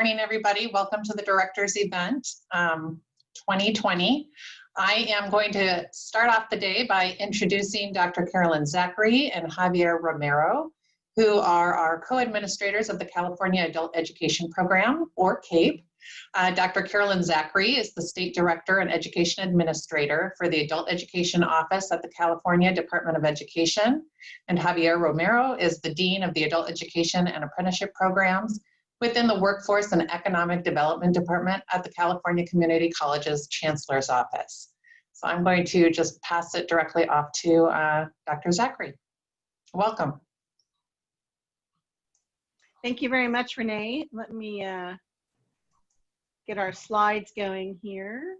morning, everybody. Welcome to the Directors Event 2020. I am going to start off the day by introducing Dr. Carolyn Zachary and Javier Romero, who are our co-administrators of the California Adult Education Program, or CAEP. Dr. Carolyn Zachary is the State Director and Education Administrator for the Adult Education Office at the California Department of Education, and Javier Romero is the Dean of the Adult Education and Apprenticeship Programs within the Workforce and Economic Development Department at the California Community College's Chancellor's Office. So I'm going to just pass it directly off to Dr. Zachary. Welcome. Thank you very much, Renee. Let me get our slides going here.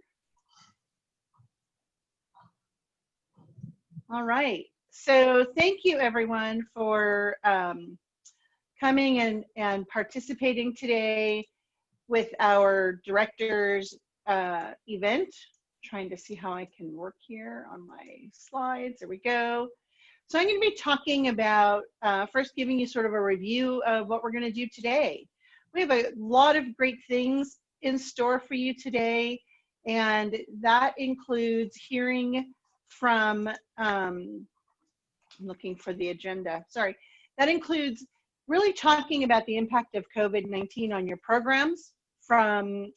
All right, so thank you everyone for coming and participating today with our directors event. Trying to see how I can work here on my slides. There we go. So I'm going to be talking about first giving you sort of a review of what we're going to do today. We have a lot of great things in store for you today, and that includes hearing from, I'm looking for the agenda, sorry. That includes really talking about the impact of COVID-19 on your programs from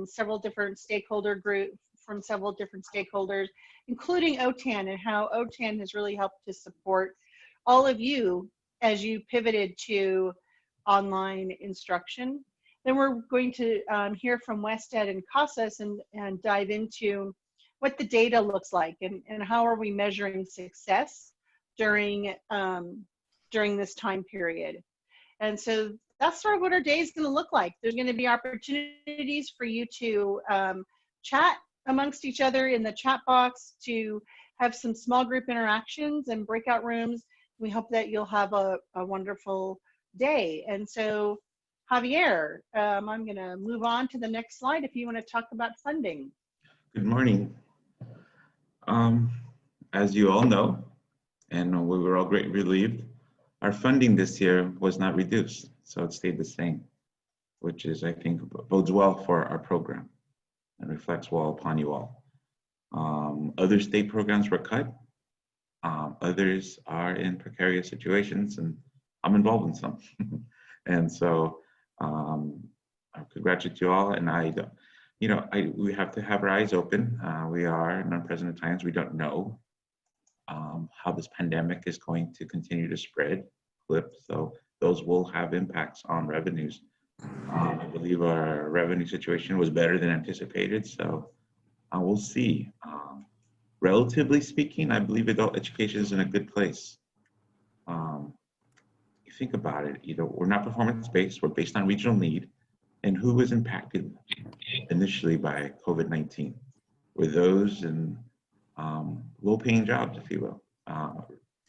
several different stakeholder groups, from several different stakeholders, including OTAN, and how OTAN has really helped to support all of you as you pivoted to online instruction. Then we're going to hear from Wested and Casas and dive into what the data looks like and how are we measuring success during this time period. And so that's sort of what our day is going to look like. There's going to be opportunities for you to chat amongst each other in the chat box, to have some small group interactions and breakout rooms. We hope that you'll have a wonderful day. And so, Javier, I'm going to move on to the next slide if you want to talk about funding. Good morning. As you all know, and we were all greatly relieved, our funding this year was not reduced, so it stayed the same, which is, I think, bodes well for our program and reflects well upon you all. Other state programs were cut. Others are in precarious situations, and I'm involved in some. And so I congratulate you all, and we have to have our eyes open. We are in unprecedented times. We don't know how this pandemic is going to continue to spread, so those will have impacts on revenues. I believe our revenue situation was better than anticipated, so we'll see. Relatively speaking, I believe adult education is in a good place. You think about it, we're not performance-based, we're based on regional need, and who was impacted initially by COVID-19 were those in low-paying jobs, if you will,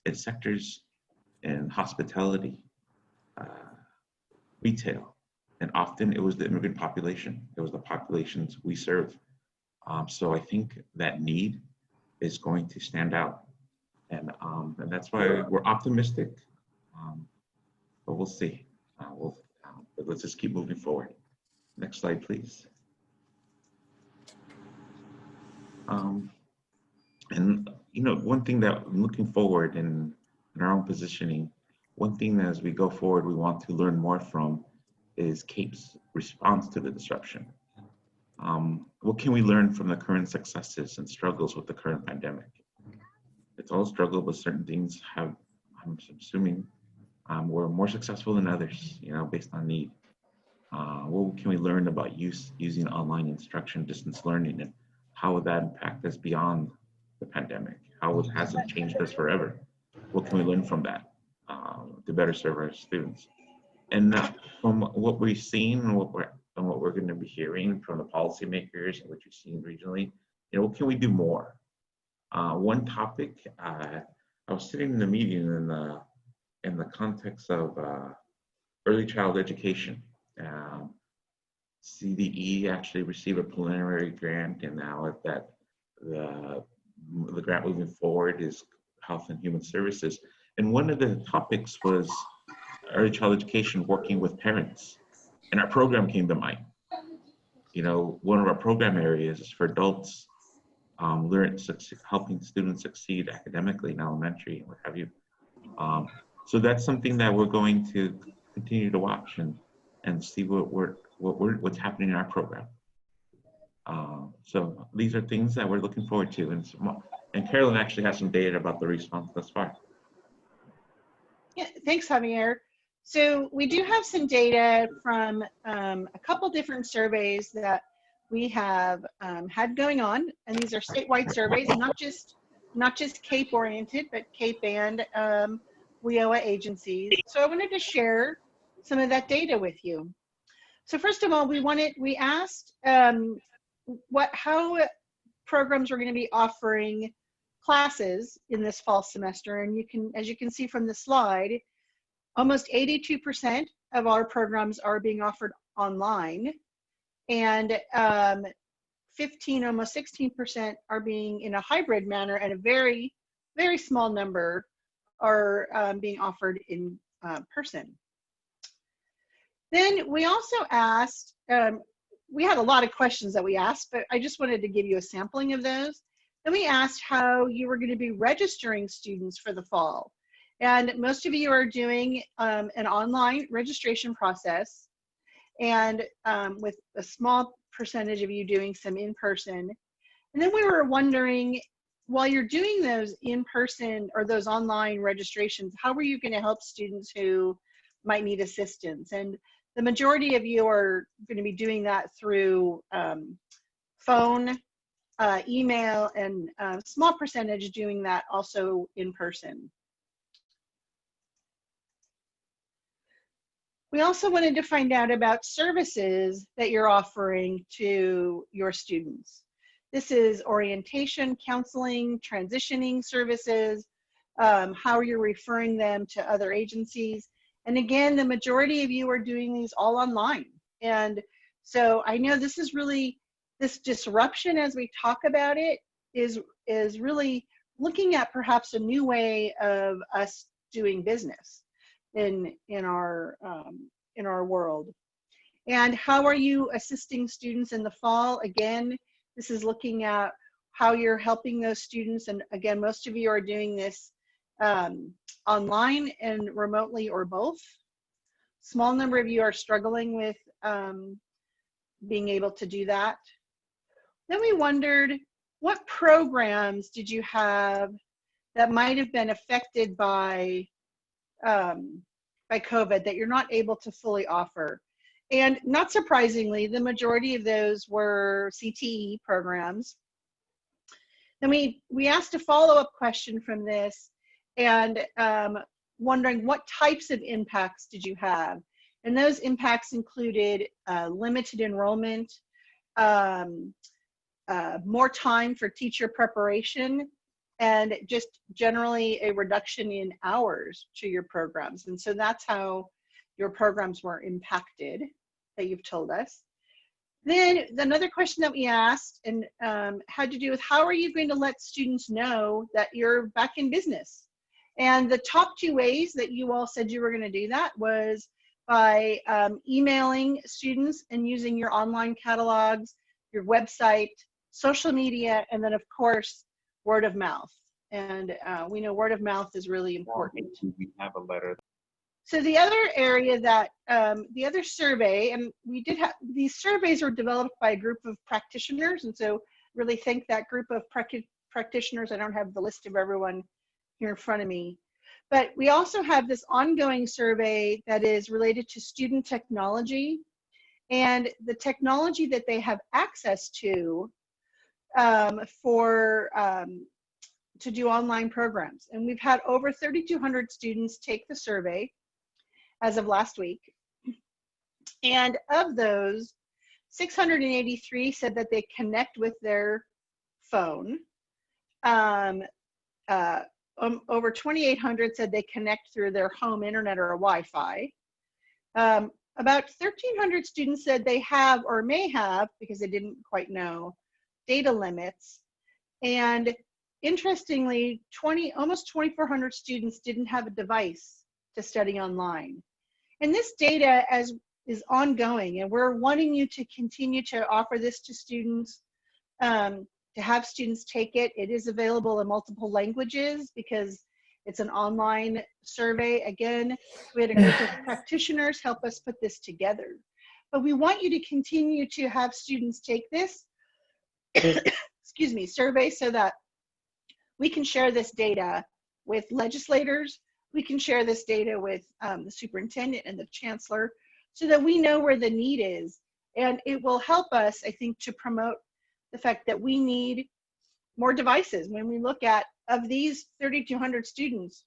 in sectors in hospitality, retail, and often it was the immigrant population. It was the populations we serve. So I think that need is going to stand out, and that's why we're optimistic. But we'll see. But let's just keep moving forward. Next slide, please. And one thing that I'm looking forward in our own positioning, one thing that as we go forward we want to learn more from is CAEP's response to the disruption. What can we learn from the current successes and struggles with the current pandemic? It's all a struggle, but certain things have, I'm assuming, were more successful than others, based on need. What can we learn about using online instruction, distance learning, and how would that impact us beyond the pandemic? How has it changed us forever? What can we learn from that to better serve our students? And from what we've seen and what we're going to be hearing from the policymakers and what you've seen regionally, what can we do more? One topic, I was sitting in a meeting in the context of early child education. CDE actually received a preliminary grant, and now that the grant moving forward is Health and Human Services. And one of the topics was early child education working with parents. And our program came to mind. You know, one of our program areas is for adults, helping students succeed academically in elementary and what have you. So that's something that we're going to continue to watch and see what's happening in our program. So these are things that we're looking forward to, and Carolyn actually has some data about the response thus far. Yeah, thanks, Javier. So we do have some data from a couple different surveys that we have had going on, and these are statewide surveys, not just CAEP oriented, but CAEP and WIOA agencies. So I wanted to share some of that data with you. So first of all, we asked how programs were going to be offering classes in this fall semester, and as you can see from the slide, almost 82% of our programs are being offered online, and almost 16% are being in a hybrid manner, and a very, very small number are being offered in person. Then we also asked, we had a lot of questions that we asked, but I just wanted to give you a sampling of those. Then we asked how you were going to be registering students for the fall. And most of you are doing an online registration process, and with a small percentage of you doing some in-person. And then we were wondering, while you're doing those in-person or those online registrations, how are you going to help students who might need assistance? And the majority of you are going to be doing that through phone, email, and a small percentage doing that also in person. We also wanted to find out about services that you're offering to your students. This is orientation, counseling, transitioning services, how you're referring them to other agencies. And again, the majority of you are doing these all online. And so I know this is really, this disruption as we talk about it is really looking at perhaps a new way of us doing business in our world. And how are you assisting students in the fall? Again, this is looking at how you're helping those students. And again, most of you are doing this online and remotely or both. Small number of you are struggling with being able to do that. Then we wondered, what programs did you have that might have been affected by COVID that you're not able to fully offer? And not surprisingly, the majority of those were CTE programs. Then we asked a follow-up question from this, and wondering what types of impacts did you have? And those impacts included limited enrollment, more time for teacher preparation, and just generally a reduction in hours to your programs. And so that's how your programs were impacted, that you've told us. Then another question that we asked and had to do with how are you going to let students know that you're back in business? And the top two ways that you all said you were going to do that was by emailing students and using your online catalogs, your website, social media, and then of course, word of mouth. And we know word of mouth is really important. We have a letter. So the other area that, the other survey, and we did have, these surveys were developed by a group of practitioners, and so really thank that group of practitioners. I don't have the list of everyone here in front of me. But we also have this ongoing survey that is related to student technology and the technology that they have access to to do online programs. And we've had over 3,200 students take the survey as of last week. And of those, 683 said that they connect with their phone. Over 2,800 said they connect through their home internet or a Wi-Fi. About 1,300 students said they have or may have, because they didn't quite know, data limits. And interestingly, almost 2,400 students didn't have a device to study online. And this data is is ongoing, and we're wanting you to continue to offer this to students, to have students take it. It is available in multiple languages because it's an online survey. Again, we had a group of practitioners help us put this together. But we want you to continue to have students take this, excuse me, survey, so that we can share this data with legislators. We can share this data with the superintendent and the chancellor, so that we know where the need is. And it will help us, I think, to promote the fact that we need more devices. When we look at, of these 3,200 students,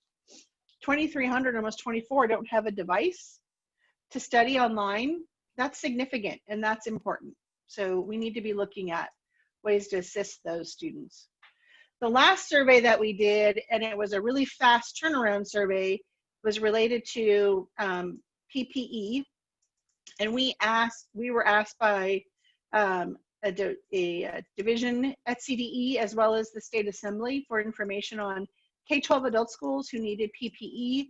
2,300, almost 24, don't have a device to study online. That's significant and that's important. So we need to be looking at ways to assist those students. The last survey that we did, and it was a really fast turnaround survey, was related to PPE. And we were asked by a division at CDE, as well as the state assembly, for information on K-12 adult schools who needed PPE.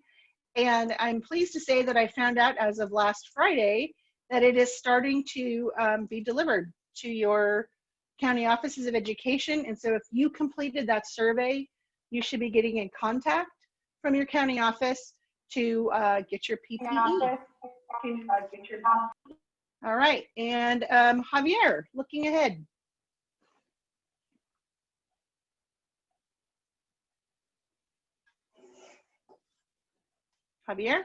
And I'm pleased to say that I found out as of last Friday that it is starting to be delivered to your county offices of education. And so if you completed that survey, you should be getting in contact from your county office to get your PPE. All right, and Javier, looking ahead. Javier?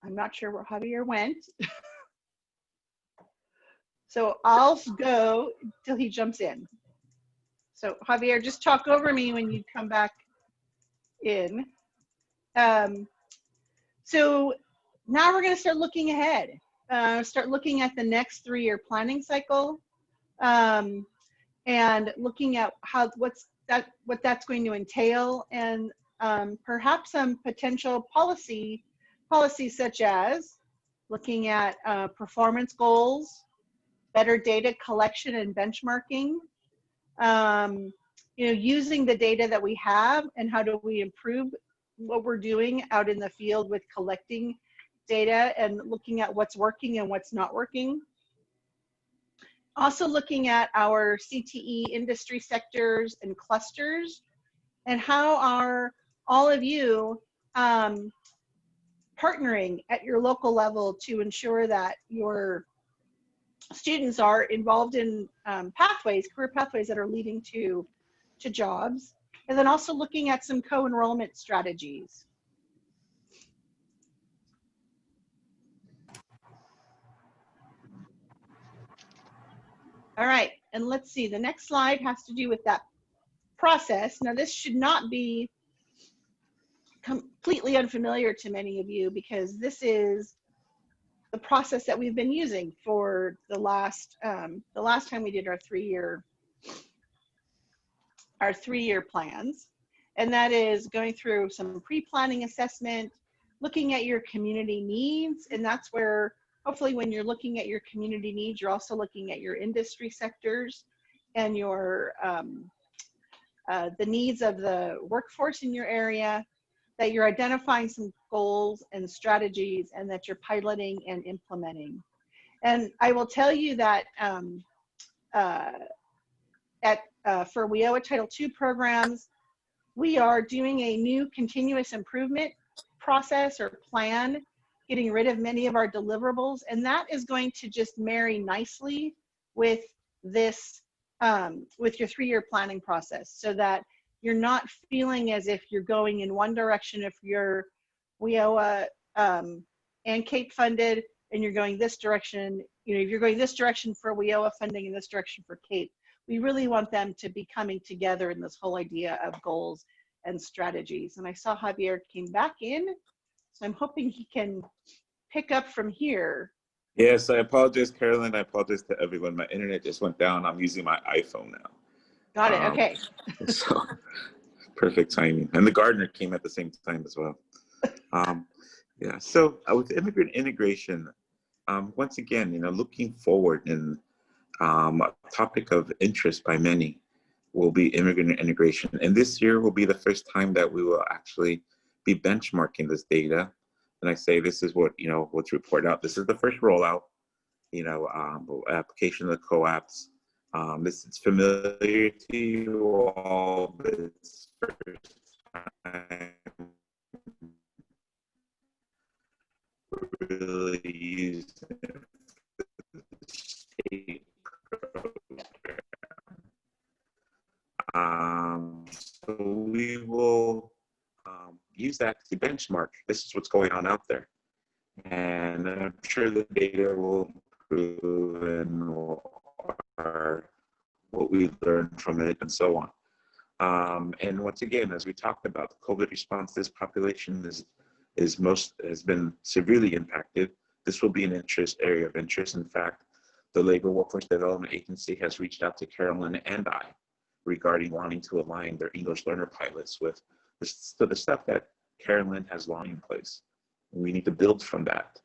I'm not sure where Javier went. So I'll go till he jumps in. So Javier, just talk over me when you come back in. So now we're going to start looking ahead, start looking at the next 3-year planning cycle, and looking at what that's going to entail, and perhaps some potential policies such as looking at performance goals, better data collection and benchmarking, using the data that we have, and how do we improve what we're doing out in the field with collecting data and looking at what's working and what's not working. Also looking at our CTE industry sectors and clusters, and how are all of you partnering at your local level to ensure that your students are involved in career pathways that are leading to jobs, and then also looking at some co-enrollment strategies. All right, and let's see, the next slide has to do with that process. Now this should not be completely unfamiliar to many of you, because this is the process that we've been using for the last time we did our 3-year plans. And that is going through some pre-planning assessment, looking at your community needs, and that's where hopefully when you're looking at your community needs, you're also looking at your industry sectors and your the needs of the workforce in your area, that you're identifying some goals and strategies, and that you're piloting and implementing. And I will tell you that for WIOA Title II programs, we are doing a new continuous improvement process or plan, getting rid of many of our deliverables, and that is going to just marry nicely with this, with your 3-year planning process, so that you're not feeling as if you're going in one direction if you're WIOA and CAEP funded, and you're going this direction, if you're going this direction for WIOA funding and this direction for CAEP. We really want them to be coming together in this whole idea of goals and strategies. And I saw Javier came back in, so I'm hoping he can pick up from here. Yes, I apologize, Carolyn. I apologize to everyone. My internet just went down. I'm using my iPhone now. Got it, okay. So perfect timing. And the gardener came at the same time as well. Yeah, so with immigrant integration, once again, looking forward, and a topic of interest by many, will be immigrant integration. And this year will be the first time that we will actually be benchmarking this data. And I say this is what, what's reported out. This is the first rollout, application of the COAPs. This is familiar to you all, but it's first time really using the state program. So we will use that to benchmark. This is what's going on out there. And I'm sure the data will improve and what we learned from it and so on. And once again, as we talked about, the COVID response, this population has been severely impacted. This will be an area of interest. In fact, the Labor Workforce Development Agency has reached out to Carolyn and I regarding wanting to align their English learner pilots with the stuff that Carolyn has long in place. We need to build from that,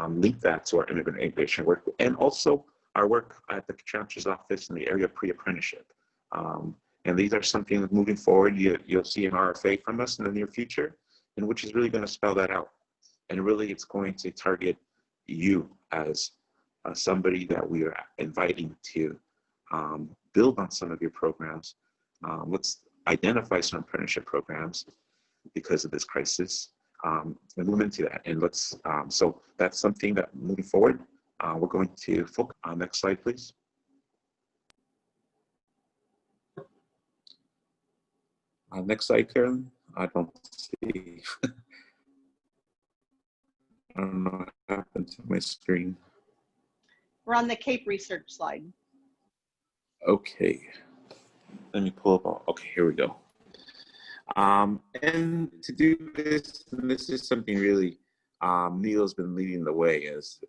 link that to our immigrant integration work, and also our work at the Chancellor's Office in the area of pre-apprenticeship. And these are something that moving forward, you'll see an RFA from us in the near future, and which is really going to spell that out. And really, it's going to target you as somebody that we are inviting to build on some of your programs. Let's identify some apprenticeship programs because of this crisis and move into that. And let's, so that's something that moving forward, we're going to focus on. Next slide, please. Next slide, Carolyn. I don't see. I don't know what happened to my screen. We're on the CAEP research slide. Okay. Let me pull up all. Okay, here we go. And to do this, and this is something really, Neil's been leading the way as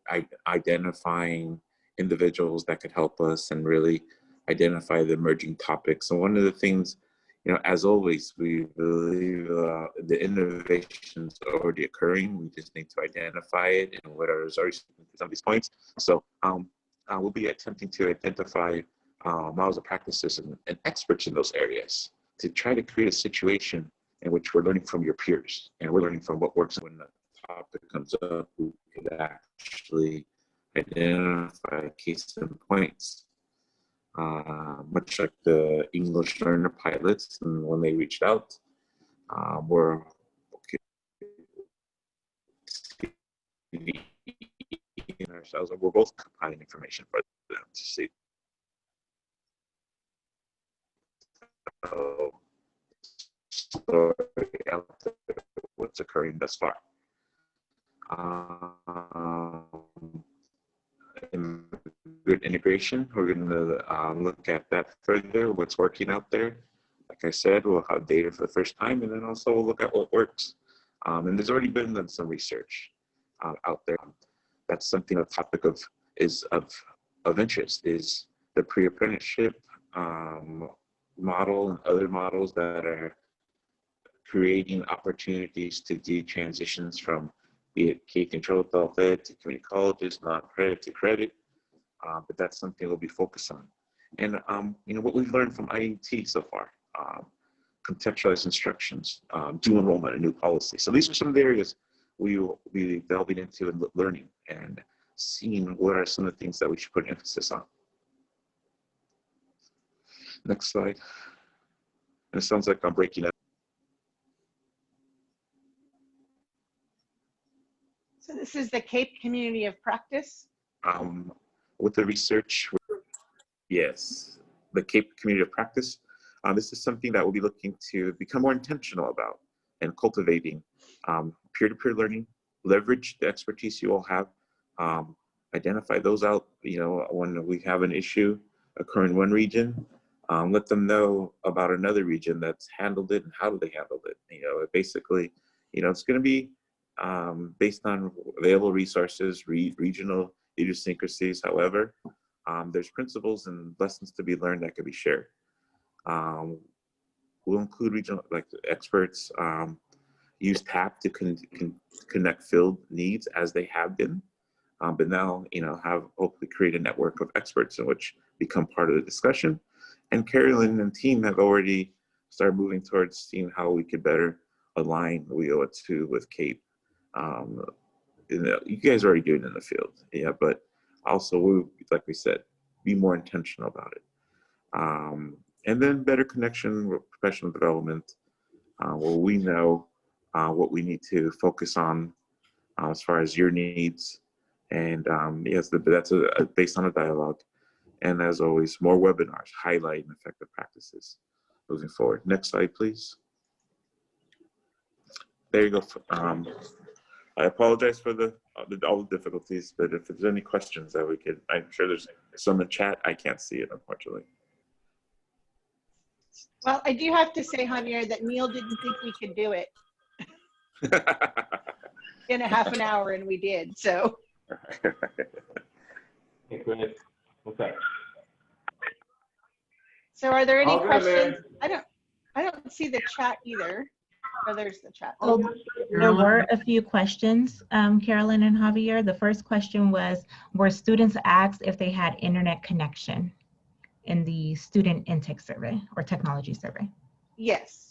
identifying individuals that could help us and really identify the emerging topics. And one of the things, as always, we believe the innovation is already occurring. We just need to identify it and what are already some of these points. So we'll be attempting to identify models of practices and experts in those areas to try to create a situation in which we're learning from your peers and we're learning from what works. When the topic comes up, we could actually identify case and points. Much like the English learner pilots, and when they reached out, we're ourselves, and we're both compiling information for them to see. Story out there, what's occurring thus far. Good integration, we're going to look at that further, what's working out there. Like I said, we'll have data for the first time, and then also we'll look at what works. And there's already been done some research out there. That's something a topic of interest is the pre-apprenticeship model and other models that are creating opportunities to do transitions from be it K-controlled adult ed to community colleges, not credit to credit, but that's something we'll be focused on. And what we've learned from IET so far, contextualized instructions, dual enrollment, and new policy. So these are some of the areas we will be delving into and learning and seeing what are some of the things that we should put emphasis on. Next slide. And it sounds like I'm breaking up. So this is the CAEP community of practice? With the research, yes, the CAEP community of practice. This is something that we'll be looking to become more intentional about and cultivating peer-to-peer learning, leverage the expertise you all have, identify those out, when we have an issue occur in one region, let them know about another region that's handled it and how do they handle it. Basically, it's going to be based on available resources, regional idiosyncrasies. However, there's principles and lessons to be learned that could be shared. We'll include regional experts, use TAP to connect field needs as they have been, but now hopefully create a network of experts in which become part of the discussion. And Carolyn and team have already started moving towards seeing how we could better align WIOA 2 with CAEP. You guys are already doing it in the field, yeah, but also, like we said, be more intentional about it. And then better connection with professional development, where we know what we need to focus on as far as your needs. And yes, that's based on a dialogue. And as always, more webinars highlighting effective practices moving forward. Next slide, please. There you go. I apologize for all the difficulties, but if there's any questions that we could, I'm sure there's some in chat. I can't see it, unfortunately. Well, I do have to say, Javier, that Neil didn't think we could do it in a half an hour, and we did. So. Okay, good. Okay. So, are there any All good, questions? man. I don't see the chat either. Oh, there's the chat. So there were a few questions, Carolyn and Javier. The first question was, were students asked if they had internet connection in the student intake survey or technology survey? Yes.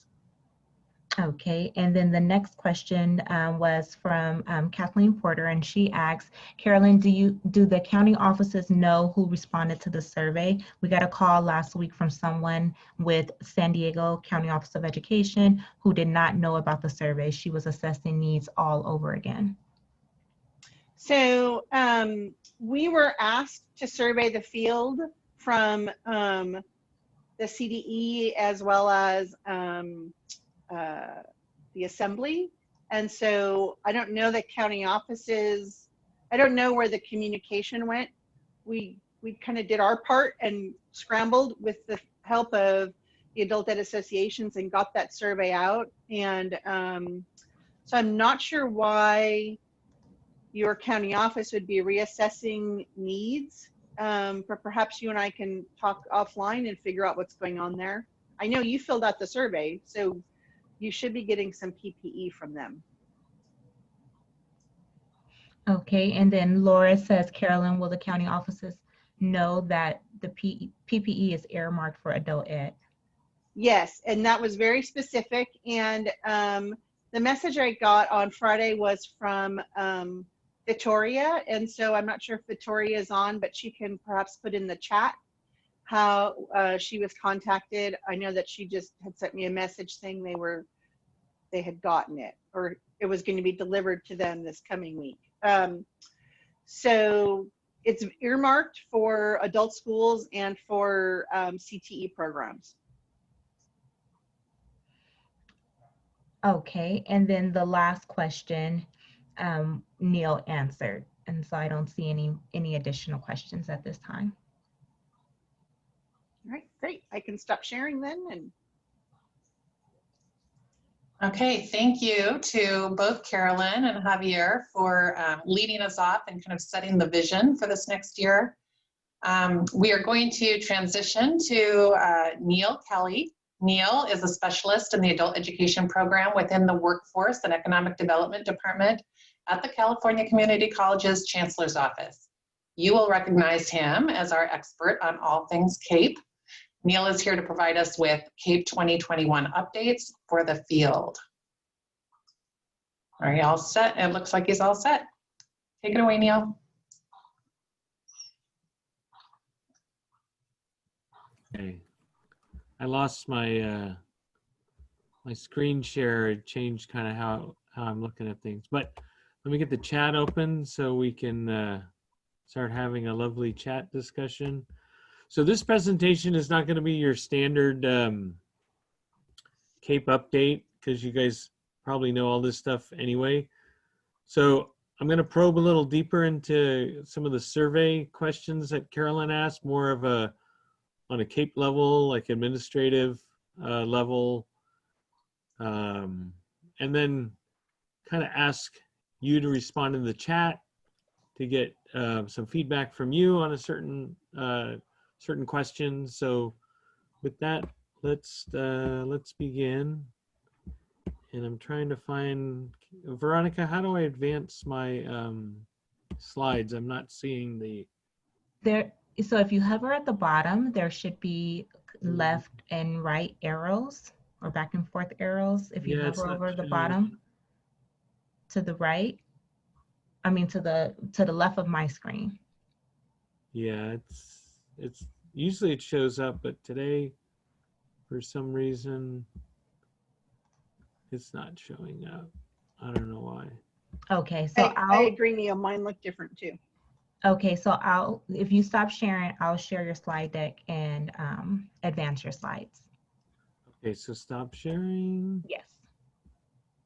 Okay, and then the next question was from Kathleen Porter, and she asks, Carolyn, do the county offices know who responded to the survey? We got a call last week from someone with San Diego County Office of Education who did not know about the survey. She was assessing needs all over again. So we were asked to survey the field from the CDE as well as the assembly. And so I don't know the county offices. I don't know where the communication went. We kind of did our part and scrambled with the help of the adult ed associations and got that survey out. And so I'm not sure why your county office would be reassessing needs, but perhaps you and I can talk offline and figure out what's going on there. I know you filled out the survey, so you should be getting some PPE from them. Okay, and then Laura says, Carolyn, will the county offices know that the PPE is earmarked for adult ed? Yes, and that was very specific. And the message I got on Friday was from Victoria. And so I'm not sure if Victoria is on, but she can perhaps put in the chat how she was contacted. I know that she just had sent me a message saying they had gotten it, or it was going to be delivered to them this coming week. So it's earmarked for adult schools and for CTE programs. Okay, and then the last question, Neil answered, and so I don't see any additional questions at this time. All right, great. I can stop sharing then. And Okay, thank you to both Carolyn and Javier for leading us off and kind of setting the vision for this next year. We are going to transition to Neil Kelly. Neil is a specialist in the adult education program within the Workforce and Economic Development Department at the California Community College's Chancellor's Office. You will recognize him as our expert on all things CAEP. Neil is here to provide us with CAEP 2021 updates for the field. Are you all set? It looks like he's all set. Take it away, Neil. Okay. I lost my my screen share. It changed kind of how I'm looking at things. But let me get the chat open so we can start having a lovely chat discussion. So this presentation is not going to be your standard CAEP update because you guys probably know all this stuff anyway. So I'm going to probe a little deeper into some of the survey questions that Carolyn asked, more of on a CAEP level, like administrative level, and then kind of ask you to respond in the chat to get some feedback from you on a certain question. So with that, let's begin. And I'm trying to find, Veronica, how do I advance my slides? I'm not seeing the... So if you hover at the bottom, there should be left and right arrows or back and forth arrows. If you Yeah, it's hover not over the showing. bottom to the right, I mean to the left of my screen. Yeah, it's usually it shows up, but today for some reason it's not showing up. I don't know why. Okay, so I agree, Neil. Mine look different too. Okay, so if you stop sharing, I'll share your slide deck and advance your slides. Okay, so stop sharing. Yes.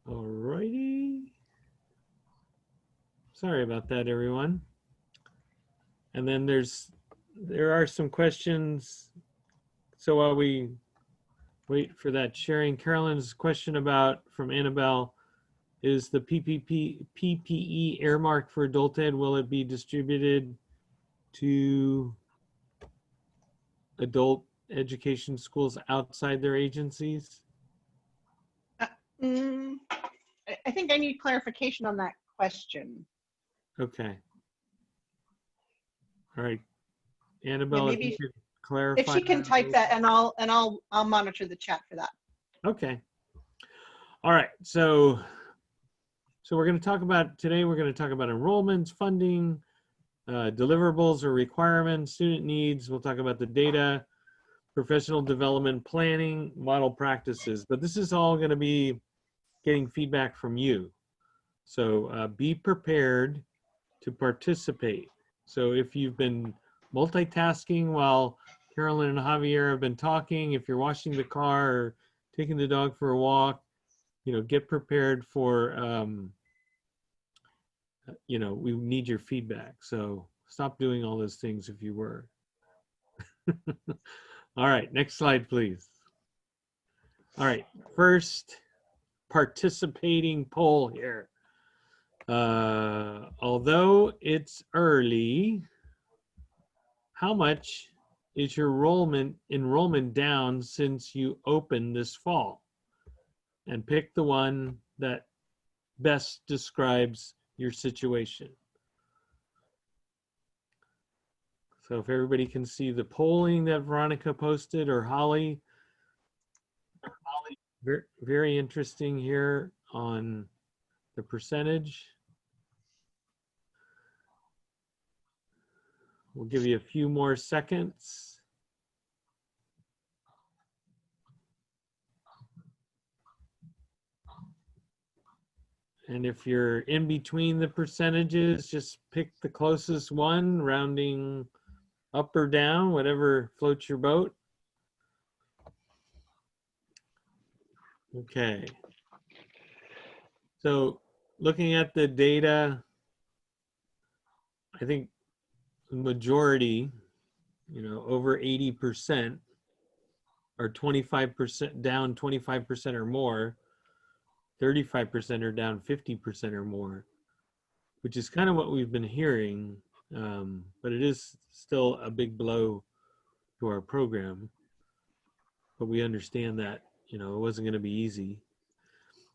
Alrighty. Sorry about that, everyone. And then there are some questions. So while we wait for that sharing, Carolyn's question from Annabelle, is the PPE earmarked for adult ed? Will it be distributed to adult education schools outside their agencies? I think I need clarification on that question. Okay. All right. Annabelle, if you maybe could clarify. If she can type that, and I'll monitor the chat for that. Okay. All right. So we're going to talk about today. We're going to talk about enrollments, funding, deliverables or requirements, student needs. We'll talk about the data, professional development, planning, model practices. But this is all going to be getting feedback from you. So be prepared to participate. So if you've been multitasking while Carolyn and Javier have been talking, if you're washing the car or taking the dog for a walk, get prepared for, we need your feedback. So stop doing all those things if you were. All right, next slide, please. All right, first participating poll here. Although it's early, how much is your enrollment down since you opened this fall? And pick the one that best describes your situation. So if everybody can see the polling that Veronica posted, or Holly, very interesting here on the percentage. We'll give you a few more seconds. And if you're in between the percentages, just pick the closest one, rounding up or down, whatever floats your boat. Okay. So looking at the data, I think the majority, over 80% are 25% down, 25% or more, 35% are down 50% or more, which is kind of what we've been hearing, but it is still a big blow to our program. But we understand that, it wasn't going to be easy.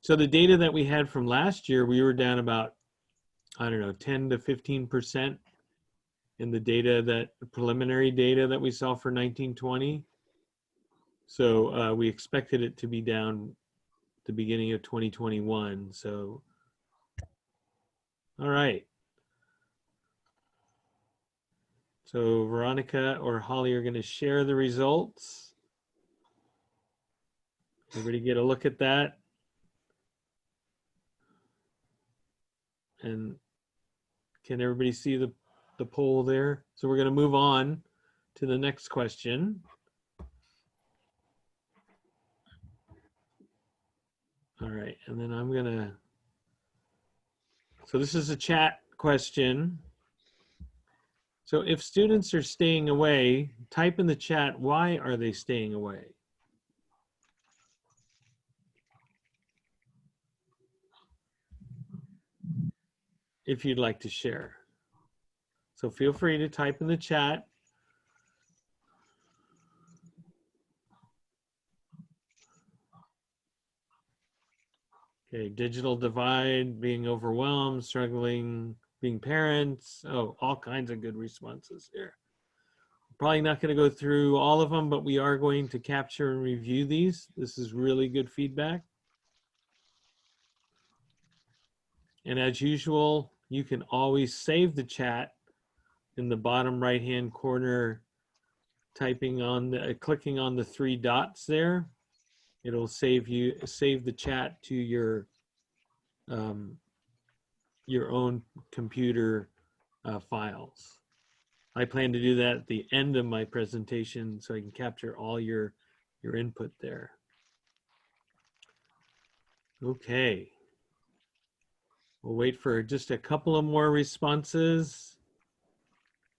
So the data that we had from last year, we were down about, 10 to 15% in the preliminary data that we saw for 1920. So we expected it to be down the beginning of 2021. So, all right. So Veronica or Holly are going to share the results. Everybody get a look at that. And can everybody see the poll there? So we're going to move on to the next question. All right, and then I'm gonna, so this is a chat question. So if students are staying away, type in the chat, why are they staying away? If you'd like to share. So feel free to type in the chat. Okay, digital divide, being overwhelmed, struggling, being parents. Oh, all kinds of good responses here. Probably not going to go through all of them, but we are going to capture and review these. This is really good feedback. And as usual, you can always save the chat in the bottom right-hand corner, clicking on the 3 dots there. It'll save the chat to your own computer files. I plan to do that at the end of my presentation so I can capture all your input there. Okay. We'll wait for just a couple of more responses.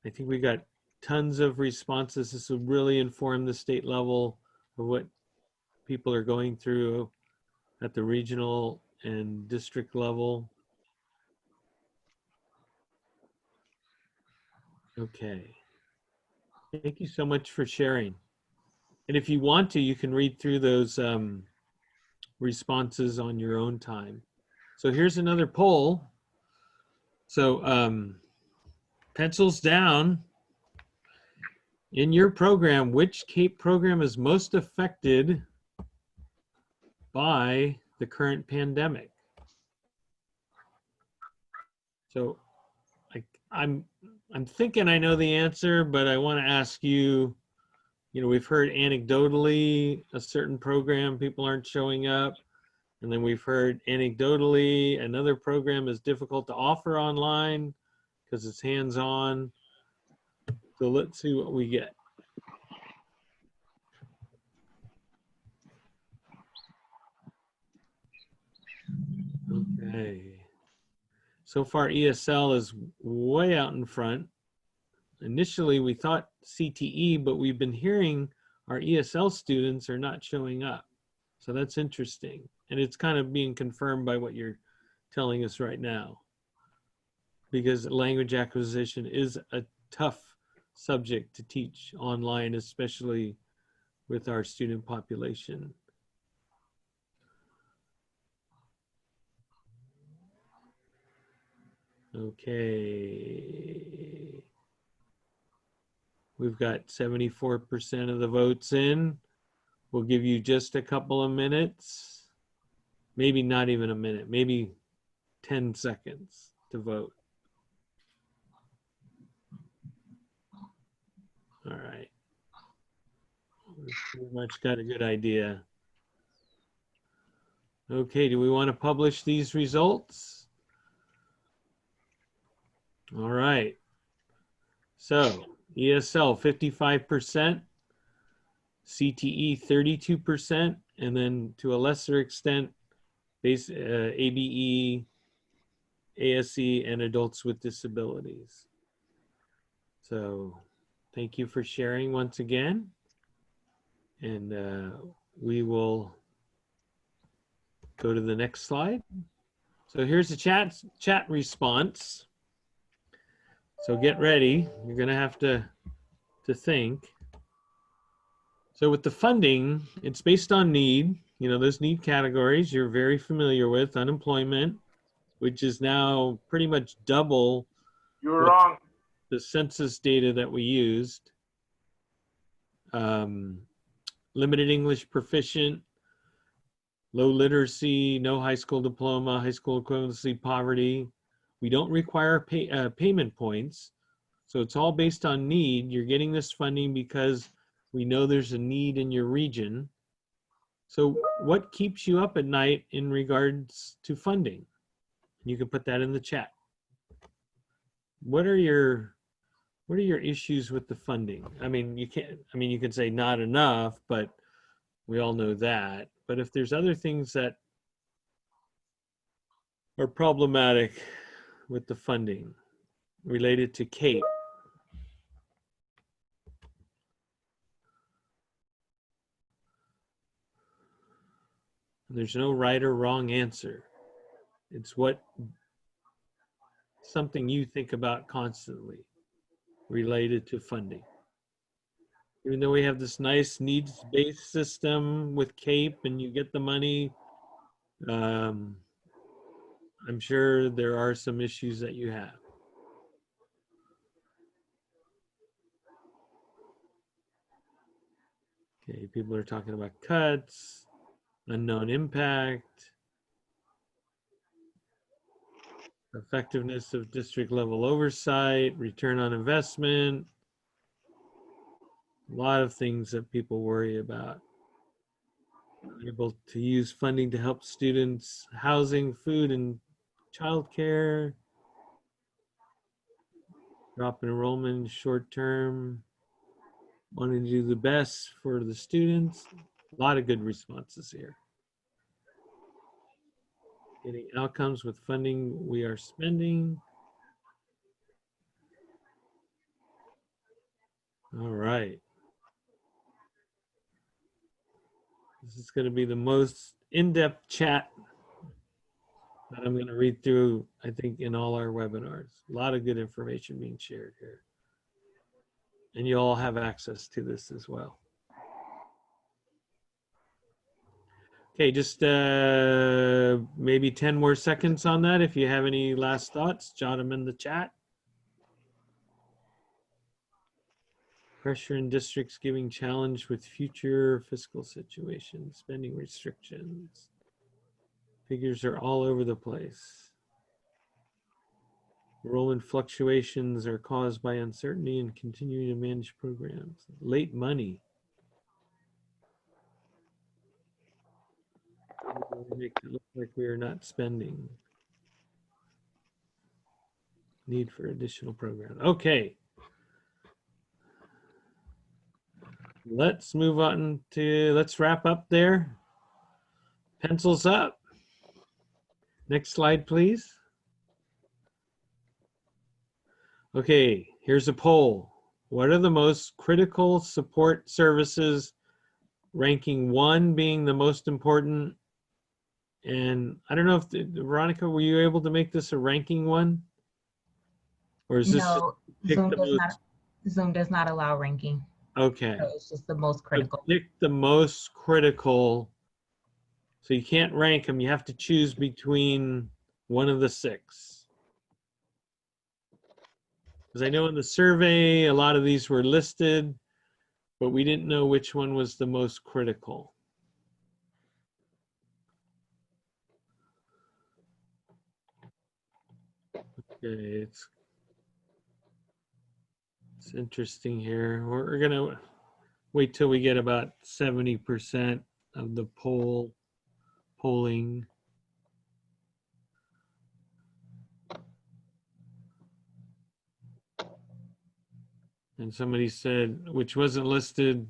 I think we got tons of responses. This will really inform the state level of what people are going through at the regional and district level. Okay. Thank you so much for sharing. And if you want to, you can read through those responses on your own time. So here's another poll. So pencils down. In your program, which CAEP program is most affected by the current pandemic? So I'm thinking I know the answer, but I want to ask you, we've heard anecdotally a certain program, people aren't showing up. And then we've heard anecdotally another program is difficult to offer online because it's hands-on. So let's see what we get. Okay. So far, ESL is way out in front. Initially, we thought CTE, but we've been hearing our ESL students are not showing up. So that's interesting. And it's kind of being confirmed by what you're telling us right now. Because language acquisition is a tough subject to teach online, especially with our student population. Okay. We've got 74% of the votes in. We'll give you just a couple of minutes. Maybe not even a minute, maybe 10 seconds to vote. All right. We've pretty much got a good idea. Okay, do we want to publish these results? All right. So ESL 55%, CTE 32%, and then to a lesser extent, ABE, ASE, and adults with disabilities. So thank you for sharing once again. And we will go to the next slide. So here's the chat response. So get ready. You're going to have to think. So with the funding, it's based on need. Those need categories you're very familiar with. Unemployment, which is now pretty much double You're wrong. the census data that we used. Limited English proficient, low literacy, no high school diploma, high school equivalency, poverty. We don't require payment points. So it's all based on need. You're getting this funding because we know there's a need in your region. So what keeps you up at night in regards to funding? You can put that in the chat. What are your issues with the funding? You can say not enough, but we all know that. But if there's other things that are problematic with the funding related to CAEP, there's no right or wrong answer. It's something you think about constantly related to funding. Even though we have this nice needs-based system with CAEP and you get the money, I'm sure there are some issues that you have. Okay, people are talking about cuts, unknown impact, effectiveness of district level oversight, return on investment, a lot of things that people worry about. Able to use funding to help students, housing, food, and childcare, drop in enrollment, short term, wanting to do the best for the students. A lot of good responses here. Getting outcomes with funding we are spending. All right. This is going to be the most in-depth chat that I'm going to read through, I think, in all our webinars. A lot of good information being shared here. And you all have access to this as well. Okay, just maybe 10 more seconds on that. If you have any last thoughts, jot them in the chat. Pressure in districts giving challenge with future fiscal situations, spending restrictions. Figures are all over the place. Enrollment fluctuations are caused by uncertainty and continuing to manage programs. Late money. Make it look like we are not spending. Need for additional programs. Okay. Let's move on to, let's wrap up there. Pencils up. Next slide, please. Okay, here's a poll. What are the most critical support services, ranking 1 being the most important? And I don't know if, Veronica, were you able to make this a ranking one? Or is this No, just pick the most? Zoom does not allow ranking. Okay. So it's just the most critical. So pick the most critical. So you can't rank them. You have to choose between one of the 6. Because I know in the survey, a lot of these were listed, but we didn't know which one was the most critical. Okay, it's interesting here. We're gonna wait till we get about 70% of the polling. And somebody said, which wasn't listed,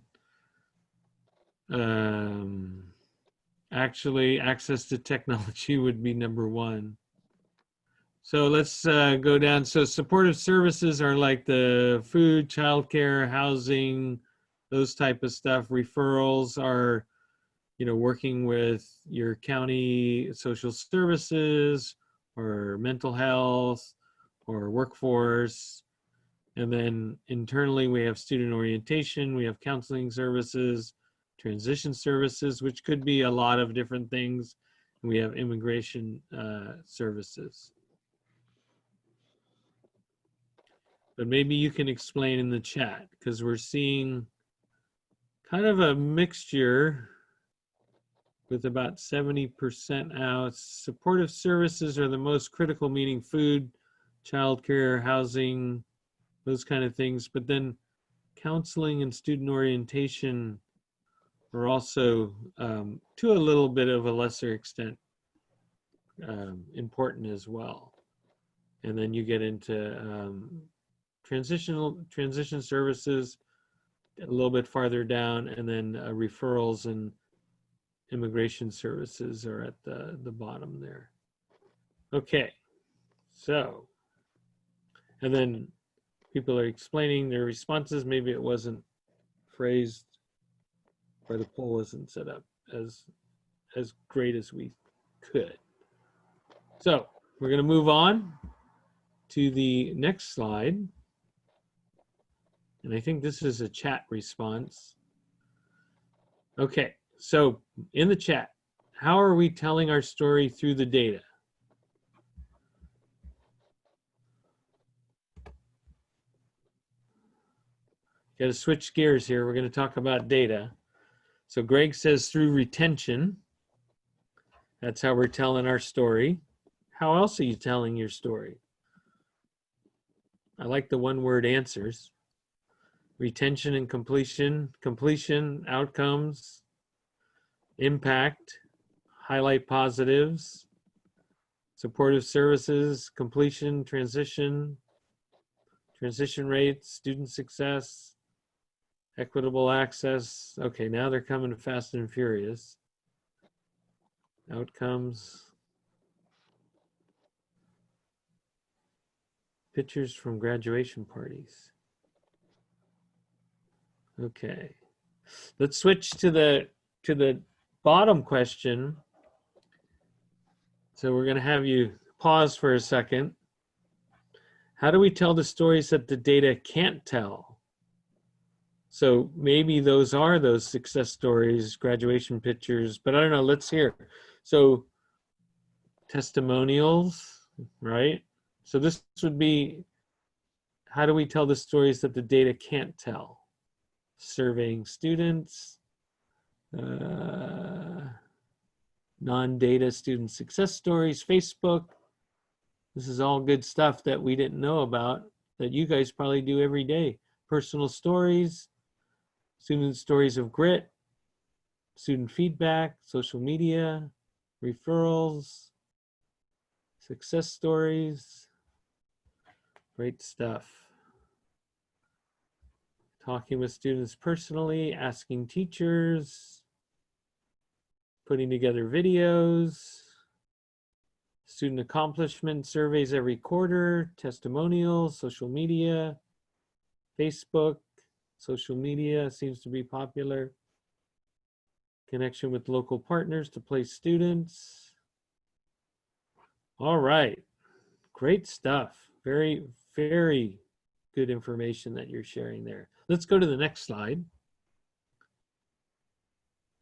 actually access to technology would be number 1. So let's go down. So supportive services are like the food, childcare, housing, those type of stuff. Referrals are, you know, working with your county social services or mental health or workforce. And then internally we have student orientation, we have counseling services, transition services, which could be a lot of different things. We have immigration services. But maybe you can explain in the chat, because we're seeing kind of a mixture with about 70% out. Supportive services are the most critical, meaning food, childcare, housing, those kind of things. But then counseling and student orientation are also, to a little bit of a lesser extent, important as well. And then you get into transition services a little bit farther down, and then referrals and immigration services are at the bottom there. Okay, so, and then people are explaining their responses. Maybe it wasn't phrased, or the poll wasn't set up as great as we could. So we're going to move on to the next slide. And I think this is a chat response. Okay, so in the chat, how are we telling our story through the data? Got to switch gears here. We're going to talk about data. So Greg says through retention. That's how we're telling our story. How else are you telling your story? I like the one-word answers. Retention and completion, outcomes, impact, highlight positives, supportive services, completion, transition rates, student success, equitable access. Okay, now they're coming fast and furious. Outcomes. Pictures from graduation parties. Okay. Let's switch to the bottom question. So we're going to have you pause for a second. How do we tell the stories that the data can't tell? So maybe those are those success stories, graduation pictures, but I don't know, let's hear. So testimonials, right? So this would be, how do we tell the stories that the data can't tell? Surveying students, non-data student success stories, Facebook. This is all good stuff that we didn't know about that you guys probably do every day. Personal stories, student stories of grit, student feedback, social media, referrals, success stories. Great stuff. Talking with students personally, asking teachers, putting together videos, student accomplishment surveys every quarter, testimonials, social media, Facebook, social media seems to be popular. Connection with local partners to place students. All right, great stuff. Very, very good information that you're sharing there. Let's go to the next slide.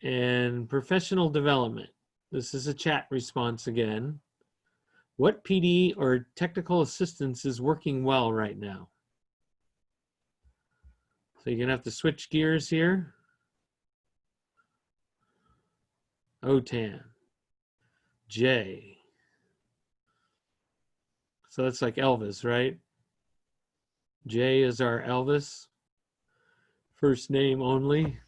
And professional development. This is a chat response again. What PD or technical assistance is working well right now? So you're gonna have to switch gears here. OTAN, J. So that's like Elvis, right? J is our Elvis. First name only.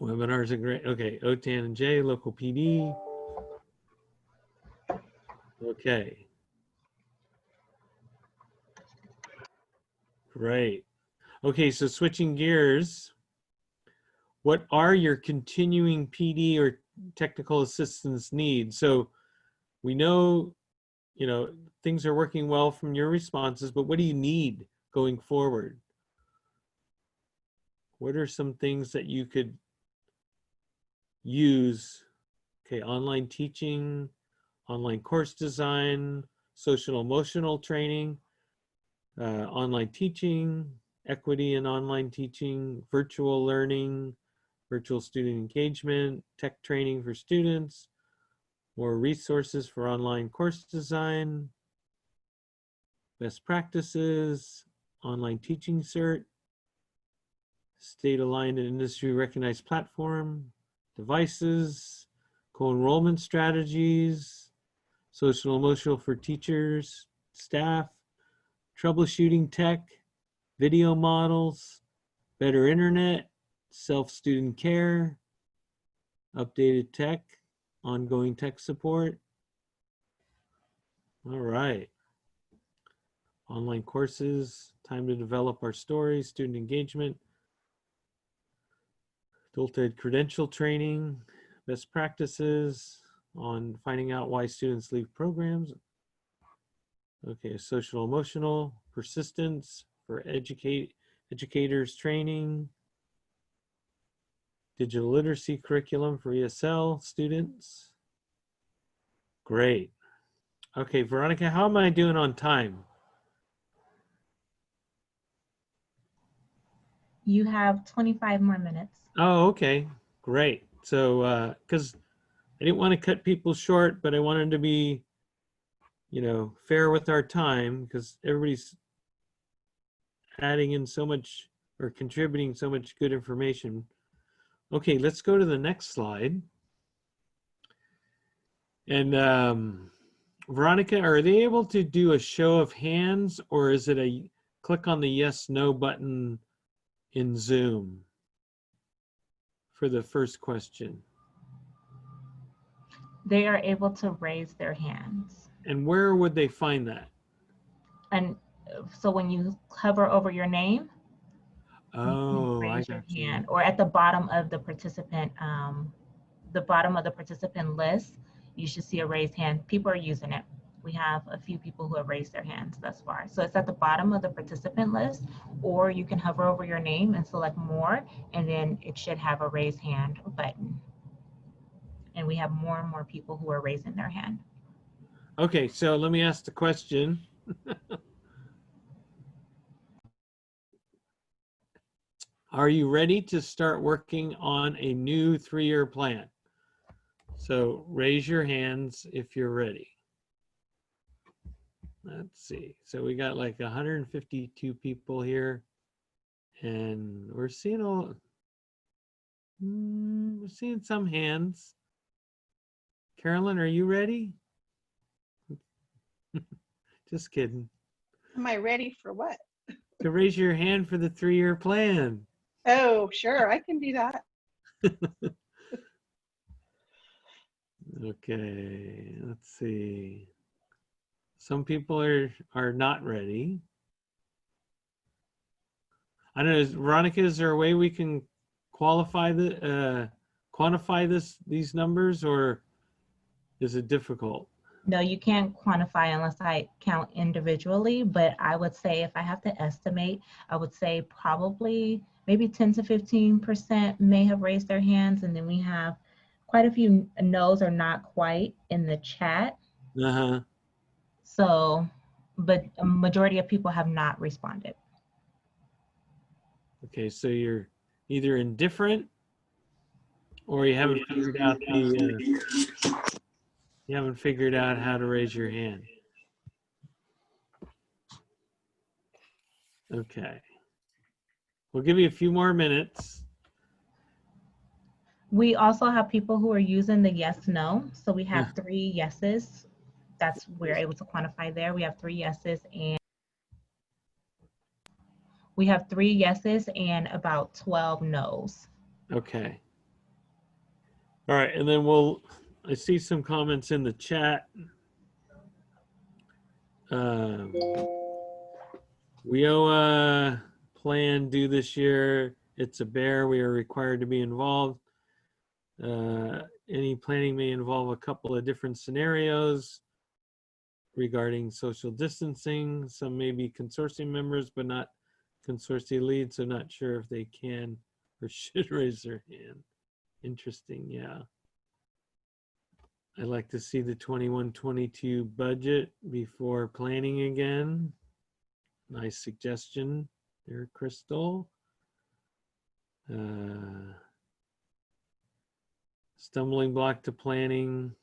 Webinars are great. Okay, OTAN and J, local PD. Okay. Great. Okay, so switching gears, what are your continuing PD or technical assistance needs? So we know, things are working well from your responses, but what do you need going forward? What are some things that you could use? Okay, online teaching, online course design, social emotional training, online teaching, equity in online teaching, virtual learning, virtual student engagement, tech training for students, more resources for online course design, best practices, online teaching cert, state-aligned and industry-recognized platform, devices, co-enrollment strategies, social emotional for teachers, staff, troubleshooting tech, video models, better internet, self-student care, updated tech, ongoing tech support. All right. Online courses, time to develop our stories, student engagement, adult-ed credential training, best practices on finding out why students leave programs. Okay, social emotional, persistence for educators training, digital literacy curriculum for ESL students. Great. Okay, Veronica, how am I doing on time? You have 25 more minutes. Oh, okay, great. So, because I didn't want to cut people short, but I wanted to be, fair with our time because everybody's adding in so much or contributing so much good information. Okay, let's go to the next slide. And Veronica, are they able to do a show of hands, or is it a click on the yes, no button in Zoom for the first question? They are able to raise their hands. And where would they find that? And so when you hover over your name, Oh, I raise your got you. hand, or at the bottom of the participant list, you should see a raised hand. People are using it. We have a few people who have raised their hands thus far. So it's at the bottom of the participant list, or you can hover over your name and select more, and then it should have a raise hand button. And we have more and more people who are raising their hand. Okay, so let me ask the question. Are you ready to start working on a new 3-year plan? So raise your hands if you're ready. Let's see. So we got like 152 people here, and we're seeing we're seeing some hands. Carolyn, are you ready? Just kidding. Am I ready for what? To raise your hand for the 3-year plan. Oh, sure, I can do that. Okay, let's see. Some people are not ready. I don't know, Veronica, is there a way we can quantify these numbers, or is it difficult? No, you can't quantify unless I count individually, but I would say if I have to estimate, I would say probably maybe 10 to 15% may have raised their hands, and then we have quite a few no's or not quite in the chat. Uh-huh. So, but a majority of people have not responded. Okay, so you're either indifferent or you haven't figured out how to raise your hand. Okay. We'll give you a few more minutes. We also have people who are using the yes, no. So we have 3 yeses. That's, we're able to quantify there. We have 3 yeses and about 12 no's. Okay. All right, and then I see some comments in the chat. We owe a plan due this year. It's a bear. We are required to be involved. Any planning may involve a couple of different scenarios regarding social distancing. Some may be consortium members, but not consortium leads, so not sure if they can or should raise their hand. Interesting, yeah. I'd like to see the 21-22 budget before planning again. Nice suggestion there, Crystal. Stumbling block to planning.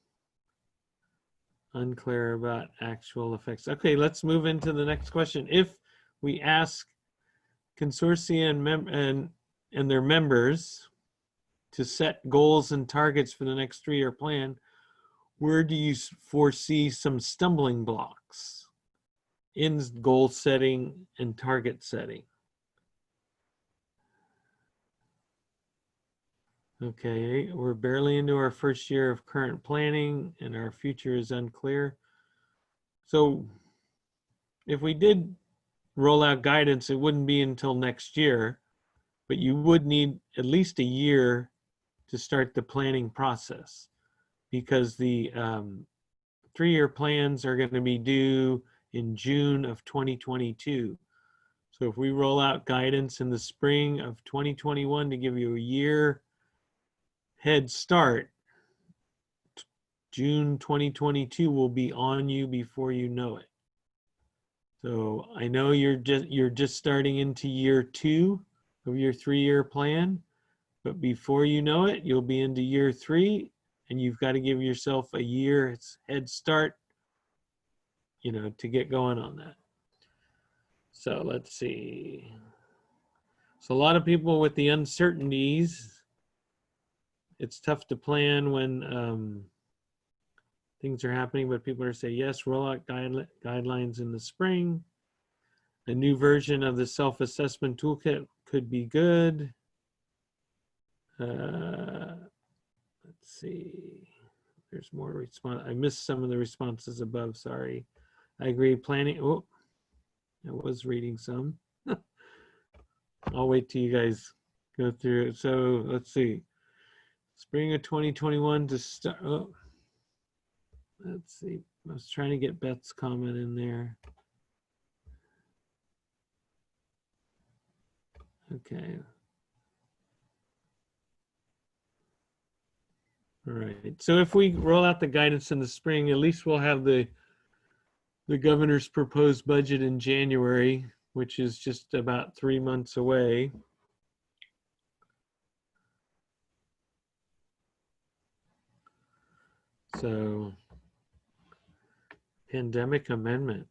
Unclear about actual effects. Okay, let's move into the next question. If we ask consortium and their members to set goals and targets for the next 3-year plan, where do you foresee some stumbling blocks in goal setting and target setting? Okay, we're barely into our first year of current planning and our future is unclear. So if we did roll out guidance, it wouldn't be until next year, but you would need at least a year to start the planning process, because the 3-year plans are going to be due in June of 2022. So if we roll out guidance in the spring of 2021 to give you a year head start, June 2022 will be on you before you know it. So I know you're just starting into year 2 of your 3-year plan, but before you know it, you'll be into year 3, and you've got to give yourself a year's head start, to get going on that. So let's see. So a lot of people with the uncertainties, it's tough to plan when things are happening, but people are saying, yes, roll out guidelines in the spring. A new version of the self-assessment toolkit could be good. Let's see. There's more response. I missed some of the responses above, sorry. I agree, planning. Oh, I was reading some. I'll wait till you guys go through it. So let's see. Spring of 2021 to start. Oh, let's see. I was trying to get Beth's comment in there. Okay. All right. So if we roll out the guidance in the spring, at least we'll have the governor's proposed budget in January, which is just about 3 months away. So, pandemic amendment.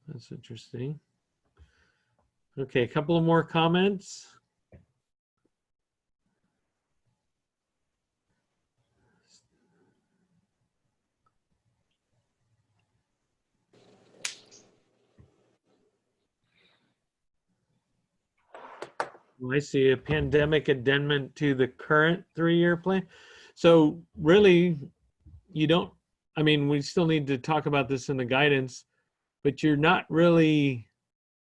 That's interesting. Okay, a couple of more comments. Well, I see a pandemic addendum to the current 3-year plan. So really, you don't, I mean, we still need to talk about this in the guidance, but you're not really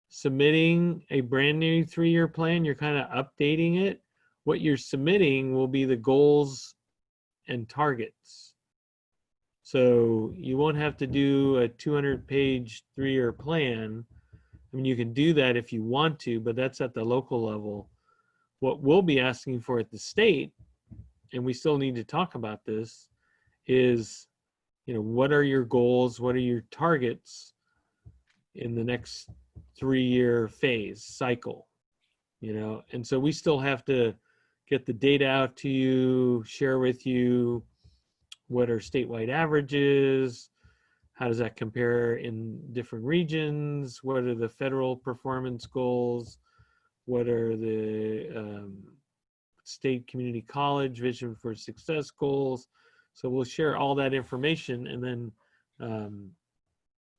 submitting a brand new 3-year plan. You're kind of updating it. What you're submitting will be the goals and targets. So you won't have to do a 200-page 3-year plan. I mean, you can do that if you want to, but that's at the local level. What we'll be asking for at the state, and we still need to talk about this, is, what are your goals? What are your targets in the next 3-year phase cycle? And so we still have to get the data out to you, share with you what are statewide averages, how does that compare in different regions, what are the federal performance goals, what are the state community college vision for success goals. So we'll share all that information, and then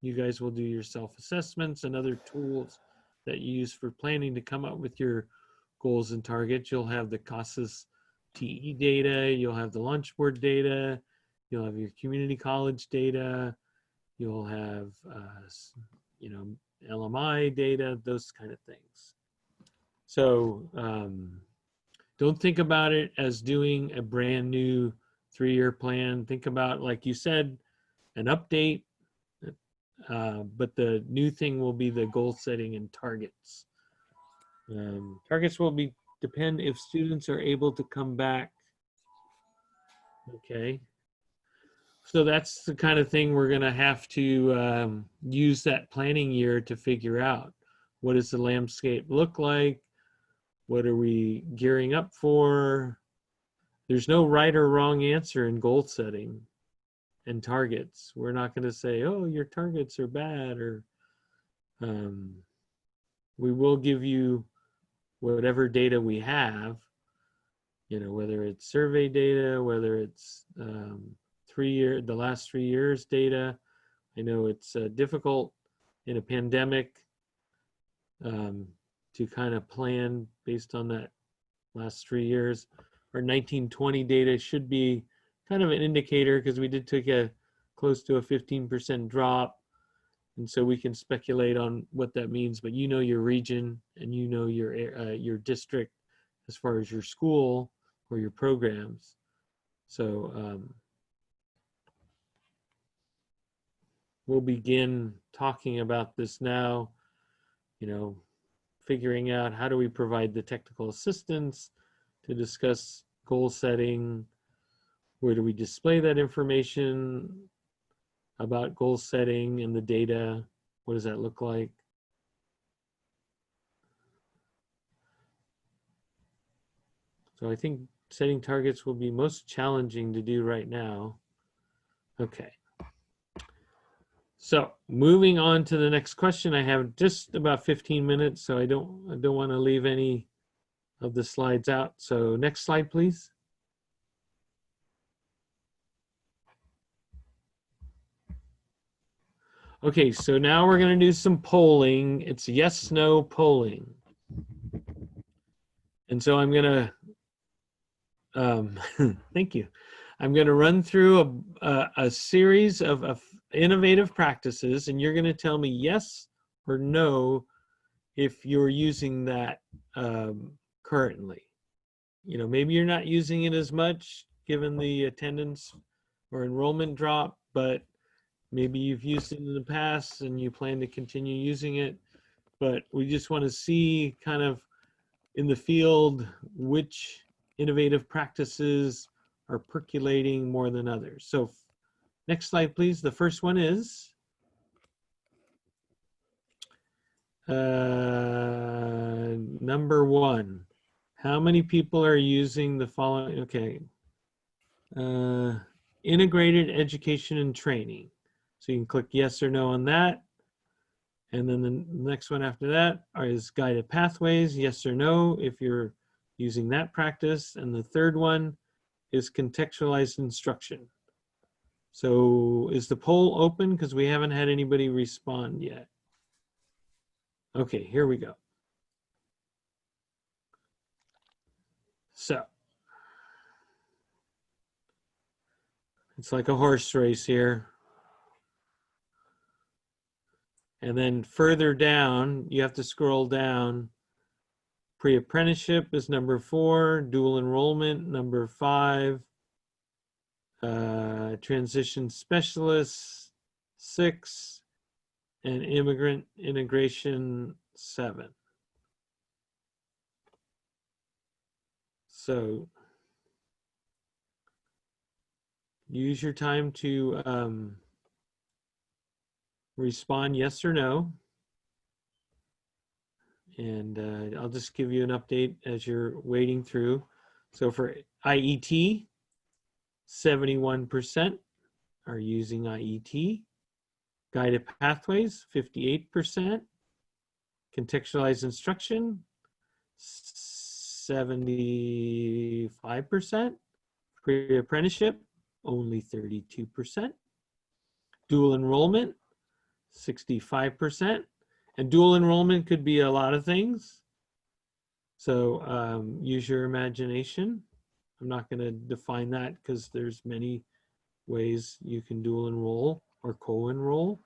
you guys will do your self-assessments and other tools that you use for planning to come up with your goals and targets. You'll have the CASAS TE data, you'll have the launch board data, you'll have your community college data, you'll have LMI data, those kind of things. So don't think about it as doing a brand new 3-year plan. Think about, like you said, an update, but the new thing will be the goal setting and targets. Targets will depend if students are able to come back. Okay. So that's the kind of thing we're going to have to use that planning year to figure out. What does the landscape look like? What are we gearing up for? There's no right or wrong answer in goal setting and targets. We're not going to say, oh, your targets are bad, or we will give you whatever data we have, whether it's survey data, whether it's the last 3 years data. I know it's difficult in a pandemic to kind of plan based on that last 3 years. Our 1920 data should be kind of an indicator, because we did take a close to a 15% drop. And so we can speculate on what that means, but your region and your district as far as your school or your programs. So we'll begin talking about this now, figuring out how do we provide the technical assistance to discuss goal setting, where do we display that information about goal setting and the data, what does that look like? So I think setting targets will be most challenging to do right now. Okay. So moving on to the next question, I have just about 15 minutes, so I don't want to leave any of the slides out. So next slide, please. Okay, so now we're going to do some polling. It's yes, no polling. And so I'm going to, thank you. I'm going to run through a series of innovative practices, and you're going to tell me yes or no if you're using that currently. You know, maybe you're not using it as much given the attendance or enrollment drop, but maybe you've used it in the past and you plan to continue using it. But we just want to see kind of in the field which innovative practices are percolating more than others. So next slide, please. The first one is number 1. How many people are using the following? Okay. Integrated education and training. So you can click yes or no on that. And then the next one after that is guided pathways, yes or no, if you're using that practice. And the third one is contextualized instruction. So is the poll open? Because we haven't had anybody respond yet. Okay, here we go. So it's like a horse race here. And then further down, you have to scroll down. Pre-apprenticeship is number 4, dual enrollment, number 5, transition specialists, 6, and immigrant integration, 7. So use your time to respond yes or no. And I'll just give you an update as you're wading through. So for IET, 71% are using IET. Guided pathways, 58%. Contextualized instruction, 75%. Pre-apprenticeship, only 32%. Dual enrollment, 65%. And dual enrollment could be a lot of things. So use your imagination. I'm not going to define that because there's many ways you can dual enroll or co-enroll.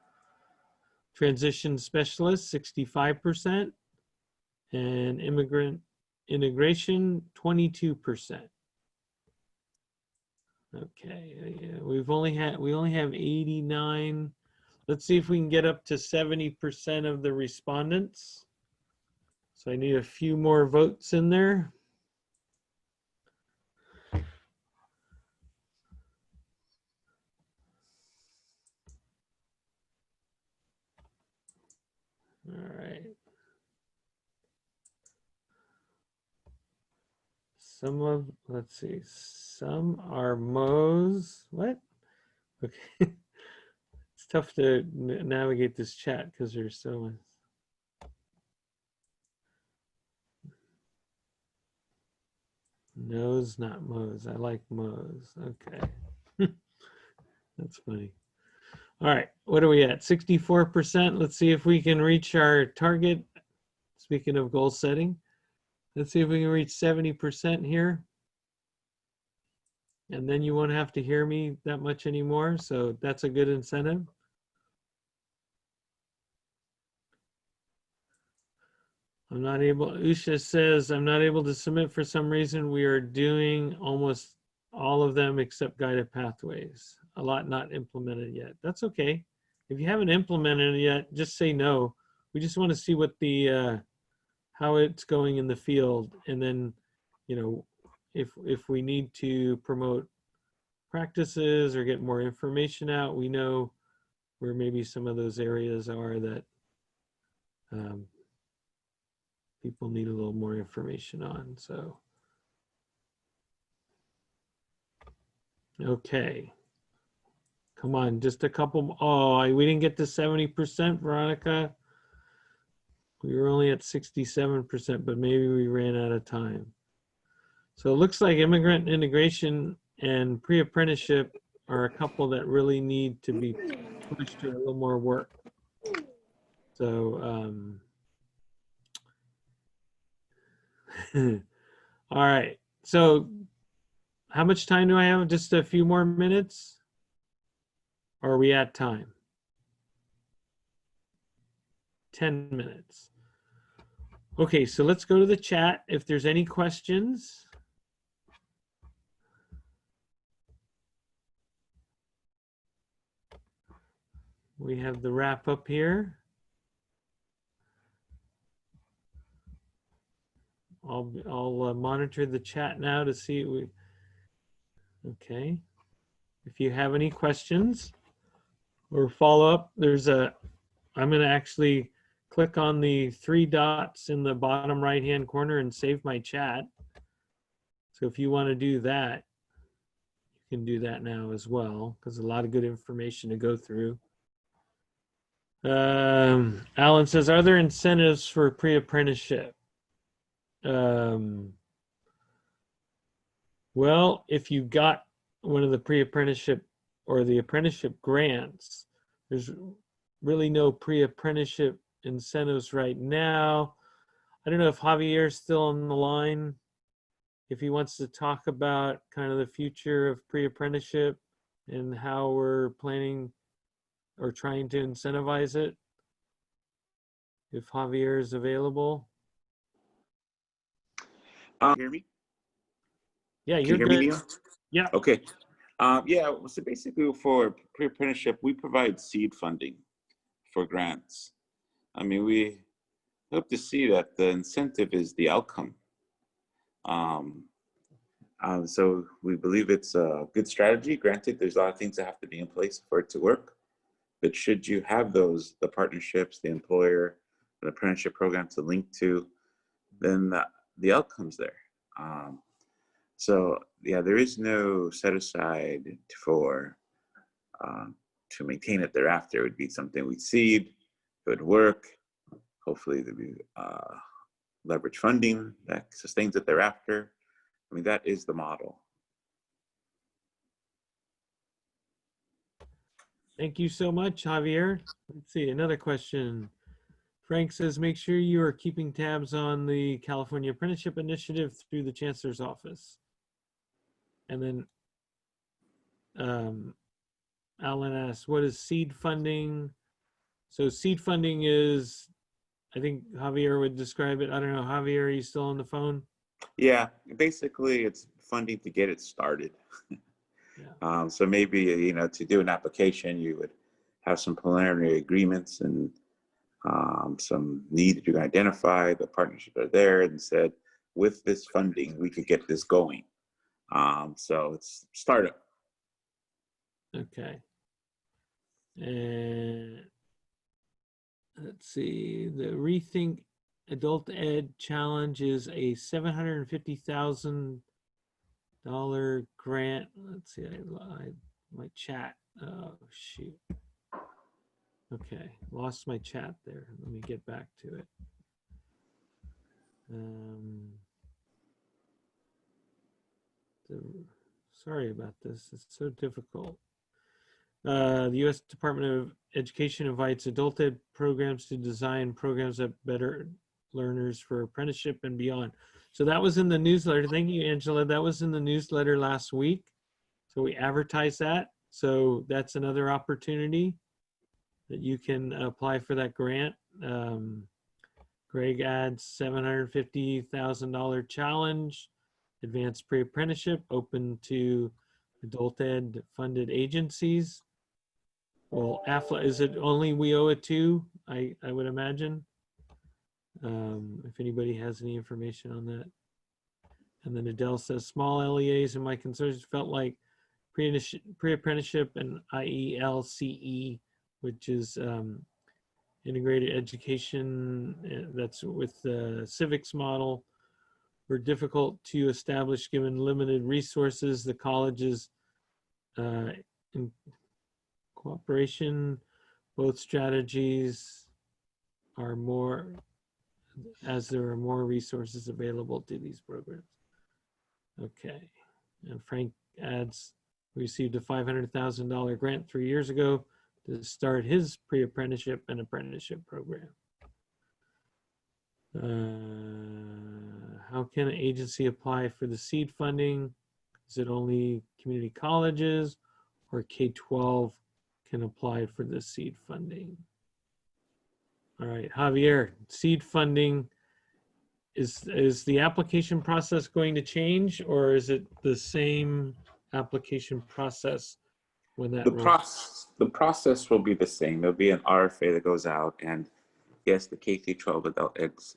Transition specialist, 65%. And immigrant integration, 22%. Okay, yeah, we only have 89. Let's see if we can get up to 70% of the respondents. So I need a few more votes in there. All right. Let's see, some are Mo's. What? Okay. It's tough to navigate this chat because there's so much. No's, not Mo's. I like Mo's. Okay. That's funny. All right, what are we at? 64%. Let's see if we can reach our target. Speaking of goal setting, let's see if we can reach 70% here. And then you won't have to hear me that much anymore. So that's a good incentive. I'm not able, Usha says, I'm not able to submit for some reason. We are doing almost all of them except guided pathways. A lot not implemented yet. That's okay. If you haven't implemented it yet, just say no. We just want to see what the, how it's going in the field. And then, you know, if we need to promote practices or get more information out, we know where maybe some of those areas are that people need a little more information on. So, okay. Come on, just a couple. Oh, we didn't get to 70%, Veronica. We were only at 67%, but maybe we ran out of time. So it looks like immigrant integration and pre-apprenticeship are a couple that really need to be pushed to a little more work. So, all right. So how much time do I have? Just a few more minutes? Or are we at time? 10 minutes. Okay, so let's go to the chat. If there's any questions. We have the wrap up here. I'll monitor the chat now to see. Okay. If you have any questions or follow up, I'm going to actually click on the 3 dots in the bottom right-hand corner and save my chat. So if you want to do that, you can do that now as well, because a lot of good information to go through. Alan says, are there incentives for pre-apprenticeship? Well, if you got one of the pre-apprenticeship or the apprenticeship grants, there's really no pre-apprenticeship incentives right now. I don't know if Javier's still on the line, if he wants to talk about kind of the future of pre-apprenticeship and how we're planning or trying to incentivize it. If Javier is available. Hear me? Yeah, Can you're you hear good. me, Neil? Yeah. Okay. Yeah, so basically for pre-apprenticeship, we provide seed funding for grants. I mean, we hope to see that the incentive is the outcome. So we believe it's a good strategy. Granted, there's a lot of things that have to be in place for it to work. But should you have those, the partnerships, the employer, the apprenticeship program to link to, then the outcome's there. So yeah, there is no set aside for to maintain it thereafter. It would be something we'd seed, it would work. Hopefully there'd be leverage funding that sustains it thereafter. I mean, that is the model. Thank you so much, Javier. Let's see, another question. Frank says, make sure you are keeping tabs on the California Apprenticeship Initiative through the Chancellor's Office. And then Alan asks, what is seed funding? So seed funding is, I think Javier would describe it. I don't know, Javier, are you still on the phone? Yeah, basically it's funding to get it started. Yeah. So maybe, you know, to do an application, you would have some preliminary agreements and some need that you can identify. The partnerships are there and said, with this funding, we could get this going. So it's startup. Okay. And let's see, the Rethink Adult Ed Challenge is a $750,000 grant. Let's see, my chat. Oh, shoot. Okay, lost my chat there. Let me get back to it. Sorry about this. It's so difficult. The U.S. Department of Education invites adult ed programs to design programs that better learners for apprenticeship and beyond. So that was in the newsletter. Thank you, Angela. That was in the newsletter last week. So we advertised that. So that's another opportunity that you can apply for that grant. Greg adds $750,000 challenge, advanced pre-apprenticeship, open to adult ed funded agencies. Well, AFLA, is it only WIOA 2? I would imagine. If anybody has any information on that. And then Adele says, small LEAs and my concerns felt like pre-apprenticeship and IELCE, which is integrated education, that's with the civics model, were difficult to establish given limited resources. The colleges cooperation. Both strategies are more, as there are more resources available to these programs. Okay, and Frank adds, we received a $500,000 grant 3 years ago to start his pre-apprenticeship and apprenticeship program. How can an agency apply for the seed funding? Is it only community colleges or K-12 can apply for the seed funding? All right, Javier, seed funding, is the application process going to change, or is it the same application process when that The process will be the same. There'll be an RFA that goes out, and yes, the K-12 adult eggs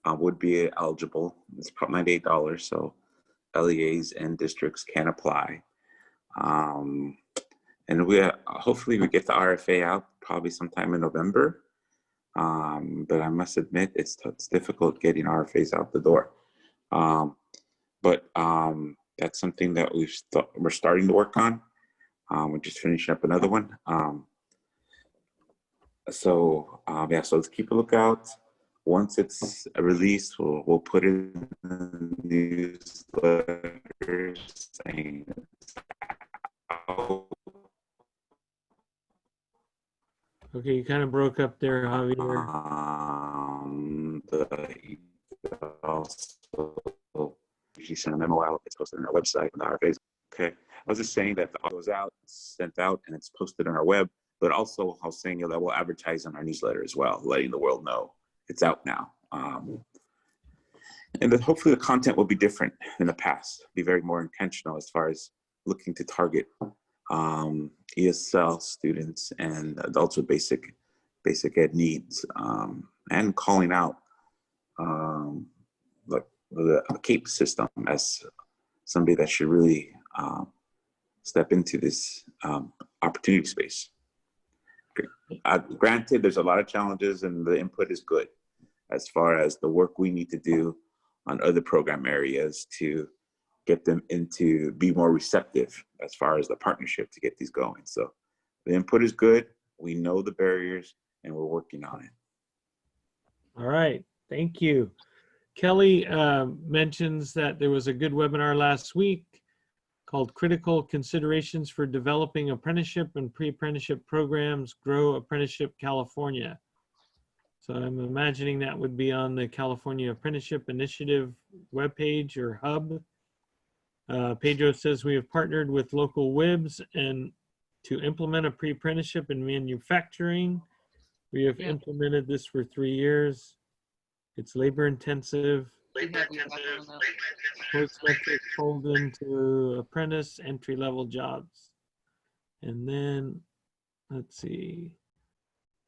would be eligible. It's $98, so LEAs and districts can apply. And hopefully we get the RFA out probably sometime in November. But I must admit, it's difficult getting RFAs out the door. But that's something that we're starting to work on. We're just finishing up another one. So let's keep a lookout. Once it's released, we'll put it in the newsletter saying it's out. Okay, you kind of broke up there, Javier. Also, usually send a memo out. It's posted on our website on the RFAs. Okay, I was just saying that the audio goes out, sent out, and it's posted on our web. But also, I was saying that we'll advertise on our newsletter as well, letting the world know it's out now. And that hopefully the content will be different than the past. Be very more intentional as far as looking to target ESL students and adults with basic ed needs, and calling out the CAEP system as somebody that should really step into this opportunity space. Granted, there's a lot of challenges, and the input is good as far as the work we need to do on other program areas to get them into be more receptive as far as the partnership to get these going. So the input is good. We know the barriers, and we're working on it. All right, thank you. Kelly mentions that there was a good webinar last week called Critical Considerations for Developing Apprenticeship and Pre-Apprenticeship Programs, Grow Apprenticeship California. So I'm imagining that would be on the California Apprenticeship Initiative webpage or hub. Pedro says we have partnered with local WIBs and to implement a pre-apprenticeship in manufacturing. We have implemented this for 3 years. It's labor intensive. Post-metric fold into apprentice entry-level jobs. And then, let's see.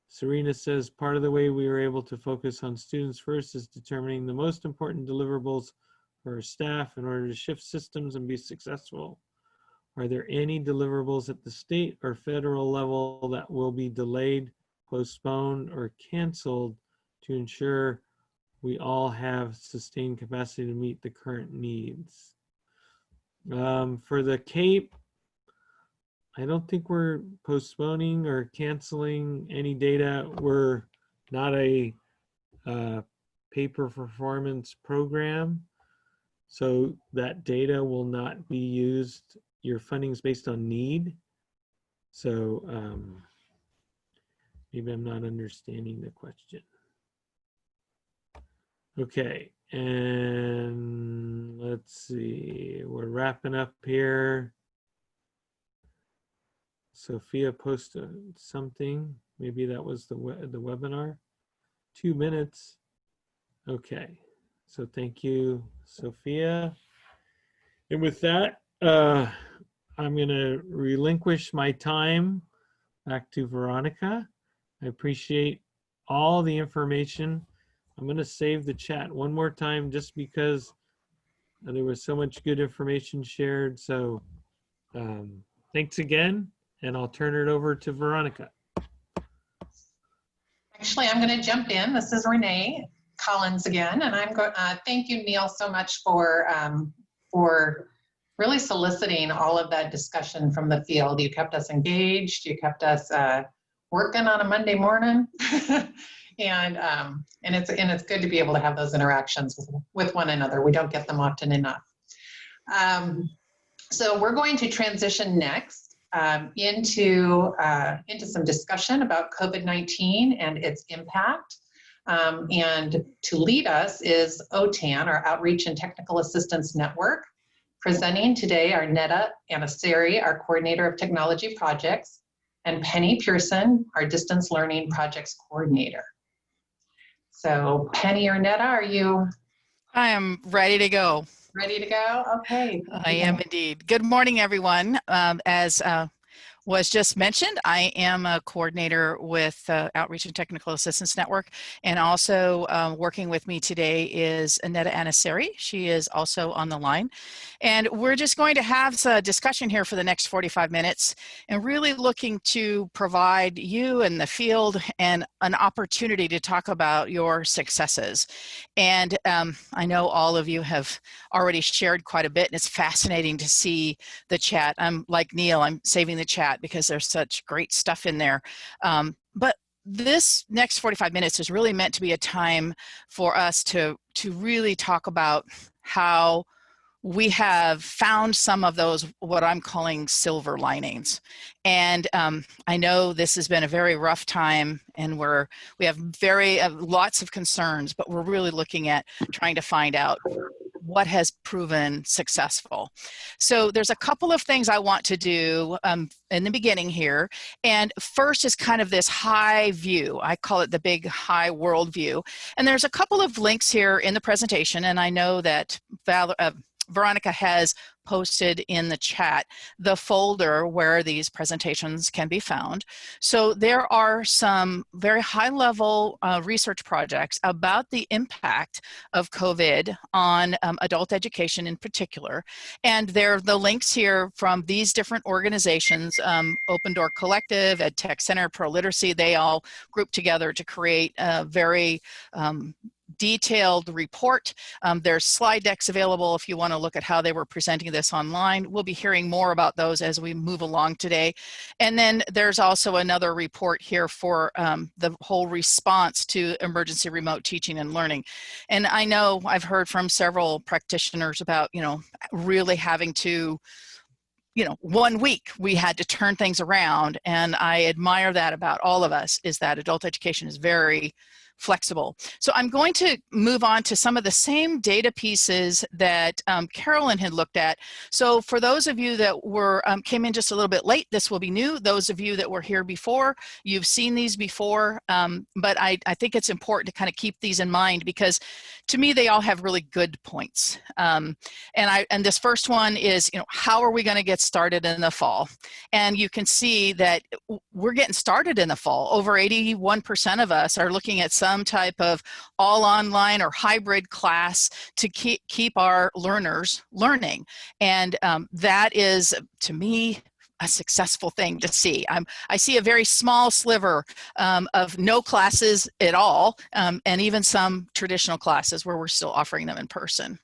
Serena says part of the way we were able to focus on students first is determining the most important deliverables for our staff in order to shift systems and be successful. Are there any deliverables at the state or federal level that will be delayed, postponed, or canceled to ensure we all have sustained capacity to meet the current needs? For the CAEP, I don't think we're postponing or canceling any data. We're not a pay-per-performance program, so that data will not be used. Your funding is based on need. So maybe I'm not understanding the question. Okay, and let's see, we're wrapping up here. Sophia posted something. Maybe that was the webinar. 2 minutes. Okay, so thank you, Sophia. And with that, I'm gonna relinquish my time back to Veronica. I appreciate all the information. I'm gonna save the chat one more time just because there was so much good information shared. So thanks again, and I'll turn it over to Veronica. Actually, I'm going to jump in. This is Renee Collins again, and I'm going. Thank you, Neil, so much for really soliciting all of that discussion from the field. You kept us engaged. You kept us working on a Monday morning. And it's good to be able to have those interactions with one another. We don't get them often enough. So we're going to transition next into some discussion about COVID-19 and its impact. And to lead us is OTAN, our Outreach and Technical Assistance Network. Presenting today are Netta Anasari, our Coordinator of Technology Projects, and Penny Pearson, our Distance Learning Projects Coordinator. So Penny or Netta, are you? I am ready to go. Ready to go? Okay. I am indeed. Good morning, everyone. As was just mentioned, I am a coordinator with Outreach and Technical Assistance Network, and also working with me today is Netta Anasari. She is also on the line. And we're just going to have a discussion here for the next 45 minutes and really looking to provide you and the field and an opportunity to talk about your successes. And I know all of you have already shared quite a bit, and it's fascinating to see the chat. I'm like Neil, I'm saving the chat because there's such great stuff in there. But this next 45 minutes is really meant to be a time for us to really talk about how we have found some of those, what I'm calling silver linings. And I know this has been a very rough time, and we have lots of concerns, but we're really looking at trying to find out what has proven successful. So there's a couple of things I want to do in the beginning here. And first is kind of this high view. I call it the big high world view. And there's a couple of links here in the presentation, and I know that Veronica has posted in the chat the folder where these presentations can be found. So there are some very high-level research projects about the impact of COVID on adult education in particular. And there are the links here from these different organizations, Open Door Collective, EdTech Center, Pro Literacy. They all group together to create a very detailed report. There's slide decks available if you want to look at how they were presenting this online. We'll be hearing more about those as we move along today. And then there's also another report here for the whole response to emergency remote teaching and learning. And I know I've heard from several practitioners about, really having to, 1 week we had to turn things around. And I admire that about all of us, is that adult education is very flexible. So I'm going to move on to some of the same data pieces that Carolyn had looked at. So for those of you that came in just a little bit late, this will be new. Those of you that were here before, you've seen these before, but I think it's important to kind of keep these in mind, because to me, they all have really good points. And this first one is, how are we going to get started in the fall? And you can see that we're getting started in the fall. Over 81% of us are looking at some type of all online or hybrid class to keep our learners learning. And that is, to me, a successful thing to see. I see a very small sliver of no classes at all, and even some traditional classes where we're still offering them in person.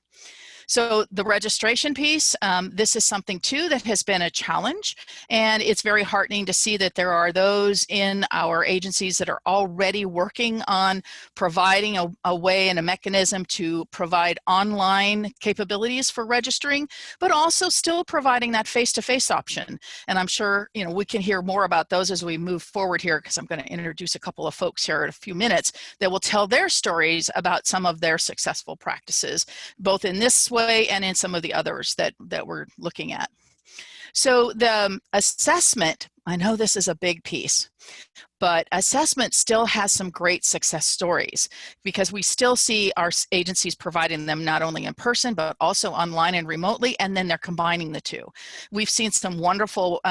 So the registration piece, this is something too that has been a challenge, and it's very heartening to see that there are those in our agencies that are already working on providing a way and a mechanism to provide online capabilities for registering, but also still providing that face-to-face option. And I'm sure we can hear more about those as we move forward here, because I'm going to introduce a couple of folks here in a few minutes that will tell their stories about some of their successful practices, both in this way and in some of the others that we're looking at. So the assessment, I know this is a big piece, but assessment still has some great success stories, because we still see our agencies providing them not only in person, but also online and remotely, and then they're combining the two. We've seen some wonderful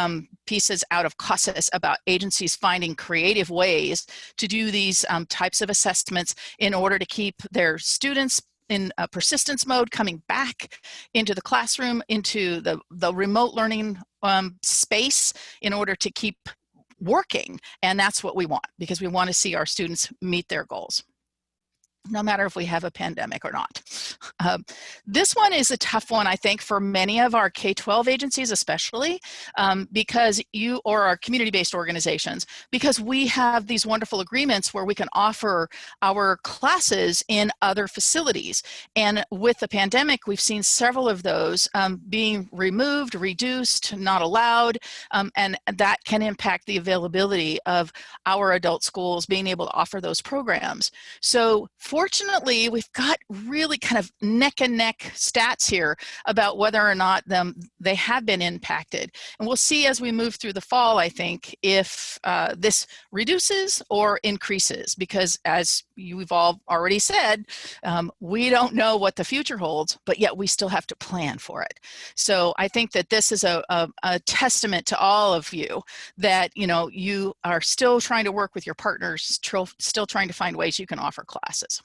pieces out of CASAS about agencies finding creative ways to do these types of assessments in order to keep their students in a persistence mode, coming back into the classroom, into the remote learning space in order to keep working. And that's what we want, because we want to see our students meet their goals, no matter if we have a pandemic or not. This one is a tough one, I think, for many of our K-12 agencies, especially because or our community-based organizations, because we have these wonderful agreements where we can offer our classes in other facilities. And with the pandemic, we've seen several of those being removed, reduced, not allowed, and that can impact the availability of our adult schools being able to offer those programs. So fortunately, we've got really kind of neck and neck stats here about whether or not they have been impacted. And we'll see as we move through the fall, I think, if this reduces or increases, because as you've all already said, we don't know what the future holds, but yet we still have to plan for it. So I think that this is a testament to all of you that, you know, you are still trying to work with your partners, still trying to find ways you can offer classes.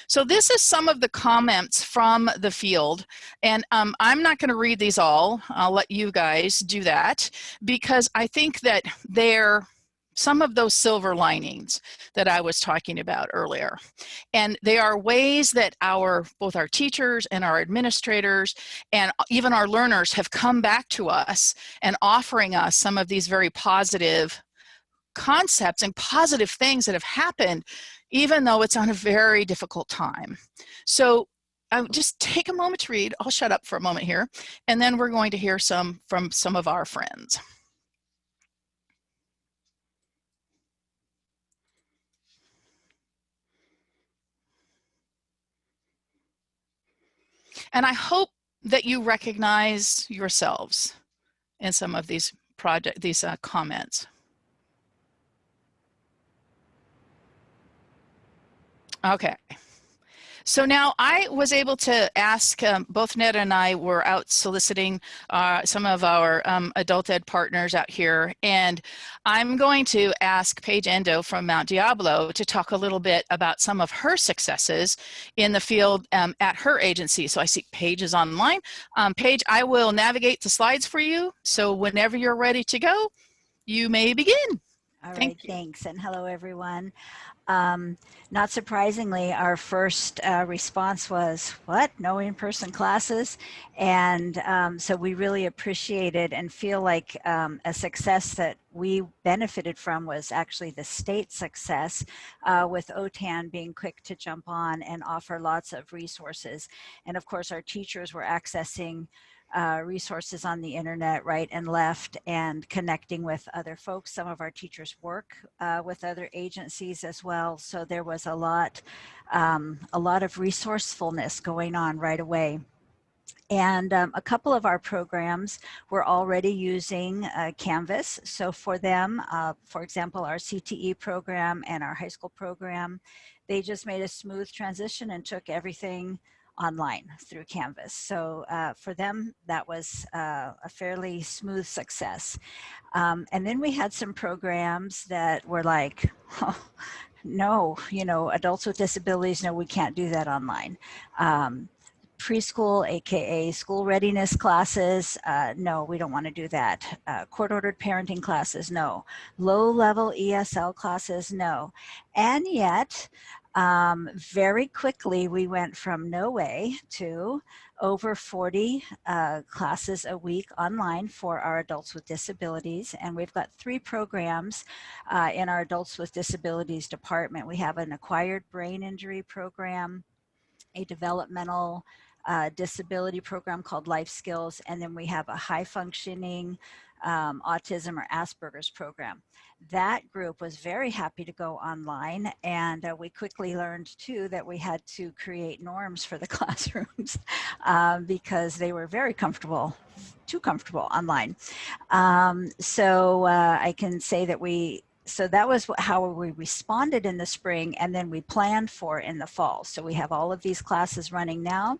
So this is some of the comments from the field, and I'm not going to read these all. I'll let you guys do that, because I think that they're some of those silver linings that I was talking about earlier. And they are ways that both our teachers and our administrators and even our learners have come back to us and offering us some of these very positive concepts and positive things that have happened, even though it's on a very difficult time. So just take a moment to read. I'll shut up for a moment here, and then we're going to hear from some of our friends. And I hope that you recognize yourselves in some of these comments. Okay. So now I was able to ask, both Ned and I were out soliciting some of our adult ed partners out here, and I'm going to ask Paige Endo from Mount Diablo to talk a little bit about some of her successes in the field at her agency. So I see Paige is online. Paige, I will navigate the slides for you. So whenever you're ready to go, you may begin. All right, thanks, and hello everyone. Not surprisingly, our first response was, what, no in-person classes? And so we really appreciated and feel like a success that we benefited from was actually the state success with OTAN being quick to jump on and offer lots of resources. And of course, our teachers were accessing resources on the internet right and left and connecting with other folks. Some of our teachers work with other agencies as well. So there was a lot of resourcefulness going on right away. And a couple of our programs were already using Canvas. So for them, for example, our CTE program and our high school program, they just made a smooth transition and took everything online through Canvas. So for them, that was a fairly smooth success. And then we had some programs that were like, oh, no, you know, adults with disabilities, no, we can't do that online. Preschool, AKA school readiness classes, no, we don't want to do that. Court-ordered parenting classes, no. Low-level ESL classes, no. And yet, very quickly, we went from no way to over 40 classes a week online for our adults with disabilities. And we've got 3 programs in our adults with disabilities department. We have an acquired brain injury program, a developmental disability program called Life Skills, and then we have a high functioning autism or Asperger's program. That group was very happy to go online, and we quickly learned too that we had to create norms for the classrooms because they were very comfortable, too comfortable online. So I can say that so that was how we responded in the spring, and then we planned for in the fall. So we have all of these classes running now.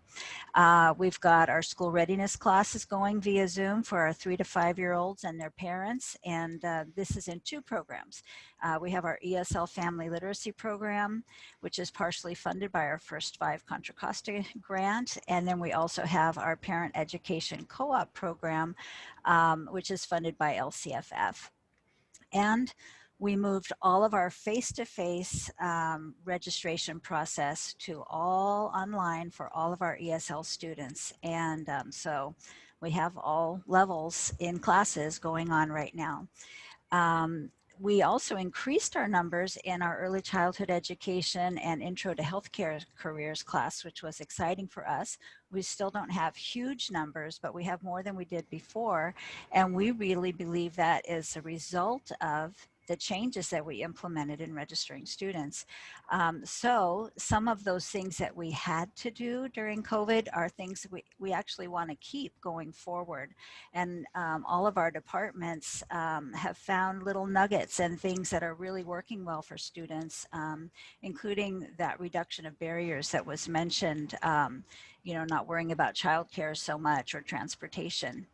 We've got our school readiness classes going via Zoom for our 3 to 5-year-olds and their parents, and this is in 2 programs. We have our ESL Family Literacy Program, which is partially funded by our First 5 Contra Costa grant, and then we also have our Parent Education Co-op program, which is funded by LCFF. And we moved all of our face-to-face registration process to all online for all of our ESL students. And so we have all levels in classes going on right now. We also increased our numbers in our early childhood education and intro to healthcare careers class, which was exciting for us. We still don't have huge numbers, but we have more than we did before. And we really believe that is a result of the changes that we implemented in registering students. So some of those things that we had to do during COVID are things we actually want to keep going forward. And all of our departments have found little nuggets and things that are really working well for students, including that reduction of barriers that was mentioned, you know, not worrying about childcare so much or transportation.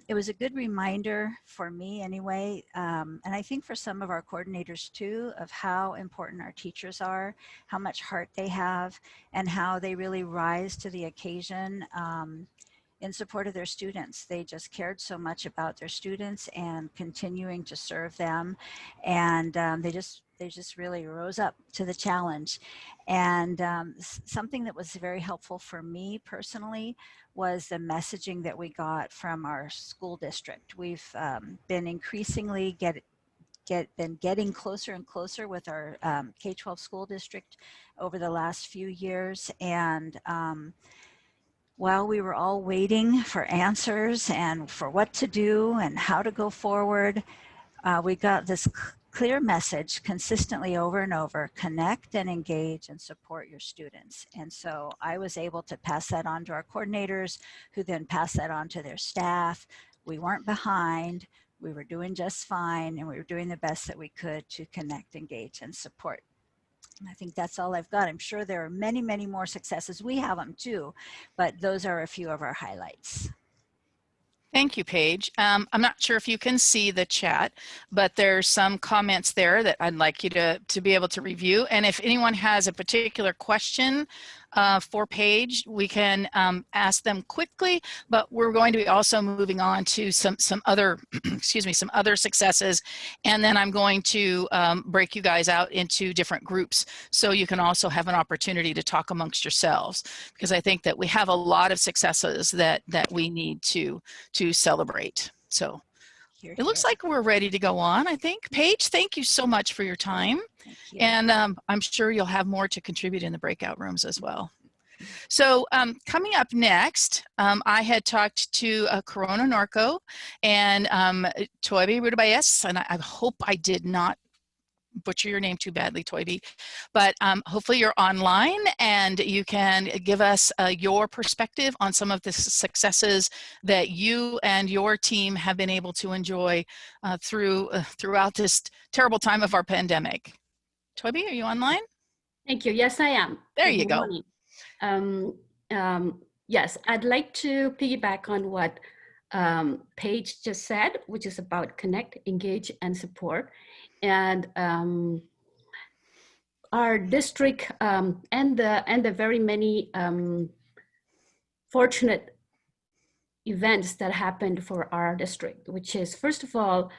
It was a good reminder for me anyway, and I think for some of our coordinators too, of how important our teachers are, how much heart they have, and how they really rise to the occasion in support of their students. They just cared so much about their students and continuing to serve them, and they just really rose up to the challenge. And something that was very helpful for me personally was the messaging that we got from our school district. We've been increasingly been getting closer and closer with our K-12 school district over the last few years. And while we were all waiting for answers and for what to do and how to go forward, we got this clear message consistently over and over: connect and engage and support your students. And so I was able to pass that on to our coordinators, who then passed that on to their staff. We weren't behind, we were doing just fine, and we were doing the best that we could to connect, engage, and support. And I think that's all I've got. I'm sure there are many, many more successes. We have them too, but those are a few of our highlights. Thank you, Paige. I'm not sure if you can see the chat, but there's some comments there that I'd like you to be able to review. And if anyone has a particular question for Paige, we can ask them quickly, but we're going to be also moving on to some other, excuse me, some other successes. And then I'm going to break you guys out into different groups so you can also have an opportunity to talk amongst yourselves, because I think that we have a lot of successes that we need to celebrate. So it looks like we're ready to go on, I think. Paige, thank you so much for your time. And I'm sure you'll have more to contribute in the breakout rooms as well. So coming up next, I had talked to Corona Norco and Toibi Rudabayes, and I hope I did not butcher your name too badly, Toibi, but hopefully you're online and you can give us your perspective on some of the successes that you and your team have been able to enjoy throughout this terrible time of our pandemic. Toibi, are you online? Thank you. Yes, I am. There you go. Yes, I'd like to piggyback on what Paige just said, which is about connect, engage, and support. And our district and the very many fortunate events that happened for our district, which is, first of all,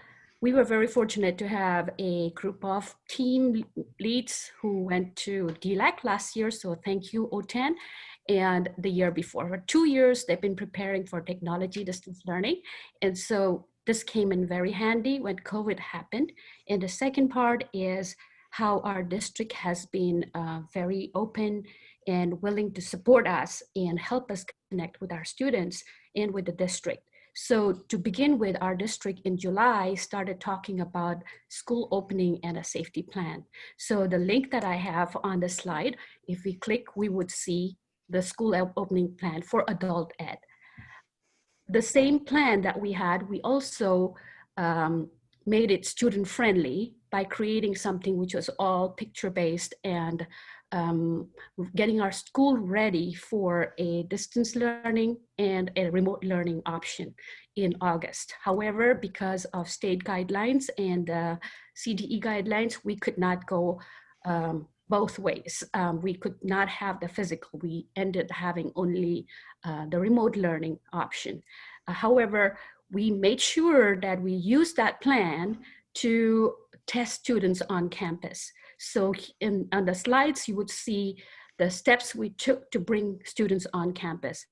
we were very fortunate to have a group of team leads who went to DLAC last year. So thank you, OTAN. And the year before, for 2 years, they've been preparing for technology distance learning. And so this came in very handy when COVID happened. And the second part is how our district has been very open and willing to support us and help us connect with our students and with the district. So to begin with, our district in July started talking about school opening and a safety plan. So the link that I have on the slide, if we click, we would see the school opening plan for adult ed. The same plan that we had, we also made it student friendly by creating something which was all picture-based and getting our school ready for a distance learning and a remote learning option in August. However, because of state guidelines and CDE guidelines, we could not go both ways. We could not have the physical. We ended having only the remote learning option. However, we made sure that we used that plan to test students on campus. So on the slides, you would see the steps we took to bring students on campus,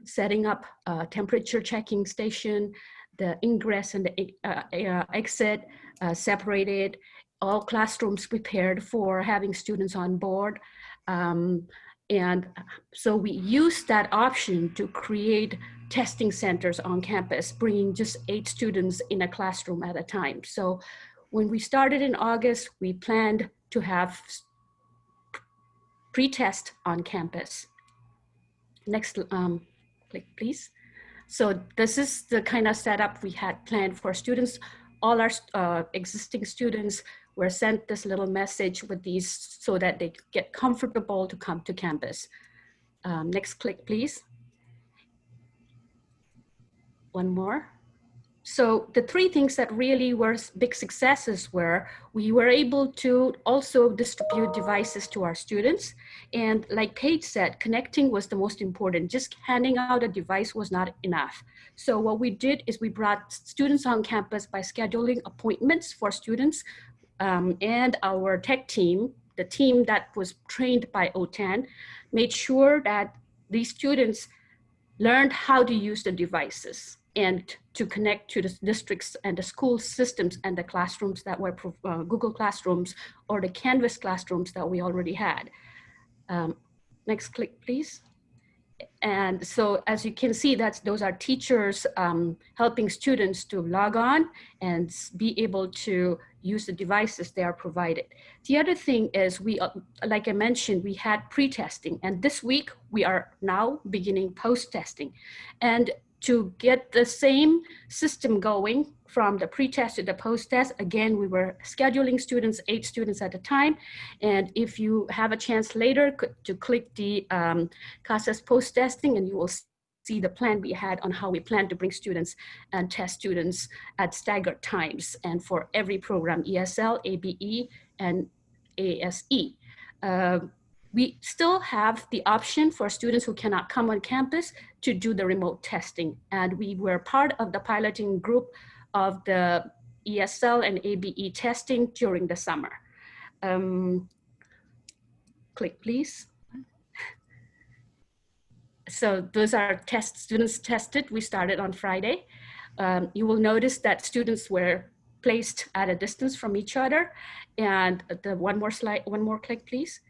setting up a temperature checking station, the ingress and the exit separated, all classrooms prepared for having students on board. And so we used that option to create testing centers on campus, bringing just 8 students in a classroom at a time. So when we started in August, we planned to have pre-test on campus. Next, click please. So this is the kind of setup we had planned for students. All our existing students were sent this little message with these so that they get comfortable to come to campus. Next click, please. One more. So the 3 things that really were big successes were we were able to also distribute devices to our students. And like Paige said, connecting was the most important. Just handing out a device was not enough. So what we did is we brought students on campus by scheduling appointments for students, and our tech team, the team that was trained by OTAN, made sure that these students learned how to use the devices and to connect to the districts and the school systems and the classrooms that were Google Classrooms or the Canvas classrooms that we already had. Next click, please. And so as you can see, those are teachers helping students to log on and be able to use the devices they are provided. The other thing is we, like I mentioned, we had pre-testing, and this week we are now beginning post-testing. And to get the same system going from the pre-test to the post-test, again, we were scheduling students, 8 students at a time. And if you have a chance later to click the CASAS post-testing, and you will see the plan we had on how we plan to bring students and test students at staggered times, and for every program, ESL, ABE, and ASE. We still have the option for students who cannot come on campus to do the remote testing. And we were part of the piloting group of the ESL and ABE testing during the summer. Click, please. So those are students tested. We started on Friday. You will notice that students were placed at a distance from each other. And one more click, please.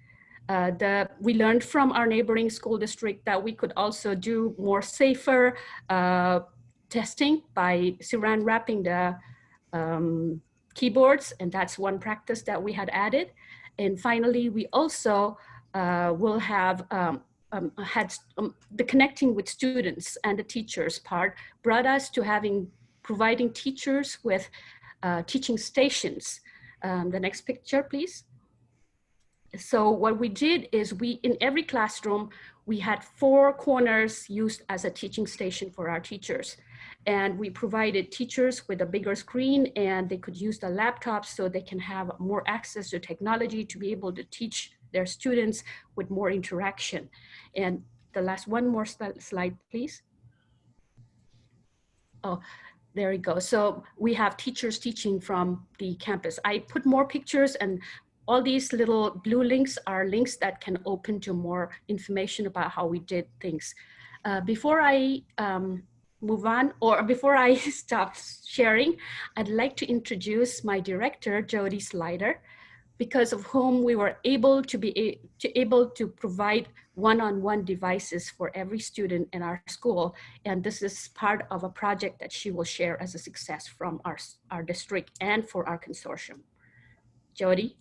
We learned from our neighboring school district that we could also do more safer testing by saran wrapping the keyboards, and that's one practice that we had added. And finally, we also will have the connecting with students and the teachers part brought us to providing teachers with teaching stations. The next picture, please. So what we did is in every classroom, we had 4 corners used as a teaching station for our teachers. And we provided teachers with a bigger screen, and they could use the laptops so they can have more access to technology to be able to teach their students with more interaction. And the last one more slide, please. Oh, there we go. So we have teachers teaching from the campus. I put more pictures, and all these little blue links are links that can open to more information about how we did things. Before I move on, or before I stop sharing, I'd like to introduce my director, Jody Slider, because of whom we were able to provide one-on-one devices for every student in our school. And this is part of a project that she will share as a success from our district and for our consortium. Jody?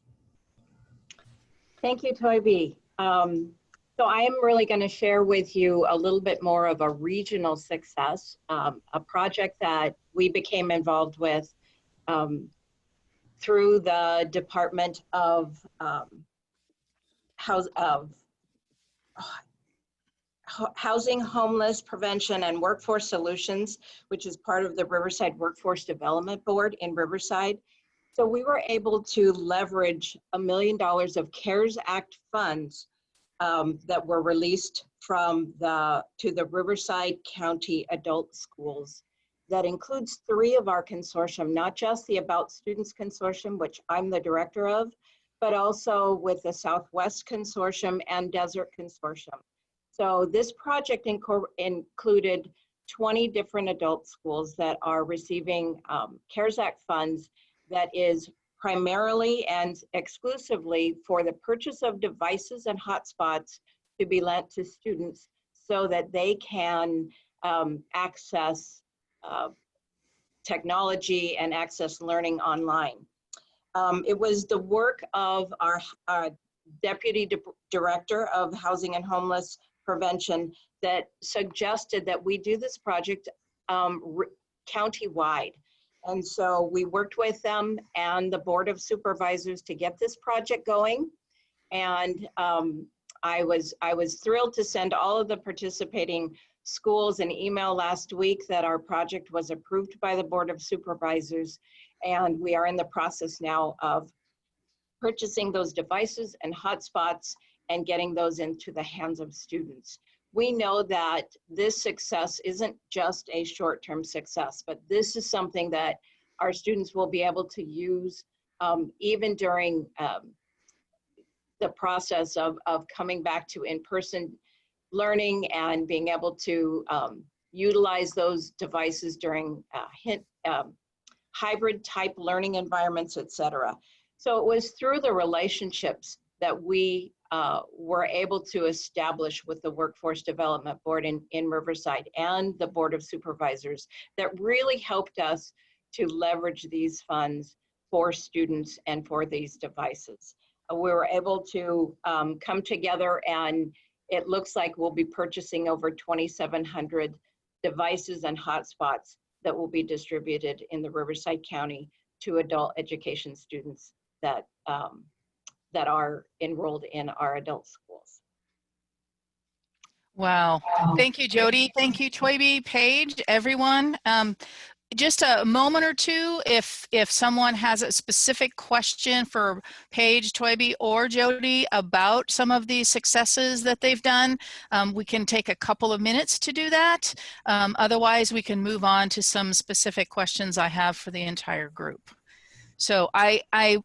Thank you, Toby. So I am really going to share with you a little bit more of a regional success, a project that we became involved with through the Department of Housing, Homeless Prevention, and Workforce Solutions, which is part of the Riverside Workforce Development Board in Riverside. So we were able to leverage $1 million of CARES Act funds that were released to the Riverside County adult schools that includes 3 of our consortium, not just the About Students Consortium, which I'm the director of, but also with the Southwest Consortium and Desert Consortium. So this project included 20 different adult schools that are receiving CARES Act funds that is primarily and exclusively for the purchase of devices and hotspots to be lent to students so that they can access technology and access learning online. It was the work of our Deputy Director of Housing and Homeless Prevention that suggested that we do this project county-wide. And so we worked with them and the Board of Supervisors to get this project going. And I was thrilled to send all of the participating schools an email last week that our project was approved by the Board of Supervisors. And we are in the process now of purchasing those devices and hotspots and getting those into the hands of students. We know that this success isn't just a short-term success, but this is something that our students will be able to use even during the process of coming back to in-person learning and being able to utilize those devices during hybrid type learning environments, et cetera. So it was through the relationships that we were able to establish with the Workforce Development Board in Riverside and the Board of Supervisors that really helped us to leverage these funds for students and for these devices. We were able to come together, and it looks like we'll be purchasing over 2,700 devices and hotspots that will be distributed in the Riverside County to adult education students that that are enrolled in our adult schools. Wow. Thank you, Jody. Thank you, Toybi, Paige, everyone. Just a moment or two, if someone has a specific question for Paige, Toybi, or Jody about some of these successes that they've done, we can take a couple of minutes to do that. Otherwise, we can move on to some specific questions I have for the entire group. So I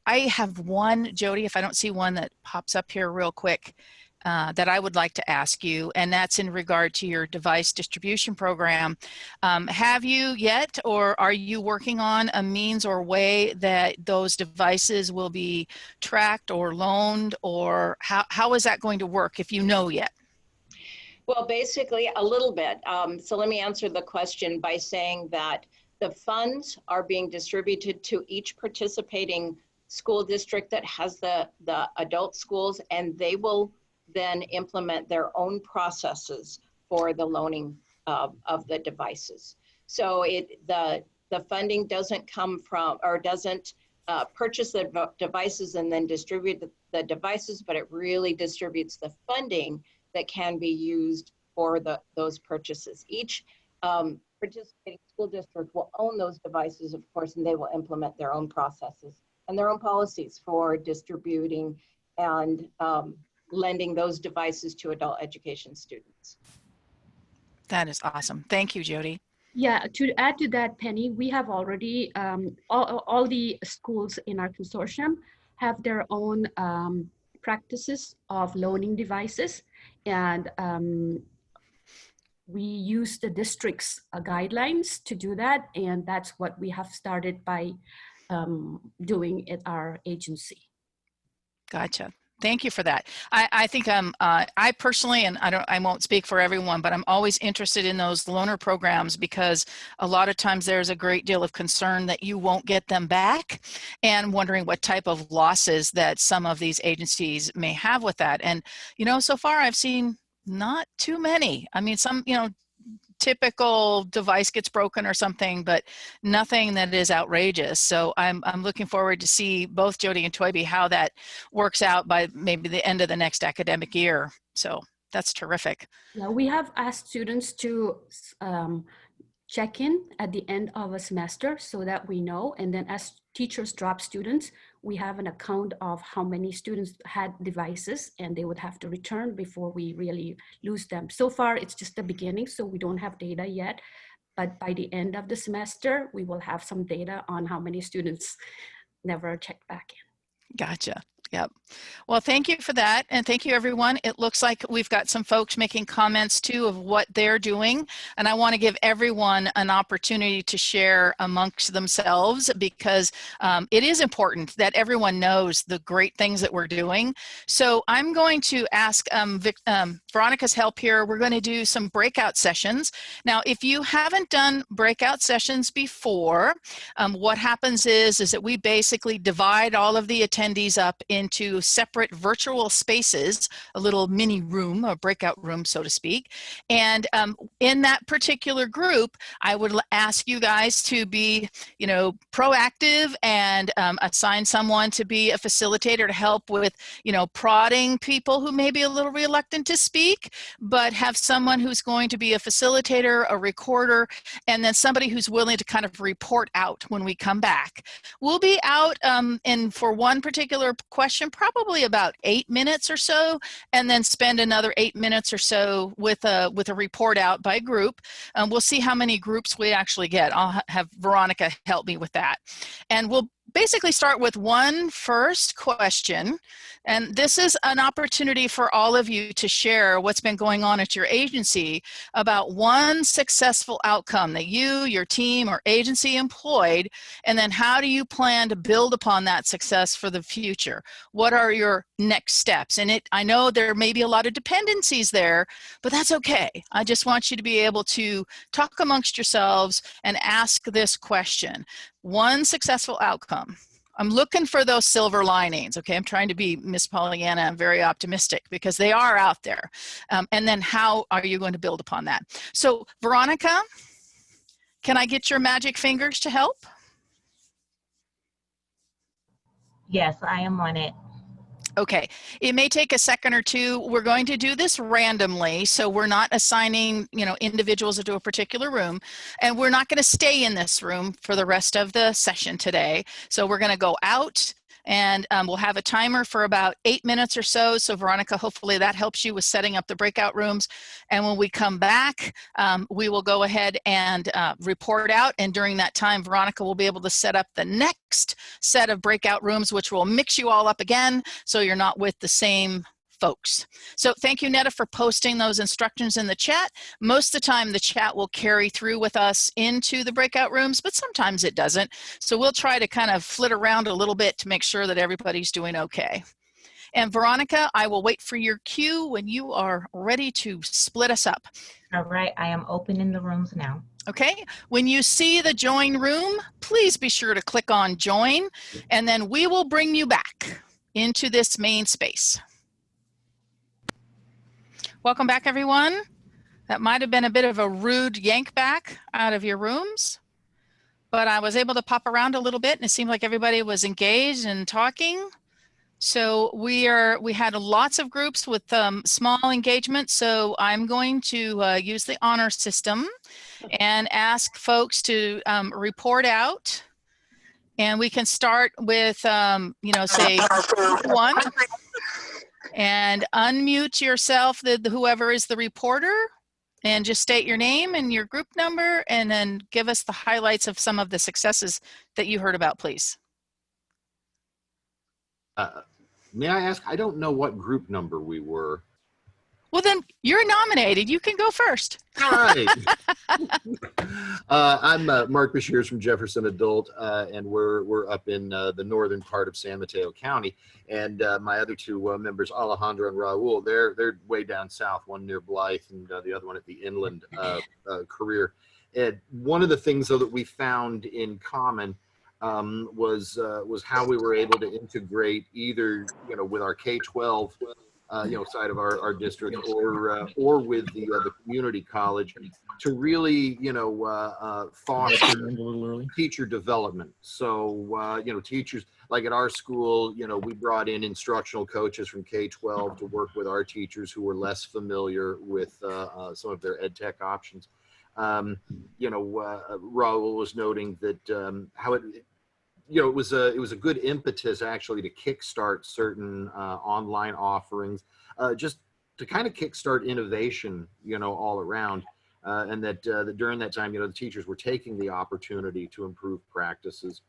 have one, Jody, if I don't see one that pops up here real quick, that I would like to ask you, and that's in regard to your device distribution program. Have you yet, or are you working on a means or way that those devices will be tracked or loaned, or how is that going to work, if you know yet? Well, basically a little bit. So let me answer the question by saying that the funds are being distributed to each participating school district that has the adult schools, and they will then implement their own processes for the loaning of the devices. So the funding doesn't come from, or doesn't purchase the devices and then distribute the devices, but it really distributes the funding that can be used for those purchases. Each participating school district will own those devices, of course, and they will implement their own processes and their own policies for distributing and lending those devices to adult education students. That is awesome. Thank you, Jody. Yeah, to add to that, Penny, we have already, all the schools in our consortium have their own practices of loaning devices, and we use the district's guidelines to do that, and that's what we have started by doing at our agency. Gotcha. Thank you for that. I think I personally, and I won't speak for everyone, but I'm always interested in those loaner programs because a lot of times there's a great deal of concern that you won't get them back, and wondering what type of losses that some of these agencies may have with that. And, you know, so far I've seen not too many. I mean, some, you know, typical device gets broken or something, but nothing that is outrageous. So I'm looking forward to see both Jody and Toybi how that works out by maybe the end of the next academic year. So that's terrific. Yeah, we have asked students to check in at the end of a semester so that we know, and then as teachers drop students, we have an account of how many students had devices and they would have to return before we really lose them. So far, it's just the beginning, so we don't have data yet. but by the end of the semester, we will have some data on how many students never checked back in. Gotcha. Yep. Well, thank you for that. And thank you, everyone. It looks like we've got some folks making comments too of what they're doing. And I want to give everyone an opportunity to share amongst themselves, because it is important that everyone knows the great things that we're doing. So I'm going to ask Veronica's help here. We're going to do some breakout sessions. Now, if you haven't done breakout sessions before, what happens is that we basically divide all of the attendees up into separate virtual spaces, a little mini room, a breakout room, so to speak. And in that particular group, I would ask you guys to be, proactive and assign someone to be a facilitator to help with, prodding people who may be a little reluctant to speak, but have someone who's going to be a facilitator, a recorder, and then somebody who's willing to kind of report out when we come back. We'll be out and for one particular question, probably about 8 minutes or so, and then spend another 8 minutes or so with a report out by group. We'll see how many groups we actually get. I'll have Veronica help me with that. And we'll basically start with one first question. And this is an opportunity for all of you to share what's been going on at your agency about one successful outcome that you, your team, or agency employed, and then how do you plan to build upon that success for the future? What are your next steps? And I know there may be a lot of dependencies there, but that's okay. I just want you to be able to talk amongst yourselves and ask this question. One successful outcome. I'm looking for those silver linings, okay? I'm trying to be Miss Pollyanna. I'm very optimistic because they are out there. And then how are you going to build upon that? So Veronica, can I get your magic fingers to help? Yes, I am on it. Okay, it may take a second or two. We're going to do this randomly, so we're not assigning, individuals to a particular room, and we're not going to stay in this room for the rest of the session today. So we're going to go out, and we'll have a timer for about 8 minutes or so. So Veronica, hopefully that helps you with setting up the breakout rooms. And when we come back, we will go ahead and report out. And during that time, Veronica will be able to set up the next set of breakout rooms, which will mix you all up again, so you're not with the same folks. So thank you, Netta, for posting those instructions in the chat. Most of the time, the chat will carry through with us into the breakout rooms, but sometimes it doesn't. So we'll try to kind of flit around a little bit to make sure that everybody's doing okay. And Veronica, I will wait for your cue when you are ready to split us up. All right, I am opening the rooms now. Okay, when you see the join room, please be sure to click on join, and then we will bring you back into this main space. Welcome back, everyone. That might have been a bit of a rude yank back out of your rooms, but I was able to pop around a little bit and it seemed like everybody was engaged and talking. So we had lots of groups with small engagement. So I'm going to use the honor system and ask folks to report out. And we can start with, say one. And unmute yourself, whoever is the reporter, and just state your name and your group number, and then give us the highlights of some of the successes that you heard about, please. May I ask, I don't know what group number we were. Well, then you're nominated. You can go first. All right. I'm Mark Bashirs from Jefferson Adult, and we're up in the northern part of San Mateo County. And my other two members, Alejandro and Raul, they're way down south, one near Blythe and the other one at the Inland Career. And one of the things, though, that we found in common was how we were able to integrate either, with our K-12 side of our district, or with the community college, to really foster teacher development. So teachers, like at our school, we brought in instructional coaches from K-12 to work with our teachers who were less familiar with some of their ed tech options. Raul was noting that how it was a good impetus actually to kickstart certain online offerings, just to kind of kickstart innovation, all around. and that during that time, the teachers were taking the opportunity to improve practices.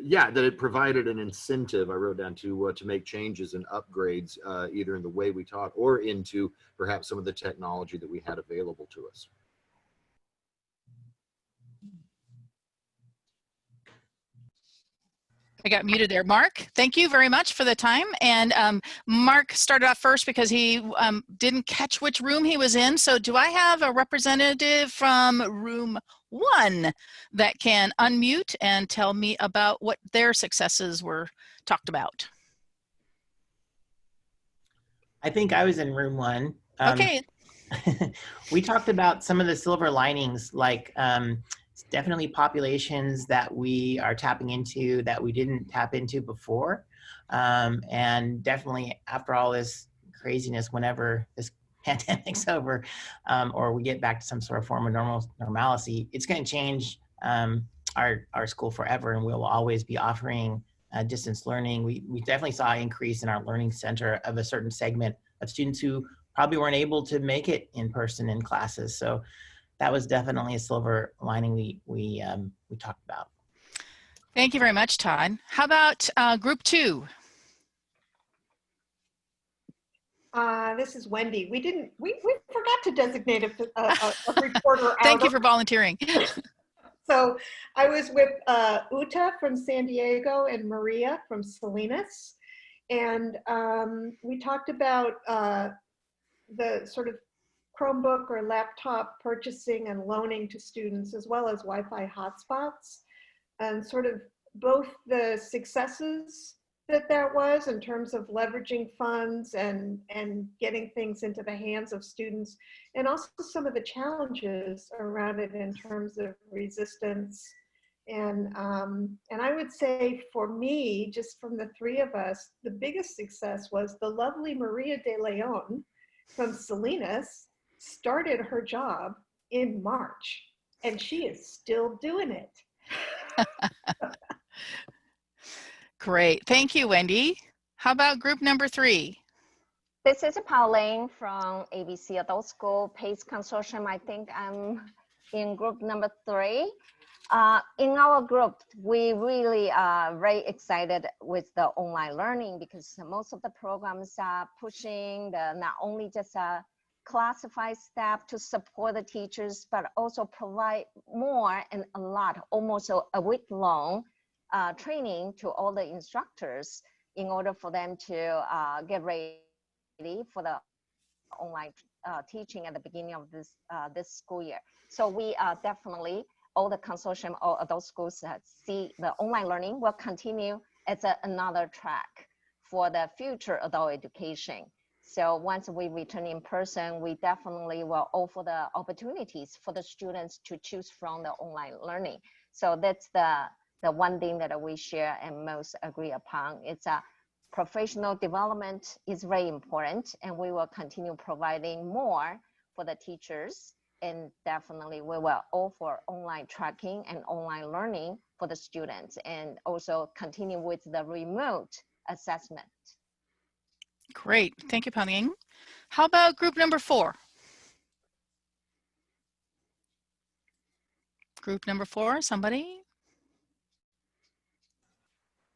Yeah, that it provided an incentive, I wrote down, to make changes and upgrades, either in the way we taught or into perhaps some of the technology that we had available to us. I got muted there. Mark, thank you very much for the time. And Mark started off first because he didn't catch which room he was in. So do I have a representative from room 1 that can unmute and tell me about what their successes were talked about? I think I was in room 1. Okay. We talked about some of the silver linings, like definitely populations that we are tapping into that we didn't tap into before. And definitely after all this craziness, whenever this pandemic's over, or we get back to some sort of form of normalcy, it's going to change our school forever, and we'll always be offering distance learning. We definitely saw an increase in our learning center of a certain segment of students who probably weren't able to make it in person in classes. So that was definitely a silver lining we talked about. Thank you very much, Todd. How about group 2? This is Wendy. We forgot to designate a reporter. Thank you for volunteering. So I was with Uta from San Diego and Maria from Salinas. And we talked about the sort of Chromebook or laptop purchasing and loaning to students, as well as Wi-Fi hotspots, and sort of both the successes that was in terms of leveraging funds and getting things into the hands of students, and also some of the challenges around it in terms of resistance. And I would say for me, just from the 3 of us, the biggest success was the lovely Maria de Leon from Salinas started her job in March, and she is still doing it. Great. Thank you, Wendy. How about group number 3? This is Pauline from ABC Adult School PACE Consortium. I think I'm in group number 3. In our group, we really are very excited with the online learning, because most of the programs are pushing the not only just classify staff to support the teachers, but also provide more and a lot, almost a week-long training to all the instructors in order for them to get ready for the online teaching at the beginning of this school year. So we definitely, all the consortium, all adult schools see the online learning will continue as another track for the future adult education. So once we return in person, we definitely will offer the opportunities for the students to choose from the online learning. So that's the one thing that we share and most agree upon. It's a professional development is very important, and we will continue providing more for the teachers. And definitely we will offer online tracking and online learning for the students, and also continue with the remote assessment. Great. Thank you, Pauline. How about group number 4? Group number 4, somebody?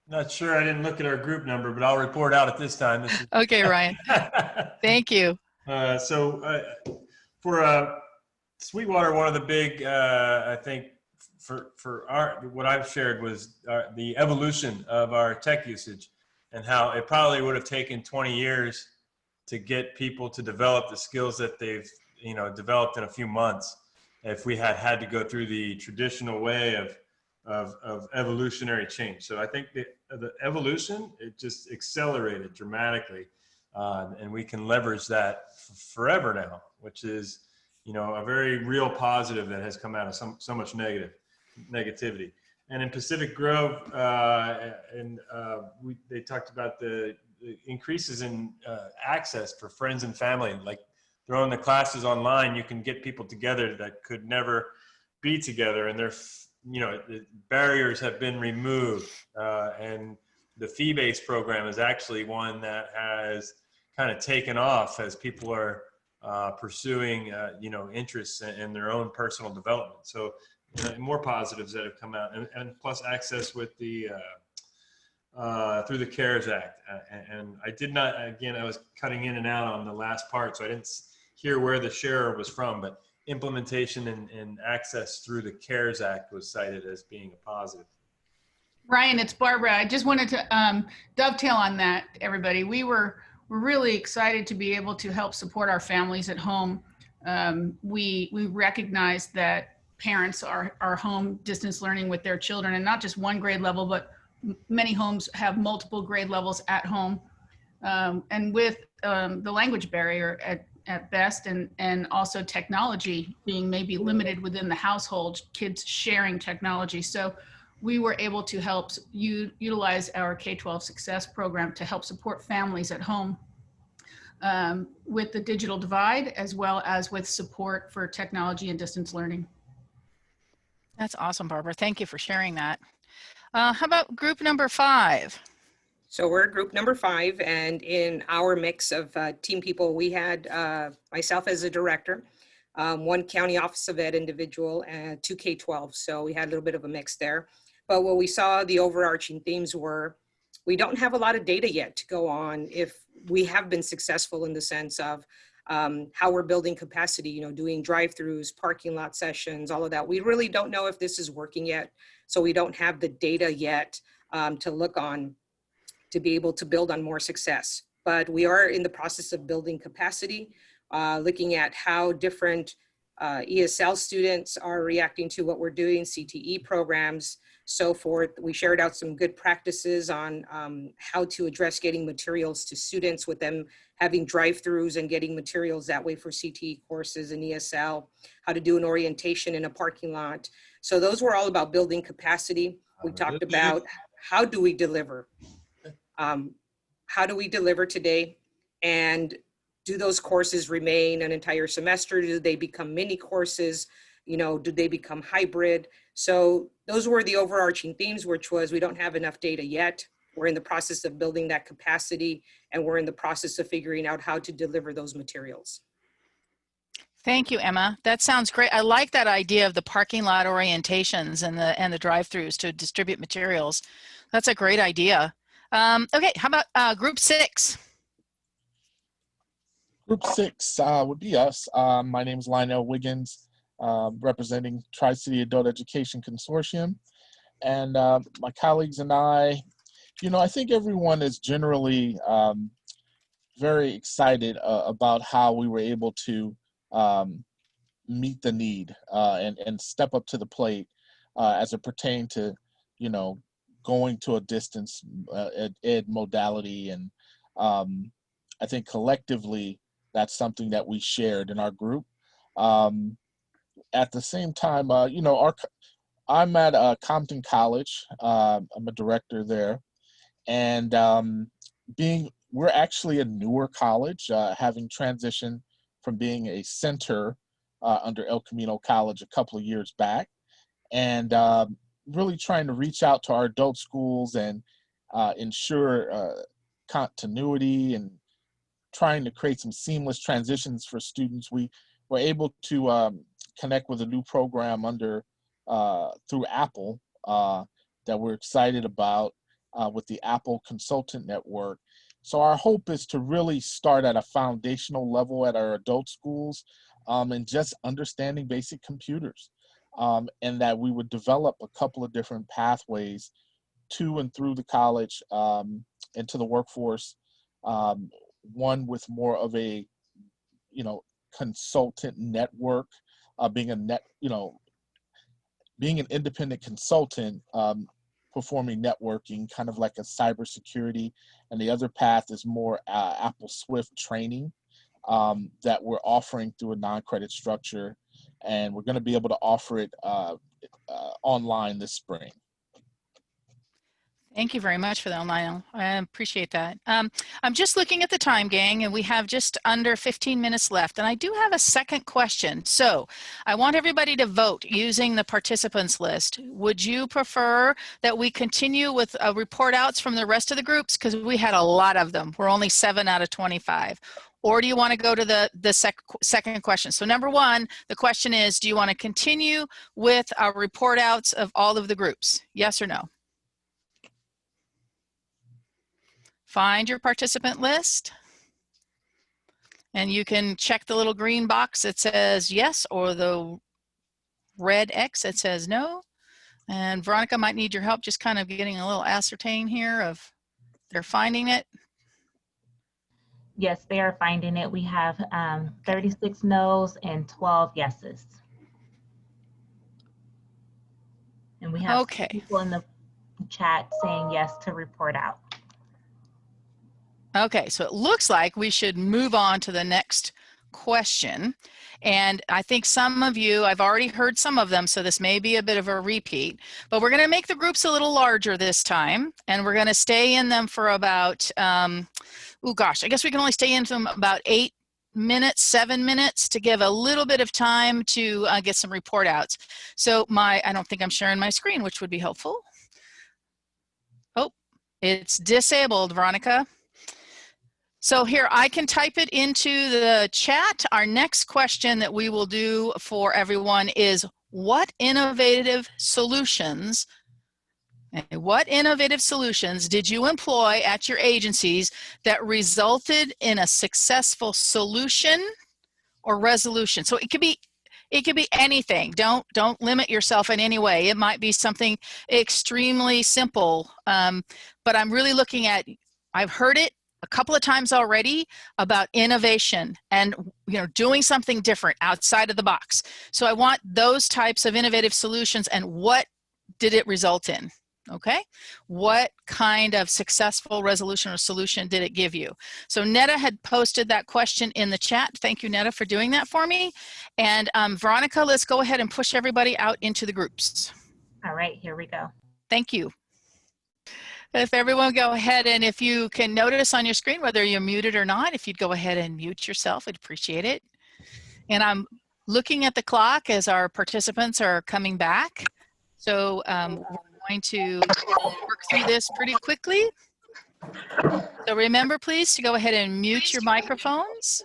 Not sure. I didn't look at our group number, but I'll report out at this time. Okay, Ryan. Thank you. For Sweetwater, one of the big, I think, for what I've shared was the evolution of our tech usage, and how it probably would have taken 20 years to get people to develop the skills that they've developed in a few months, if we had to go through the traditional way of evolutionary change. So I think the evolution, it just accelerated dramatically, and we can leverage that forever now, which is a very real positive that has come out of so much negativity. And in Pacific Grove, they talked about the increases in access for friends and family, like throwing the classes online. You can get people together that could never be together, and the barriers have been removed. And the fee-based program is actually one that has kind of taken off as people are pursuing, interests in their own personal development. So more positives that have come out, and plus access with the through the CARES Act. And I did not, again, I was cutting in and out on the last part, so I didn't hear where the share was from, but implementation and access through the CARES Act was cited as being a positive. Ryan, it's Barbara. I just wanted to dovetail on that, everybody. We're really excited to be able to help support our families at home. We recognize that parents are home distance learning with their children, and not just one grade level, but many homes have multiple grade levels at home. And with the language barrier at best, and also technology being maybe limited within the household, kids sharing technology. So we were able to help utilize our K-12 Success Program to help support families at home with the digital divide, as well as with support for technology and distance learning. That's awesome, Barbara. Thank you for sharing that. How about group number 5? So we're group number 5, and in our mix of team people, we had myself as a director, 1 county office of ed individual, and 2 K-12. So we had a little bit of a mix there. But what we saw, the overarching themes were, we don't have a lot of data yet to go on if we have been successful in the sense of how we're building capacity, doing drive-throughs, parking lot sessions, all of that. We really don't know if this is working yet. So we don't have the data yet to look on to be able to build on more success. But we are in the process of building capacity, looking at how different ESL students are reacting to what we're doing, CTE programs, so forth. We shared out some good practices on how to address getting materials to students with them having drive-throughs and getting materials that way for CTE courses and ESL, how to do an orientation in a parking lot. So those were all about building capacity. We talked about how do we deliver? How do we deliver today? And do those courses remain an entire semester? Do they become mini courses? Do they become hybrid? So those were the overarching themes, which was we don't have enough data yet. We're in the process of building that capacity, and we're in the process of figuring out how to deliver those materials. Thank you, Emma. That sounds great. I like that idea of the parking lot orientations and the drive-throughs to distribute materials. That's a great idea. Okay, how about group 6? Group 6 would be us. My name is Lionel Wiggins, representing Tri-City Adult Education Consortium. And my colleagues and I think everyone is generally very excited about how we were able to meet the need and step up to the plate as it pertained to, going to a distance ed modality. And I think collectively, that's something that we shared in our group. At the same time, I'm at Compton College. I'm a director there. And we're actually a newer college, having transitioned from being a center under El Camino College a couple of years back. And really trying to reach out to our adult schools and ensure continuity and trying to create some seamless transitions for students. We were able to connect with a new program through Apple that we're excited about with the Apple Consultant Network. So our hope is to really start at a foundational level at our adult schools and just understanding basic computers. And that we would develop a couple of different pathways to and through the college into the workforce. One with more of a, consultant network, being an independent consultant, performing networking, kind of like a cybersecurity. And the other path is more Apple Swift training that we're offering through a non-credit structure. And we're going to be able to offer it online this spring. Thank you very much for that, Lionel. I appreciate that. I'm just looking at the time, gang, and we have just under 15 minutes left. And I do have a second question. So I want everybody to vote using the participants list. Would you prefer that we continue with report outs from the rest of the groups? Because we had a lot of them. We're only 7 out of 25. or do you want to go to the second question? So number one, the question is, do you want to continue with our report outs of all of the groups? Yes or no? Find your participant list. And you can check the little green box that says yes, or the red X that says no. And Veronica might need your help just kind of getting a little ascertain here of they're finding it. Yes, they are finding it. We have 36 no's and 12 yeses. And we have people in the chat saying yes to report out. Okay, so it looks like we should move on to the next question. And I think some of you, I've already heard some of them, so this may be a bit of a repeat, but we're going to make the groups a little larger this time, and we're going to stay in them for about, oh gosh, I guess we can only stay in them about 8 minutes, 7 minutes to give a little bit of time to get some report outs. So I don't think I'm sharing my screen, which would be helpful. Oh, it's disabled, Veronica. So here, I can type it into the chat. Our next question that we will do for everyone is, what innovative solutions did you employ at your agencies that resulted in a successful solution or resolution? So it could be anything. Don't limit yourself in any way. It might be something extremely simple, but I'm really looking at, I've heard it a couple of times already about innovation and doing something different outside of the box. So I want those types of innovative solutions, and what did it result in? Okay, what kind of successful resolution or solution did it give you? So Netta had posted that question in the chat. Thank you, Netta, for doing that for me. And Veronica, let's go ahead and push everybody out into the groups. All right, here we go. Thank you. If everyone go ahead, and if you can notice on your screen whether you're muted or not, if you'd go ahead and mute yourself, I'd appreciate it. And I'm looking at the clock as our participants are coming back. So we're going to work through this pretty quickly. So remember, please, to go ahead and mute your microphones.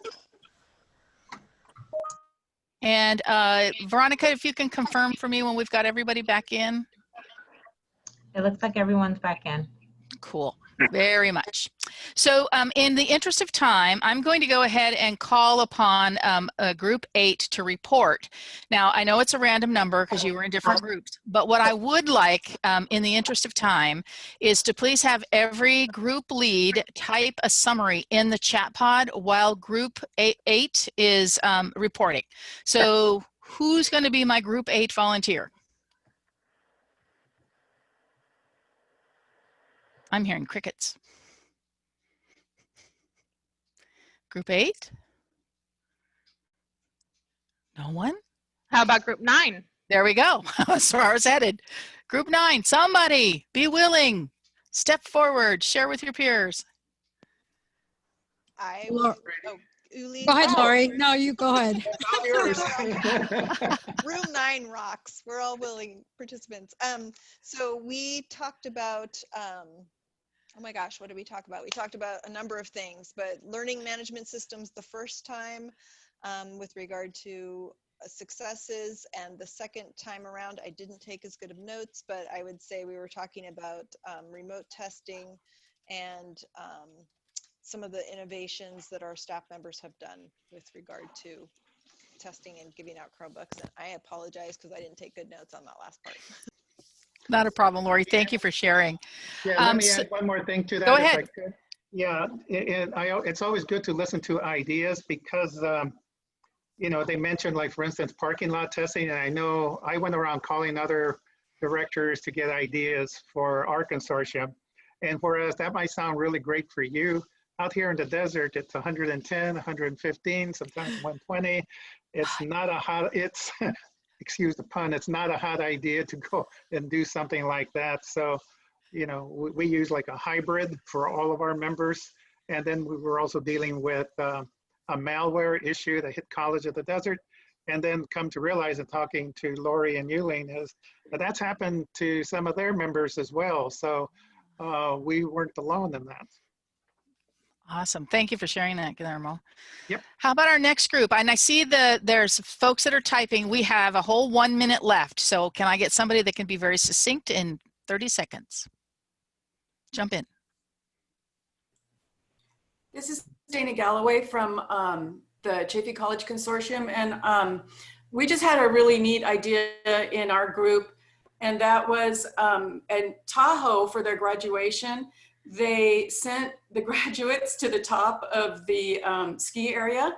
And Veronica, if you can confirm for me when we've got everybody back in. It looks like everyone's back in. Cool, very much. So in the interest of time, I'm going to go ahead and call upon group 8 to report. Now, I know it's a random number because you were in different groups, but what I would like in the interest of time is to please have every group lead type a summary in the chat pod while group 8 is reporting. So who's going to be my group 8 volunteer? I'm hearing crickets. Group 8? No one? How about group 9? There we go. That's where I was headed. Group 9, somebody be willing. Step forward, share with your peers. Go ahead, Lori. No, you go ahead. Room 9 rocks. We're all willing participants. So we talked about, oh my gosh, what did we talk about? We talked about a number of things, but learning management systems the first time with regard to successes, and the second time around, I didn't take as good of notes, but I would say we were talking about remote testing and some of the innovations that our staff members have done with regard to testing and giving out Chromebooks. And I apologize because I didn't take good notes on that last part. Not a problem, Lori. Thank you for sharing. Yeah, let me add one more thing to that. Go ahead. If I could. Yeah, it's always good to listen to ideas because, they mentioned, like, for instance, parking lot testing. And I know I went around calling other directors to get ideas for our consortium. And whereas that might sound really great for you, out here in the desert, it's 110, 115, sometimes 120. It's not a hot, excuse the pun, it's not a hot idea to go and do something like that. So, we use like a hybrid for all of our members. And then we were also dealing with a malware issue that hit College of the Desert. And then come to realize, and talking to Lori and Yuling, is that that's happened to some of their members as well. So we weren't alone in that. Awesome. Thank you for sharing that, Guillermo. Yep. How about our next group? And I see there's folks that are typing. We have a whole 1 minute left. So can I get somebody that can be very succinct in 30 seconds? Jump in. This is Dana Galloway from the Chaffey College Consortium. And we just had a really neat idea in our group. And that was in Tahoe for their graduation. They sent the graduates to the top of the ski area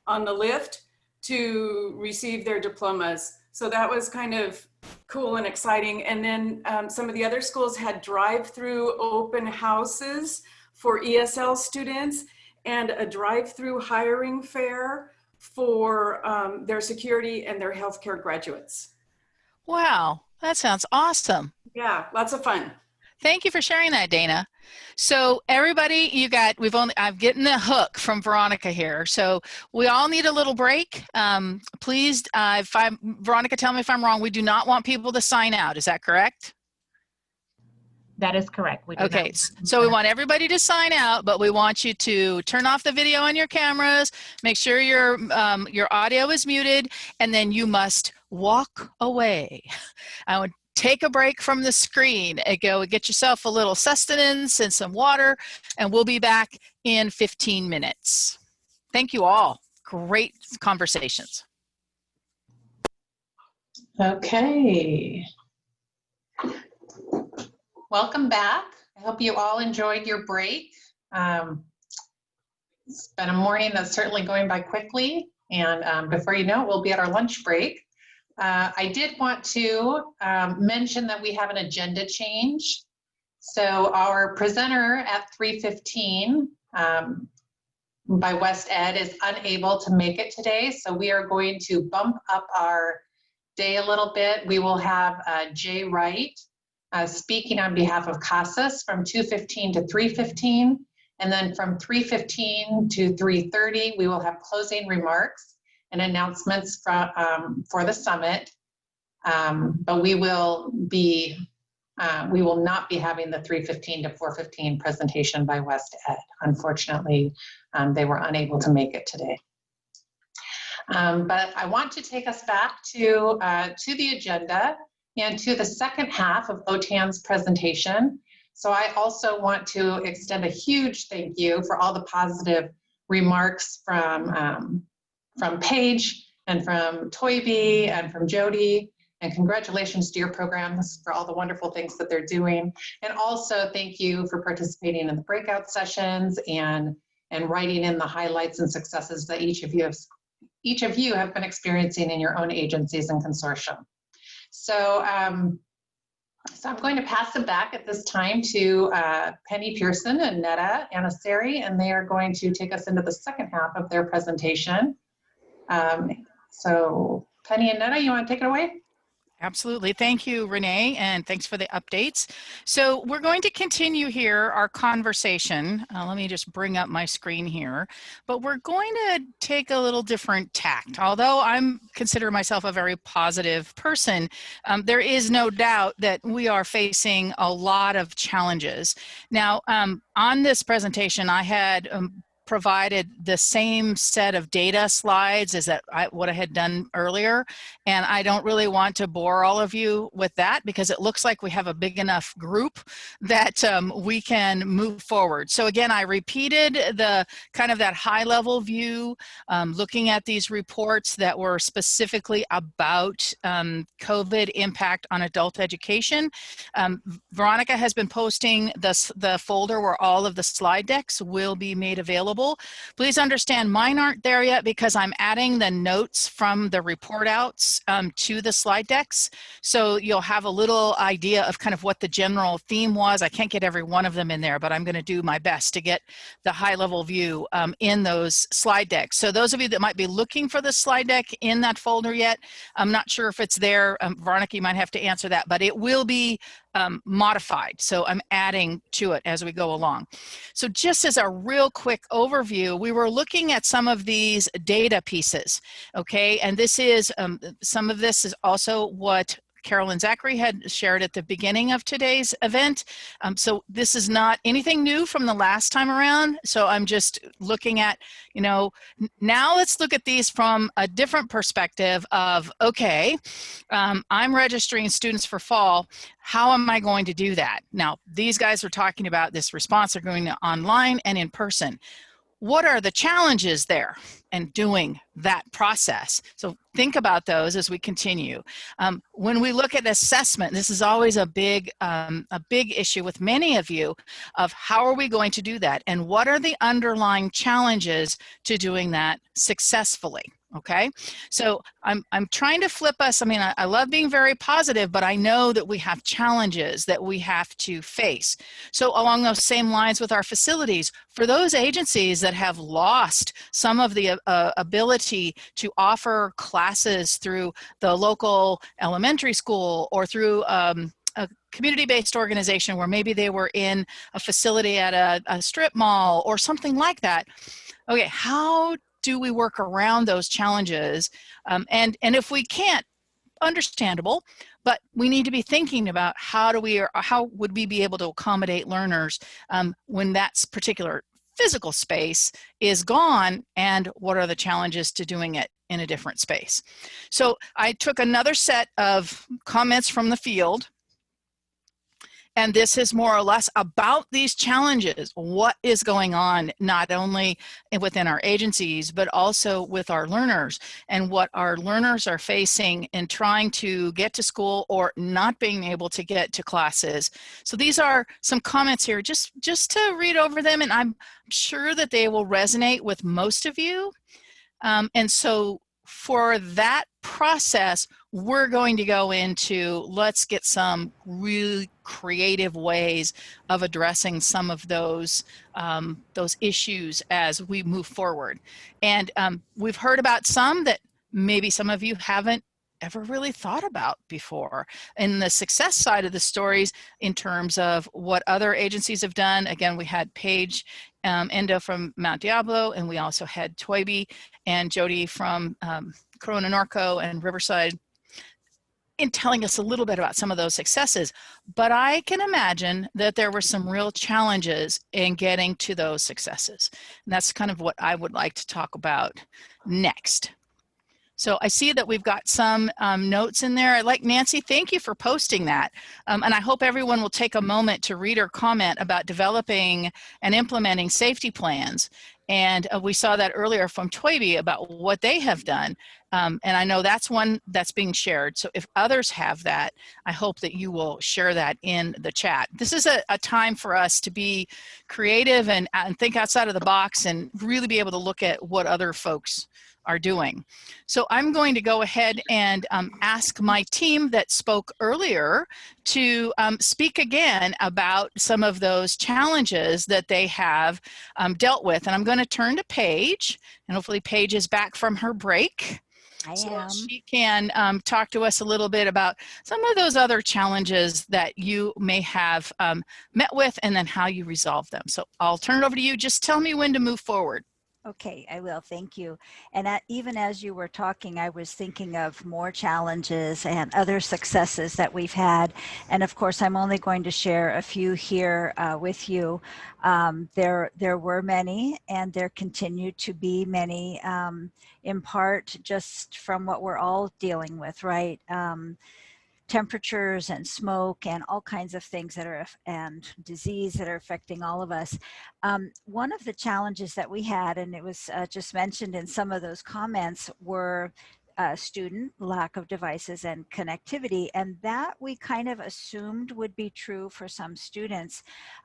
on the lift to receive their diplomas. So that was kind of cool and exciting. And then some of the other schools had drive-through open houses for ESL students and a drive-through hiring fair for their security and their healthcare graduates. Wow, that sounds awesome. Yeah, lots of fun. Thank you for sharing that, Dana. So everybody, I'm getting the hook from Veronica here. So we all need a little break. Please, Veronica, tell me if I'm wrong. We do not want people to sign out. Is that correct? That is correct. Okay, so we want everybody to sign out, but we want you to turn off the video on your cameras, make sure your audio is muted, and then you must walk away. I would take a break from the screen and go get yourself a little sustenance and some water, and we'll be back in 15 minutes. Thank you all. Great conversations. Okay. Welcome back. I hope you all enjoyed your break. It's been a morning that's certainly going by quickly, and before you know it, we'll be at our lunch break. I did want to mention that we have an agenda change. So our presenter at 3:15 by West Ed is unable to make it today. So we are going to bump up our day a little bit. We will have Jay Wright speaking on behalf of CASAS from 2:15 to 3:15. And then from 3:15 to 3:30, we will have closing remarks and announcements for the summit. But we will not be having the 3:15 to 4:15 presentation by West Ed. Unfortunately, they were unable to make it today. But I want to take us back to the agenda and to the second half of OTAN's presentation. So I also want to extend a huge thank you for all the positive remarks from Paige and from Toybi and from Jody. And congratulations to your programs for all the wonderful things that they're doing. And also thank you for participating in the breakout sessions and writing in the highlights and successes that each of you have been experiencing in your own agencies and consortium. So, so I'm going to pass it back at this time to Penny Pearson and Netta Anasari, and they are going to take us into the second half of their presentation. So Penny and Netta, you want to take it away? Absolutely. Thank you, Renee, and thanks for the updates. So we're going to continue here our conversation. Let me just bring up my screen here, but we're going to take a little different tact. Although I'm consider myself a very positive person, there is no doubt that we are facing a lot of challenges. Now, on this presentation, I had provided the same set of data slides as what I had done earlier. And I don't really want to bore all of you with that because it looks like we have a big enough group that we can move forward. So again, I repeated the kind of that high level view, looking at these reports that were specifically about COVID impact on adult education. Veronica has been posting the folder where all of the slide decks will be made available. Please understand mine aren't there yet because I'm adding the notes from the report outs to the slide decks. So you'll have a little idea of kind of what the general theme was. I can't get every one of them in there, but I'm going to do my best to get the high level view in those slide decks. So those of you that might be looking for the slide deck in that folder yet, I'm not sure if it's there. Veronica, you might have to answer that, but it will be modified. So I'm adding to it as we go along. So just as a real quick overview, we were looking at some of these data pieces, okay? And this is, some of this is also what Carolyn Zachary had shared at the beginning of today's event. So this is not anything new from the last time around. So I'm just looking at, you know, now let's look at these from a different perspective of, okay, I'm registering students for fall. How am I going to do that? Now, these guys are talking about this response. They're going to online and in person. What are the challenges there in doing that process? So think about those as we continue. When we look at assessment, this is always a big issue with many of you of how are we going to do that and what are the underlying challenges to doing that successfully. Okay, so I'm trying to flip us. I mean, I love being very positive, but I know that we have challenges that we have to face. So along those same lines with our facilities, for those agencies that have lost some of the ability to offer classes through the local elementary school or through a community-based organization where maybe they were in a facility at a strip mall or something like that. Okay, how do we work around those challenges? And if we can't, understandable, but we need to be thinking about how would we be able to accommodate learners when that particular physical space is gone, and what are the challenges to doing it in a different space? So I took another set of comments from the field. And this is more or less about these challenges. What is going on, not only within our agencies, but also with our learners and what our learners are facing in trying to get to school or not being able to get to classes. So these are some comments here, just to read over them, and I'm sure that they will resonate with most of you. And so for that process, we're going to go into, let's get some really creative ways of addressing some of those issues as we move forward. And we've heard about some that maybe some of you haven't ever really thought about before. And the success side of the stories in terms of what other agencies have done. Again, we had Paige Endo from Mount Diablo, and we also had Toynbee and Jody from Corona Norco and Riverside in telling us a little bit about some of those successes. But I can imagine that there were some real challenges in getting to those successes. And that's kind of what I would like to talk about next. So I see that we've got some notes in there. I'd like Nancy, thank you for posting that. And I hope everyone will take a moment to read or comment about developing and implementing safety plans. And we saw that earlier from Toynbee about what they have done. And I know that's one that's being shared. So if others have that, I hope that you will share that in the chat. This is a time for us to be creative and think outside of the box and really be able to look at what other folks are doing. So I'm going to go ahead and ask my team that spoke earlier to speak again about some of those challenges that they have dealt with. And I'm going to turn to Paige, and hopefully Paige is back from her break. So she can talk to us a little bit about some of those other challenges that you may have met with and then how you resolve them. So I'll turn it over to you. Just tell me when to move forward. Okay, I will. Thank you. And even as you were talking, I was thinking of more challenges and other successes that we've had. And of course, I'm only going to share a few here with you. There were many, and there continue to be many, in part just from what we're all dealing with, right? Temperatures and smoke and all kinds of things that are, and disease that are affecting all of us. One of the challenges that we had, and it was just mentioned in some of those comments, were student lack of devices and connectivity, and that we kind of assumed would be true for some students.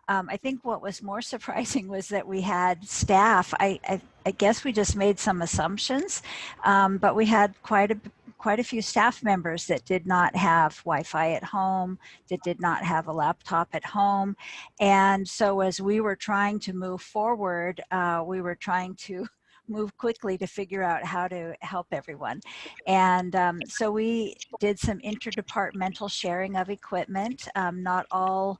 I think what was more surprising was that we had staff. I guess we just made some assumptions, but we had quite a few staff members that did not have Wi-Fi at home, that did not have a laptop at home. And so as we were trying to move forward, we were trying to move quickly to figure out how to help everyone. And so we did some interdepartmental sharing of equipment. Not all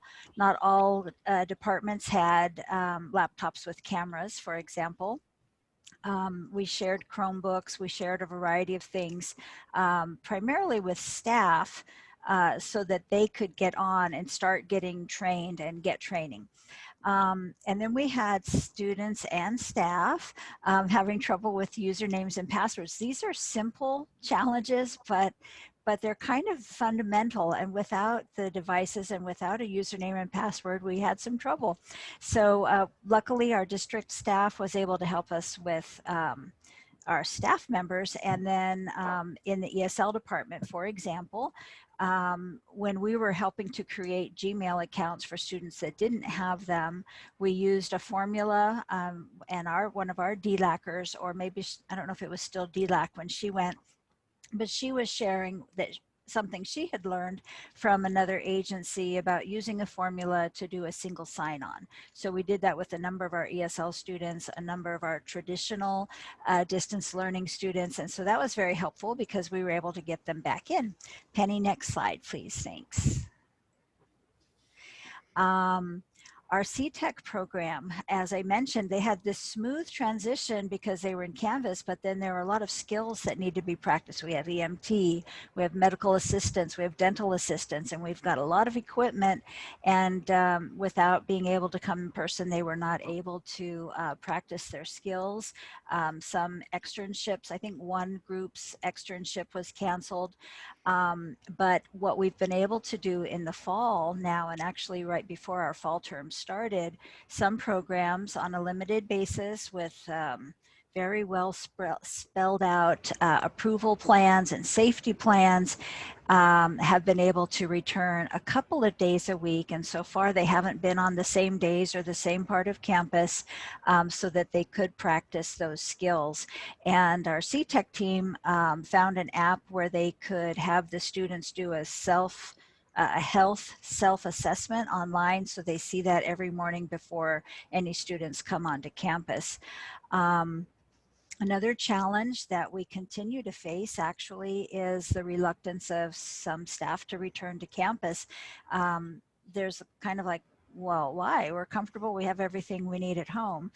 departments had laptops with cameras, for example. We shared Chromebooks, we shared a variety of things, primarily with staff, so that they could get on and start getting trained and get training. And then we had students and staff having trouble with usernames and passwords. These are simple challenges, but they're kind of fundamental, and without the devices and without a username and password, we had some trouble. So luckily our district staff was able to help us with our staff members. And then in the ESL department, for example, when we were helping to create Gmail accounts for students that didn't have them, we used a formula, and one of our DLACers, or maybe, I don't know if it was still DLAC when she went, but she was sharing that something she had learned from another agency about using a formula to do a single sign-on. So we did that with a number of our ESL students, a number of our traditional distance learning students. And so that was very helpful because we were able to get them back in. Penny, next slide, please. Thanks. Our CTEC program, as I mentioned, they had this smooth transition because they were in Canvas, but then there were a lot of skills that need to be practiced. We have EMT, we have medical assistants, we have dental assistants, and we've got a lot of equipment. And without being able to come in person, they were not able to practice their skills. Some externships, I think one group's externship was canceled. But what we've been able to do in the fall now, and actually right before our fall term started, some programs on a limited basis with very well spelled out approval plans and safety plans have been able to return a couple of days a week. And so far they haven't been on the same days or the same part of campus, so that they could practice those skills. And our CTEC team found an app where they could have the students do a health self-assessment online, so they see that every morning before any students come onto campus. Another challenge that we continue to face actually is the reluctance of some staff to return to campus. There's kind of like, well, why? We're comfortable, we have everything we need at home.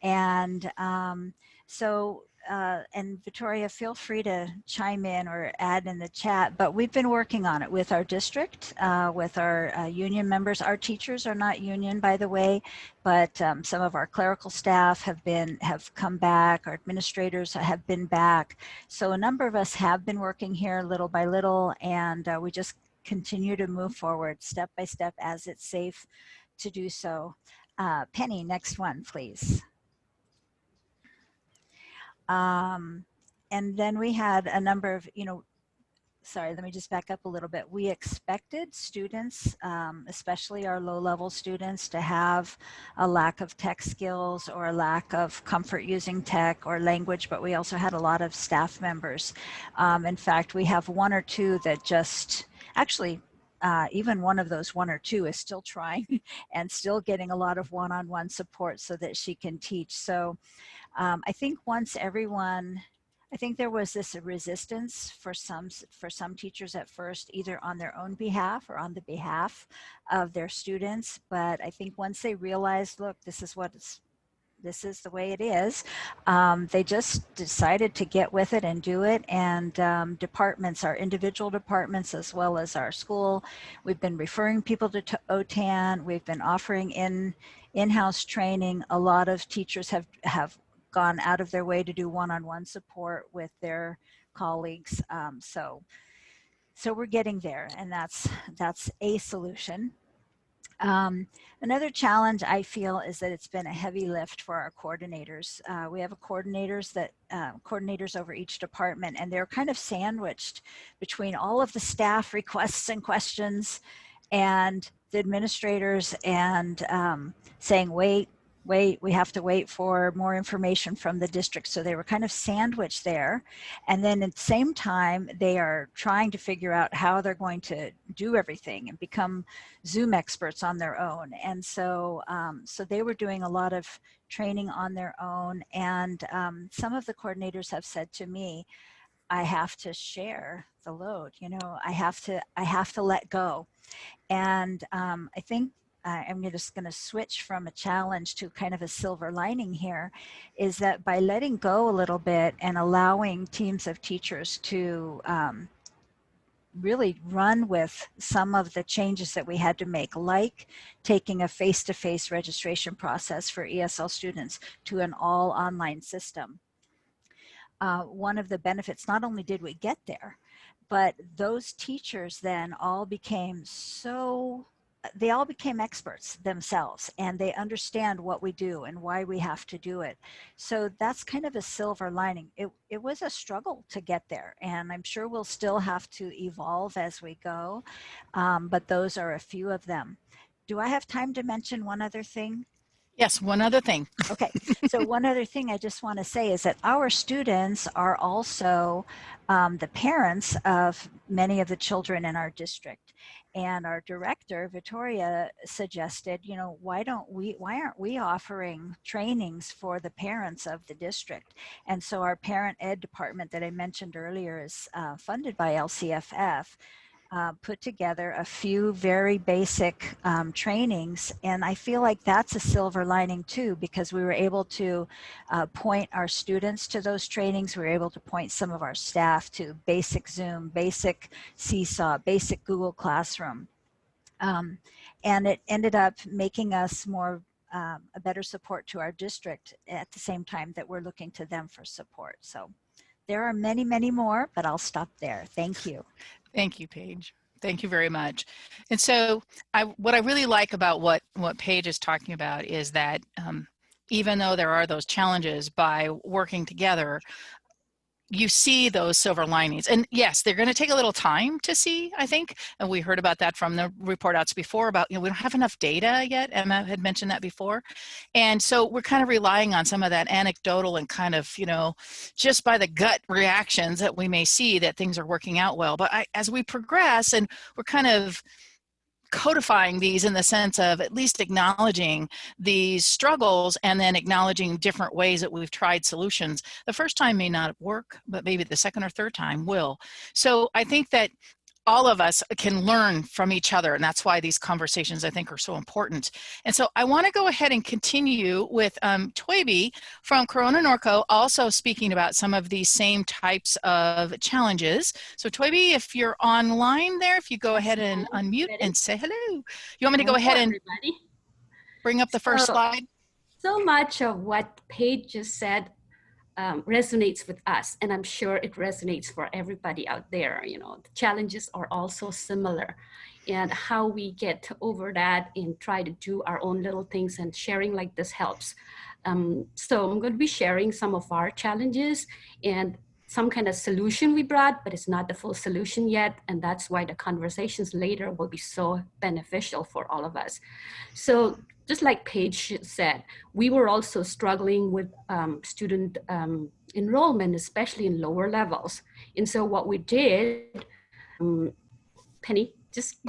And and Victoria, feel free to chime in or add in the chat, but we've been working on it with our district, with our union members. Our teachers are not union, by the way, but some of our clerical staff have come back, our administrators have been back. So a number of us have been working here little by little, and we just continue to move forward step by step as it's safe to do so. Penny, next one, please. And then we had a number of, sorry, let me just back up a little bit. We expected students, especially our low-level students, to have a lack of tech skills or a lack of comfort using tech or language, but we also had a lot of staff members. In fact, we have one or two that just, actually, even one of those one or two is still trying and still getting a lot of one-on-one support so that she can teach. So I think once everyone, I think there was this resistance for some teachers at first, either on their own behalf or on the behalf of their students. But I think once they realized, look, this is the way it is, they just decided to get with it and do it. And departments, our individual departments, as well as our school, we've been referring people to OTAN. We've been offering in-house training. A lot of teachers have gone out of their way to do one-on-one support with their colleagues. So we're getting there, and that's a solution. Another challenge I feel is that it's been a heavy lift for our coordinators. We have coordinators over each department, and they're kind of sandwiched between all of the staff requests and questions and the administrators, and saying, wait, we have to wait for more information from the district. So they were kind of sandwiched there. And then at the same time, they are trying to figure out how they're going to do everything and become Zoom experts on their own. And so, so they were doing a lot of training on their own. And some of the coordinators have said to me, I have to share the load, I have to let go. And I think I'm just going to switch from a challenge to kind of a silver lining here, is that by letting go a little bit and allowing teams of teachers to really run with some of the changes that we had to make, like taking a face-to-face registration process for ESL students to an all online system. One of the benefits, not only did we get there, but those teachers then all became they all became experts themselves, and they understand what we do and why we have to do it. So that's kind of a silver lining. It was a struggle to get there, and I'm sure we'll still have to evolve as we go, but those are a few of them. Do I have time to mention one other thing? Yes, one other thing. Okay, so one other thing I just want to say is that our students are also the parents of many of the children in our district. And our director, Victoria, suggested, you know, why aren't we offering trainings for the parents of the district? And so our parent ed department that I mentioned earlier is funded by LCFF. Put together a few very basic trainings, and I feel like that's a silver lining too, because we were able to point our students to those trainings. We were able to point some of our staff to basic Zoom, basic Seesaw, basic Google Classroom, and it ended up making us more a better support to our district at the same time that we're looking to them for support. So there are many, many more, but I'll stop there. Thank you. Thank you, Paige. Thank you very much. And so what I really like about what Paige is talking about is that even though there are those challenges, by working together, you see those silver linings. And yes, they're going to take a little time to see, I think. And we heard about that from the report outs before about, you know, we don't have enough data yet. Emma had mentioned that before. And so we're kind of relying on some of that anecdotal and kind of, you know, just by the gut reactions that we may see that things are working out well. But as we progress and we're kind of codifying these in the sense of at least acknowledging these struggles and then acknowledging different ways that we've tried solutions. The first time may not work, but maybe the second or third time will. So I think that all of us can learn from each other, and that's why these conversations, I think, are so important. And so I want to go ahead and continue with Toibi from Corona Norco, also speaking about some of these same types of challenges. So Toibi, if you're online there, if you go ahead and unmute and say hello. You want me to go ahead and bring up the first slide? So much of what Paige just said resonates with us, and I'm sure it resonates for everybody out there. You know, the challenges are also similar, and how we get over that and try to do our own little things, and sharing like this helps. So I'm going to be sharing some of our challenges and some kind of solution we brought, but it's not the full solution yet, and that's why the conversations later will be so beneficial for all of us. So just like Paige said, we were also struggling with student enrollment, especially in lower levels. And so what we did, Penny, just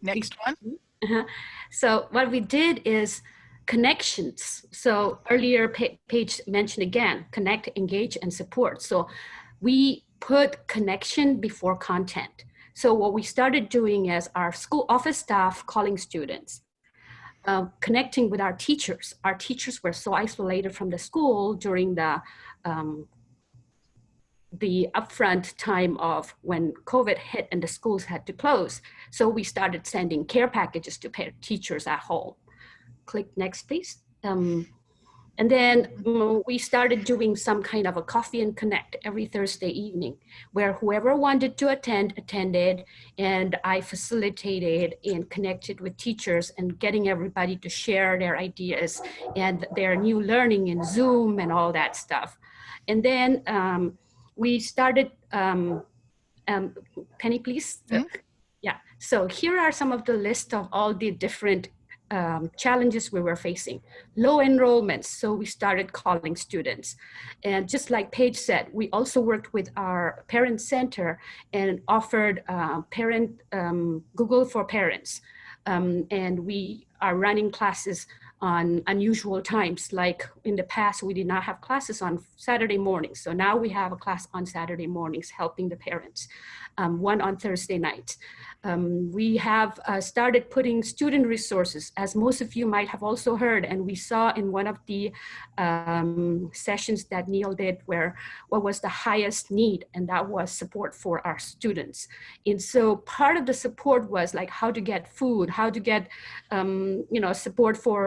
next one. So what we did is connections. So earlier Paige mentioned again, connect, engage, and support. So we put connection before content. So what we started doing is our school office staff calling students, connecting with our teachers. Our teachers were so isolated from the school during the upfront time of when COVID hit and the schools had to close. So we started sending care packages to teachers at home. Click next, please. And then we started doing some kind of a coffee and connect every Thursday evening, where whoever wanted to attend, attended, and I facilitated and connected with teachers and getting everybody to share their ideas and their new learning in Zoom and all that stuff. And then we started, Penny, please. Yeah, so here are some of the list of all the different challenges we were facing. Low enrollments, so we started calling students. And just like Paige said, we also worked with our parent center and offered Google for Parents. And we are running classes on unusual times. Like in the past, we did not have classes on Saturday mornings. So now we have a class on Saturday mornings helping the parents, one on Thursday night. We have started putting student resources, as most of you might have also heard, and we saw in one of the sessions that Neil did, where what was the highest need, and that was support for our students. And so part of the support was like how to get food, how to get support for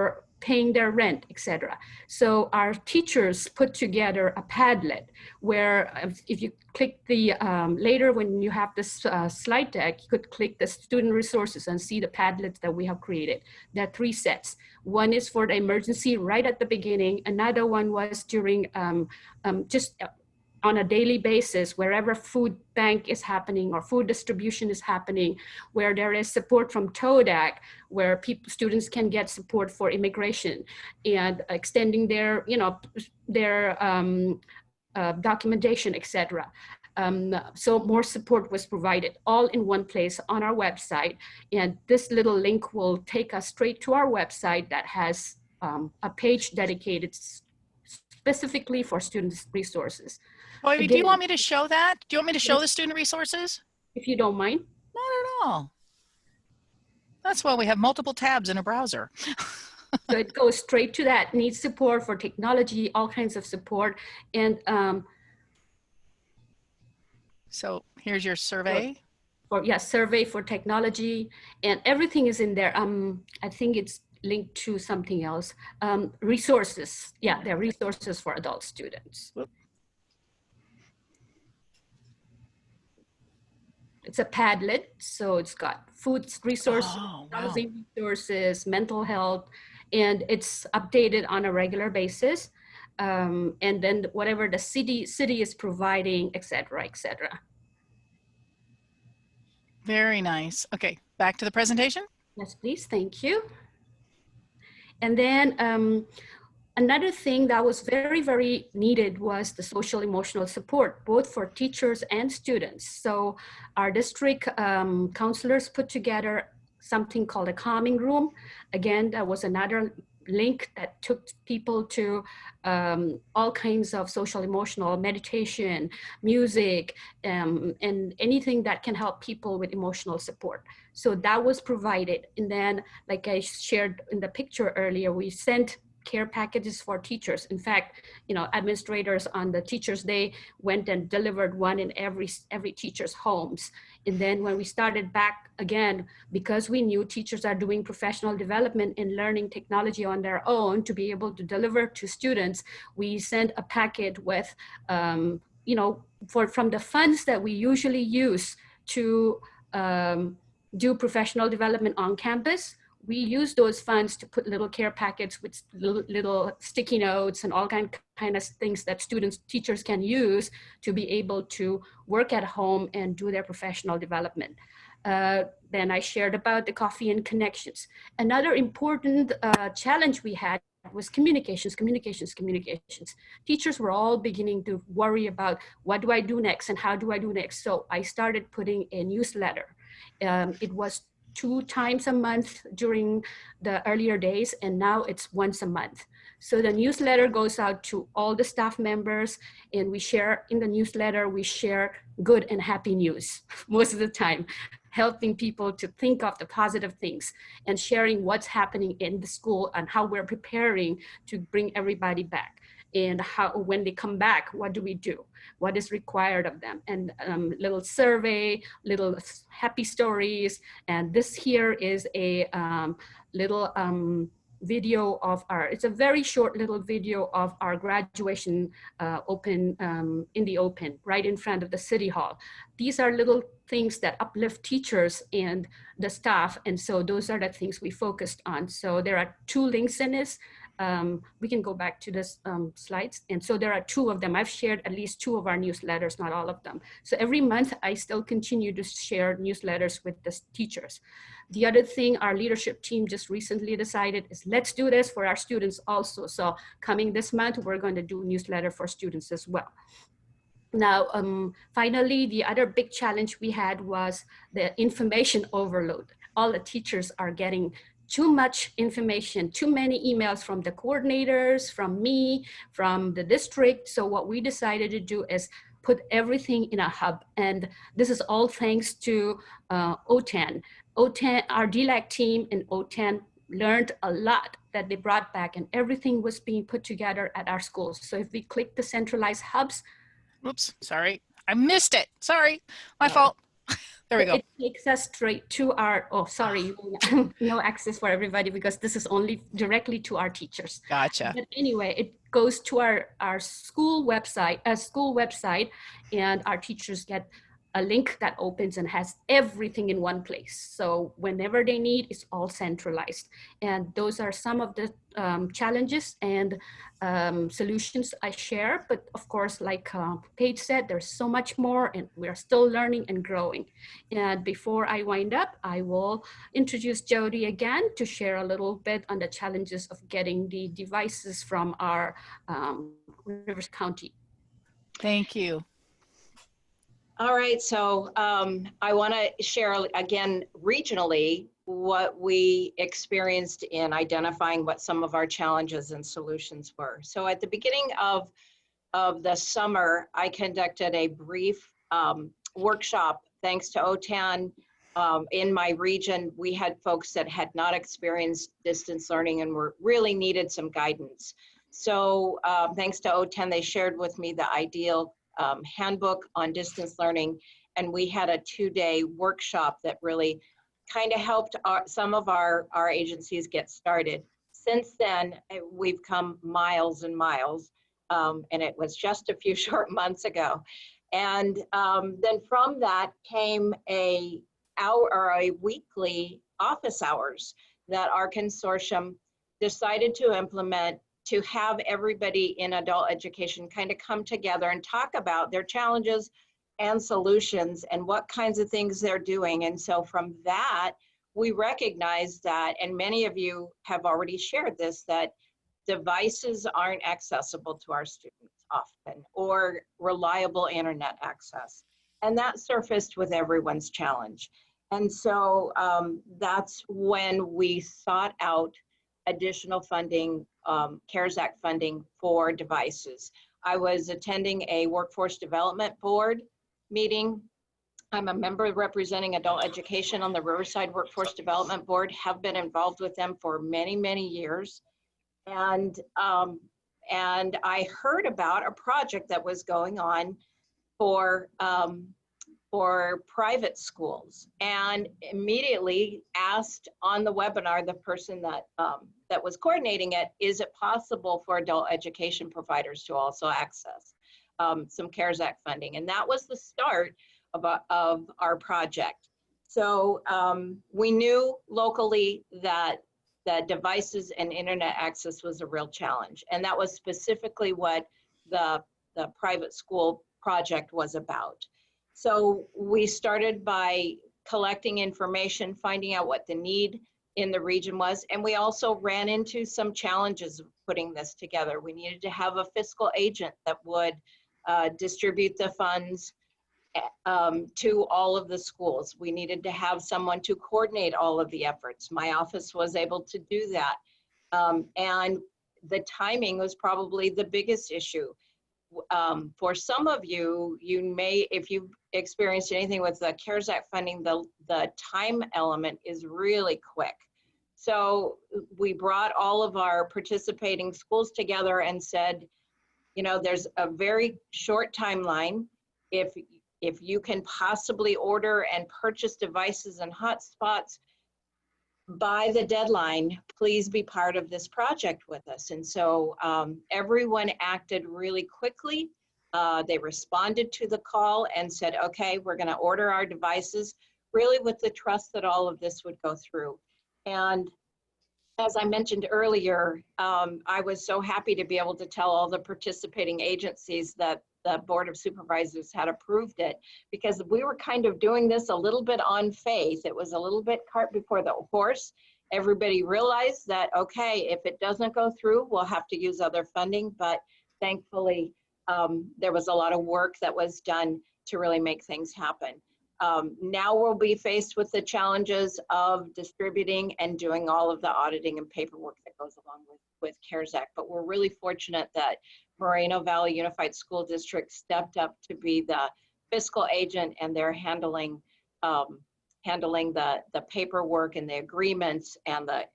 paying their rent, etc. So our teachers put together a Padlet where if you click the, later when you have this slide deck, you could click the student resources and see the Padlets that we have created. There are 3 sets. One is for the emergency right at the beginning. Another one was during just on a daily basis, wherever food bank is happening or food distribution is happening, where there is support from TODAC, where students can get support for immigration and extending their, documentation, etc. So more support was provided all in one place on our website. And this little link will take us straight to our website that has a page dedicated specifically for students' resources. Boy, do you want me to show that? Do you want me to show the student resources? If you don't mind. Not at all. That's why we have multiple tabs in a browser. So it goes straight to that. Needs support for technology, all kinds of support. And so here's your survey. Survey for technology, and everything is in there. I think it's linked to something else. Resources. Yeah, there are resources for adult students. It's a Padlet, so it's got food resources, housing resources, mental health, and it's updated on a regular basis. And then whatever the city is providing, et cetera, et cetera. Very nice. Okay, back to the presentation. Yes, please. Thank you. And then another thing that was very, very needed was the social emotional support, both for teachers and students. So our district counselors put together something called a calming room. Again, that was another link that took people to all kinds of social emotional meditation, music, and anything that can help people with emotional support. So that was provided. And then, like I shared in the picture earlier, we sent care packages for teachers. In fact, administrators on the Teachers' Day went and delivered one in every teacher's homes. And then when we started back again, because we knew teachers are doing professional development and learning technology on their own to be able to deliver to students, we sent a packet with, from the funds that we usually use to do professional development on campus. We use those funds to put little care packets with little sticky notes and all kind of things that teachers can use to be able to work at home and do their professional development. Then I shared about the coffee and connections. Another important challenge we had was communications. Teachers were all beginning to worry about what do I do next and how do I do next. So I started putting a newsletter. It was 2 times a month during the earlier days, and now it's once a month. So the newsletter goes out to all the staff members, and we share in the newsletter, we share good and happy news most of the time, helping people to think of the positive things and sharing what's happening in the school and how we're preparing to bring everybody back. And how, when they come back, what do we do? What is required of them? And little survey, little happy stories. And this here is a little video of it's a very short little video of our graduation in the open, right in front of the City Hall. These are little things that uplift teachers and the staff. And so those are the things we focused on. So there are 2 links in this. We can go back to this slides. And so there are 2 of them. I've shared at least 2 of our newsletters, not all of them. So every month I still continue to share newsletters with the teachers. The other thing our leadership team just recently decided is let's do this for our students also. So coming this month, we're going to do a newsletter for students as well. Now, finally, the other big challenge we had was the information overload. All the teachers are getting too much information, too many emails from the coordinators, from me, from the district. So what we decided to do is put everything in a hub. And this is all thanks to OTAN. OTAN, our DLAC team in OTAN learned a lot that they brought back, and everything was being put together at our schools. So if we click the centralized hubs. Oops, sorry. I missed it. Sorry, my fault. There we go. It takes us straight to our, oh, sorry, no access for everybody because this is only directly to our teachers. Gotcha. But anyway, it goes to our school website, and our teachers get a link that opens and has everything in one place. So whenever they need, it's all centralized. And those are some of the challenges and solutions I share. But of course, like Paige said, there's so much more and we're still learning and growing. And before I wind up, I will introduce Jody again to share a little bit on the challenges of getting the devices from our Rivers County. Thank you. All right, so I want to share again regionally what we experienced in identifying what some of our challenges and solutions were. So at the beginning of the summer, I conducted a brief workshop thanks to OTAN. In my region, we had folks that had not experienced distance learning and really needed some guidance. So thanks to OTAN, they shared with me the ideal handbook on distance learning, and we had a 2-day workshop that really kind of helped some of our agencies get started. Since then, we've come miles and miles, and it was just a few short months ago. And then from that came a weekly office hours that our consortium decided to implement to have everybody in adult education kind of come together and talk about their challenges and solutions and what kinds of things they're doing. And so from that, we recognize that, and many of you have already shared this, that devices aren't accessible to our students often, or reliable internet access. And that surfaced with everyone's challenge. And so that's when we sought out additional funding, CARES Act funding for devices. I was attending a workforce development board meeting. I'm a member representing adult education on the Riverside Workforce Development Board, have been involved with them for many, many years. And I heard about a project that was going on for private schools, and immediately asked on the webinar the person that that was coordinating it, is it possible for adult education providers to also access some CARES Act funding? And that was the start of our project. So we knew locally that devices and internet access was a real challenge, and that was specifically what the private school project was about. So we started by collecting information, finding out what the need in the region was, and we also ran into some challenges of putting this together. We needed to have a fiscal agent that would distribute the funds to all of the schools. We needed to have someone to coordinate all of the efforts. My office was able to do that. And the timing was probably the biggest issue. For some of you, you may, if you've experienced anything with the CARES Act funding, the time element is really quick. So we brought all of our participating schools together and said, you know, there's a very short timeline. If you can possibly order and purchase devices and hotspots by the deadline, please be part of this project with us. And so everyone acted really quickly. They responded to the call and said, okay, we're gonna order our devices, really with the trust that all of this would go through. And as I mentioned earlier, I was so happy to be able to tell all the participating agencies that the Board of Supervisors had approved it, because we were kind of doing this a little bit on faith. It was a little bit cart before the horse. Everybody realized that, okay, if it doesn't go through, we'll have to use other funding. But thankfully, there was a lot of work that was done to really make things happen. Now we'll be faced with the challenges of distributing and doing all of the auditing and paperwork that goes along with CARES Act. But we're really fortunate that Moreno Valley Unified School District stepped up to be the fiscal agent, and they're handling the paperwork and the agreements and the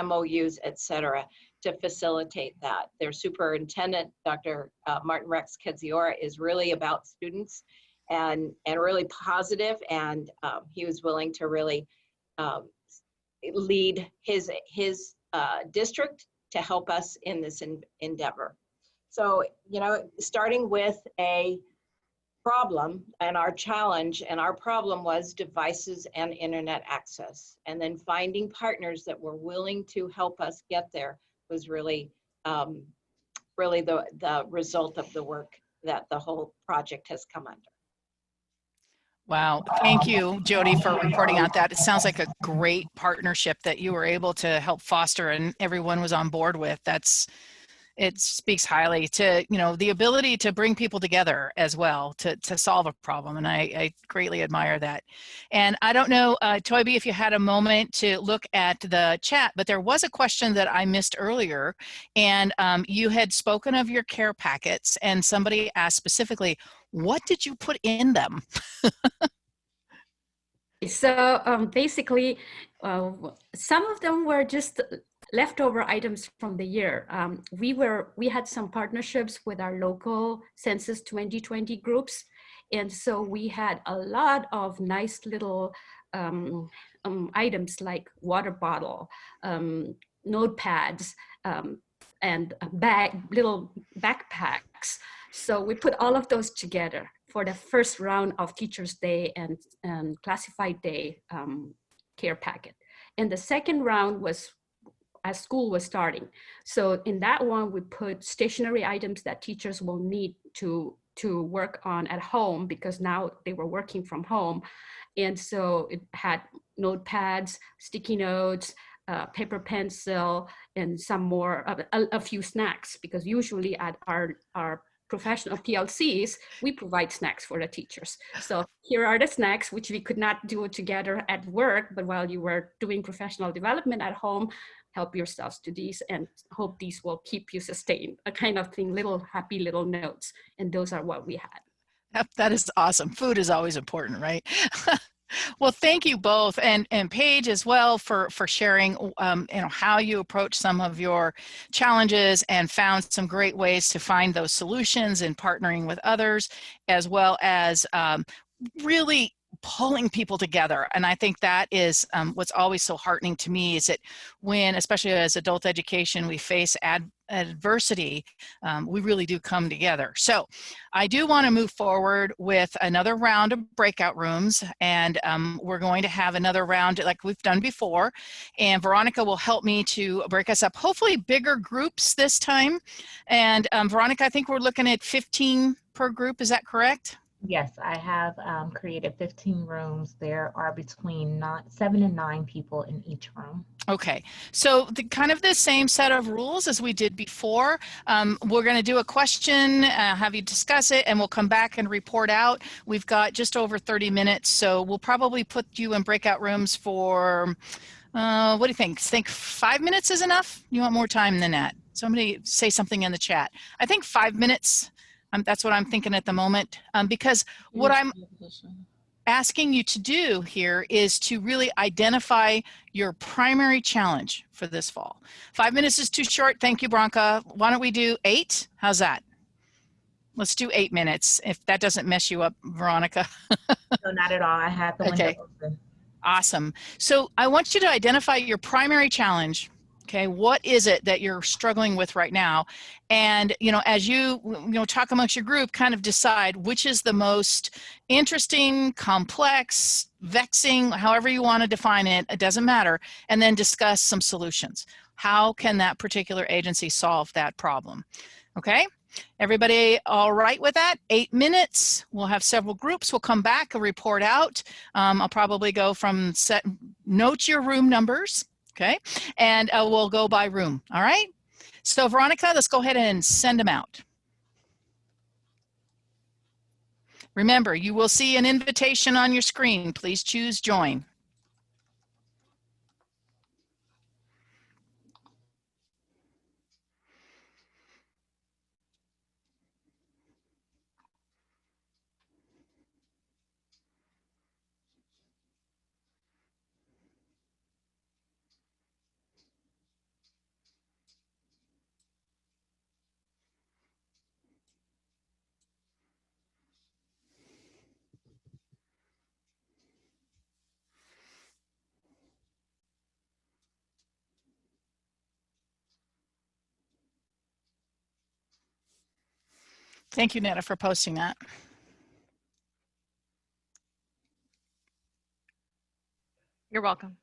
MOUs, et cetera, to facilitate that. Their superintendent, Dr. Martin Rex Kedziora, is really about students and really positive, and he was willing to really lead his district to help us in this endeavor. So, you know, starting with a problem and our challenge, and our problem was devices and internet access, and then finding partners that were willing to help us get there was really really the result of the work that the whole project has come under. Wow. Thank you, Jody, for reporting on that. It sounds like a great partnership that you were able to help foster and everyone was on board with. It speaks highly to, you know, the ability to bring people together as well to solve a problem. And I greatly admire that. And I don't know, Toby, if you had a moment to look at the chat, but there was a question that I missed earlier. And you had spoken of your care packets, and somebody asked specifically, what did you put in them? So basically, some of them were just leftover items from the year. We had some partnerships with our local Census 2020 groups. And so we had a lot of nice little items like water bottle, notepads, and little backpacks. So we put all of those together for the first round of Teachers' Day and Classified Day care packet. And the second round was as school was starting. So in that one, we put stationery items that teachers will need to work on at home, because now they were working from home. And so it had notepads, sticky notes, paper pencil, and some more, a few snacks, because usually at our professional PLCs, we provide snacks for the teachers. So here are the snacks, which we could not do together at work, but while you were doing professional development at home, help yourselves to these and hope these will keep you sustained, a kind of thing, little happy little notes. And those are what we had. That is awesome. Food is always important, right? Well, thank you both, and Paige as well for sharing you know, how you approach some of your challenges and found some great ways to find those solutions and partnering with others, as well as really pulling people together. And I think that is what's always so heartening to me, is that when, especially as adult education, we face adversity, we really do come together. So I do want to move forward with another round of breakout rooms, and we're going to have another round like we've done before, and Veronica will help me to break us up, hopefully bigger groups this time. And Veronica, I think we're looking at 15 per group, is that correct? Yes, I have created 15 rooms. There are between 7 and 9 people in each room. Okay, so kind of the same set of rules as we did before. We're going to do a question, have you discuss it, and we'll come back and report out. We've got just over 30 minutes, so we'll probably put you in breakout rooms for, what do you think? Think 5 minutes is enough? You want more time than that? Somebody say something in the chat. I think 5 minutes. That's what I'm thinking at the moment, because what I'm asking you to do here is to really identify your primary challenge for this fall. 5 minutes is too short. Thank you, Bronca. Why don't we do 8? How's that? Let's do 8 minutes, if that doesn't mess you up, Veronica. No, not at all. I have the window open. Awesome. So I want you to identify your primary challenge. Okay, what is it that you're struggling with right now? And, you know, as you talk amongst your group, kind of decide which is the most interesting, complex, vexing, however you want to define it, it doesn't matter. And then discuss some solutions. How can that particular agency solve that problem? Okay, everybody all right with that? 8 minutes. We'll have several groups. We'll come back and report out. I'll probably go from note your room numbers. Okay, and we'll go by room, all right? So Veronica, let's go ahead and send them out. Remember, you will see an invitation on your screen. Please choose join. Thank you, Netta, for posting that. You're welcome.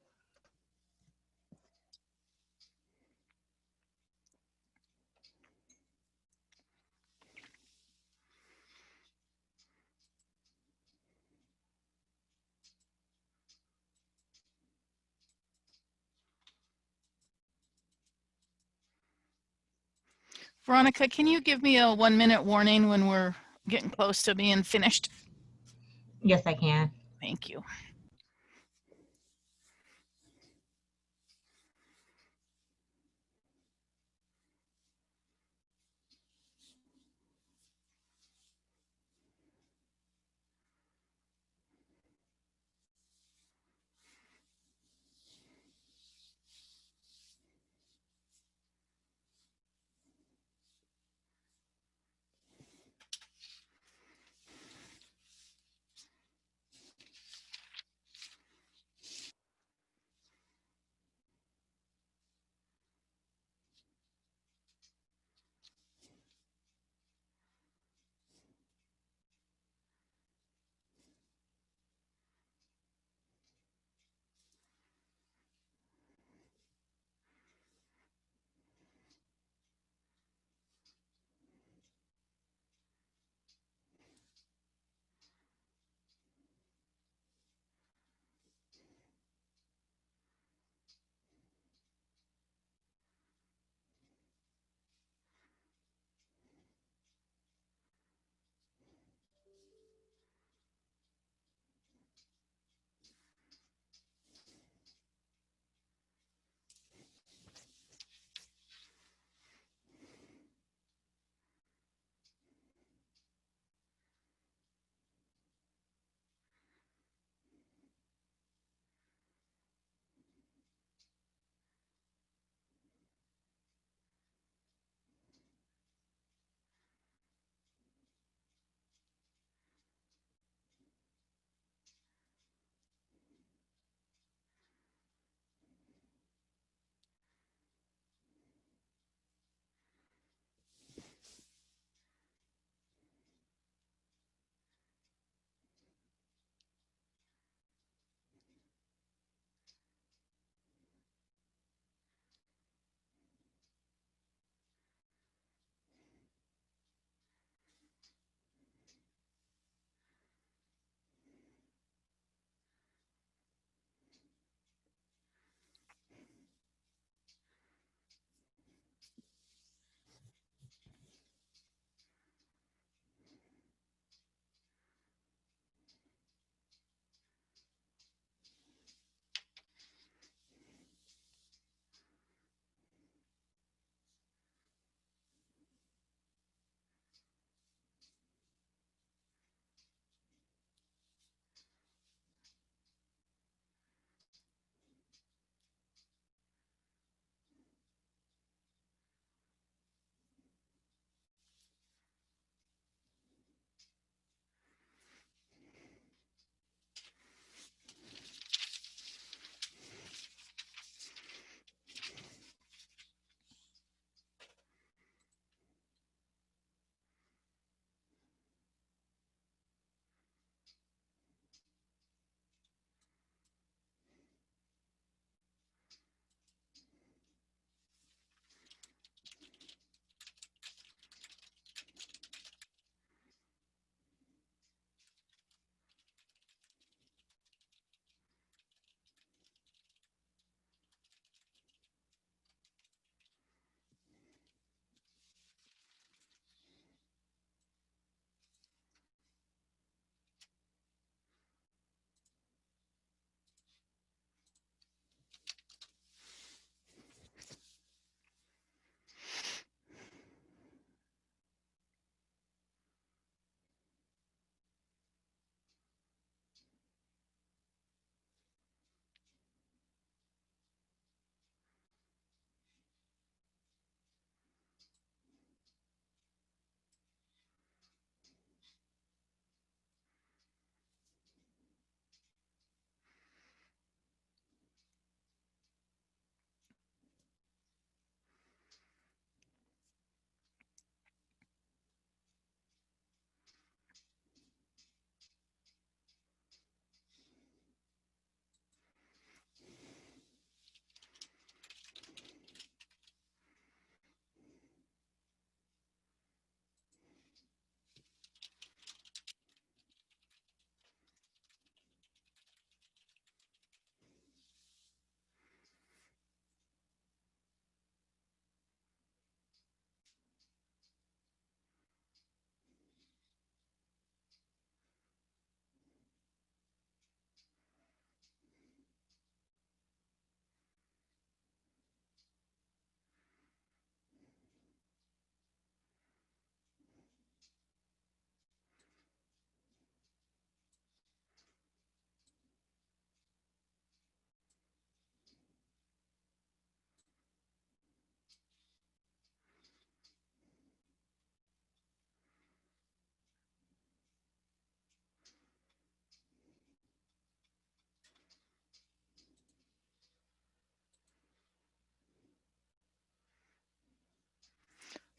Veronica, can you give me a 1-minute warning when we're getting close to being finished? Yes, I can. Thank you.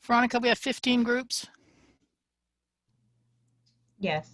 Veronica, we have 15 groups. Yes.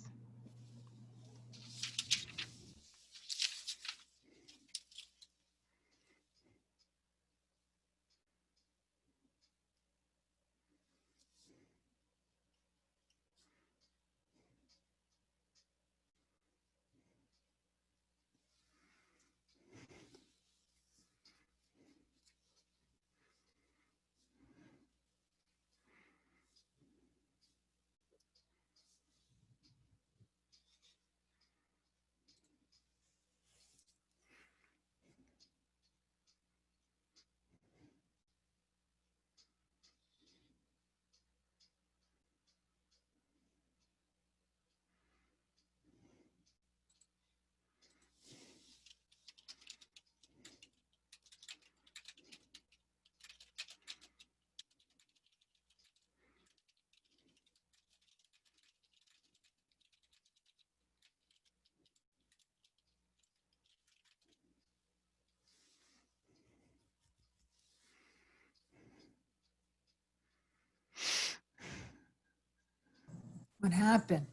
What happened?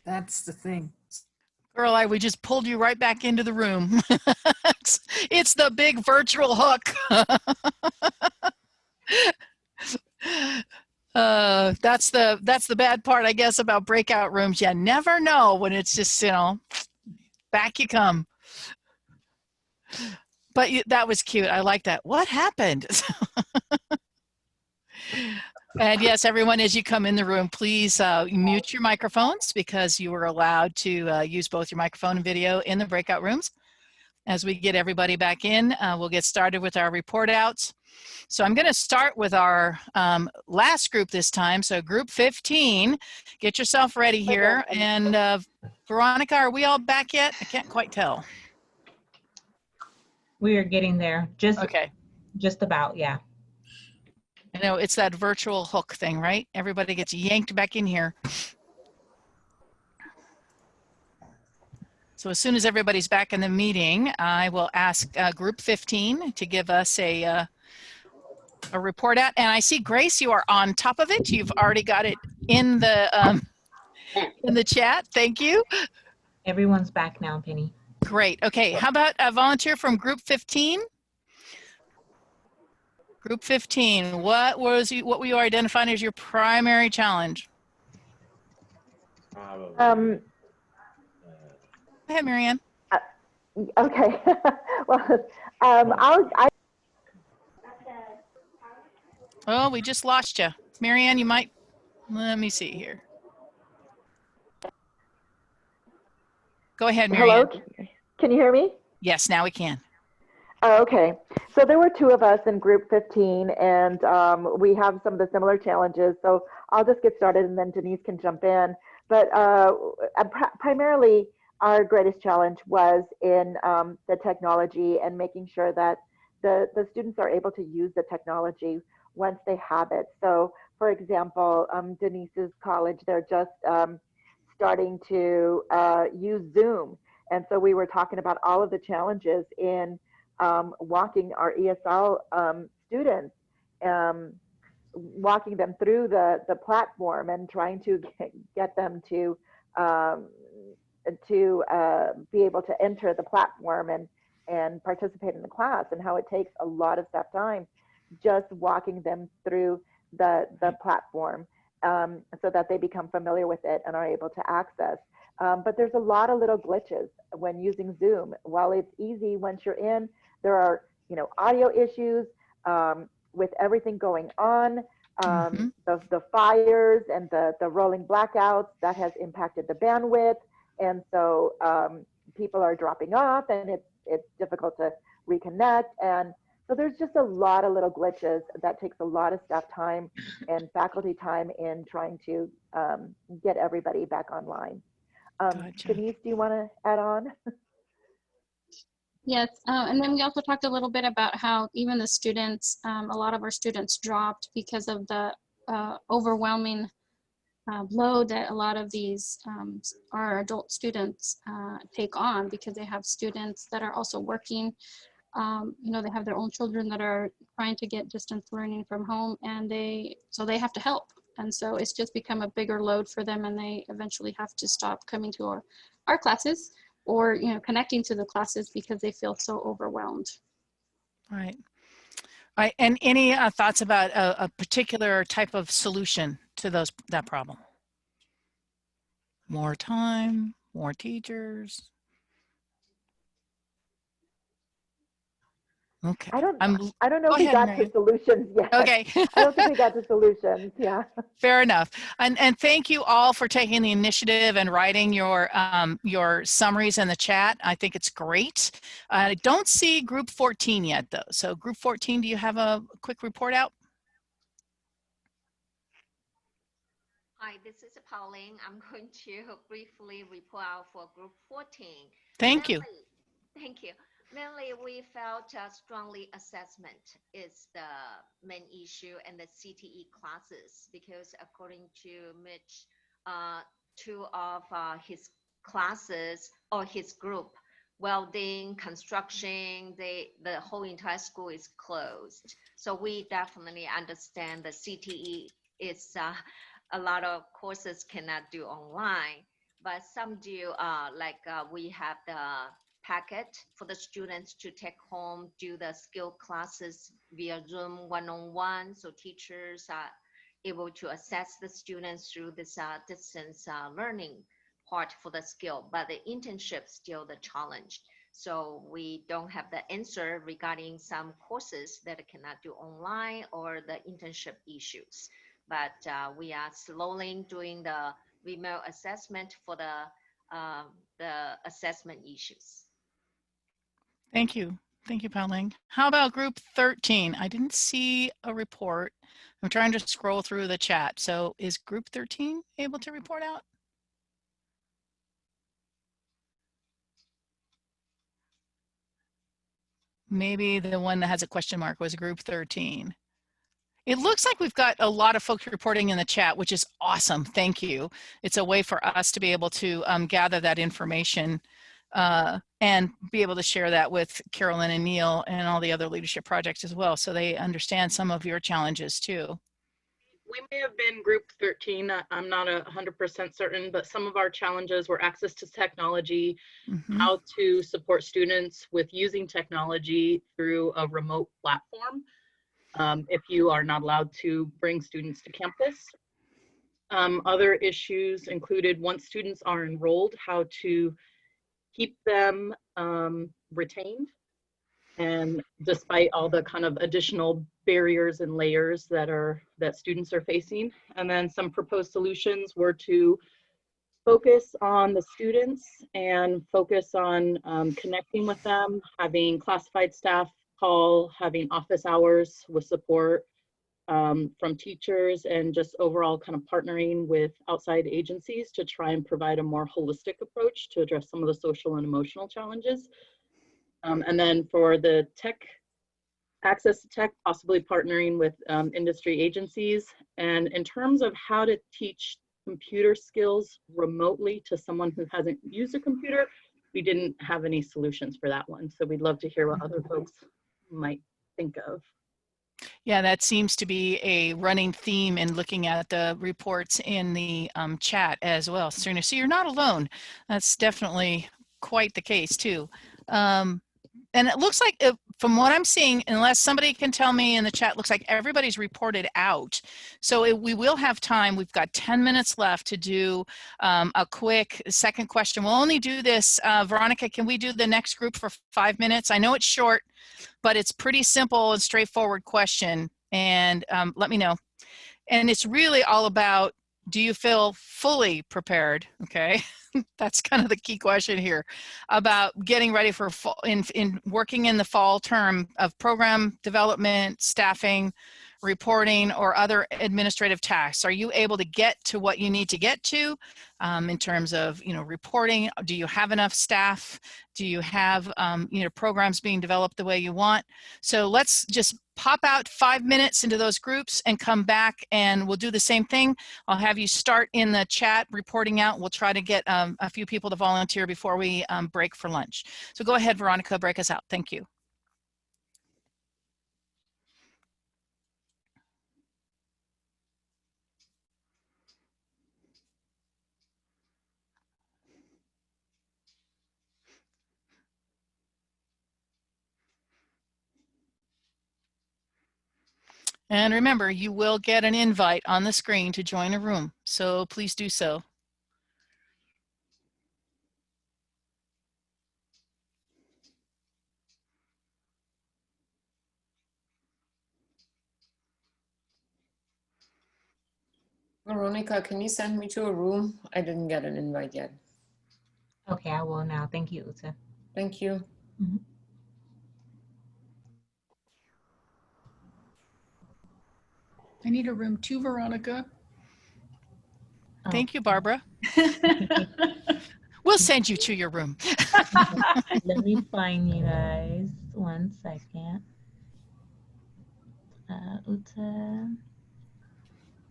That's the thing. Girl, we just pulled you right back into the room. It's the big virtual hook. That's the bad part, I guess, about breakout rooms. You never know when it's just, back you come. But that was cute. I like that. What happened? And yes, everyone, as you come in the room, please mute your microphones because you are allowed to use both your microphone and video in the breakout rooms. As we get everybody back in, we'll get started with our report outs. So I'm going to start with our last group this time. So group 15, get yourself ready here. And Veronica, are we all back yet? I can't quite tell. We are getting there. Okay. Just about, yeah. I know it's that virtual hook thing, right? Everybody gets yanked back in here. So as soon as everybody's back in the meeting, I will ask group 15 to give us a report out. And I see, Grace, you are on top of it. You've already got it in the chat. Thank you. Everyone's back now, Penny. Great. Okay. How about a volunteer from group 15? Group 15, what were you identifying as your primary challenge? Go ahead, Marianne. Okay. Well, Oh, we just lost you. Marianne, you might, let me see here. Go ahead, Marianne. hello, can you hear me? Yes, now we can. Oh, okay. So there were two of us in group 15, and we have some of the similar challenges. So I'll just get started, and then Denise can jump in. But primarily, our greatest challenge was in the technology and making sure that the students are able to use the technology once they have it. So, for example, Denise's college, they're just starting to use Zoom. And so we were talking about all of the challenges in walking our ESL students, walking them through the platform and trying to get them to be able to enter the platform and participate in the class, and how it takes a lot of staff time just walking them through the platform so that they become familiar with it and are able to access. But there's a lot of little glitches when using Zoom. While it's easy once you're in, there are audio issues with everything going on, the fires and the rolling blackouts that has impacted the bandwidth, and so people are dropping off, and it's difficult to reconnect. And so there's just a lot of little glitches that takes a lot of staff time and faculty time in trying to get everybody back online. Gotcha. Denise, do you want to add on? Yes, and then we also talked a little bit about how even the students, a lot of our students dropped because of the overwhelming load that a lot of these our adult students take on, because they have students that are also working You know, they have their own children that are trying to get distance learning from home, and so they have to help. And so it's just become a bigger load for them, and they eventually have to stop coming to our classes, or, you know, connecting to the classes because they feel so overwhelmed. All right. All right. And any thoughts about a particular type of solution to that problem? More time, more teachers. Okay. I don't know Go if we ahead, got Marian. to solutions yet. Okay. I don't think we got to solutions. Yeah. Fair enough. And thank you all for taking the initiative and writing your summaries in the chat. I think it's great. I don't see group 14 yet though. So group 14, do you have a quick report out? Hi, this is Pauline. I'm going to briefly report out for group 14. Thank you. Thank you. Mainly, we felt strongly assessment is the main issue and the CTE classes, because according to Mitch, 2 of his classes or his group, welding, construction, the whole entire school is closed. So we definitely understand the CTE is a lot of courses cannot do online, but some do, we have the packet for the students to take home, do the skill classes via Zoom one-on-one, so teachers are able to assess the students through this distance learning part for the skill, but the internship still the challenge. So we don't have the answer regarding some courses that cannot do online or the internship issues. But we are slowly doing the remote assessment for the assessment issues. Thank you. Thank you, Pauline. How about group 13? I didn't see a report. I'm trying to scroll through the chat. So is group 13 able to report out? Maybe the one that has a question mark was group 13. It looks like we've got a lot of folks reporting in the chat, which is awesome. Thank you. It's a way for us to be able to gather that information and be able to share that with Carolyn and Neil and all the other leadership projects as well, so they understand some of your challenges too. We may have been group 13. I'm not 100% certain, but some of our challenges were access to technology, how to support students with using technology through a remote platform. If you are not allowed to bring students to campus. Other issues included, once students are enrolled, how to keep them retained, and despite all the kind of additional barriers and layers that students are facing. And then some proposed solutions were to focus on the students and focus on connecting with them, having classified staff call, having office hours with support from teachers, and just overall kind of partnering with outside agencies to try and provide a more holistic approach to address some of the social and emotional challenges. And then for the tech, access to tech, possibly partnering with industry agencies. And in terms of how to teach computer skills remotely to someone who hasn't used a computer, we didn't have any solutions for that one. So we'd love to hear what other folks might think of. Yeah, that seems to be a running theme in looking at the reports in the chat as well, Serena. So you're not alone. That's definitely quite the case too. And it looks like, from what I'm seeing, unless somebody can tell me in the chat, looks like everybody's reported out. So we will have time. We've got 10 minutes left to do a quick second question. We'll only do this, Veronica, can we do the next group for 5 minutes? I know it's short, but it's pretty simple and straightforward question. And let me know. And it's really all about, do you feel fully prepared? Okay. That's kind of the key question here about getting ready for fall, in working in the fall term of program development, staffing, reporting, or other administrative tasks. Are you able to get to what you need to get to in terms of, reporting? Do you have enough staff? Do you have, programs being developed the way you want? So let's just pop out 5 minutes into those groups and come back, and we'll do the same thing. I'll have you start in the chat reporting out. We'll try to get a few people to volunteer before we break for lunch. So go ahead, Veronica, break us out. Thank you. And remember, you will get an invite on the screen to join a room, so please do so. Veronica, can you send me to a room? I didn't get an invite yet. Okay, I will now. Thank you, Uta. Thank you. Mhm. I need a room too, Veronica. Thank you, Barbara. We'll send you to your room. Let me find you guys. 1 second. Uta,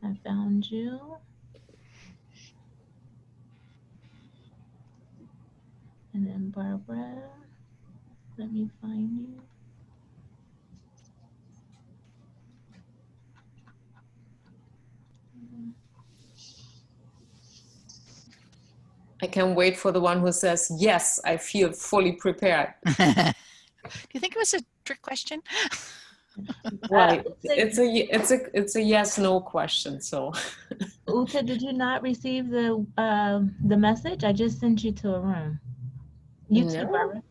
I found you. And then Barbara, let me find you. I can wait for the one who says, yes, I feel fully prepared. Do you think it was a trick question? Right. It's a yes/no question. So, Uta, did you not receive the message? I just sent you to a room. You too, No. Barbara.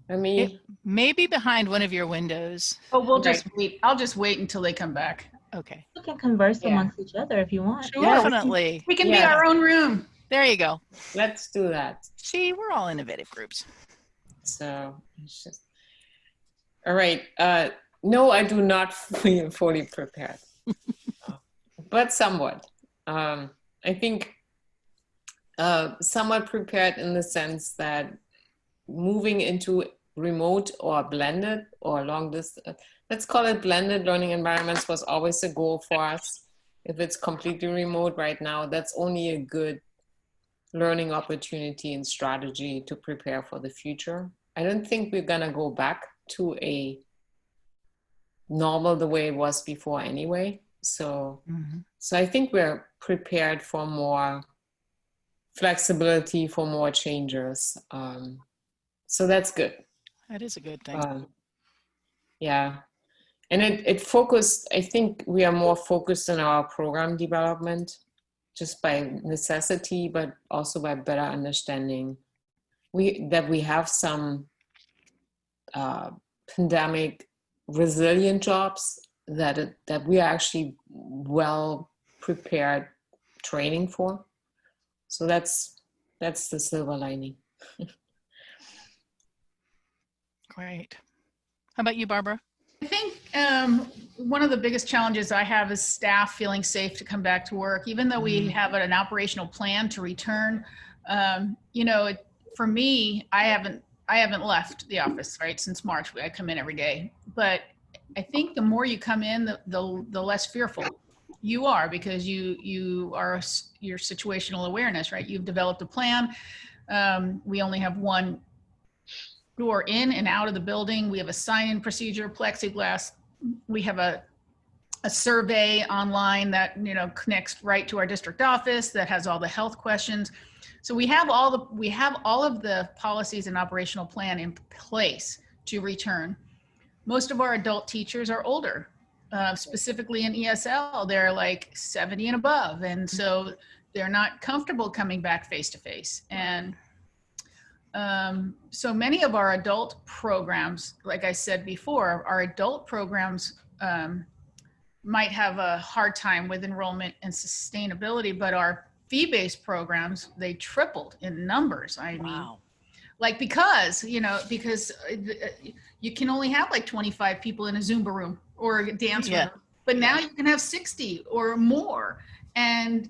It may be behind one of your windows. Oh, we'll just wait. I'll just wait until they come back. Okay. You can converse Yeah. amongst each other if you want. Sure. Definitely. We can be Yeah. our own room. There you go. Let's do that. See, we're all innovative groups. So, it's just... All right. No, I do not feel fully prepared, but somewhat. I think somewhat prepared in the sense that moving into remote or blended or long distance, let's call it blended learning environments, was always a goal for us. If it's completely remote right now, that's only a good learning opportunity and strategy to prepare for the future. I don't think we're gonna go back to a normal the way it was before anyway. So, so I think we're prepared for more flexibility, for more changes. So that's good. That is a good thing. Yeah. And it focused, I think we are more focused on our program development just by necessity, but also by better understanding that we have some pandemic resilient jobs that we are actually well prepared training for. So that's the silver lining. Great. How about you, Barbara? I think one of the biggest challenges I have is staff feeling safe to come back to work, even though we have an operational plan to return. You know, for me, I haven't left the office, right, since March. I come in every day, but I think the more you come in, the less fearful you are, because you are your situational awareness, right? You've developed a plan. We only have one door in and out of the building. We have a sign-in procedure, plexiglass. We have a survey online that, you know, connects right to our district office that has all the health questions. So we have all of the policies and operational plan in place to return. Most of our adult teachers are older, specifically in ESL. They're like 70 and above, and so they're not comfortable coming back face to face. And so many of our adult programs, like I said before, our adult programs might have a hard time with enrollment and sustainability, but our fee-based programs, they tripled in numbers. I mean, like, because you can only have like 25 people in a Zumba room or a dance room, but now you can have 60 or more. And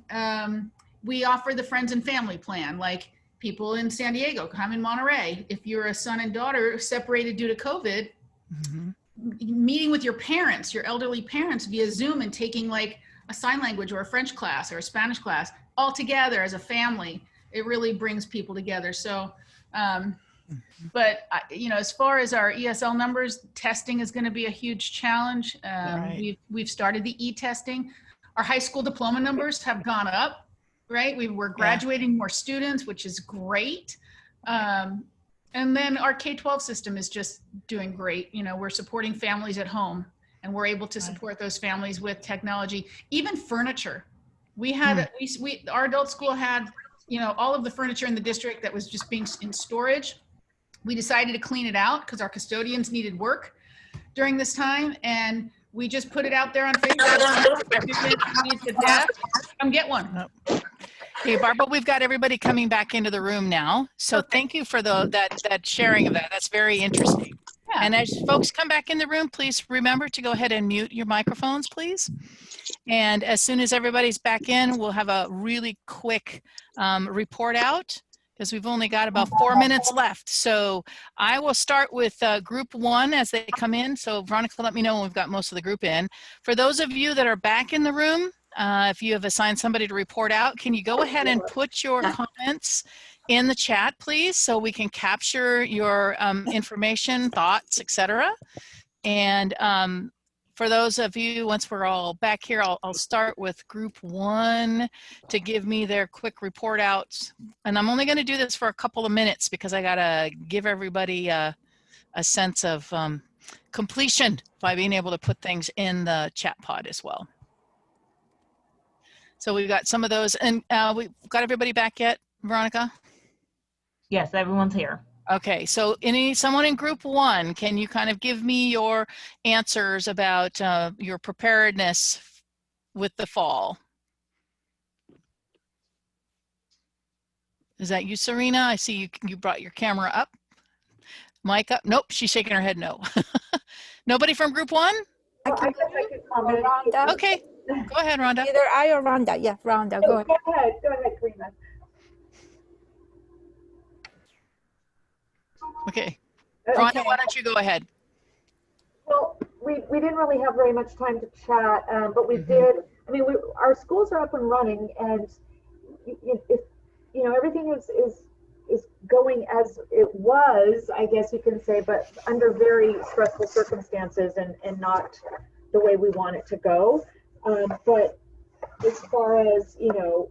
we offer the friends and family plan, like people in San Diego, come in Monterey. If you're a son and daughter separated due to COVID, meeting with your parents, your elderly parents via Zoom and taking like a sign language or a French class or a Spanish class all together as a family, it really brings people together. So, but you know, as far as our ESL numbers, testing is going to be a huge challenge. We've started the e-testing. Our high school diploma numbers have gone up. Right, we're graduating more students, which is great. And then our K-12 system is just doing great. You know, we're supporting families at home and we're able to support those families with technology, even furniture. We had, our adult school had, you know, all of the furniture in the district that was just being in storage. We decided to clean it out because our custodians needed work during this time, and we just put it out there on Facebook. Student needs a desk, come get one. Hey, Barbara, we've got everybody coming back into the room now. So thank you for that sharing of that. That's very interesting. Yeah. And as folks come back in the room, please remember to go ahead and mute your microphones, please. And as soon as everybody's back in, we'll have a really quick report out, because we've only got about 4 minutes left. So I will start with group one as they come in. So Veronica, let me know when we've got most of the group in. For those of you that are back in the room, if you have assigned somebody to report out, can you go ahead and put your comments in the chat, please, so we can capture your information, thoughts, etc. And for those of you, once we're all back here, I'll start with group one to give me their quick report outs. And I'm only going to do this for a couple of minutes because I got to give everybody a sense of completion by being able to put things in the chat pod as well. So we've got some of those, and we've got everybody back yet, Veronica? Yes, everyone's here. Okay, so someone in group one, can you kind of give me your answers about your preparedness with the fall? Is that you, Serena? I see you brought your camera up. Mic up? Nope, she's shaking her head no. Nobody from group one? I guess I could comment. Rhonda. Okay, go ahead, Rhonda. Either I or Rhonda. Yeah, Rhonda, go ahead. Go ahead, Karina. Okay. Rhonda, why don't you go ahead? Well, we didn't really have very much time to chat, but we did. I mean, our schools are up and running, and if you know, everything is going as it was, I guess you can say, but under very stressful circumstances and not the way we want it to go. But as far as, you know,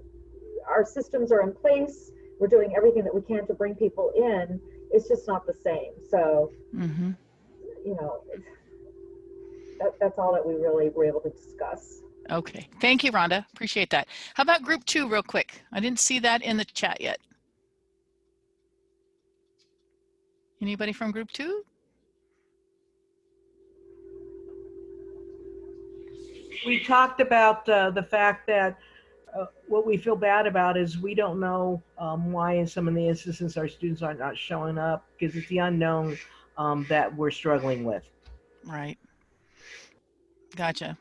our systems are in place, we're doing everything that we can to bring people in. It's just not the same. So, you know, that's all that we really were able to discuss. Okay, thank you, Rhonda. Appreciate that. How about group two real quick? I didn't see that in the chat yet. Anybody from group two? We talked about the fact that what we feel bad about is we don't know why in some of the instances our students are not showing up, because it's the unknown that we're struggling with. Right. Gotcha.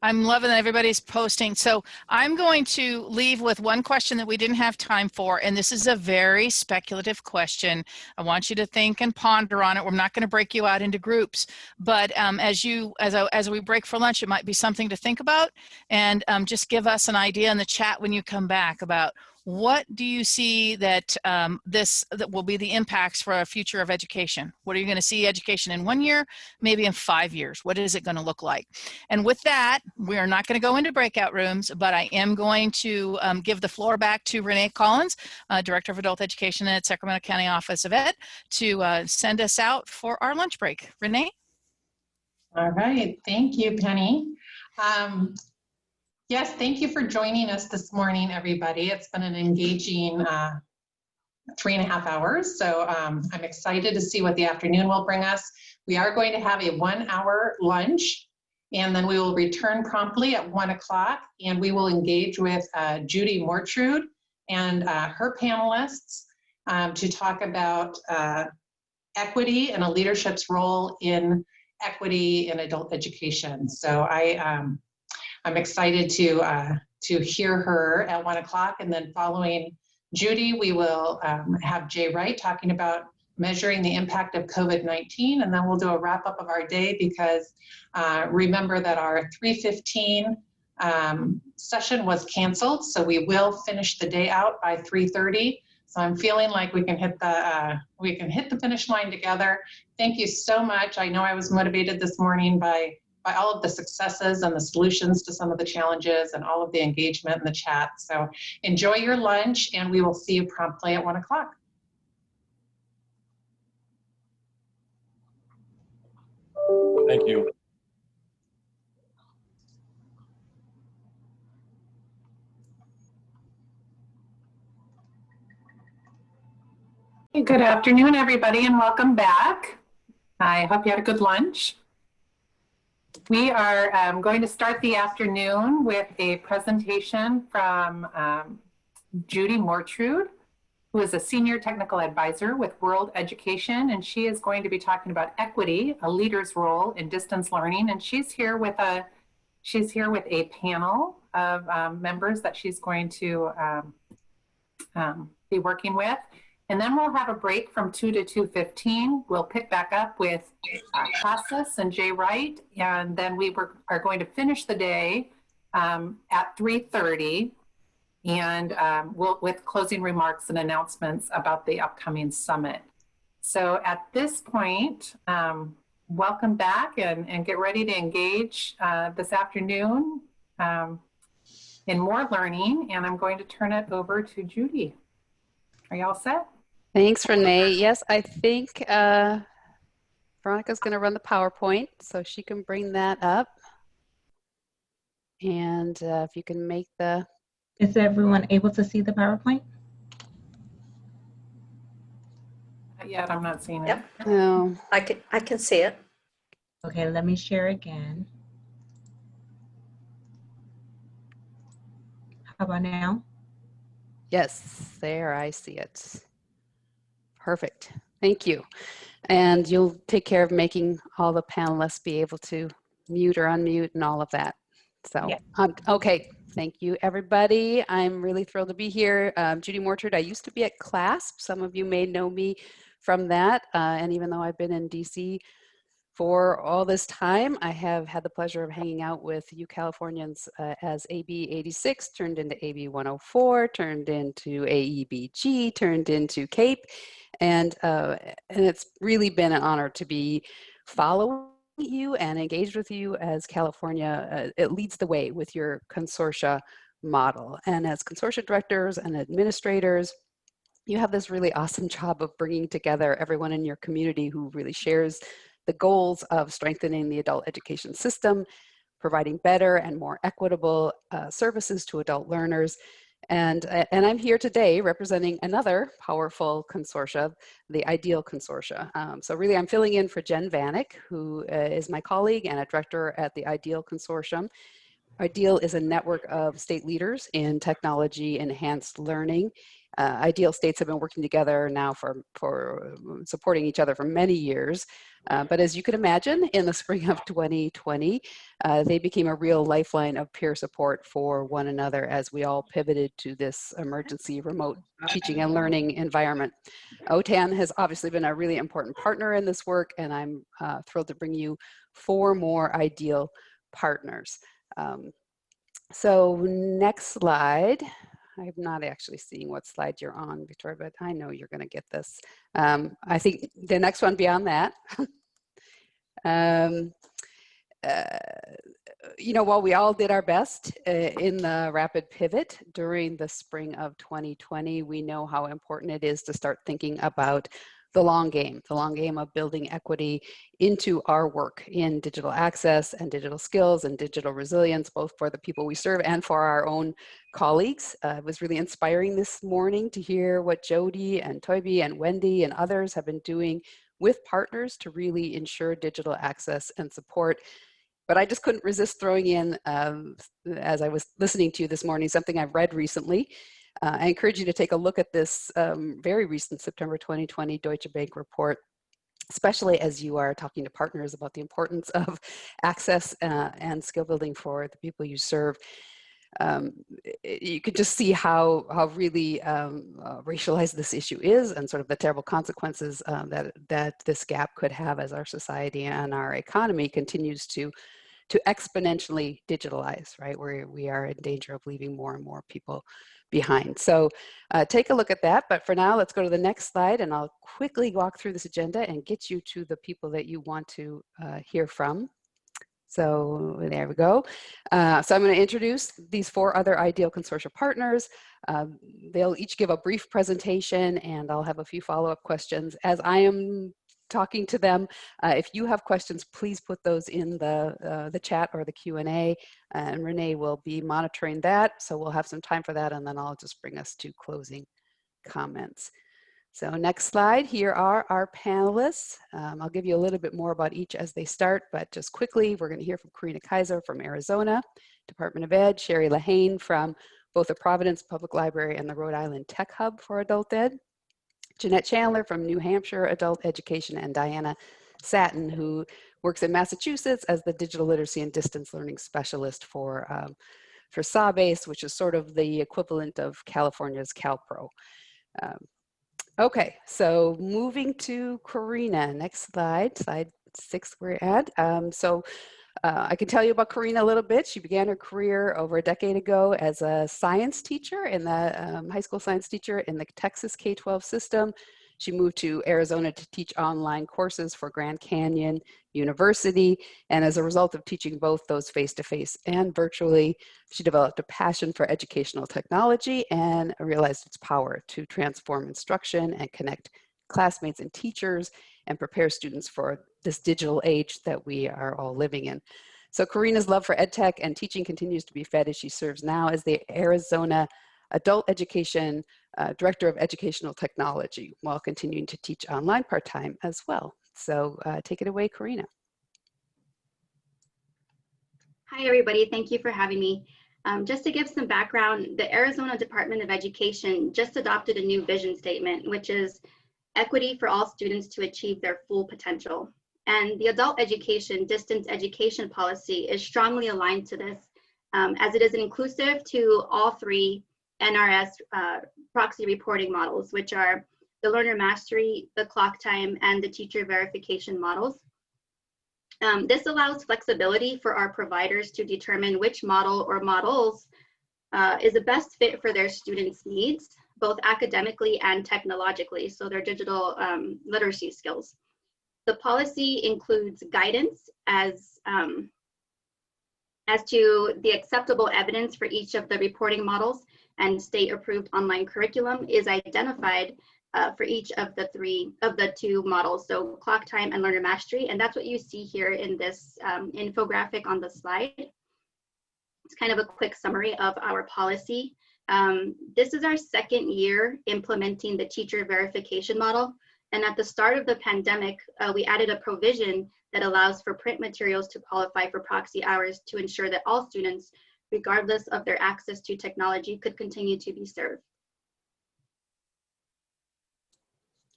I'm loving that everybody's posting. So I'm going to leave with one question that we didn't have time for, and this is a very speculative question. I want you to think and ponder on it. We're not going to break you out into groups, but as we break for lunch, it might be something to think about, and just give us an idea in the chat when you come back about what do you see that that will be the impacts for a future of education? What are you going to see education in 1 year, maybe in 5 years? What is it going to look like? And with that, we are not going to go into breakout rooms, but I am going to give the floor back to Renee Collins, Director of Adult Education at Sacramento County Office of Ed, to send us out for our lunch break. Renee? All right, thank you, Penny. Yes, thank you for joining us this morning, everybody. It's been an engaging 3.5 hours, so I'm excited to see what the afternoon will bring us. We are going to have a 1-hour lunch, and then we will return promptly at 1 o'clock, and we will engage with Judy Mortrude and her panelists to talk about equity and a leadership's role in equity in adult education. So I'm excited to hear her at 1 o'clock, and then following Judy, we will have Jay Wright talking about measuring the impact of COVID-19, and then we'll do a wrap up of our day because remember that our 3:15 session was canceled, so we will finish the day out by 3:30. So I'm feeling like we can hit the finish line together. Thank you so much. I know I was motivated this morning by all of the successes and the solutions to some of the challenges and all of the engagement in the chat. So enjoy your lunch, and we will see you promptly at 1 o'clock. Thank you. Good afternoon, everybody, and welcome back. I hope you had a good lunch. We are going to start the afternoon with a presentation from Judy Mortrude, who is a senior technical advisor with World Education, and she is going to be talking about equity, a leader's role in distance learning. And she's here with a panel of members that she's going to be working with. And then we'll have a break from 2 to 2:15. We'll pick back up with Casas and Jay Wright, and then we are going to finish the day at 3:30, and with closing remarks and announcements about the upcoming summit. So at this point, welcome back and get ready to engage this afternoon in more learning, and I'm going to turn it over to Judy. Are you all set? Thanks, Renee. Yes, I think Veronica's going to run the PowerPoint, so she can bring that up. And if you can make the... Is everyone able to see the PowerPoint? Not yet, I'm not seeing it. Yep. No. I can see it. Okay, let me share again. How about now? Yes, there, I see it. Perfect. Thank you. And you'll take care of making all the panelists be able to mute or unmute and all of that. So, yeah. Okay. Thank you, everybody. I'm really thrilled to be here. Judy Mortrude, I used to be at CLASP. Some of you may know me from that. And even though I've been in DC for all this time, I have had the pleasure of hanging out with you Californians as AB 86 turned into AB 104, turned into AEBG, turned into CAEP. And it's really been an honor to be following you and engaged with you as California. It leads the way with your consortia model. And as consortia directors and administrators, you have this really awesome job of bringing together everyone in your community who really shares the goals of strengthening the adult education system, providing better and more equitable services to adult learners. And I'm here today representing another powerful consortia, the IDEAL Consortia. So really I'm filling in for Jen Vanek, who is my colleague and a director at the IDEAL Consortium. IDEAL is a network of state leaders in technology enhanced learning. Ideal states have been working together now for supporting each other for many years. But as you can imagine, in the spring of 2020, they became a real lifeline of peer support for one another as we all pivoted to this emergency remote teaching and learning environment. OTAN has obviously been a really important partner in this work, and I'm thrilled to bring you 4 more IDEAL partners. So next slide. I'm not actually seeing what slide you're on, Victoria, but I know you're going to get this. I think the next one beyond that. You know, while we all did our best in the rapid pivot during the spring of 2020, we know how important it is to start thinking about the long game of building equity into our work in digital access and digital skills and digital resilience, both for the people we serve and for our own colleagues. It was really inspiring this morning to hear what Jody and Toby and Wendy and others have been doing with partners to really ensure digital access and support. But I just couldn't resist throwing in, as I was listening to you this morning, something I've read recently. I encourage you to take a look at this very recent September 2020 Deutsche Bank report, especially as you are talking to partners about the importance of access and skill building for the people you serve. You could just see how really racialized this issue is, and sort of the terrible consequences that this gap could have as our society and our economy continues to exponentially digitalize, right? Where we are in danger of leaving more and more people behind. So take a look at that. But for now, let's go to the next slide, and I'll quickly walk through this agenda and get you to the people that you want to hear from. So there we go. So I'm going to introduce these 4 other IDEAL Consortia partners. They'll each give a brief presentation, and I'll have a few follow-up questions. As I am talking to them, if you have questions, please put those in the chat or the Q&A, and Renee will be monitoring that. So we'll have some time for that, and then I'll just bring us to closing comments. So next slide, here are our panelists. I'll give you a little bit more about each as they start, but just quickly, we're going to hear from Karina Kaiser from Arizona, Department of Ed, Sherry Lahane from both the Providence Public Library and the Rhode Island Tech Hub for Adult Ed, Jeanette Chandler from New Hampshire Adult Education, and Diana Satin, who works in Massachusetts as the Digital Literacy and Distance Learning Specialist for SABASE, which is sort of the equivalent of California's CalPro. Okay, so moving to Karina, next slide, slide 6 we're at. I can tell you about Karina a little bit. She began her career over a decade ago as a science teacher in the high school science teacher in the Texas K-12 system. She moved to Arizona to teach online courses for Grand Canyon University. And as a result of teaching both those face-to-face and virtually, she developed a passion for educational technology and realized its power to transform instruction and connect classmates and teachers and prepare students for this digital age that we are all living in. So Karina's love for EdTech and teaching continues to be fed as she serves now as the Arizona Adult Education Director of Educational Technology while continuing to teach online part-time as well. So take it away, Karina. Hi, everybody. Thank you for having me. Just to give some background, the Arizona Department of Education just adopted a new vision statement, which is equity for all students to achieve their full potential. And the adult education distance education policy is strongly aligned to this, as it is inclusive to all 3 NRS proxy reporting models, which are the learner mastery, the clock time, and the teacher verification models. This allows flexibility for our providers to determine which model or models is the best fit for their students' needs, both academically and technologically, so their digital literacy skills. The policy includes guidance as to the acceptable evidence for each of the reporting models, and state-approved online curriculum is identified for each of the 2 models, so clock time and learner mastery, and that's what you see here in this infographic on the slide. It's kind of a quick summary of our policy. This is our 2nd year implementing the teacher verification model, and at the start of the pandemic, we added a provision that allows for print materials to qualify for proxy hours to ensure that all students, regardless of their access to technology, could continue to be served.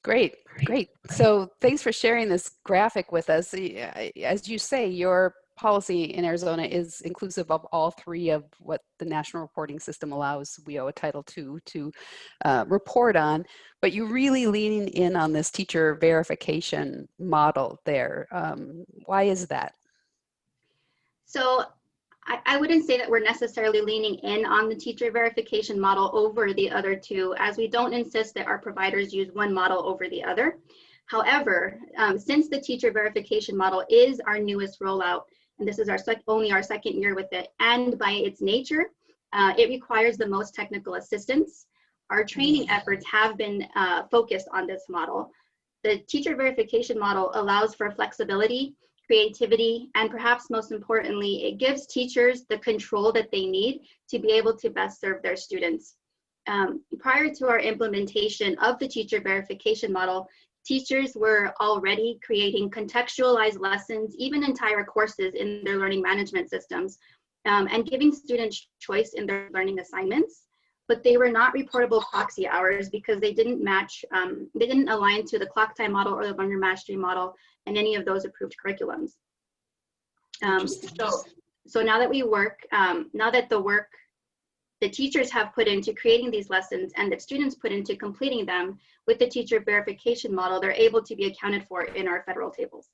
Great, great. So thanks for sharing this graphic with us. As you say, your policy in Arizona is inclusive of all 3 of what the national reporting system allows WIO Title II to report on, but you really leaning in on this teacher verification model there. Why is that? So I wouldn't say that we're necessarily leaning in on the teacher verification model over the other 2, as we don't insist that our providers use one model over the other. However, since the teacher verification model is our newest rollout, and this is only our 2nd year with it, and by its nature, it requires the most technical assistance, our training efforts have been focused on this model. The teacher verification model allows for flexibility, creativity, and perhaps most importantly, it gives teachers the control that they need to be able to best serve their students. Prior to our implementation of the teacher verification model, teachers were already creating contextualized lessons, even entire courses in their learning management systems, and giving students choice in their learning assignments, but they were not reportable proxy hours because they didn't match, they didn't align to the clock time model or the learner mastery model and any of those approved curriculums. So now that we work, now that the work the teachers have put into creating these lessons and that students put into completing them with the teacher verification model, they're able to be accounted for in our federal tables.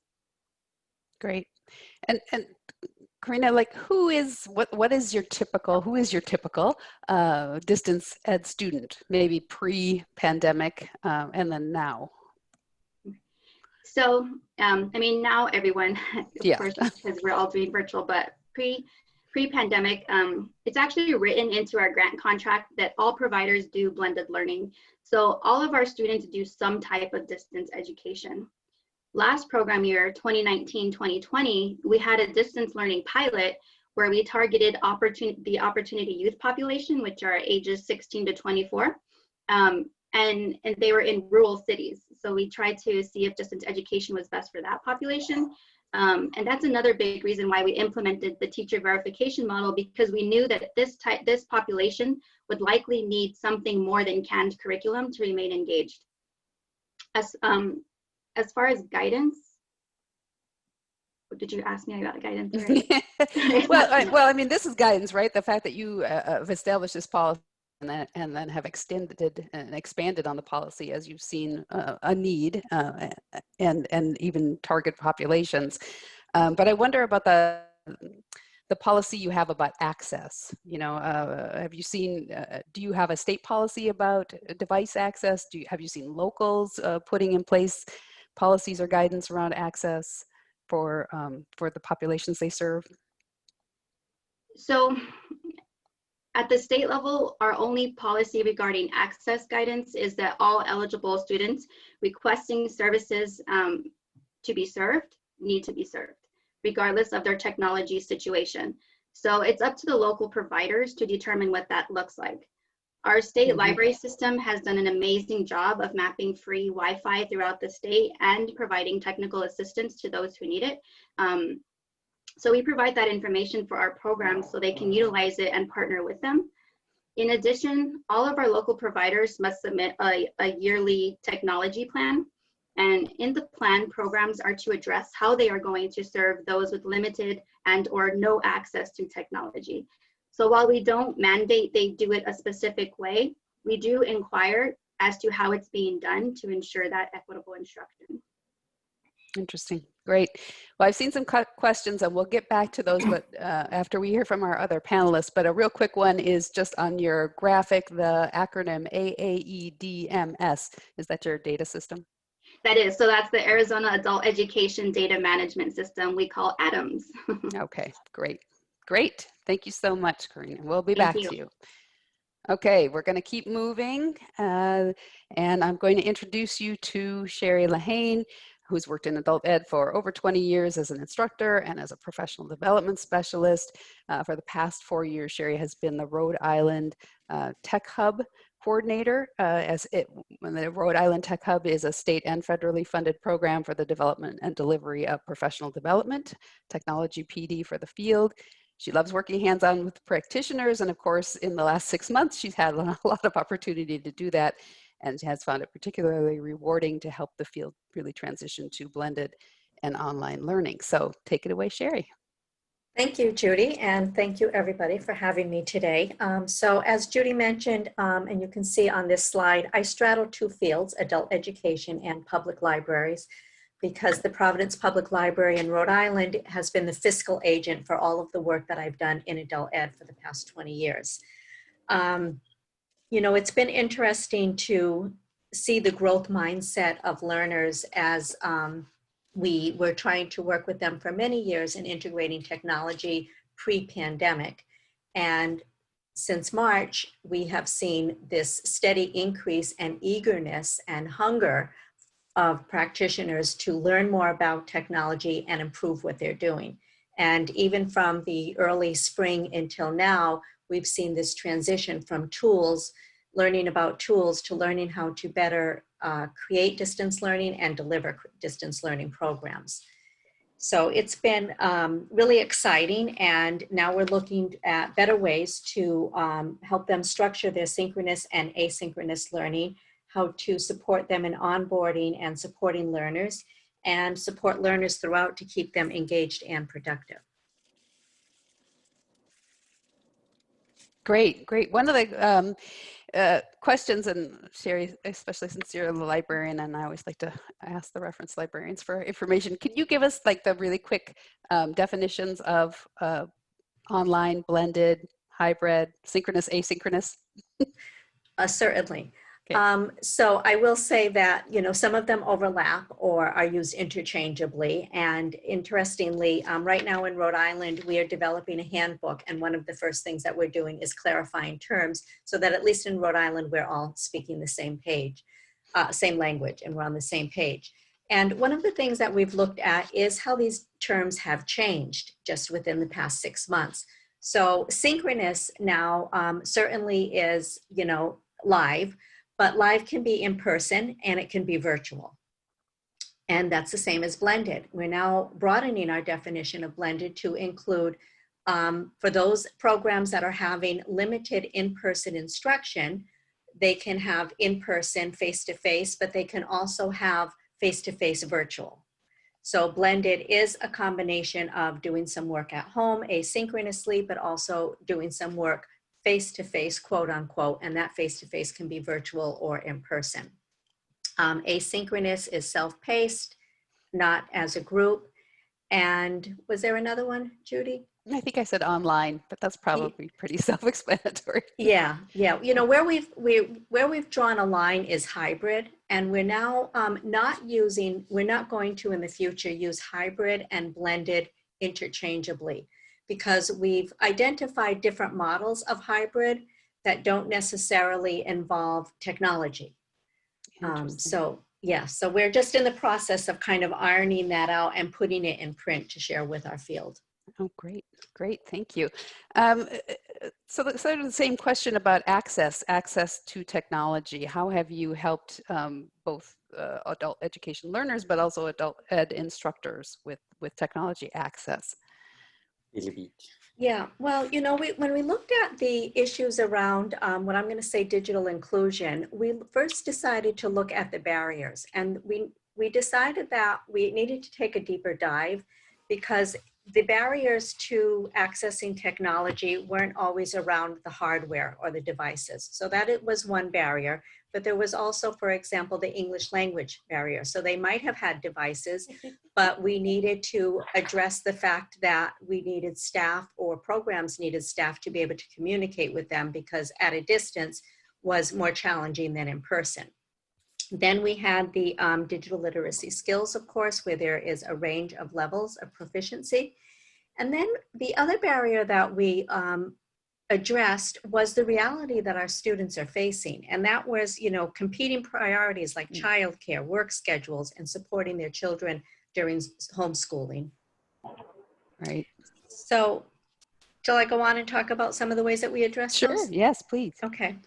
Great. And Karina, like who is your typical distance ed student, maybe pre-pandemic and then now? So, I mean, now everyone, of course, because we're all doing virtual, but pre-pandemic, it's actually written into our grant contract that all providers do blended learning. So all of our students do some type of distance education. Last program year, 2019-2020, we had a distance learning pilot where we targeted the opportunity youth population, which are ages 16 to 24. And and they were in rural cities. So we tried to see if distance education was best for that population. And that's another big reason why we implemented the teacher verification model, because we knew that this population would likely need something more than canned curriculum to remain engaged. As far as guidance, did you ask me about guidance? well, I mean, this is guidance, right? The fact that you have established this policy and then have extended and expanded on the policy as you've seen a need and even target populations. But I wonder about the policy you have about access. You know, have you seen, do you have a state policy about device access? Have you seen locals putting in place policies or guidance around access for the populations they serve? So at the state level, our only policy regarding access guidance is that all eligible students requesting services to be served need to be served, regardless of their technology situation. So it's up to the local providers to determine what that looks like. Our state library system has done an amazing job of mapping free Wi-Fi throughout the state and providing technical assistance to those who need it. So we provide that information for our programs so they can utilize it and partner with them. In addition, all of our local providers must submit a yearly technology plan. And in the plan, programs are to address how they are going to serve those with limited and or no access to technology. So while we don't mandate they do it a specific way, we do inquire as to how it's being done to ensure that equitable instruction. Interesting. Great. Well, I've seen some questions and we'll get back to those, but after we hear from our other panelists. But a real quick one is just on your graphic, the acronym AAEDMS. Is that your data system? That is. So that's the Arizona Adult Education Data Management System we call ADAMS. Okay, great. Great. Thank you so much, Karina. We'll be back to you. Okay, we're going to keep moving. And I'm going to introduce you to Sherry Lahane, who's worked in adult ed for over 20 years as an instructor and as a professional development specialist. For the past 4 years, Sherry has been the Rhode Island Tech Hub coordinator. The Rhode Island Tech Hub is a state and federally funded program for the development and delivery of professional development, technology PD for the field. She loves working hands-on with practitioners, and of course, in the last 6 months, she's had a lot of opportunity to do that, and has found it particularly rewarding to help the field really transition to blended and online learning. So take it away, Sherry. Thank you, Judy, and thank you everybody for having me today. So as Judy mentioned, and you can see on this slide, I straddle two fields, adult education and public libraries, because the Providence Public Library in Rhode Island has been the fiscal agent for all of the work that I've done in adult ed for the past 20 years. You know, it's been interesting to see the growth mindset of learners as we were trying to work with them for many years in integrating technology pre-pandemic. And since March, we have seen this steady increase and eagerness and hunger of practitioners to learn more about technology and improve what they're doing. And even from the early spring until now, we've seen this transition from tools, learning about tools, to learning how to better create distance learning and deliver distance learning programs. So it's been really exciting, and now we're looking at better ways to help them structure their synchronous and asynchronous learning, how to support them in onboarding and supporting learners, and support learners throughout to keep them engaged and productive. Great, great. One of the questions, and Sherry, especially since you're the librarian, and I always like to ask the reference librarians for information. Can you give us like the really quick definitions of online, blended, hybrid, synchronous, asynchronous? Certainly. Okay. So I will say that, you know, some of them overlap or are used interchangeably. And interestingly, right now in Rhode Island, we are developing a handbook. And one of the first things that we're doing is clarifying terms so that at least in Rhode Island, we're all speaking the same page, same language, and we're on the same page. And one of the things that we've looked at is how these terms have changed just within the past 6 months. So synchronous now certainly is, you know, live. but live can be in person and it can be virtual. And that's the same as blended. We're now broadening our definition of blended to include, for those programs that are having limited in-person instruction, they can have in-person, face-to-face, but they can also have face-to-face virtual. So blended is a combination of doing some work at home asynchronously, but also doing some work face-to-face, quote unquote, and that face-to-face can be virtual or in person. Asynchronous is self-paced, not as a group. And was there another one, Judy? I think I said online, but that's probably pretty self-explanatory. Yeah. You know, where we've drawn a line is hybrid, and we're now we're not going to in the future use hybrid and blended interchangeably, because we've identified different models of hybrid that don't necessarily involve technology. So we're just in the process of kind of ironing that out and putting it in print to share with our field. Oh, great, thank you. So sort of the same question about access to technology. How have you helped both adult education learners, but also adult ed instructors with technology access? Yeah, well, you know, when we looked at the issues around what I'm going to say digital inclusion, we first decided to look at the barriers, and we decided that we needed to take a deeper dive, because the barriers to accessing technology weren't always around the hardware or the devices. So that it was one barrier, but there was also, for example, the English language barrier. So they might have had devices, but we needed to address the fact that we needed staff, or programs needed staff, to be able to communicate with them, because at a distance was more challenging than in person. Then we had the digital literacy skills, of course, where there is a range of levels of proficiency. And then the other barrier that we addressed was the reality that our students are facing. And that was, you know, competing priorities like childcare, work schedules, and supporting their children during homeschooling. Right. So shall I go on and talk about some of the ways that we address those? Sure, yes, please. Okay.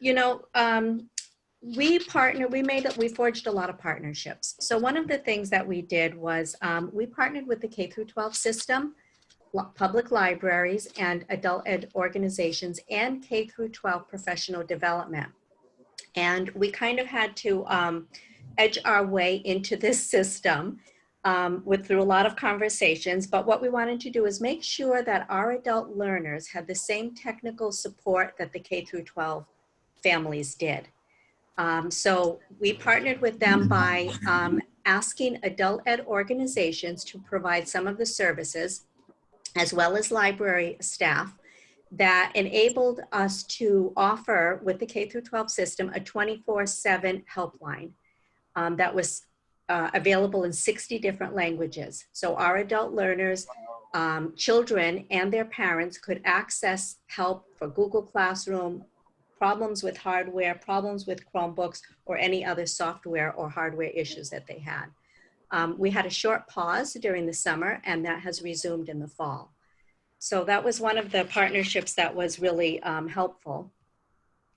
You know, we forged a lot of partnerships. So one of the things that we did was we partnered with the K-12 system, public libraries, and adult ed organizations, and K-12 professional development. And we kind of had to edge our way into this system through a lot of conversations. But what we wanted to do is make sure that our adult learners had the same technical support that the K-12 families did. So we partnered with them by asking adult ed organizations to provide some of the services, as well as library staff, that enabled us to offer, with the K-12 system, a 24/7 helpline that was available in 60 different languages. So our adult learners, children, and their parents could access help for Google Classroom, problems with hardware, problems with Chromebooks, or any other software or hardware issues that they had. We had a short pause during the summer, and that has resumed in the fall. So that was one of the partnerships that was really helpful.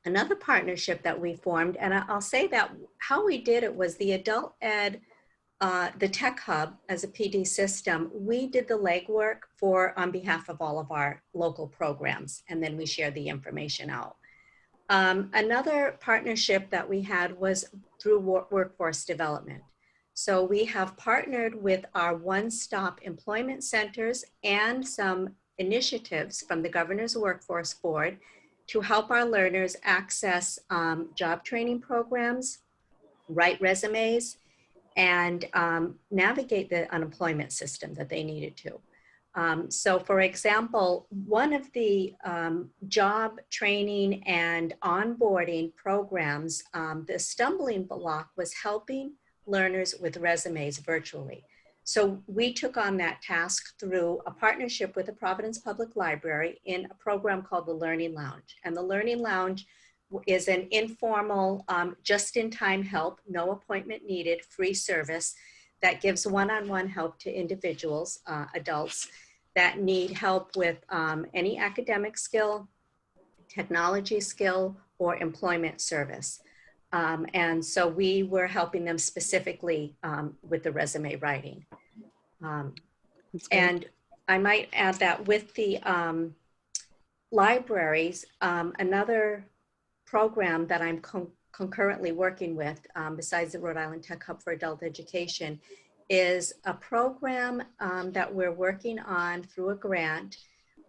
Another partnership that we formed, and I'll say that how we did it was the adult ed, the Tech Hub as a PD system, we did the legwork on behalf of all of our local programs, and then we shared the information out. Another partnership that we had was through workforce development. So we have partnered with our one-stop employment centers and some initiatives from the Governor's Workforce Board to help our learners access job training programs, write resumes, and navigate the unemployment system that they needed to. So for example, one of the job training and onboarding programs, the stumbling block was helping learners with resumes virtually. So we took on that task through a partnership with the Providence Public Library in a program called the Learning Lounge. And the Learning Lounge is an informal, just-in-time help, no appointment needed, free service that gives one-on-one help to individuals, adults, that need help with any academic skill, technology skill, or employment service. And so we were helping them specifically with the resume writing. And I might add that with the libraries, another program that I'm concurrently working with, besides the Rhode Island Tech Hub for Adult Education, is a program that we're working on through a grant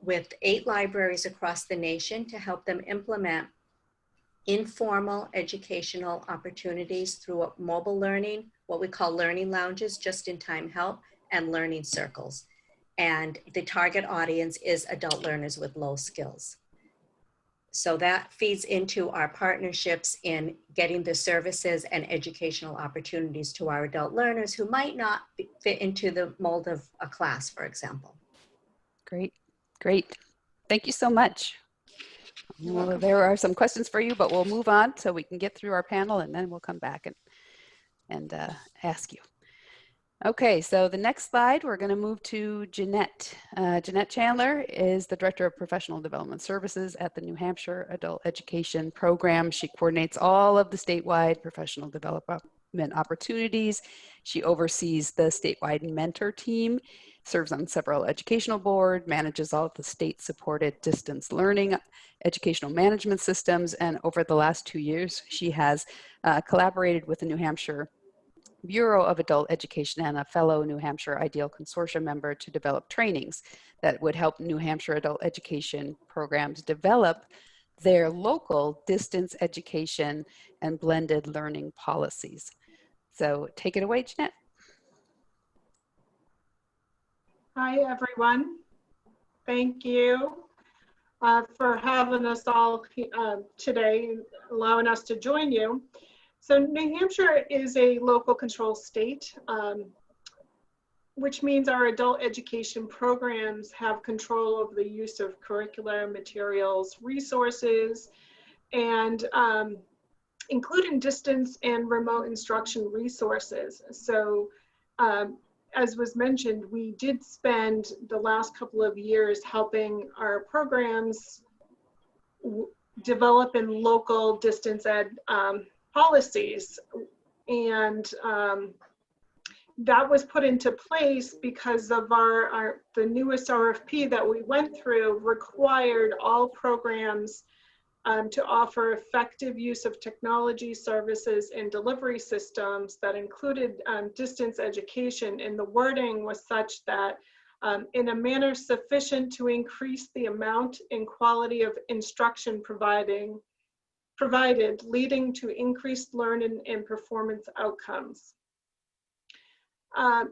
with 8 libraries across the nation to help them implement informal educational opportunities through mobile learning, what we call learning lounges, just-in-time help, and learning circles. And the target audience is adult learners with low skills. So that feeds into our partnerships in getting the services and educational opportunities to our adult learners who might not fit into the mold of a class, for example. Great, great. Thank you so much. Well, there are some questions for you, but we'll move on so we can get through our panel, and then we'll come back and ask you. Okay, so the next slide, we're going to move to Jeanette. Jeanette Chandler is the Director of Professional Development Services at the New Hampshire Adult Education Program. She coordinates all of the statewide professional development opportunities. She oversees the statewide mentor team, serves on several educational boards, manages all of the state-supported distance learning educational management systems, and over the last 2 years, she has collaborated with the New Hampshire Bureau of Adult Education and a fellow New Hampshire Ideal Consortium member to develop trainings that would help New Hampshire adult education programs develop their local distance education and blended learning policies. So take it away, Jeanette. Hi, everyone. Thank you for having us all today, allowing us to join you. So New Hampshire is a local control state, which means our adult education programs have control over the use of curriculum, materials, resources, and including distance and remote instruction resources. So as was mentioned, we did spend the last couple of years helping our programs develop in local distance ed policies, and that was put into place because of the newest RFP that we went through required all programs to offer effective use of technology services and delivery systems that included distance education, and the wording was such that in a manner sufficient to increase the amount and quality of instruction provided, leading to increased learning and performance outcomes,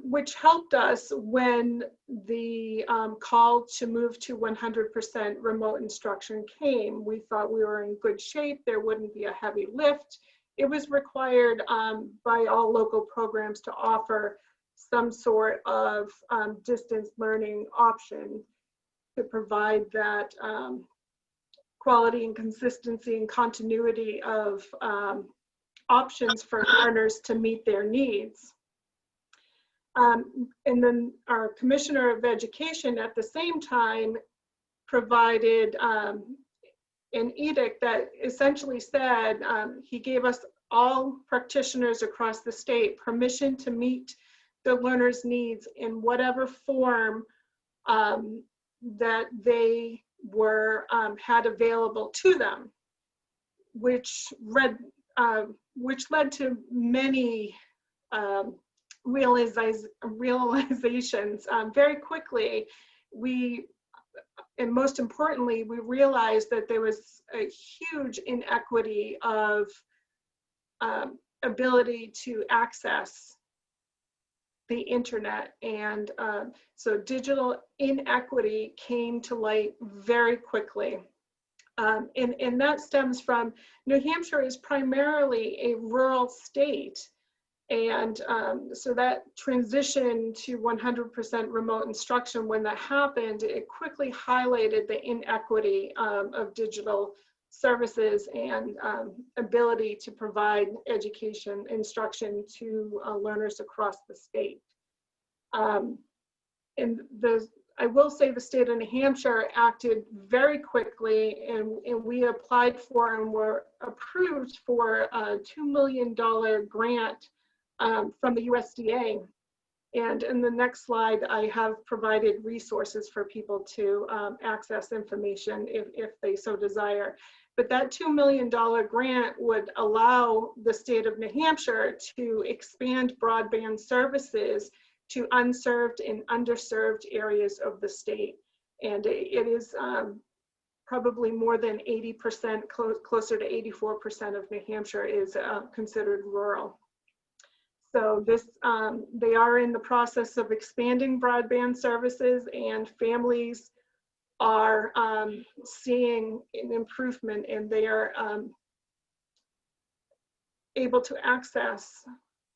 which helped us when the call to move to 100% remote instruction came. We thought we were in good shape. There wouldn't be a heavy lift. It was required by all local programs to offer some sort of distance learning option to provide that quality and consistency and continuity of options for learners to meet their needs. And then our Commissioner of Education at the same time provided an edict that essentially said he gave us all practitioners across the state permission to meet the learners' needs in whatever form that they were had available to them, which led to many realizations very quickly. And most importantly, we realized that there was a huge inequity of ability to access the internet. And so digital inequity came to light very quickly. And that stems from New Hampshire is primarily a rural state. And so that transition to 100% remote instruction, when that happened, it quickly highlighted the inequity of digital services and ability to provide education instruction to learners across the state. And the I will say the state of New Hampshire acted very quickly, and we applied for and were approved for a $2 million grant from the USDA. And in the next slide, I have provided resources for people to access information if they so desire. But that $2 million grant would allow the state of New Hampshire to expand broadband services to unserved and underserved areas of the state. And it is probably more than 80%, closer to 84% of New Hampshire is considered rural. So this, they are in the process of expanding broadband services, and families are seeing an improvement, and they are able to access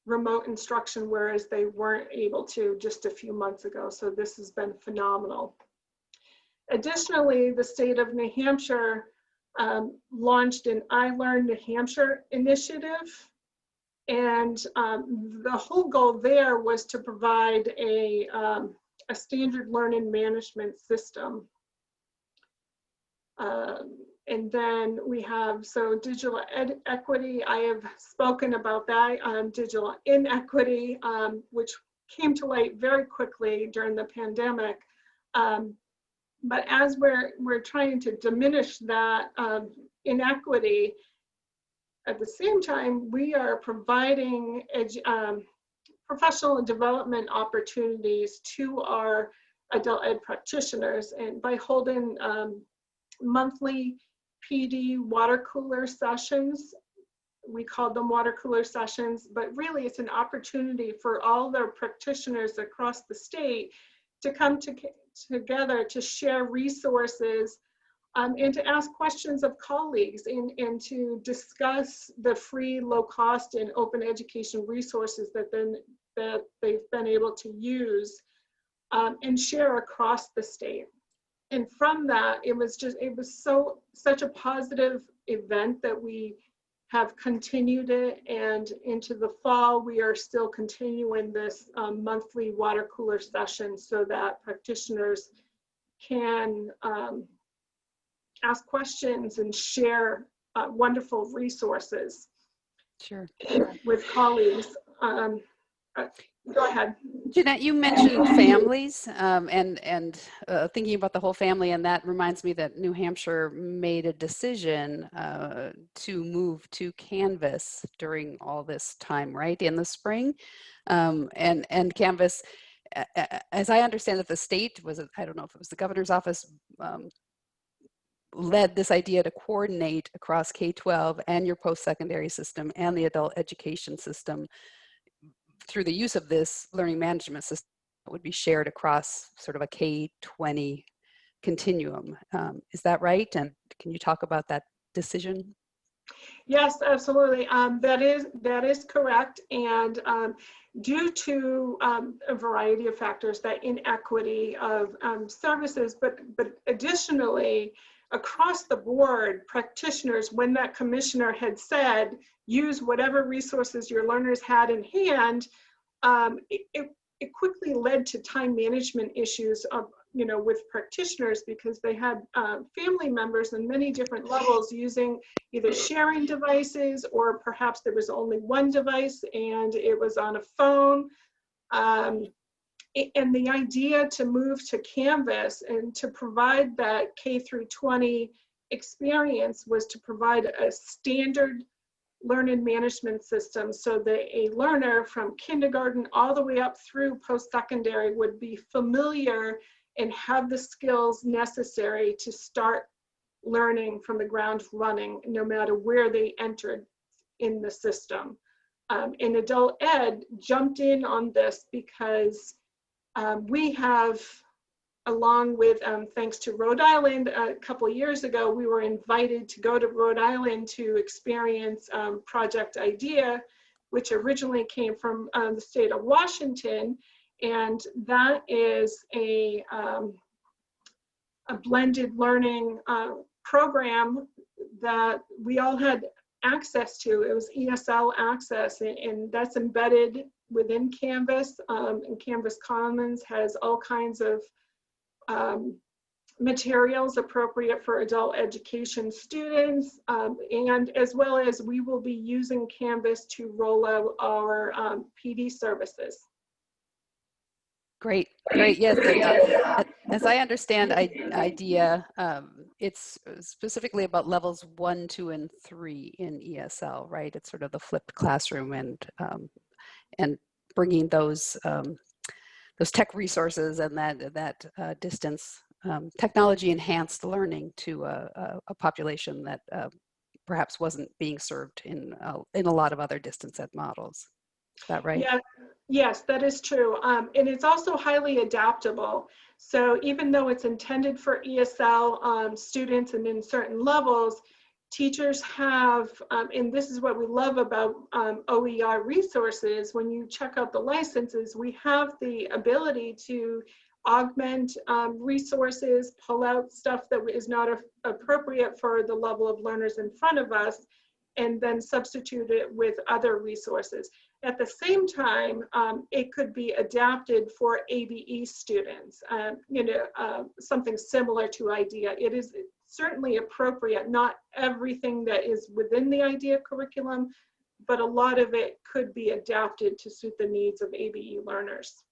remote instruction, whereas they weren't able to just a few months ago. So this has been phenomenal. Additionally, the state of New Hampshire launched an I Learn New Hampshire initiative. And the whole goal there was to provide a standard learning management system. And then we have, so digital equity, I have spoken about that, digital inequity, which came to light very quickly during the pandemic. But as we're trying to diminish that inequity, at the same time, we are providing professional development opportunities to our adult ed practitioners, and by holding monthly PD water cooler sessions. We call them water cooler sessions, but really it's an opportunity for all their practitioners across the state to come together to share resources and to ask questions of colleagues, and to discuss the free, low cost, and open education resources that they've been able to use and share across the state. And from that, it was such a positive event that we have continued it, and into the fall, we are still continuing this monthly water cooler session so that practitioners can ask questions and share wonderful resources. Sure. With colleagues. Go ahead. Jeanette, you mentioned families and thinking about the whole family, and that reminds me that New Hampshire made a decision to move to Canvas during all this time, right, in the spring. And Canvas, as I understand it, the state was, I don't know if it was the governor's office, led this idea to coordinate across K-12 and your post-secondary system and the adult education system through the use of this learning management system that would be shared across sort of a K-20 continuum. Is that right? And can you talk about that decision? Yes, absolutely. That is correct. And due to a variety of factors, that inequity of services, but additionally, across the board, practitioners, when that commissioner had said, use whatever resources your learners had in hand, it quickly led to time management issues of, with practitioners, because they had family members in many different levels using either sharing devices, or perhaps there was only one device and it was on a phone. And the idea to move to Canvas and to provide that K through 20 experience was to provide a standard learning management system so that a learner from kindergarten all the way up through post-secondary would be familiar and have the skills necessary to start learning from the ground running, no matter where they entered in the system. And adult ed jumped in on this because we have, along with, thanks to Rhode Island, a couple of years ago, we were invited to go to Rhode Island to experience Project IDEA, which originally came from the state of Washington. And that is a blended learning program that we all had access to. It was ESL access, and that's embedded within Canvas, and Canvas Commons has all kinds of materials appropriate for adult education students, and as well as we will be using Canvas to roll out our PD services. Great, great. Yes, as I understand IDEA, it's specifically about levels 1, 2, and 3 in ESL, right? It's sort of the flipped classroom and bringing those tech resources and that distance technology enhanced learning to a population that perhaps wasn't being served in a lot of other distance ed models. Is that right? Yeah, yes, that is true. And it's also highly adaptable. So even though it's intended for ESL students and in certain levels, teachers have, and this is what we love about OER resources, when you check out the licenses, we have the ability to augment resources, pull out stuff that is not appropriate for the level of learners in front of us, and then substitute it with other resources. At the same time, it could be adapted for ABE students, something similar to IDEA. It is certainly appropriate, not everything that is within the IDEA curriculum, but a lot of it could be adapted to suit the needs of ABE learners.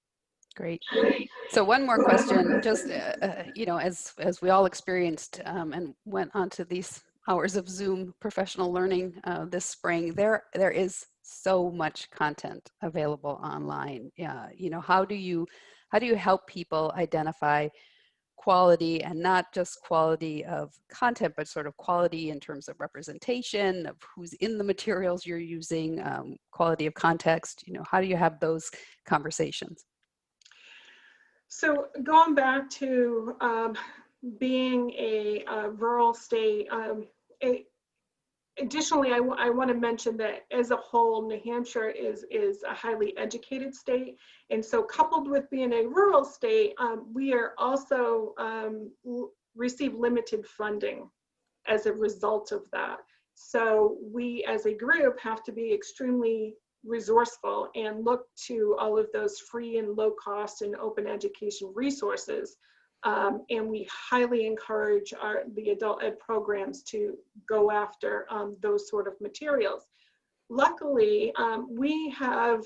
Great. So one more question, just, as we all experienced and went onto these hours of Zoom professional learning this spring, there is so much content available online. How do you help people identify quality, and not just quality of content, but sort of quality in terms of representation, of who's in the materials you're using, quality of context? How do you have those conversations? So going back to being a rural state, additionally, I want to mention that as a whole, New Hampshire is a highly educated state. And so coupled with being a rural state, we are also receive limited funding as a result of that. So we as a group have to be extremely resourceful and look to all of those free and low cost and open education resources. And we highly encourage the adult ed programs to go after those sort of materials. Luckily, we have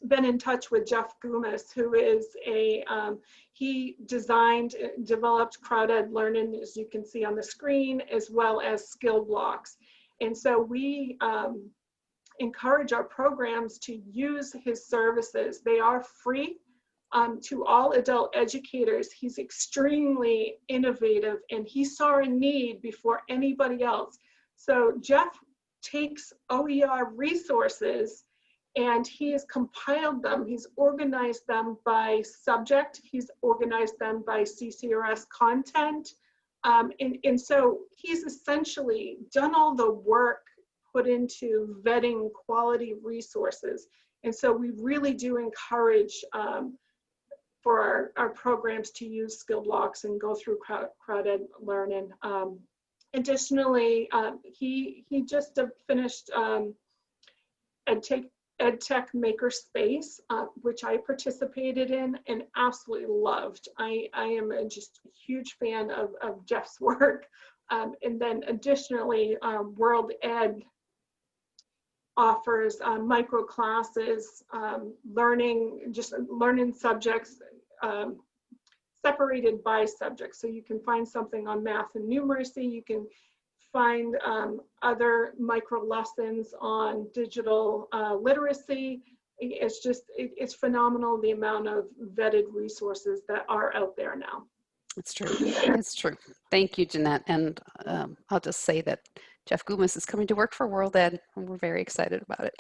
been in touch with Jeff Gumas, who is he developed CrowdEd Learning, as you can see on the screen, as well as skill blocks. And so we encourage our programs to use his services. They are free to all adult educators. He's extremely innovative, and he saw a need before anybody else. So Jeff takes OER resources and he has compiled them. He's organized them by subject. He's organized them by CCRS content. And so he's essentially done all the work put into vetting quality resources. And so we really do encourage for our programs to use skill blocks and go through CrowdEd Learning. Additionally, he just finished EdTech Makerspace, which I participated in and absolutely loved. I am just a huge fan of Jeff's work. And then additionally, World Ed offers micro classes, learning subjects separated by subjects. So you can find something on math and numeracy. You can find other micro lessons on digital literacy. It's phenomenal the amount of vetted resources that are out there now. It's true. It's true. Thank you, Jeanette. And I'll just say that Jeff Gumas is coming to work for World Ed, and we're very excited about it.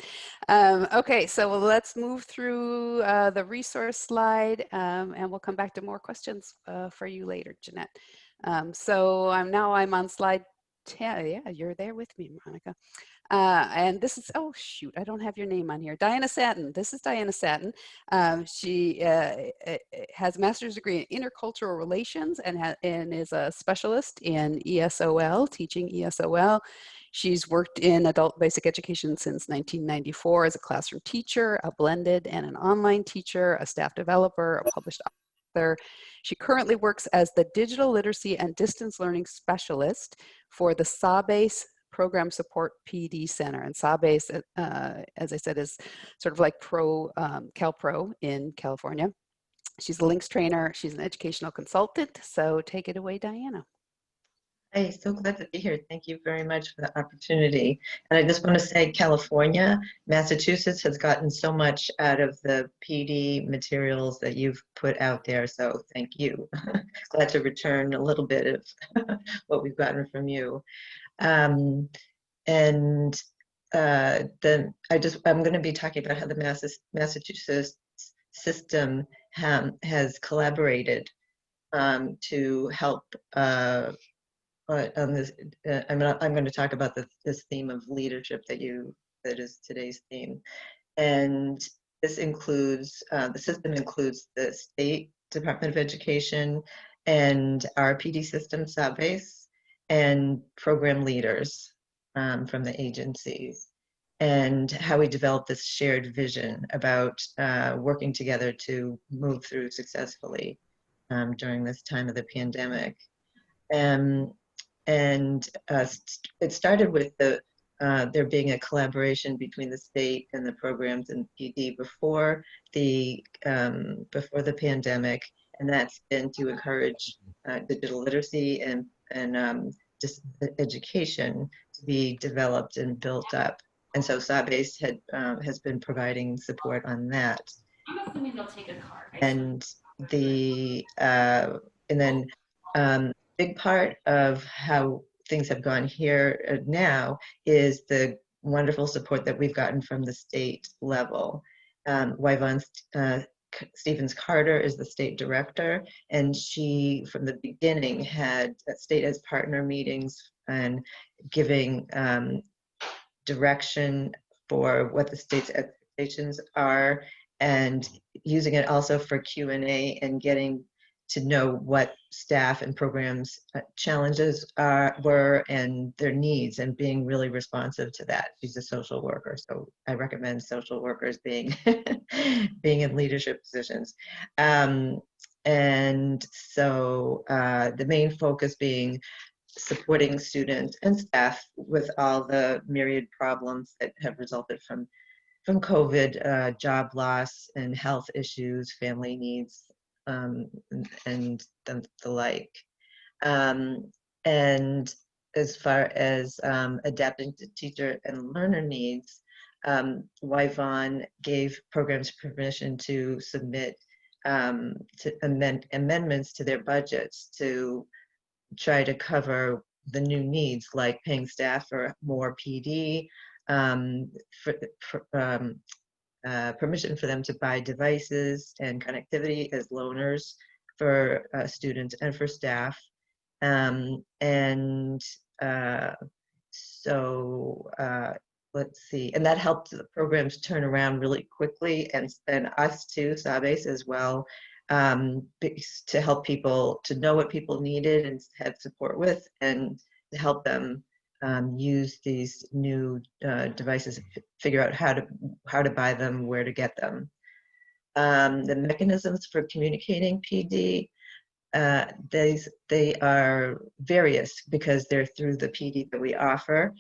Okay, so let's move through the resource slide, and we'll come back to more questions for you later, Jeanette. So I'm on slide 10. Yeah, you're there with me, Monica. And this is, oh shoot, I don't have your name on here. Diana Satin. This is Diana Satin. She has a master's degree in intercultural relations and is a specialist in ESOL, teaching ESOL. She's worked in adult basic education since 1994 as a classroom teacher, a blended and an online teacher, a staff developer, a published She currently works as the Digital Literacy and Distance Learning Specialist for the SABASE Program Support PD Center. And SABASE, as I said, is sort of like CalPro in California. She's a links trainer. She's an educational consultant. So take it away, Diana. Hey, so glad to be here. Thank you very much for the opportunity. And I just want to say California, Massachusetts has gotten so much out of the PD materials that you've put out there. So thank you. Glad to return a little bit of what we've gotten from you. And then I'm going to be talking about how the Massachusetts system has collaborated to help on this. I'm going to talk about this theme of leadership that is today's theme, and this includes the system includes the State Department of Education and our PD system, SABASE, and program leaders from the agencies, and how we developed this shared vision about working together to move through successfully during this time of the pandemic. It started with there being a collaboration between the state and the programs and PD before the pandemic, and that's been to encourage digital literacy and just education to be developed and built up. And so SABASE has been providing support on that. I'm assuming they'll take a card. And then big part of how things have gone here now is the wonderful support that we've gotten from the state level. Yvonne Stevens Carter is the state director, and she, from the beginning, had state as partner meetings and giving direction for what the state's expectations are, and using it also for Q&A and getting to know what staff and programs challenges were and their needs, and being really responsive to that. She's a social worker, so I recommend social workers being being in leadership positions. And so the main focus being supporting students and staff with all the myriad problems that have resulted from COVID, job loss and health issues, family needs, and the like. And as far as adapting to teacher and learner needs, Yvonne gave programs permission to submit amendments to their budgets to try to cover the new needs, like paying staff for more PD, permission for them to buy devices and connectivity as loaners for students and for staff. Let's see, and that helped the programs turn around really quickly, and us too, SABASE as well, to help people to know what people needed and had support with, and to help them use these new devices, figure out how to buy them, where to get them. The mechanisms for communicating PD, they are various because they're through the PD that we offer,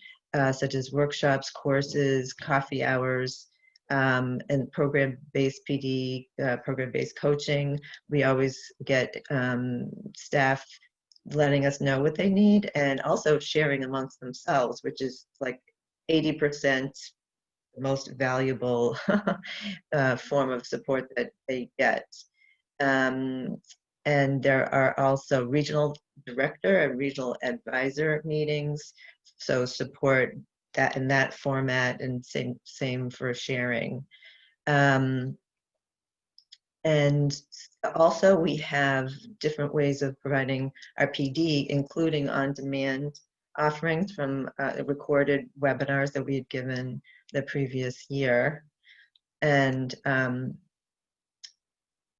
such as workshops, courses, coffee hours, and program-based PD, program-based coaching. We always get staff letting us know what they need, and also sharing amongst themselves, which is like 80% the most valuable form of support that they get. And there are also regional director and regional advisor meetings, so support that in that format, and same for sharing. And also we have different ways of providing our PD, including on-demand offerings from recorded webinars that we had given the previous year. And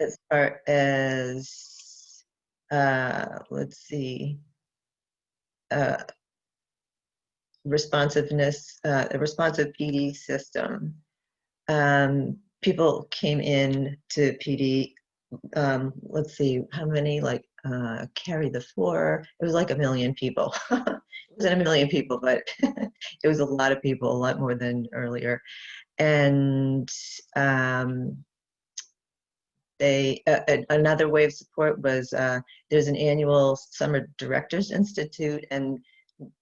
as far as, let's see, responsiveness, a responsive PD system. People came in to PD let's see, how many, like, carried the floor. It was like 1 million people. It wasn't 1 million people, but it was a lot of people, a lot more than earlier. And another way of support was there's an annual Summer Directors Institute, and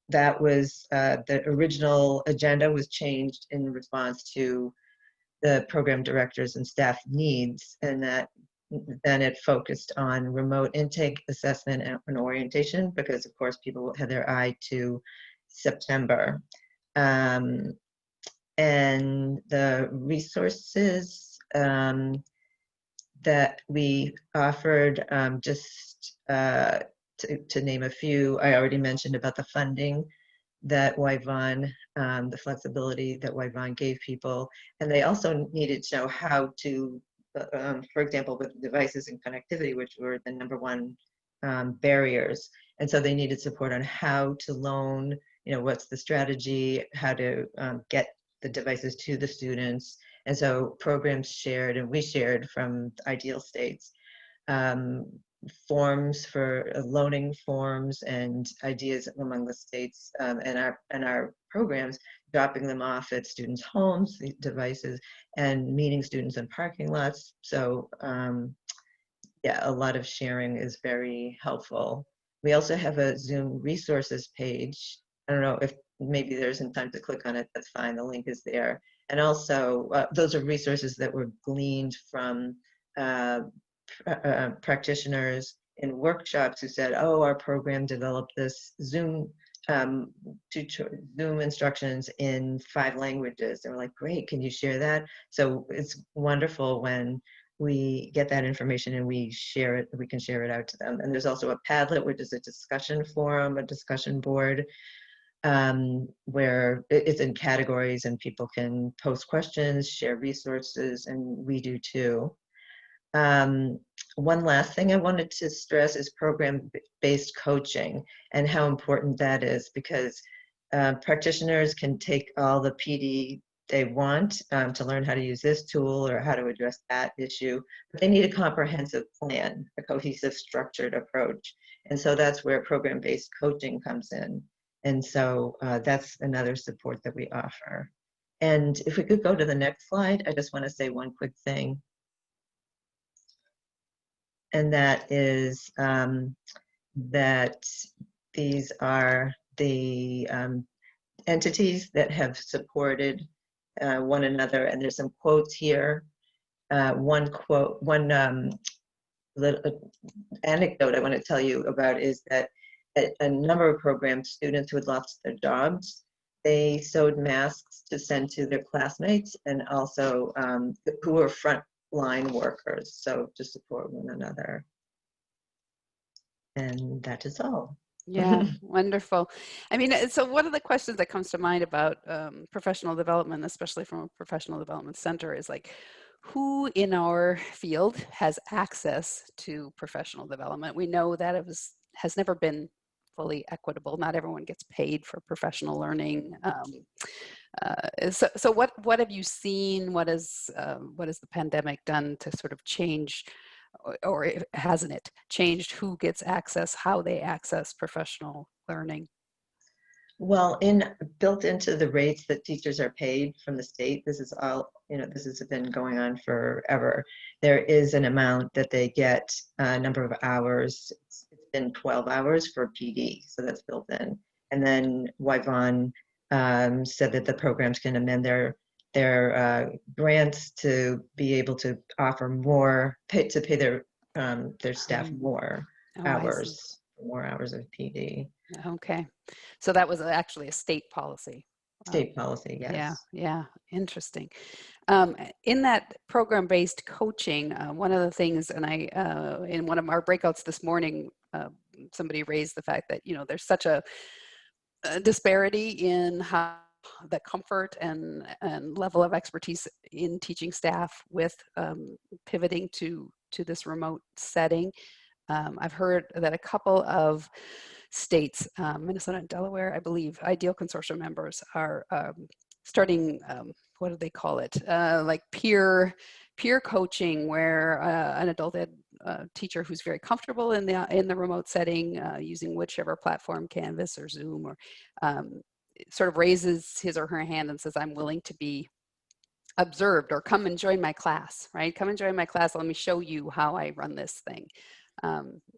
that was the original agenda was changed in response to the program directors and staff needs, and that then it focused on remote intake assessment and orientation, because of course people had their eye to September. And the resources that we offered, just to name a few, I already mentioned about the funding that Yvonne, the flexibility that Yvonne gave people. And they also needed to know how to, for example, with devices and connectivity, which were the #1 barriers. And so they needed support on how to loan, what's the strategy, how to get the devices to the students. And so programs shared, and we shared from Ideal States, forms for loaning forms and ideas among the states, and our programs, dropping them off at students' homes, the devices, and meeting students in parking lots. So yeah, a lot of sharing is very helpful. We also have a Zoom resources page. I don't know if maybe there isn't time to click on it, that's fine, the link is there. And also those are resources that were gleaned from practitioners in workshops who said, oh, our program developed this Zoom Zoom instructions in 5 languages. They were like, great, can you share that? So it's wonderful when we get that information and we share it, we can share it out to them. And there's also a Padlet, which is a discussion forum, a discussion board, where it's in categories and people can post questions, share resources, and we do too. One last thing I wanted to stress is program-based coaching and how important that is, because practitioners can take all the PD they want to learn how to use this tool or how to address that issue, but they need a comprehensive plan, a cohesive, structured approach. And so that's where program-based coaching comes in. And so that's another support that we offer. And if we could go to the next slide, I just want to say one quick thing. And that is that these are the entities that have supported one another. And there's some quotes here. One little anecdote I want to tell you about is that at a number of programs, students who had lost their jobs, they sewed masks to send to their classmates, and also who were frontline workers, so to support one another. And that is all. Yeah, wonderful. I mean, so one of the questions that comes to mind about professional development, especially from a professional development center, is like, who in our field has access to professional development? We know that has never been fully equitable. Not everyone gets paid for professional learning. So what have you seen? What has the pandemic done to sort of change, or hasn't it changed who gets access, how they access professional learning? Well, built into the rates that teachers are paid from the state, this is all, this has been going on forever. There is an amount that they get, a number of hours. It's been 12 hours for PD, so that's built in. And then Yvonne said that the programs can amend their grants to be able to offer more, to pay their staff more hours, more hours of PD. Okay, so that was actually a state policy. State policy, yes. Yeah, interesting. In that program-based coaching, one of the things, and in one of our breakouts this morning, somebody raised the fact that there's such a disparity in how the comfort and level of expertise in teaching staff with pivoting to this remote setting. I've heard that a couple of states, Minnesota and Delaware, I believe, Ideal Consortium members are starting, what do they call it? Like peer peer coaching where an adult ed teacher who's very comfortable in the remote setting using whichever platform, Canvas or Zoom, or sort of raises his or her hand and says, I'm willing to be observed, or come and join my class, right? Come and join my class. Let me show you how I run this thing.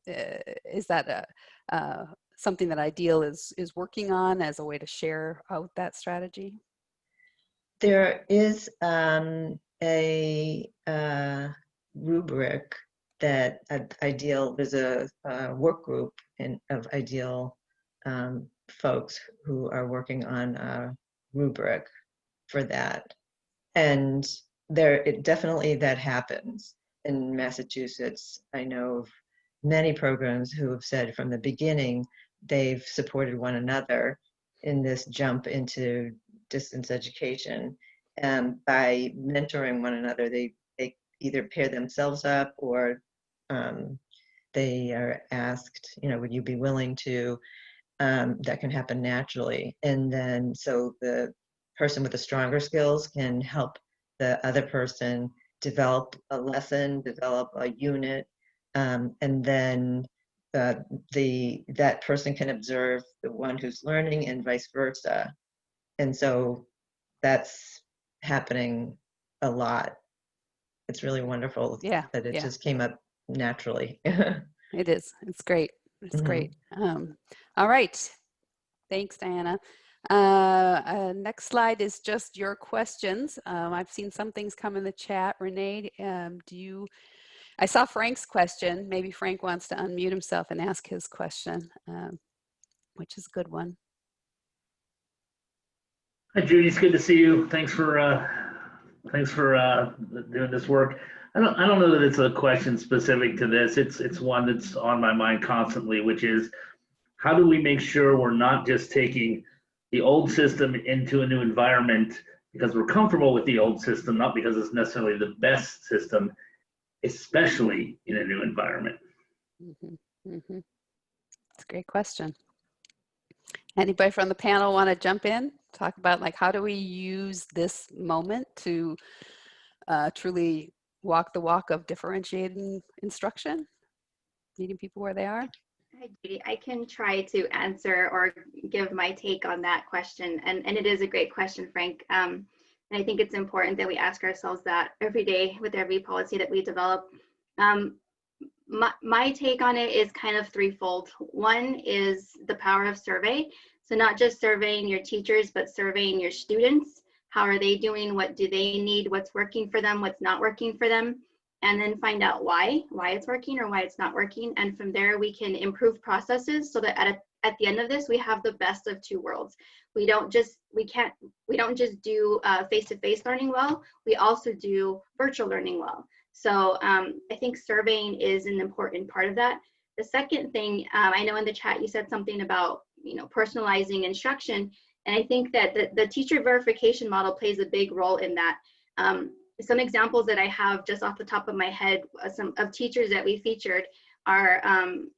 Is that something that Ideal is working on as a way to share out that strategy? There is a rubric that Ideal, there's a work group of Ideal folks who are working on a rubric for that. And definitely that happens in Massachusetts. I know of many programs who have said from the beginning they've supported one another in this jump into distance education. By mentoring one another, they either pair themselves up, or they are asked, would you be willing to? That can happen naturally. And then so the person with the stronger skills can help the other person develop a lesson, develop a unit, and then that person can observe the one who's learning, and vice versa. And so that's happening a lot. It's really wonderful that it just came up naturally. It is. It's great. It's great. All right. Thanks, Diana. Next slide is just your questions. I've seen some things come in the chat. Renee, I saw Frank's question. Maybe Frank wants to unmute himself and ask his question, which is a good one. Hi, Judy. It's good to see you. Thanks for doing this work. I don't know that it's a question specific to this. It's one that's on my mind constantly, which is, how do we make sure we're not just taking the old system into a new environment because we're comfortable with the old system, not because it's necessarily the best system, especially in a new environment? That's a great question. Anybody from the panel want to jump in? Talk about how do we use this moment to truly walk the walk of differentiating instruction, meeting people where they are? Hi, Judy. I can try to answer or give my take on that question. And it is a great question, Frank. And I think it's important that we ask ourselves that every day with every policy that we develop. My take on it is kind of threefold. One is the power of survey. So not just surveying your teachers, but surveying your students. How are they doing? What do they need? What's working for them? What's not working for them? And then find out why it's working or why it's not working. And from there, we can improve processes so that at the end of this, we have the best of two worlds. We don't just do face-to-face learning well. We also do virtual learning well. So I think surveying is an important part of that. The second thing, I know in the chat you said something about personalizing instruction, and I think that the teacher verification model plays a big role in that. Some examples that I have just off the top of my head, some of teachers that we featured are,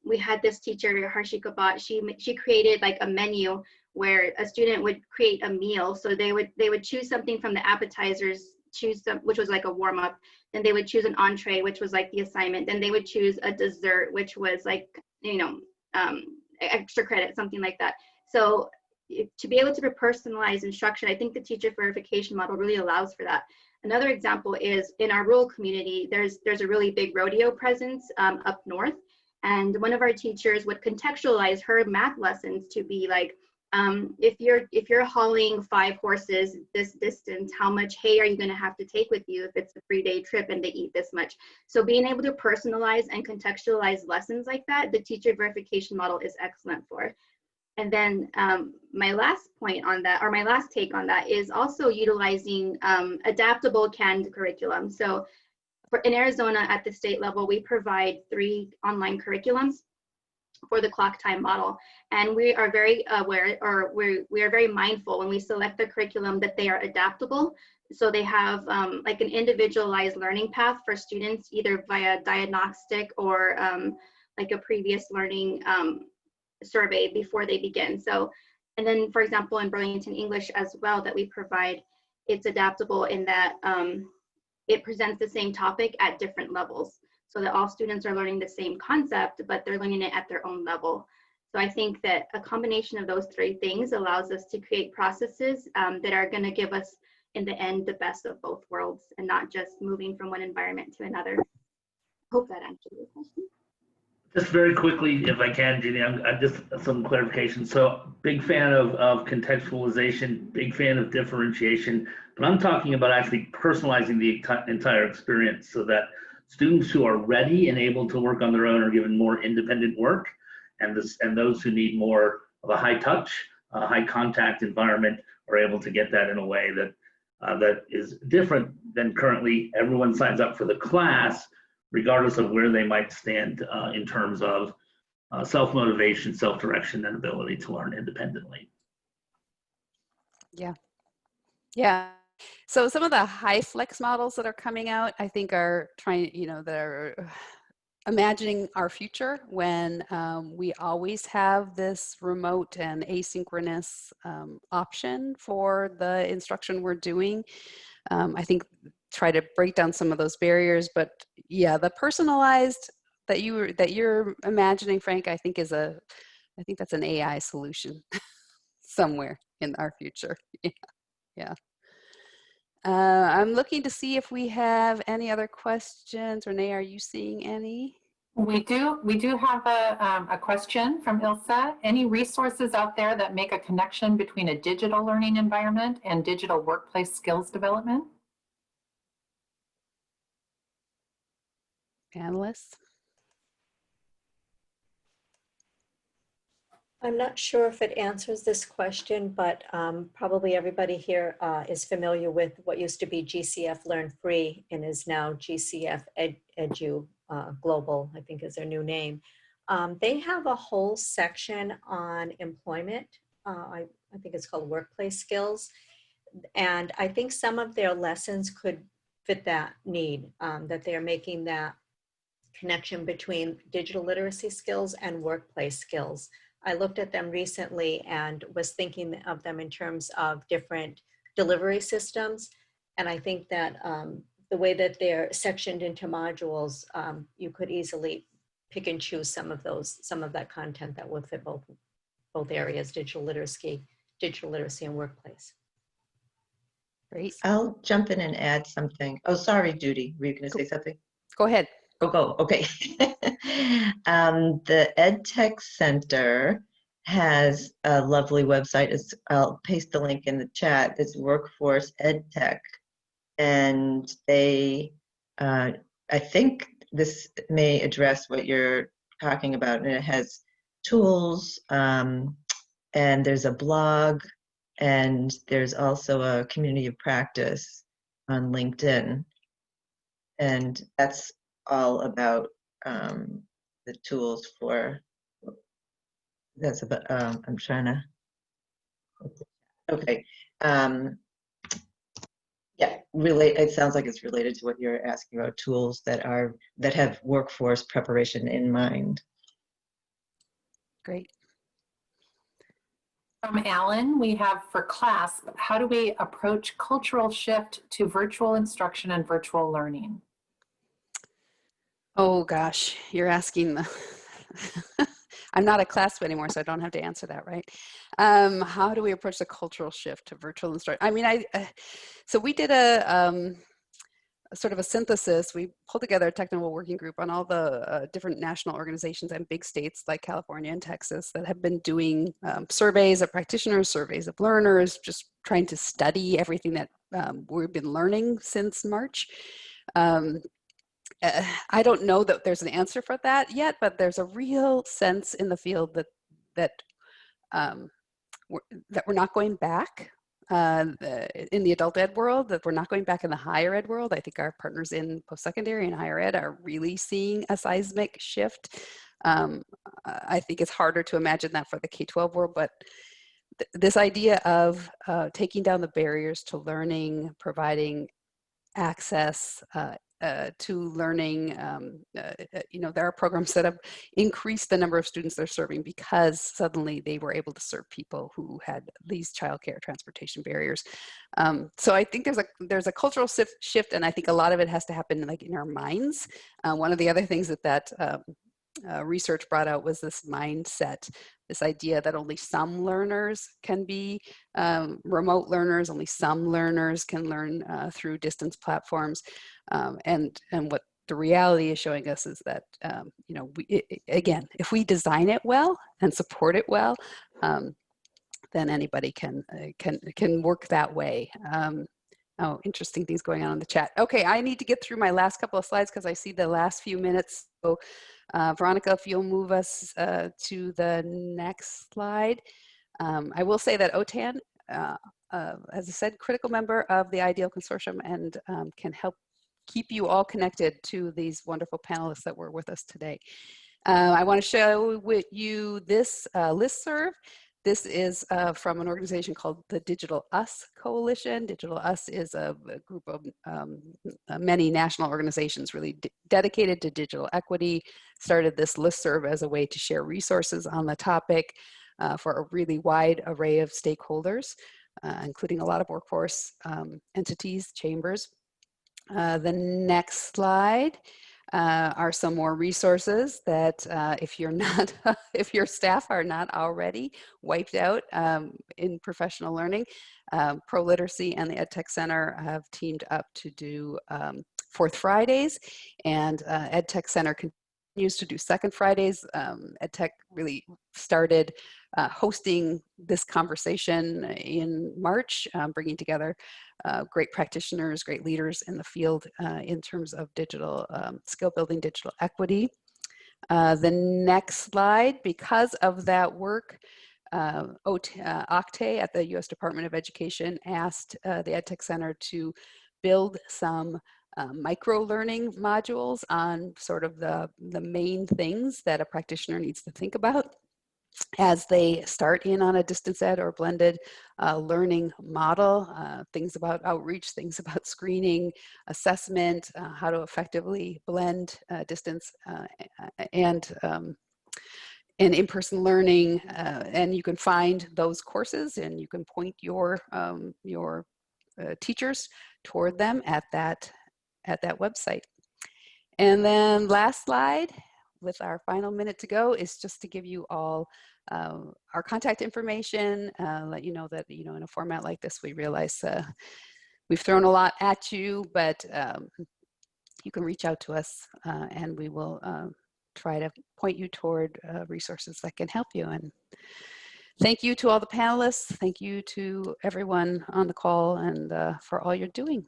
we had this teacher, Harshika Bhatt, she created like a menu where a student would create a meal. So they would choose something from the appetizers, which was like a warm up. Then they would choose an entree, which was like the assignment. Then they would choose a dessert, which was like, extra credit, something like that. So to be able to personalize instruction, I think the teacher verification model really allows for that. Another example is in our rural community, there's a really big rodeo presence up north. And one of our teachers would contextualize her math lessons to be like, if you're hauling 5 horses this distance, how much hay are you going to have to take with you if it's a 3-day trip and they eat this much? So being able to personalize and contextualize lessons like that, the teacher verification model is excellent for. And then my last point on that, or my last take on that, is also utilizing adaptable canned curriculum. So in Arizona at the state level, we provide 3 online curriculums for the clock time model. And we are very aware, or we are very mindful when we select the curriculum that they are adaptable. So they have like an individualized learning path for students, either via diagnostic or like a previous learning survey before they begin. So, and then for example, in Burlington English as well that we provide, it's adaptable in that it presents the same topic at different levels, so that all students are learning the same concept, but they're learning it at their own level. So I think that a combination of those three things allows us to create processes that are going to give us, in the end, the best of both worlds, and not just moving from one environment to another. Hope that answered your question. Just very quickly, if I can, Ginny, I'm just some clarification. So big fan of contextualization, big fan of differentiation, but I'm talking about actually personalizing the entire experience so that students who are ready and able to work on their own are given more independent work, and those who need more of a high touch, high contact environment are able to get that in a way that that is different than currently. Everyone signs up for the class, regardless of where they might stand in terms of self-motivation, self-direction, and ability to learn independently. Yeah. Yeah. So some of the high flex models that are coming out, I think are trying, that are imagining our future when we always have this remote and asynchronous option for the instruction we're doing. I think try to break down some of those barriers, but yeah, the personalized that you're imagining, Frank, I think that's an AI solution somewhere in our future. Yeah. I'm looking to see if we have any other questions. Renee, are you seeing any? We do have a question from Ilsa. Any resources out there that make a connection between a digital learning environment and digital workplace skills development? Panelists? I'm not sure if it answers this question, but probably everybody here is familiar with what used to be GCF Learn Free and is now GCF Edu Global, I think is their new name. They have a whole section on employment. I think it's called Workplace Skills. And I think some of their lessons could fit that need, that they're making that connection between digital literacy skills and workplace skills. I looked at them recently and was thinking of them in terms of different delivery systems. And I think that the way that they're sectioned into modules, you could easily pick and choose some of that content that would fit both areas, digital literacy and workplace. Great. I'll jump in and add something. Oh, sorry, Judy, were you going to say something? Go ahead. Go. Okay. The EdTech Center has a lovely website. I'll paste the link in the chat. It's Workforce EdTech. And they, I think this may address what you're talking about. And it has tools, and there's a blog, and there's also a community of practice on LinkedIn. And that's all about the tools for, that's about, I'm trying to, okay. Yeah, it sounds like it's related to what you're asking about, tools that have workforce preparation in mind. Great. From Alan, we have for class, how do we approach cultural shift to virtual instruction and virtual learning? Oh gosh, you're asking the, I'm not a class anymore, so I don't have to answer that, right? How do we approach the cultural shift to virtual instruction? I mean, so we did a sort of a synthesis. We pulled together a technical working group on all the different national organizations and big states like California and Texas that have been doing surveys of practitioners, surveys of learners, just trying to study everything that we've been learning since March. I don't know that there's an answer for that yet, but there's a real sense in the field that we're not going back in the adult ed world, that we're not going back in the higher ed world. I think our partners in post-secondary and higher ed are really seeing a seismic shift. I think it's harder to imagine that for the K-12 world, but this idea of taking down the barriers to learning, providing access to learning. There are programs that have increased the number of students they're serving because suddenly they were able to serve people who had these childcare transportation barriers. So I think there's a cultural shift, and I think a lot of it has to happen like in our minds. One of the other things that research brought out was this mindset, this idea that only some learners can be remote learners, only some learners can learn through distance platforms. And what the reality is showing us is that, again, if we design it well and support it well, then anybody can work that way. Oh, interesting things going on in the chat. Okay, I need to get through my last couple of slides because I see the last few minutes. So Veronica, if you'll move us to the next slide. I will say that OTAN, as I said, critical member of the IDEAL Consortium and can help keep you all connected to these wonderful panelists that were with us today. I want to share with you this listserv. This is from an organization called the Digital Us Coalition. Digital Us is a group of many national organizations really dedicated to digital equity. Started this listserv as a way to share resources on the topic for a really wide array of stakeholders, including a lot of workforce entities, chambers. The next slide are some more resources that if you're not, if your staff are not already wiped out in professional learning, Pro Literacy and the EdTech Center have teamed up to do Fourth Fridays, and EdTech Center continues to do Second Fridays. EdTech really started hosting this conversation in March, bringing together great practitioners, great leaders in the field in terms of digital skill building, digital equity. The next slide, because of that work, OCTAE at the U.S. Department of Education asked the EdTech Center to build some micro-learning modules on sort of the main things that a practitioner needs to think about as they start in on a distance ed or blended learning model, things about outreach, things about screening, assessment, how to effectively blend distance and in-person learning. And you can find those courses and you can point your teachers toward them at that website. And then last slide, with our final minute to go, is just to give you all our contact information, let you know that, in a format like this, we realize we've thrown a lot at you, but you can reach out to us and we will try to point you toward resources that can help you. And thank you to all the panelists. Thank you to everyone on the call and for all you're doing.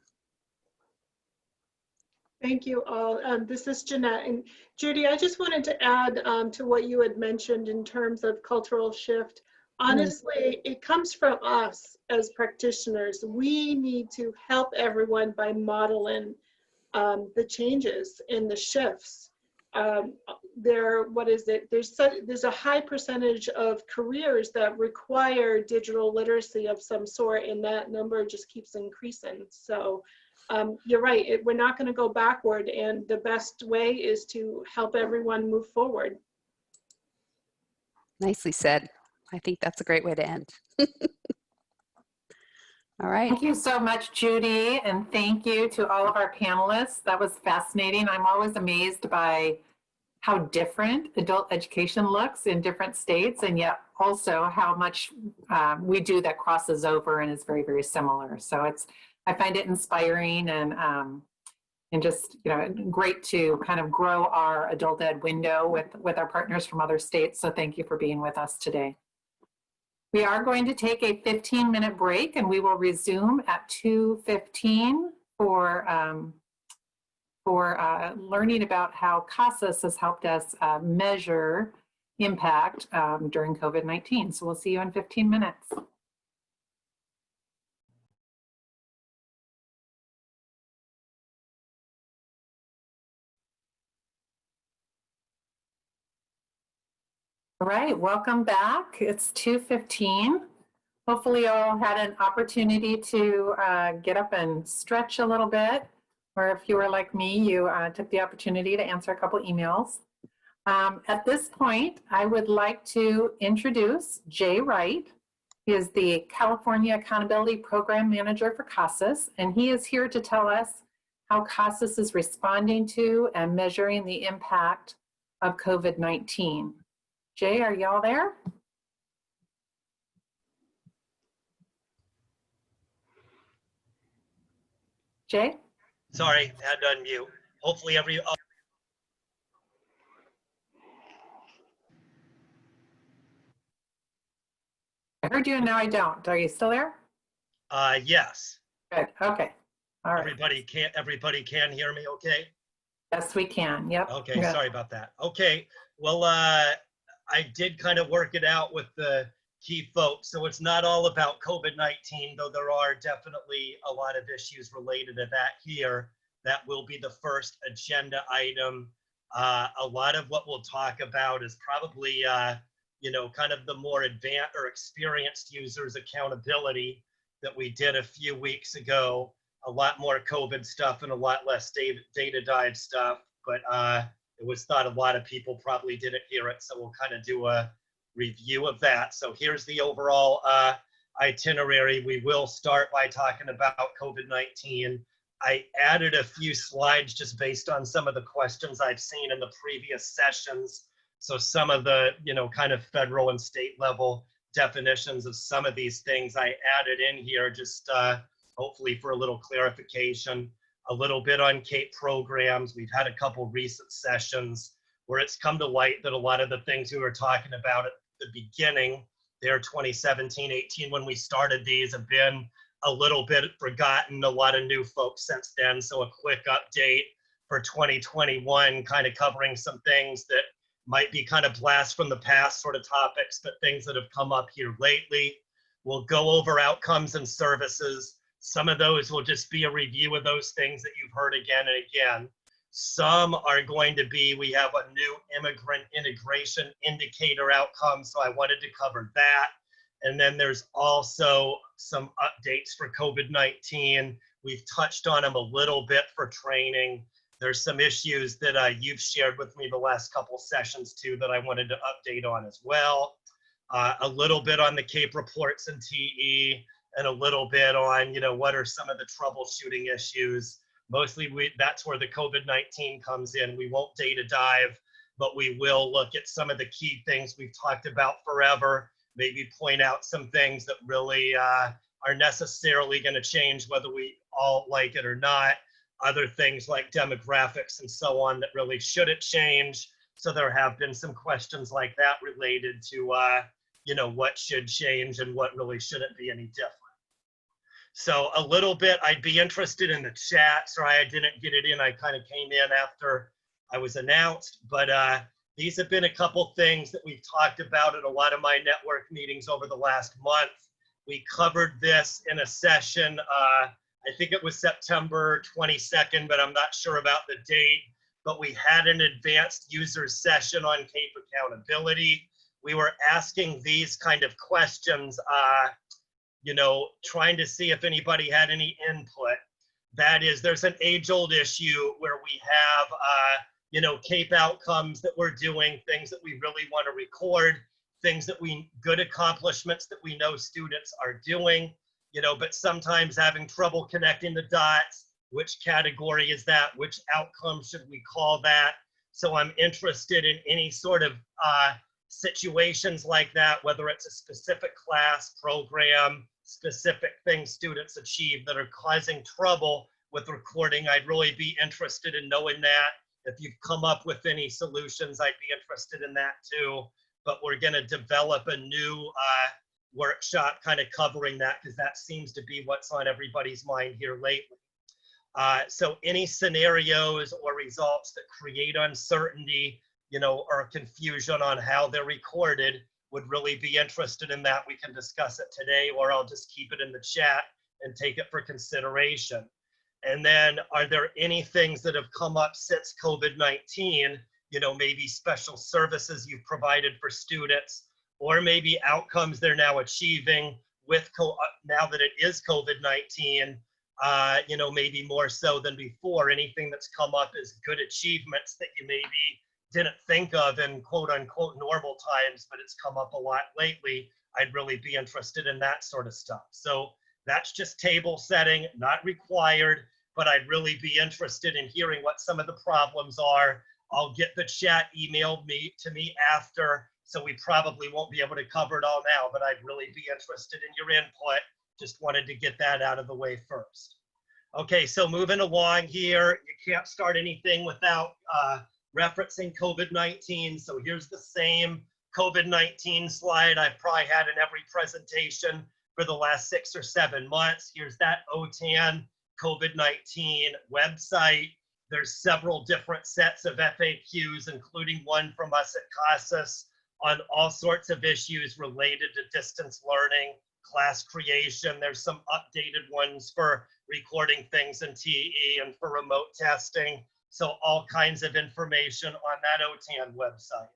Thank you all. This is Jeanette. And Judy, I just wanted to add to what you had mentioned in terms of cultural shift. Honestly, it comes from us as practitioners. We need to help everyone by modeling the changes and the shifts. There's a high percentage of careers that require digital literacy of some sort, and that number just keeps increasing. So you're right, we're not going to go backward, and the best way is to help everyone move forward. Nicely said. I think that's a great way to end. All right. Thank you so much, Judy, and thank you to all of our panelists. That was fascinating. I'm always amazed by how different adult education looks in different states, and yet also how much we do that crosses over and is very, very similar. So I find it inspiring and just great to kind of grow our adult ed window with our partners from other states. So thank you for being with us today. We are going to take a 15-minute break, and we will resume at 2:15 for learning about how CASAS has helped us measure impact during COVID-19. So we'll see you in 15 minutes. All right, welcome back. It's 2:15. Hopefully you all had an opportunity to get up and stretch a little bit. or if you were like me, you took the opportunity to answer a couple emails. At this point, I would like to introduce Jay Wright. He is the California Accountability Program Manager for CASAS, and he is here to tell us how CASAS is responding to and measuring the impact of COVID-19. Jay, are y'all there? Jay? Sorry, had to unmute. Hopefully I heard you and now I don't. Are you still there? yes. Good, okay, all right. Everybody can hear me okay? Yes, we can, yep. Okay, Good. sorry about that. Okay, well, I did kind of work it out with the key folks. So it's not all about COVID-19, though there are definitely a lot of issues related to that here. That will be the first agenda item. A lot of what we'll talk about is probably, you know, kind of the more advanced or experienced users accountability that we did a few weeks ago. A lot more COVID stuff and a lot less data dive stuff, but it was thought a lot of people probably didn't hear it. So we'll kind of do a review of that. So here's the overall itinerary. We will start by talking about COVID-19. I added a few slides just based on some of the questions I've seen in the previous sessions. So some of the, you know, kind of federal and state level definitions of some of these things I added in here just hopefully for a little clarification. A little bit on CAEP programs. We've had a couple recent sessions where it's come to light that a lot of the things we were talking about at the beginning, there 2017-18 when we started these, have been a little bit forgotten. A lot of new folks since then. So a quick update for 2021, kind of covering some things that might be kind of blast from the past sort of topics, but things that have come up here lately. We'll go over outcomes and services. Some of those will just be a review of those things that you've heard again and again. Some are going to be, we have a new immigrant integration indicator outcome, so I wanted to cover that. And then there's also some updates for COVID-19. We've touched on them a little bit for training. There's some issues that you've shared with me the last couple sessions too that I wanted to update on as well. A little bit on the CAEP reports and TE, and a little bit on, you know, what are some of the troubleshooting issues. Mostly that's where the COVID-19 comes in. We won't data dive, but we will look at some of the key things we've talked about forever, maybe point out some things that really are necessarily going to change whether we all like it or not. Other things like demographics and so on that really shouldn't change. So there have been some questions like that related to, you know, what should change and what really shouldn't be any different. So a little bit, I'd be interested in the chat. Sorry, I didn't get it in. I kind of came in after I was announced, but these have been a couple things that we've talked about at a lot of my network meetings over the last month. We covered this in a session, I think it was September 22nd, but I'm not sure about the date, but we had an advanced users session on CAEP accountability. We were asking these kind of questions, you know, trying to see if anybody had any input. That is, there's an age-old issue where we have, you know, CAEP outcomes that we're doing, things that we really want to record, things that good accomplishments that we know students are doing, you know, but sometimes having trouble connecting the dots. Which category is that? Which outcome should we call that? So I'm interested in any sort of situations like that, whether it's a specific class, program, specific things students achieve that are causing trouble with recording. I'd really be interested in knowing that. If you've come up with any solutions, I'd be interested in that too. But we're going to develop a new workshop kind of covering that because that seems to be what's on everybody's mind here lately. So any scenarios or results that create uncertainty, you know, or confusion on how they're recorded, would really be interested in that. We can discuss it today, or I'll just keep it in the chat and take it for consideration. And then are there any things that have come up since COVID-19, you know, maybe special services you've provided for students, or maybe outcomes they're now achieving with now that it is COVID-19, you know, maybe more so than before. Anything that's come up as good achievements that you maybe didn't think of in quote unquote normal times, but it's come up a lot lately. I'd really be interested in that sort of stuff. So that's just table setting, not required, but I'd really be interested in hearing what some of the problems are. I'll get the chat emailed to me after, so we probably won't be able to cover it all now, but I'd really be interested in your input. Just wanted to get that out of the way first. Okay, so moving along here, you can't start anything without referencing COVID-19. So here's the same COVID-19 slide I've probably had in every presentation for the last 6 or 7 months. Here's that OTAN COVID-19 website. There's several different sets of FAQs, including one from us at CASAS on all sorts of issues related to distance learning, class creation. There's some updated ones for recording things in TE and for remote testing. So all kinds of information on that OTAN website.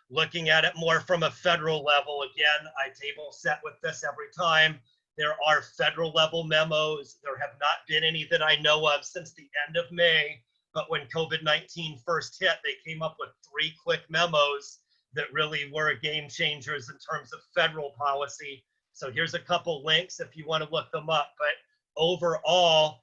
Looking at it more from a federal level, again, I table set with this every time. There are federal level memos. There have not been any that I know of since the end of May, but when COVID-19 first hit, they came up with 3 quick memos that really were game changers in terms of federal policy. So here's a couple links if you want to look them up. But overall,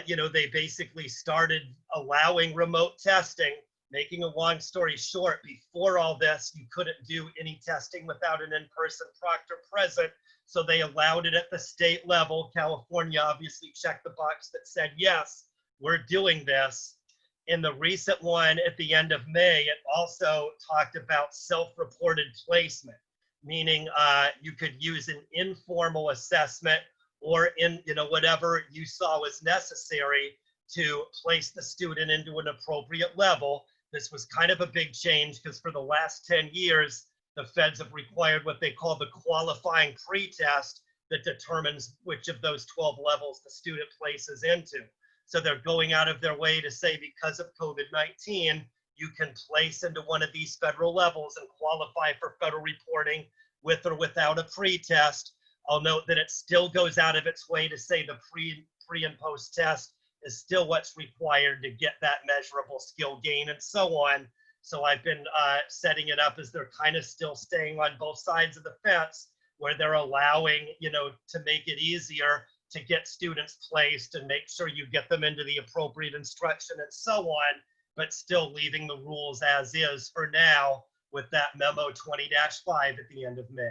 you know, they basically started allowing remote testing. Making a long story short, before all this, you couldn't do any testing without an in-person proctor present. So they allowed it at the state level. California obviously checked the box that said, yes, we're doing this. In the recent one at the end of May, it also talked about self-reported placement, meaning you could use an informal assessment or in, you know, whatever you saw was necessary to place the student into an appropriate level. This was kind of a big change because for the last 10 years, the feds have required what they call the qualifying pretest that determines which of those 12 levels the student places into. So they're going out of their way to say because of COVID-19, you can place into one of these federal levels and qualify for federal reporting with or without a pretest. I'll note that it still goes out of its way to say the pre and post test is still what's required to get that measurable skill gain and so on. So I've been setting it up as they're kind of still staying on both sides of the fence where they're allowing, you know, to make it easier to get students placed and make sure you get them into the appropriate instruction and so on, but still leaving the rules as is for now with that memo 20-5 at the end of May.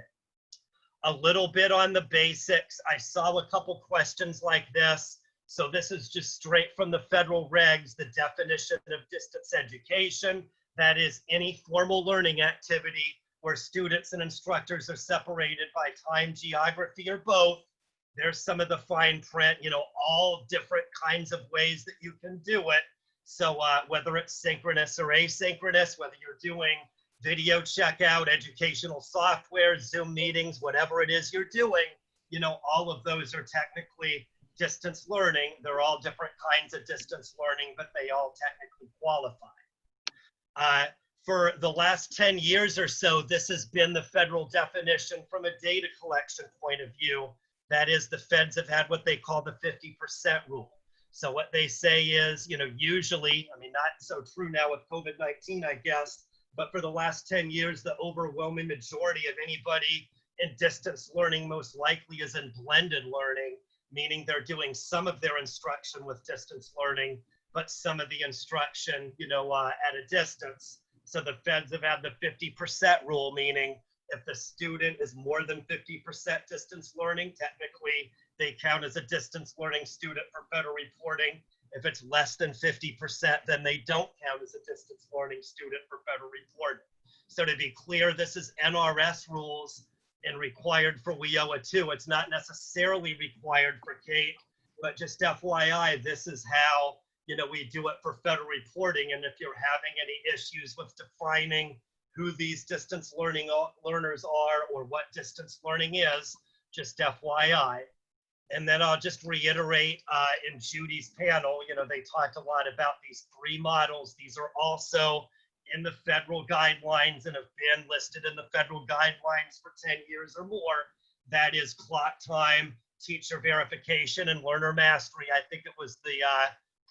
A little bit on the basics. I saw a couple questions like this. So this is just straight from the federal regs, the definition of distance education. That is any formal learning activity where students and instructors are separated by time, geography, or both. There's some of the fine print, you know, all different kinds of ways that you can do it. So whether it's synchronous or asynchronous, whether you're doing video checkout, educational software, Zoom meetings, whatever it is you're doing, you know, all of those are technically distance learning. They're all different kinds of distance learning, but they all technically qualify. For the last 10 years or so, this has been the federal definition from a data collection point of view. That is, the feds have had what they call the 50% rule. So what they say is, you know, usually, I mean, not so true now with COVID-19, I guess, but for the last 10 years, the overwhelming majority of anybody in distance learning most likely is in blended learning, meaning they're doing some of their instruction with distance learning, but some of the instruction, you know, at a distance. So the feds have had the 50% rule, meaning if the student is more than 50% distance learning, technically they count as a distance learning student for federal reporting. If it's less than 50%, then they don't count as a distance learning student for federal reporting. So to be clear, this is NRS rules and required for WIOA too. It's not necessarily required for CAEP, but just FYI, this is how, you know, we do it for federal reporting. And if you're having any issues with defining who these distance learning learners are or what distance learning is, just FYI. And then I'll just reiterate in Judy's panel, you know, they talked a lot about these 3 models. These are also in the federal guidelines and have been listed in the federal guidelines for 10 years or more. That is clock time, teacher verification and learner mastery. I think it was the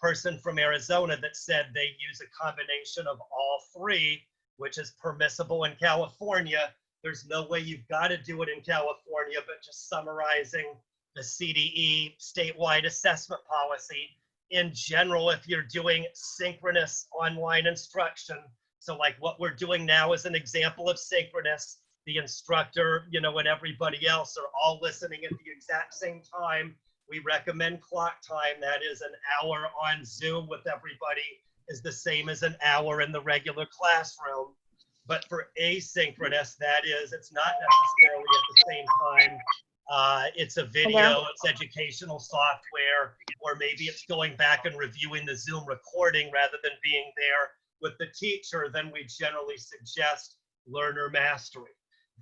person from Arizona that said they use a combination of all three, which is permissible in California. There's no way you've got to do it in California, but just summarizing the CDE statewide assessment policy. In general, if you're doing synchronous online instruction, so like what we're doing now is an example of synchronous, the instructor, you know, and everybody else are all listening at the exact same time. We recommend clock time. That is an hour on Zoom with everybody is the same as an hour in the regular classroom. But for asynchronous, that is, it's not necessarily at the same time. It's a video, it's educational software, or maybe it's going back and reviewing the Zoom recording rather than being there with the teacher. Then we generally suggest learner mastery.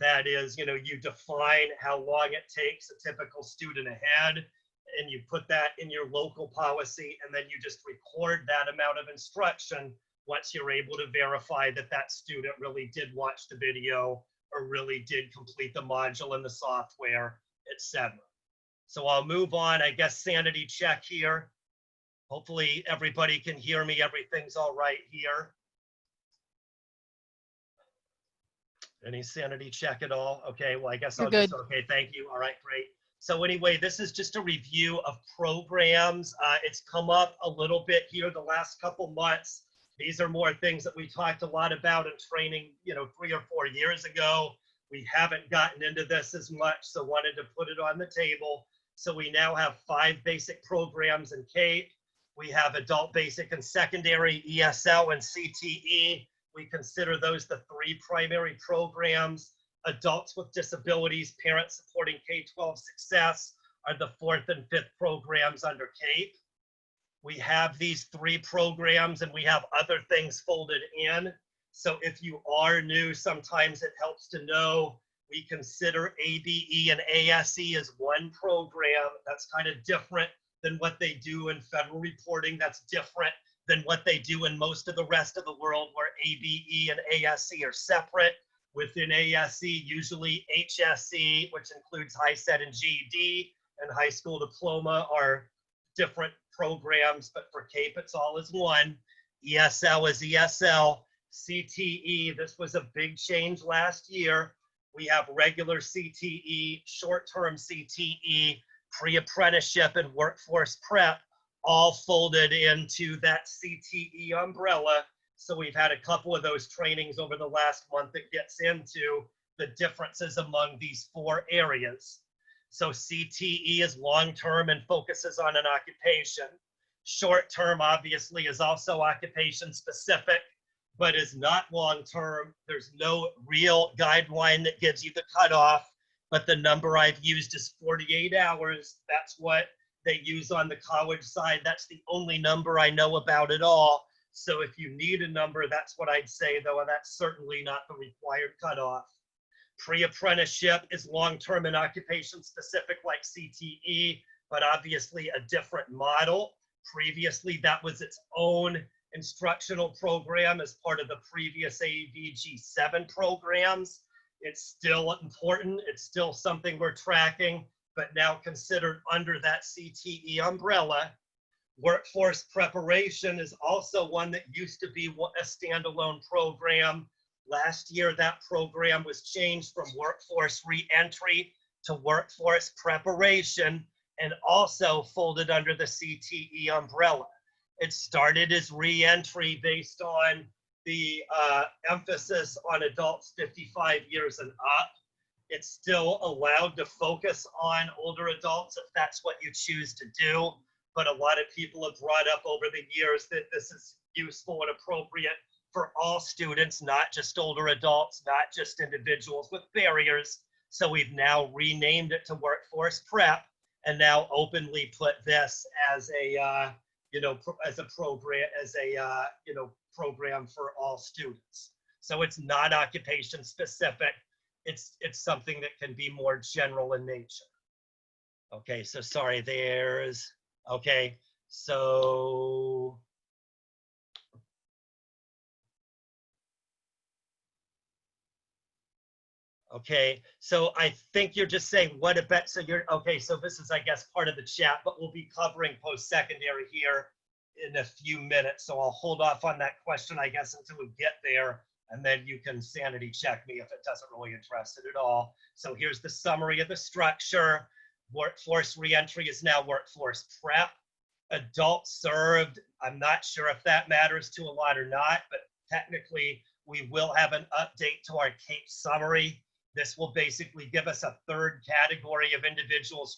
That is, you know, you define how long it takes a typical student ahead, and you put that in your local policy, and then you just record that amount of instruction once you're able to verify that that student really did watch the video or really did complete the module in the software, etc. So I'll move on, I guess, sanity check here. Hopefully everybody can hear me. Everything's all right here. Any sanity check at all? Okay, well, I guess I'll just, okay, thank you. All right, great. So anyway, this is just a review of programs. It's come up a little bit here the last couple months. These are more things that we talked a lot about in training, you know, 3 or 4 years ago. We haven't gotten into this as much, so wanted to put it on the table. So we now have 5 basic programs in CAEP. We have adult basic and secondary, ESL and CTE. We consider those the 3 primary programs. Adults with disabilities, parents supporting K-12 success are the 4th and 5th programs under CAEP. We have these 3 programs and we have other things folded in. So if you are new, sometimes it helps to know we consider ABE and ASE as one program. That's kind of different than what they do in federal reporting. That's different than what they do in most of the rest of the world, where ABE and ASE are separate. Within ASE, usually HSE, which includes high set and GED, and high school diploma are different programs, but for CAEP, it's all as one. ESL is ESL. CTE, this was a big change last year. We have regular CTE, short-term CTE, pre-apprenticeship, and workforce prep, all folded into that CTE umbrella. So we've had a couple of those trainings over the last month that gets into the differences among these 4 areas. So CTE is long-term and focuses on an occupation. Short-term, obviously, is also occupation-specific, but is not long-term. There's no real guideline that gives you the cutoff, but the number I've used is 48 hours. That's what they use on the college side. That's the only number I know about at all. So if you need a number, that's what I'd say, though, and that's certainly not the required cutoff. Pre-apprenticeship is long-term and occupation-specific like CTE, but obviously a different model. Previously, that was its own instructional program as part of the previous AVG7 programs. It's still important. It's still something we're tracking, but now considered under that CTE umbrella. Workforce preparation is also one that used to be a standalone program. Last year, that program was changed from workforce reentry to workforce preparation, and also folded under the CTE umbrella. It started as reentry based on the emphasis on adults 55 years and up. It's still allowed to focus on older adults if that's what you choose to do. But a lot of people have brought up over the years that this is useful and appropriate for all students, not just older adults, not just individuals with barriers. So we've now renamed it to workforce prep, and now openly put this as a program for all students. So it's not occupation specific. It's something that can be more general in nature. Okay, so sorry, okay, so Okay, so I think you're just saying what about, so you're, okay, so this is, I guess, part of the chat, but we'll be covering post-secondary here in a few minutes. So I'll hold off on that question, I guess, until we get there, and then you can sanity check me if it doesn't really address it at all. So here's the summary of the structure. Workforce reentry is now workforce prep. Adult served, I'm not sure if that matters to a lot or not, but technically we will have an update to our CAEP summary. This will basically give us a third category of individuals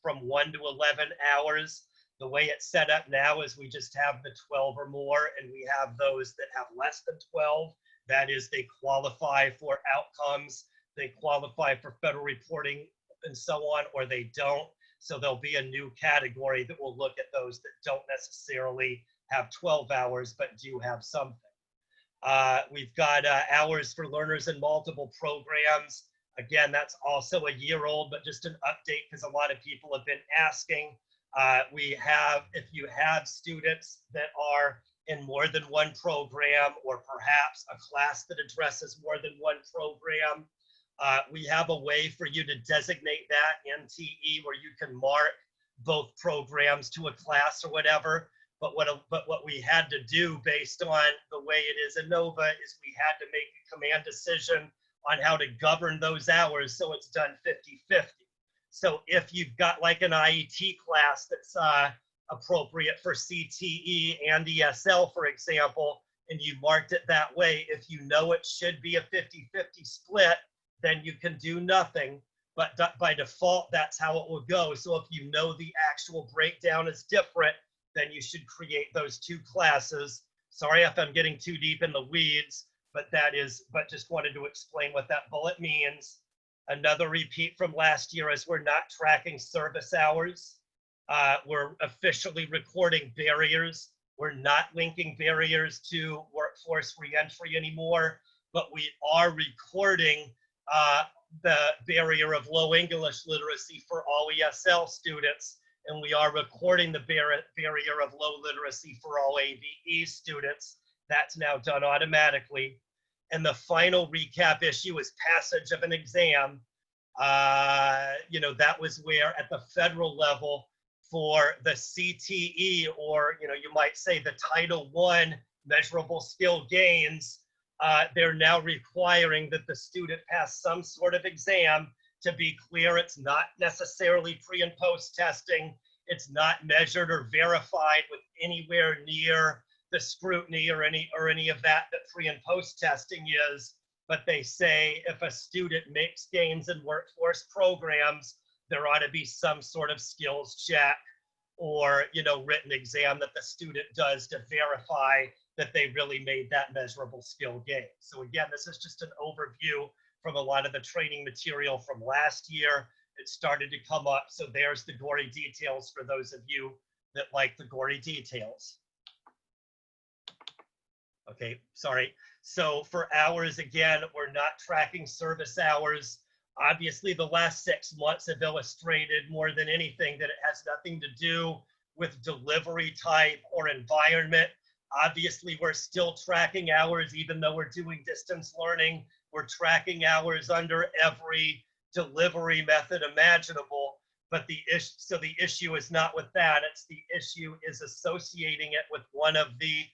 from 1 to 11 hours. The way it's set up now is we just have the 12 or more, and we have those that have less than 12. That is, they qualify for outcomes, they qualify for federal reporting and so on, or they don't. So there'll be a new category that will look at those that don't necessarily have 12 hours, but do have something. We've got hours for learners in multiple programs. Again, that's also a year old, but just an update because a lot of people have been asking. We have, if you have students that are in more than one program, or perhaps a class that addresses more than one program, we have a way for you to designate that NTE where you can mark both programs to a class or whatever. But what we had to do based on the way it is in NOVA is we had to make a command decision on how to govern those hours so it's done 50-50. So if you've got like an IET class that's appropriate for CTE and ESL, for example, and you marked it that way, if you know it should be a 50-50 split, then you can do nothing. But by default, that's how it will go. So if you know the actual breakdown is different, then you should create those two classes. Sorry if I'm getting too deep in the weeds, but just wanted to explain what that bullet means. Another repeat from last year is we're not tracking service hours. We're officially recording barriers. We're not linking barriers to workforce reentry anymore, but we are recording the barrier of low English literacy for all ESL students, and we are recording the barrier of low literacy for all ABE students. That's now done automatically. And the final recap issue is passage of an exam. That was where at the federal level for the CTE, or you might say the Title I measurable skill gains, they're now requiring that the student pass some sort of exam. To be clear, it's not necessarily pre and post testing. It's not measured or verified with anywhere near the scrutiny or any of that pre and post testing is. But they say if a student makes gains in workforce programs, there ought to be some sort of skills check or written exam that the student does to verify that they really made that measurable skill gain. So again, this is just an overview from a lot of the training material from last year. It started to come up, so there's the gory details for those of you that like the gory details. Okay, sorry. So for hours, again, we're not tracking service hours. Obviously, the last 6 months have illustrated more than anything that it has nothing to do with delivery type or environment. Obviously, we're still tracking hours, even though we're doing distance learning. We're tracking hours under every delivery method imaginable. But the issue is not with that. It's the issue is associating it with one of the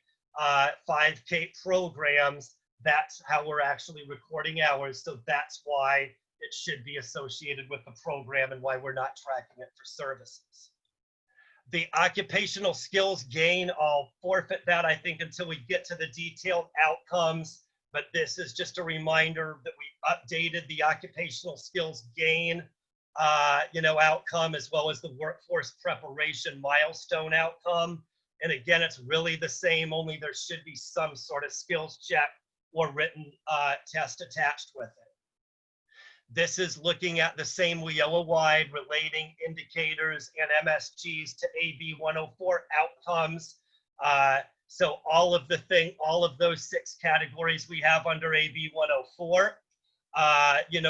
5 CAEP programs. That's how we're actually recording hours. So that's why it should be associated with the program and why we're not tracking it for services. The occupational skills gain, I'll forfeit that, I think, until we get to the detailed outcomes. But this is just a reminder that we updated the occupational skills gain outcome, as well as the workforce preparation milestone outcome. And again, it's really the same, only there should be some sort of skills check or written test attached with it. This is looking at the same WIOA-wide relating indicators and MSGs to AB 104 outcomes. So all of those 6 categories we have under AB 104,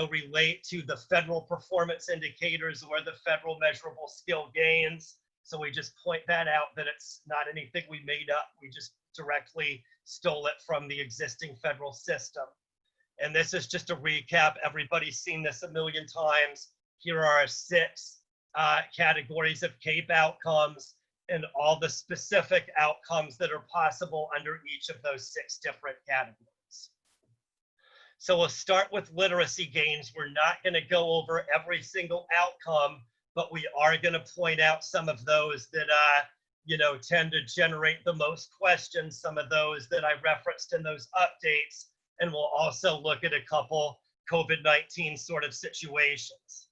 relate to the federal performance indicators or the federal measurable skill gains. So we just point that out, that it's not anything we made up. We just directly stole it from the existing federal system. And this is just a recap. Everybody's seen this a million times. Here are our 6 categories of CAEP outcomes and all the specific outcomes that are possible under each of those 6 different categories. So we'll start with literacy gains. We're not going to go over every single outcome, but we are going to point out some of those that tend to generate the most questions, some of those that I referenced in those updates, and we'll also look at a couple COVID-19 sort of situations.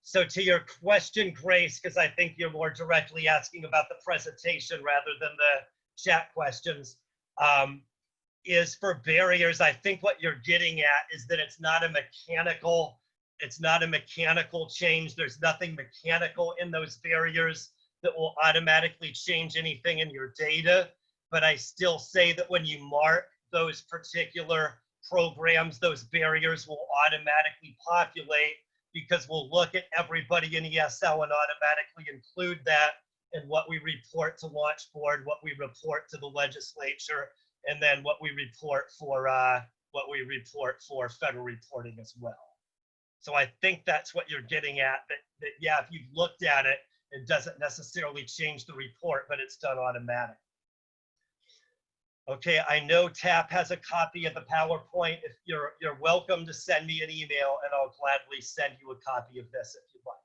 So to your question, Grace, because I think you're more directly asking about the presentation rather than the chat questions, is for barriers. I think what you're getting at is that it's not a mechanical change. There's nothing mechanical in those barriers that will automatically change anything in your data. But I still say that when you mark those particular programs, those barriers will automatically populate, because we'll look at everybody in ESL and automatically include that in what we report to Launch Board, what we report to the legislature, and then what we report for federal reporting as well. So I think that's what you're getting at, that yeah, if you've looked at it, it doesn't necessarily change the report, but it's done automatically. Okay, I know TAP has a copy of the PowerPoint. If you're welcome to send me an email, and I'll gladly send you a copy of this if you'd like.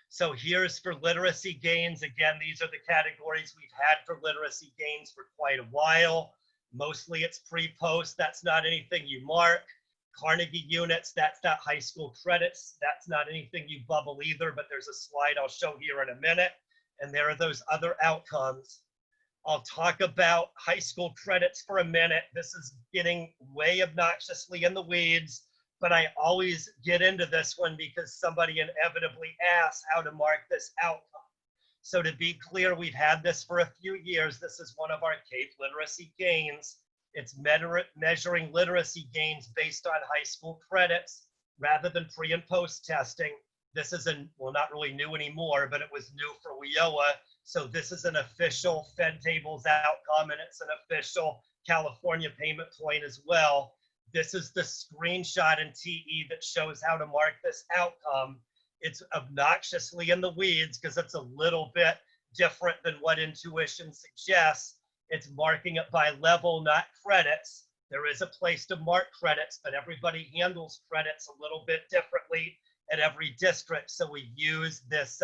So here's for literacy gains. Again, these are the categories we've had for literacy gains for quite a while. Mostly it's pre-post. That's not anything you mark. Carnegie units, that's not high school credits. That's not anything you bubble either, but there's a slide I'll show here in a minute. And there are those other outcomes. I'll talk about high school credits for a minute. This is getting way obnoxiously in the weeds, but I always get into this one because somebody inevitably asks how to mark this outcome. So to be clear, we've had this for a few years. This is one of our CAEP literacy gains. It's measuring literacy gains based on high school credits rather than pre and post testing. This is well, not really new anymore, but it was new for WIOA. So this is an official Fed tables outcome, and it's an official California payment point as well. This is the screenshot in TE that shows how to mark this outcome. It's obnoxiously in the weeds because it's a little bit different than what intuition suggests. It's marking it by level, not credits. There is a place to mark credits, but everybody handles credits a little bit differently at every district. So we use this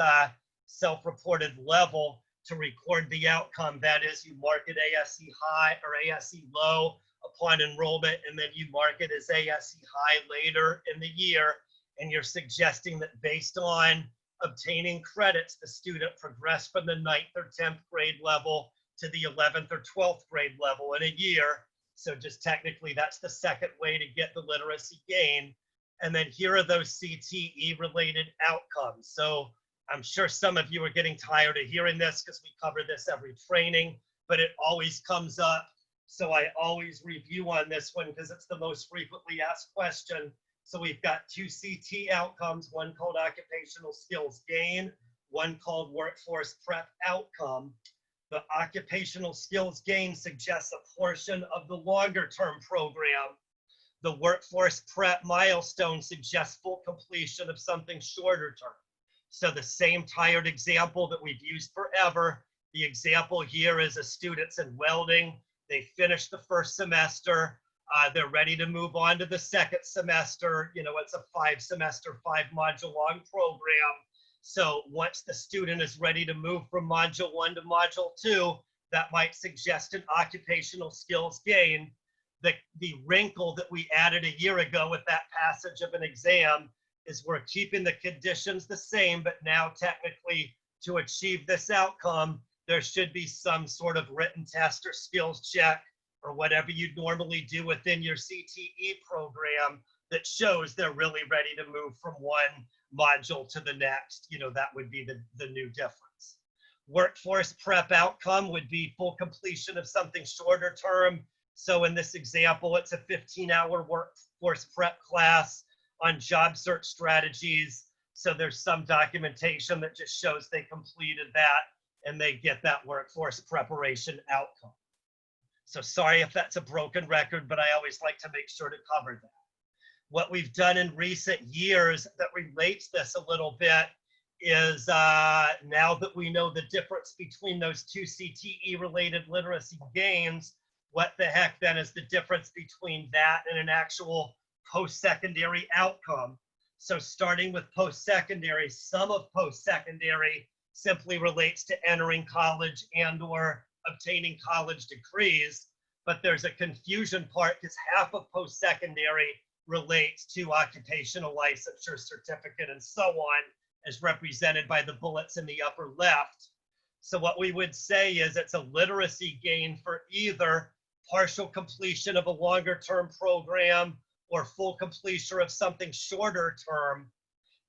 self-reported level to record the outcome. That is, you mark it ASE high or ASE low upon enrollment, and then you mark it as ASE high later in the year. And you're suggesting that based on obtaining credits, the student progressed from the 9th or 10th grade level to the 11th or 12th grade level in a year. So just technically, that's the second way to get the literacy gain. And then here are those CTE related outcomes. So I'm sure some of you are getting tired of hearing this because we cover this every training, but it always comes up. So I always review on this one because it's the most frequently asked question. So we've got 2 CT outcomes, one called occupational skills gain, one called workforce prep outcome. The occupational skills gain suggests a portion of the longer term program. The workforce prep milestone suggests full completion of something shorter term. So the same tired example that we've used forever. The example here is a student's in welding. They finished the first semester. They're ready to move on to the second semester. You know, it's a 5-semester, 5-module long program. So once the student is ready to move from module 1 to module 2, that might suggest an occupational skills gain. The wrinkle that we added a year ago with that passage of an exam is we're keeping the conditions the same, but now technically to achieve this outcome, there should be some sort of written test or skills check or whatever you'd normally do within your CTE program that shows they're really ready to move from one module to the next. You know, that would be the new difference. Workforce prep outcome would be full completion of something shorter term. So in this example, it's a 15-hour workforce prep class on job search strategies. So there's some documentation that just shows they completed that and they get that workforce preparation outcome. So sorry if that's a broken record, but I always like to make sure to cover that. What we've done in recent years that relates this a little bit is now that we know the difference between those two CTE related literacy gains, what the heck then is the difference between that and an actual post-secondary outcome? So starting with post-secondary, some of post-secondary simply relates to entering college and or obtaining college degrees, but there's a confusion part because half of post-secondary relates to occupational licensure certificate and so on, as represented by the bullets in the upper left. So what we would say is it's a literacy gain for either partial completion of a longer term program or full completion of something shorter term.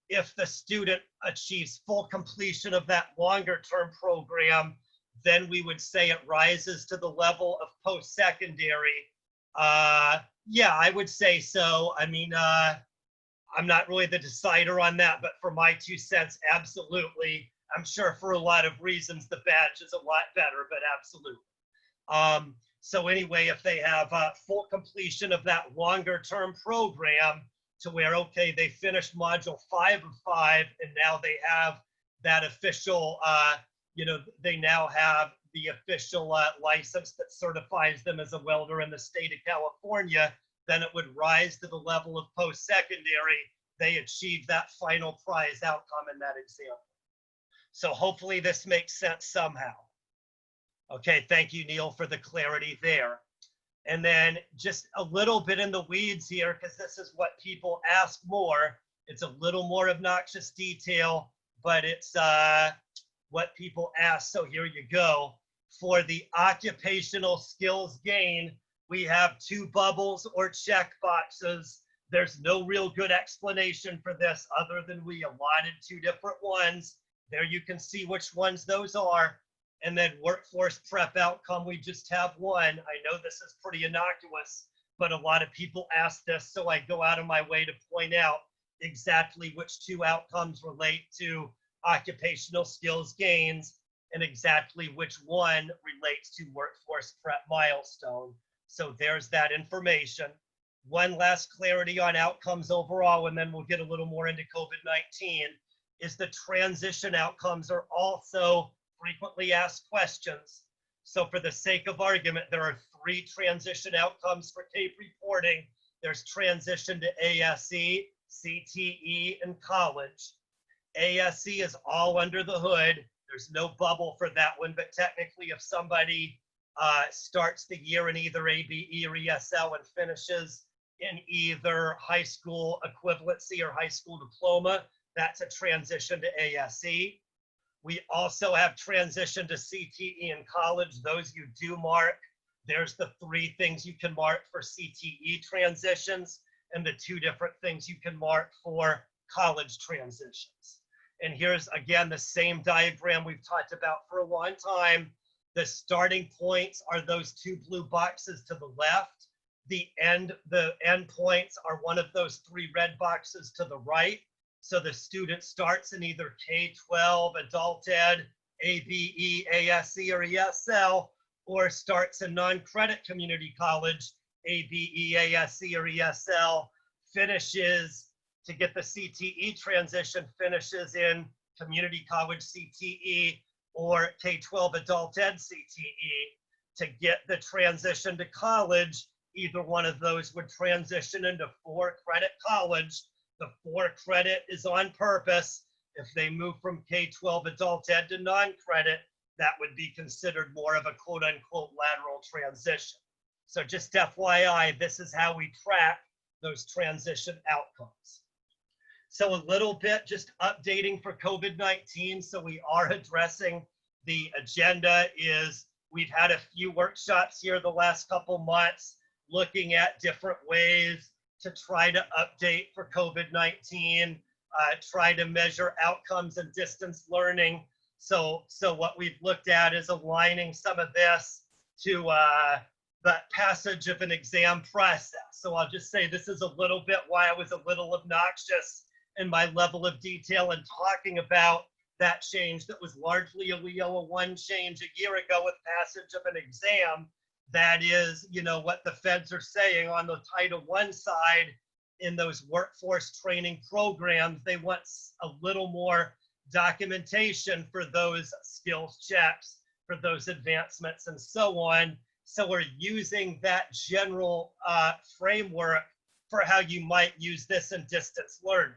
If the student achieves full completion of that longer term program, then we would say it rises to the level of post-secondary. Yeah, I would say so. I mean, I'm not really the decider on that, but for my 2 cents, absolutely. I'm sure for a lot of reasons, the badge is a lot better, but absolutely. So anyway, if they have full completion of that longer term program to where, okay, they finished module 5 of 5, and now they have that official, you know, they now have the official license that certifies them as a welder in the state of California, then it would rise to the level of post-secondary. They achieve that final prize outcome in that example. So hopefully this makes sense somehow. Okay, thank you, Neil, for the clarity there. And then just a little bit in the weeds here, because this is what people ask more. It's a little more obnoxious detail, but it's what people ask. So here you go. For the occupational skills gain, we have 2 bubbles or check boxes. There's no real good explanation for this other than we allotted 2 different ones. There you can see which ones those are. And then workforce prep outcome, we just have 1. I know this is pretty innocuous, but a lot of people ask this, so I go out of my way to point out exactly which 2 outcomes relate to occupational skills gains and exactly which one relates to workforce prep milestone. So there's that information. One last clarity on outcomes overall, and then we'll get a little more into COVID-19, is the transition outcomes are also frequently asked questions. So for the sake of argument, there are 3 transition outcomes for CAEP reporting. There's transition to ASE, CTE, and college. ASE is all under the hood. There's no bubble for that one, but technically if somebody starts the year in either ABE or ESL and finishes in either high school equivalency or high school diploma, that's a transition to ASE. We also have transition to CTE in college. Those you do mark. There's the 3 things you can mark for CTE transitions and the 2 different things you can mark for college transitions. And here's again the same diagram we've talked about for a long time. The starting points are those 2 blue boxes to the left. The end points are one of those 3 red boxes to the right. So the student starts in either K-12, adult ed, ABE, ASE, or ESL, or starts in non-credit community college, ABE, ASE, or ESL, finishes to get the CTE transition, finishes in community college CTE or K-12 adult ed CTE. To get the transition to college, either one of those would transition into 4 credit college. The 4 credit is on purpose. If they move from K-12 adult ed to non-credit, that would be considered more of a quote unquote lateral transition. So just FYI, this is how we track those transition outcomes. So a little bit just updating for COVID-19. So we are addressing the agenda is we've had a few workshops here the last couple months looking at different ways to try to update for COVID-19, try to measure outcomes and distance learning. So what we've looked at is aligning some of this to the passage of an exam process. So I'll just say this is a little bit why I was a little obnoxious in my level of detail and talking about that change that was largely a WIOA 1 change a year ago with passage of an exam. That is, you know, what the feds are saying on the Title I side in those workforce training programs. They want a little more documentation for those skills checks, for those advancements and so on. So we're using that general framework for how you might use this in distance learning.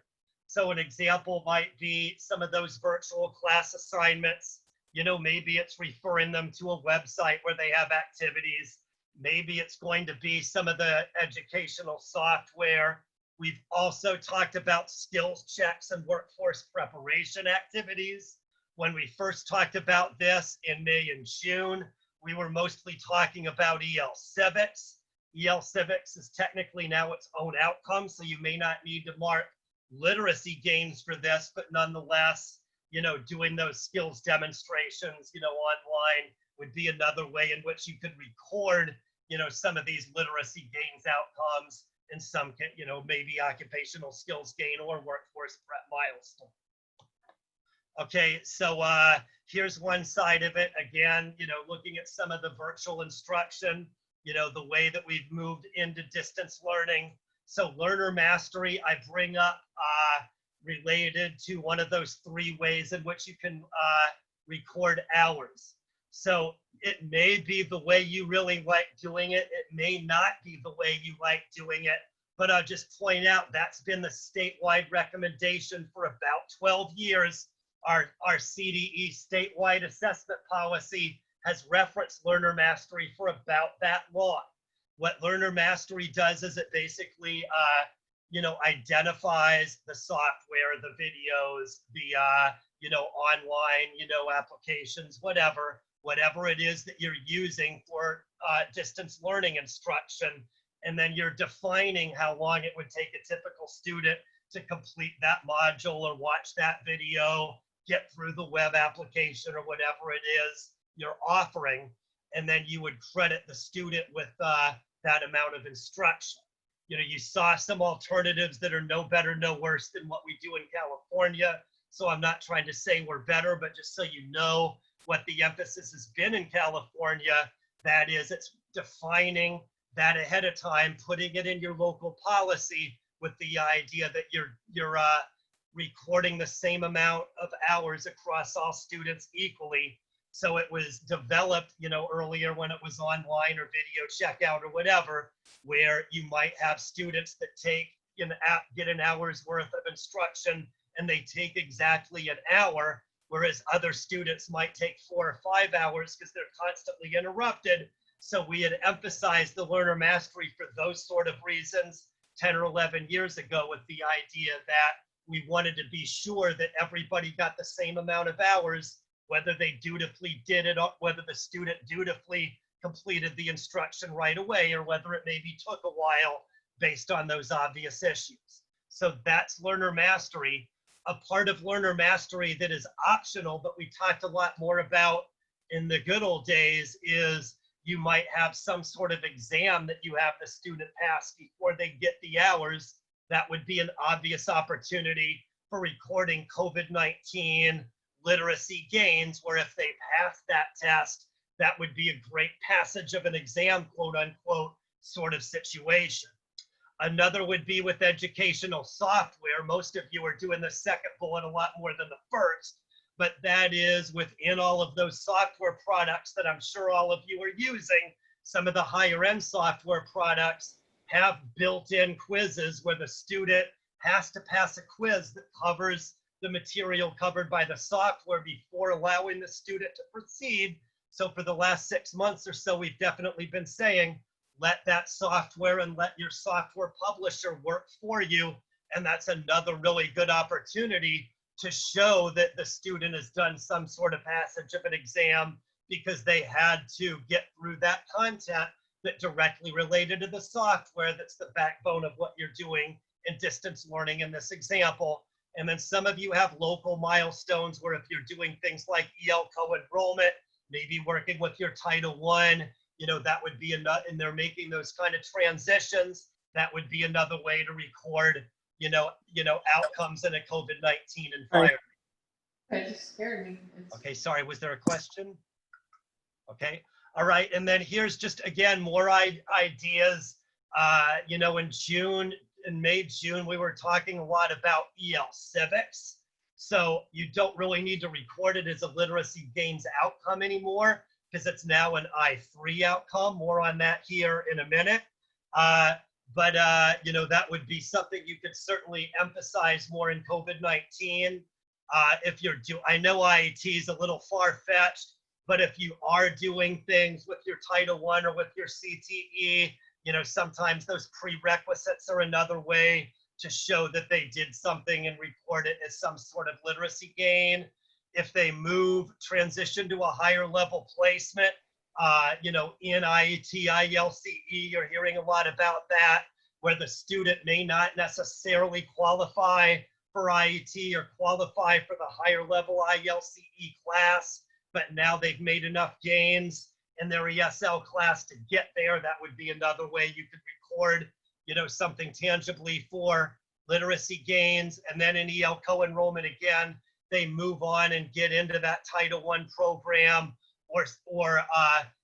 So an example might be some of those virtual class assignments. You know, maybe it's referring them to a website where they have activities. Maybe it's going to be some of the educational software. We've also talked about skills checks and workforce preparation activities. When we first talked about this in May and June, we were mostly talking about EL Civics. EL Civics is technically now its own outcome, so you may not need to mark literacy gains for this, but nonetheless, you know, doing those skills demonstrations, you know, online would be another way in which you could record, you know, some of these literacy gains outcomes in some, you know, maybe occupational skills gain or workforce prep milestone. Okay, so here's one side of it. Again, you know, looking at some of the virtual instruction, you know, the way that we've moved into distance learning. So learner mastery, I bring up related to one of those 3 ways in which you can record hours. So it may be the way you really like doing it. It may not be the way you like doing it, but I'll just point out that's been the statewide recommendation for about 12 years. Our CDE statewide assessment policy has referenced learner mastery for about that long. What learner mastery does is it basically, you know, identifies the software, the videos, the, you know, online, you know, applications, whatever it is that you're using for distance learning instruction. And then you're defining how long it would take a typical student to complete that module or watch that video, get through the web application or whatever it is you're offering. And then you would credit the student with that amount of instruction. You know, you saw some alternatives that are no better, no worse than what we do in California. So I'm not trying to say we're better, but just so you know what the emphasis has been in California, that is, it's defining that ahead of time, putting it in your local policy with the idea that you're recording the same amount of hours across all students equally. So it was developed, you know, earlier when it was online or video checkout or whatever, where you might have students that get an hour's worth of instruction and they take exactly an hour, whereas other students might take 4 or 5 hours because they're constantly interrupted. So we had emphasized the learner mastery for those sort of reasons 10 or 11 years ago with the idea that we wanted to be sure that everybody got the same amount of hours, whether they dutifully did it, or whether the student dutifully completed the instruction right away, or whether it maybe took a while based on those obvious issues. So that's learner mastery. A part of learner mastery that is optional, but we talked a lot more about in the good old days, is you might have some sort of exam that you have the student pass before they get the hours. That would be an obvious opportunity for recording COVID-19 literacy gains, where if they pass that test, that would be a great passage of an exam, quote unquote, sort of situation. Another would be with educational software. Most of you are doing the second bullet a lot more than the first, but that is within all of those software products that I'm sure all of you are using. Some of the higher end software products have built-in quizzes where the student has to pass a quiz that covers the material covered by the software before allowing the student to proceed. So for the last 6 months or so, we've definitely been saying, let that software and let your software publisher work for you. And that's another really good opportunity to show that the student has done some sort of passage of an exam because they had to get through that content that directly related to the software that's the backbone of what you're doing in distance learning in this example. And then some of you have local milestones where if you're doing things like EL co-enrollment, maybe working with your Title I, you know, that would be enough, and they're making those kind of transitions. That would be another way to record, you know, outcomes in a COVID-19 environment. That just scared me. Okay, sorry, was there a question? Okay, All right, and then here's just, again, more ideas. You know, in May, June, we were talking a lot about EL civics. So you don't really need to record it as a literacy gains outcome anymore because it's now an I3 outcome. More on that here in a minute. You know, that would be something you could certainly emphasize more in COVID-19. If you're I know IET is a little far-fetched, but if you are doing things with your Title I or with your CTE, you know, sometimes those prerequisites are another way to show that they did something and record it as some sort of literacy gain. If they transition to a higher level placement, you know, in IET, ILCE, you're hearing a lot about that, where the student may not necessarily qualify for IET or qualify for the higher level ILCE class, but now they've made enough gains in their ESL class to get there. That would be another way you could record, you know, something tangibly for literacy gains. And then in EL co-enrollment, again, they move on and get into that Title I program, or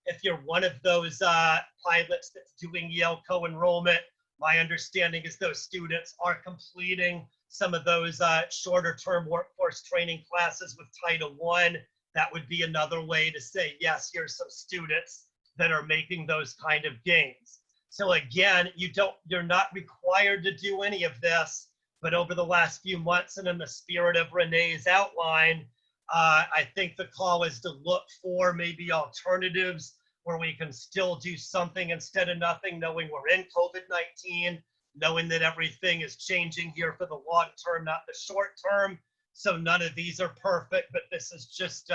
if you're one of those pilots that's doing EL co-enrollment, my understanding is those students are completing some of those shorter term workforce training classes with Title I. That would be another way to say, yes, here's some students that are making those kind of gains. So again, you're not required to do any of this, but over the last few months and in the spirit of Renee's outline, I think the call is to look for maybe alternatives where we can still do something instead of nothing, knowing we're in COVID-19, knowing that everything is changing here for the long term, not the short term. So none of these are perfect, but this is just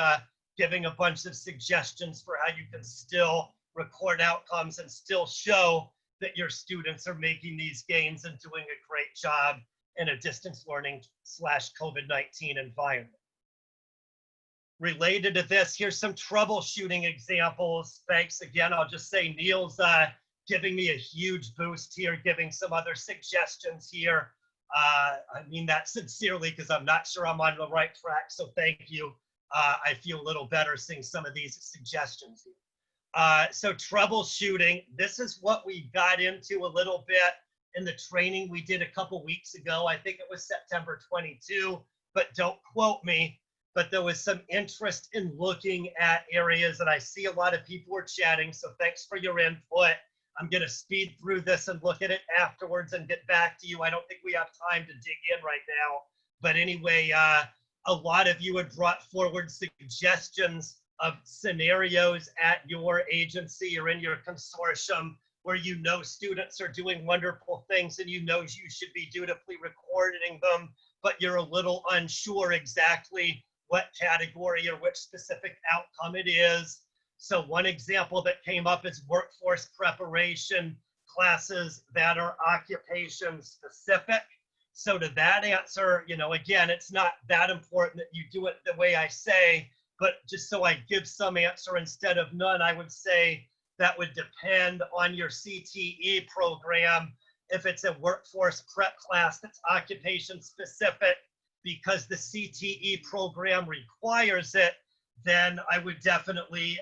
giving a bunch of suggestions for how you can still record outcomes and still show that your students are making these gains and doing a great job in a distance learning / COVID-19 environment. Related to this, here's some troubleshooting examples. Thanks again. I'll just say Neil's giving me a huge boost here, giving some other suggestions here. I mean that sincerely because I'm not sure I'm on the right track, so thank you. I feel a little better seeing some of these suggestions here. So troubleshooting, this is what we got into a little bit in the training we did a couple weeks ago. I think it was September 22, but don't quote me. But there was some interest in looking at areas, and I see a lot of people were chatting, so thanks for your input. I'm going to speed through this and look at it afterwards and get back to you. I don't think we have time to dig in right now. But anyway, a lot of you had brought forward suggestions of scenarios at your agency or in your consortium where you know students are doing wonderful things and you know you should be dutifully recording them, but you're a little unsure exactly what category or which specific outcome it is. So one example that came up is workforce preparation classes that are occupation specific. So to that answer, you know, again, it's not that important that you do it the way I say, but just so I give some answer instead of none, I would say that would depend on your CTE program. If it's a workforce prep class that's occupation specific because the CTE program requires it, then I would definitely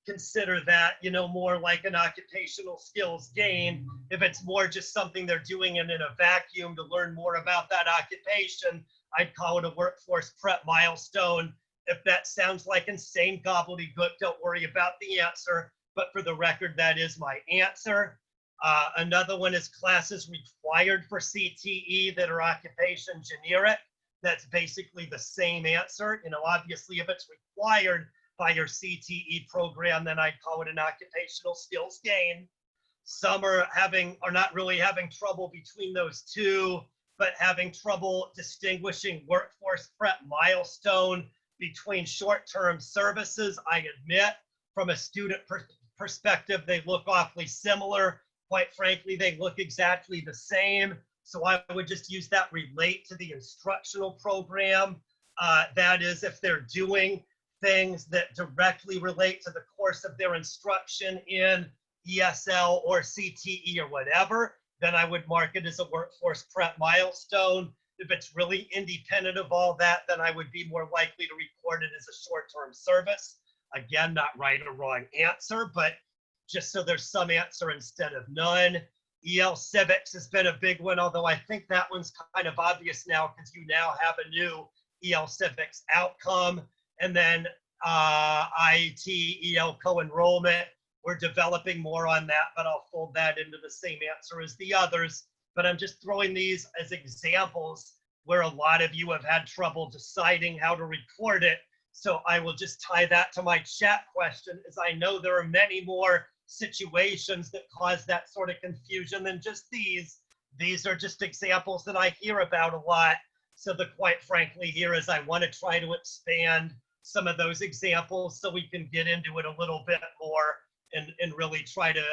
consider that, you know, more like an occupational skills gain. If it's more just something they're doing in a vacuum to learn more about that occupation, I'd call it a workforce prep milestone. If that sounds like insane gobbledygook, don't worry about the answer. But for the record, that is my answer. Another one is classes required for CTE that are occupation generic. That's basically the same answer. You know, obviously, if it's required by your CTE program, then I'd call it an occupational skills gain. Some are not really having trouble between those two, but having trouble distinguishing workforce prep milestone between short-term services. I admit, from a student perspective, they look awfully similar. Quite frankly, they look exactly the same. So I would just use that relate to the instructional program. That is, if they're doing things that directly relate to the course of their instruction in ESL or CTE or whatever, then I would mark it as a workforce prep milestone. If it's really independent of all that, then I would be more likely to record it as a short-term service. Again, not right or wrong answer, but just so there's some answer instead of none. EL Civics has been a big one, although I think that one's kind of obvious now because you now have a new EL Civics outcome. And then IT, EL co-enrollment. We're developing more on that, but I'll fold that into the same answer as the others. But I'm just throwing these as examples where a lot of you have had trouble deciding how to record it. So I will just tie that to my chat question, as I know there are many more situations that cause that sort of confusion than just these. These are just examples that I hear about a lot. So the quite frankly here is I want to try to expand some of those examples so we can get into it a little bit more and really try to,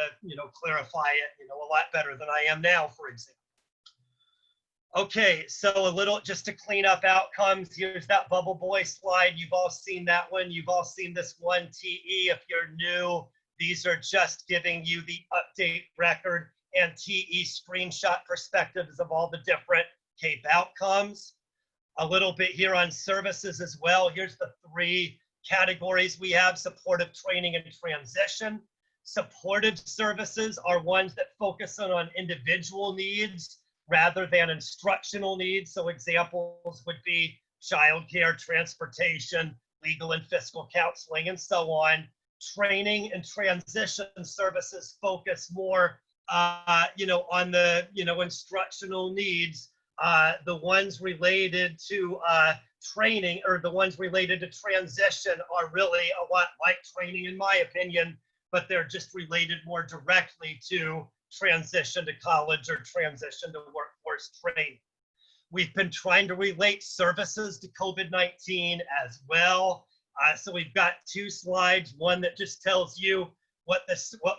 clarify it, a lot better than I am now, for example. Okay, so a little just to clean up outcomes. Here's that Bubble Boy slide. You've all seen that one. You've all seen this one TE. If you're new, these are just giving you the update record and TE screenshot perspectives of all the different CAEP outcomes. A little bit here on services as well. Here's the 3 categories we have: supportive training and transition. Supportive services are ones that focus on individual needs rather than instructional needs. So examples would be childcare, transportation, legal and fiscal counseling, and so on. Training and transition services focus more, on the, instructional needs. The ones related to training, or the ones related to transition, are really a lot like training, in my opinion, but they're just related more directly to transition to college or transition to workforce training. We've been trying to relate services to COVID-19 as well. So we've got 2 slides, one that just tells you what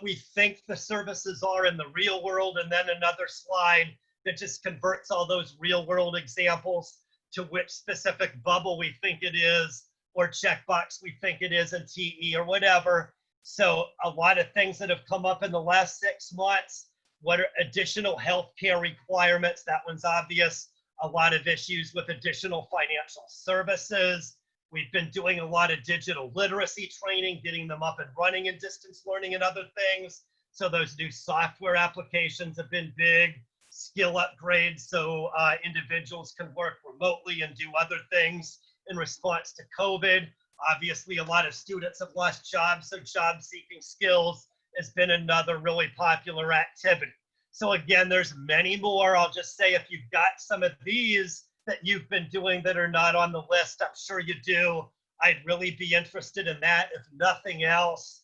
we think the services are in the real world, and then another slide that just converts all those real world examples to which specific bubble we think it is, or checkbox we think it is in TE or whatever. So a lot of things that have come up in the last 6 months. What are additional healthcare requirements? That one's obvious. A lot of issues with additional financial services. We've been doing a lot of digital literacy training, getting them up and running in distance learning and other things. So those new software applications have been big. Skill upgrades so individuals can work remotely and do other things in response to COVID. Obviously, a lot of students have lost jobs, so job seeking skills has been another really popular activity. So again, there's many more. I'll just say, if you've got some of these that you've been doing that are not on the list, I'm sure you do. I'd really be interested in that. If nothing else,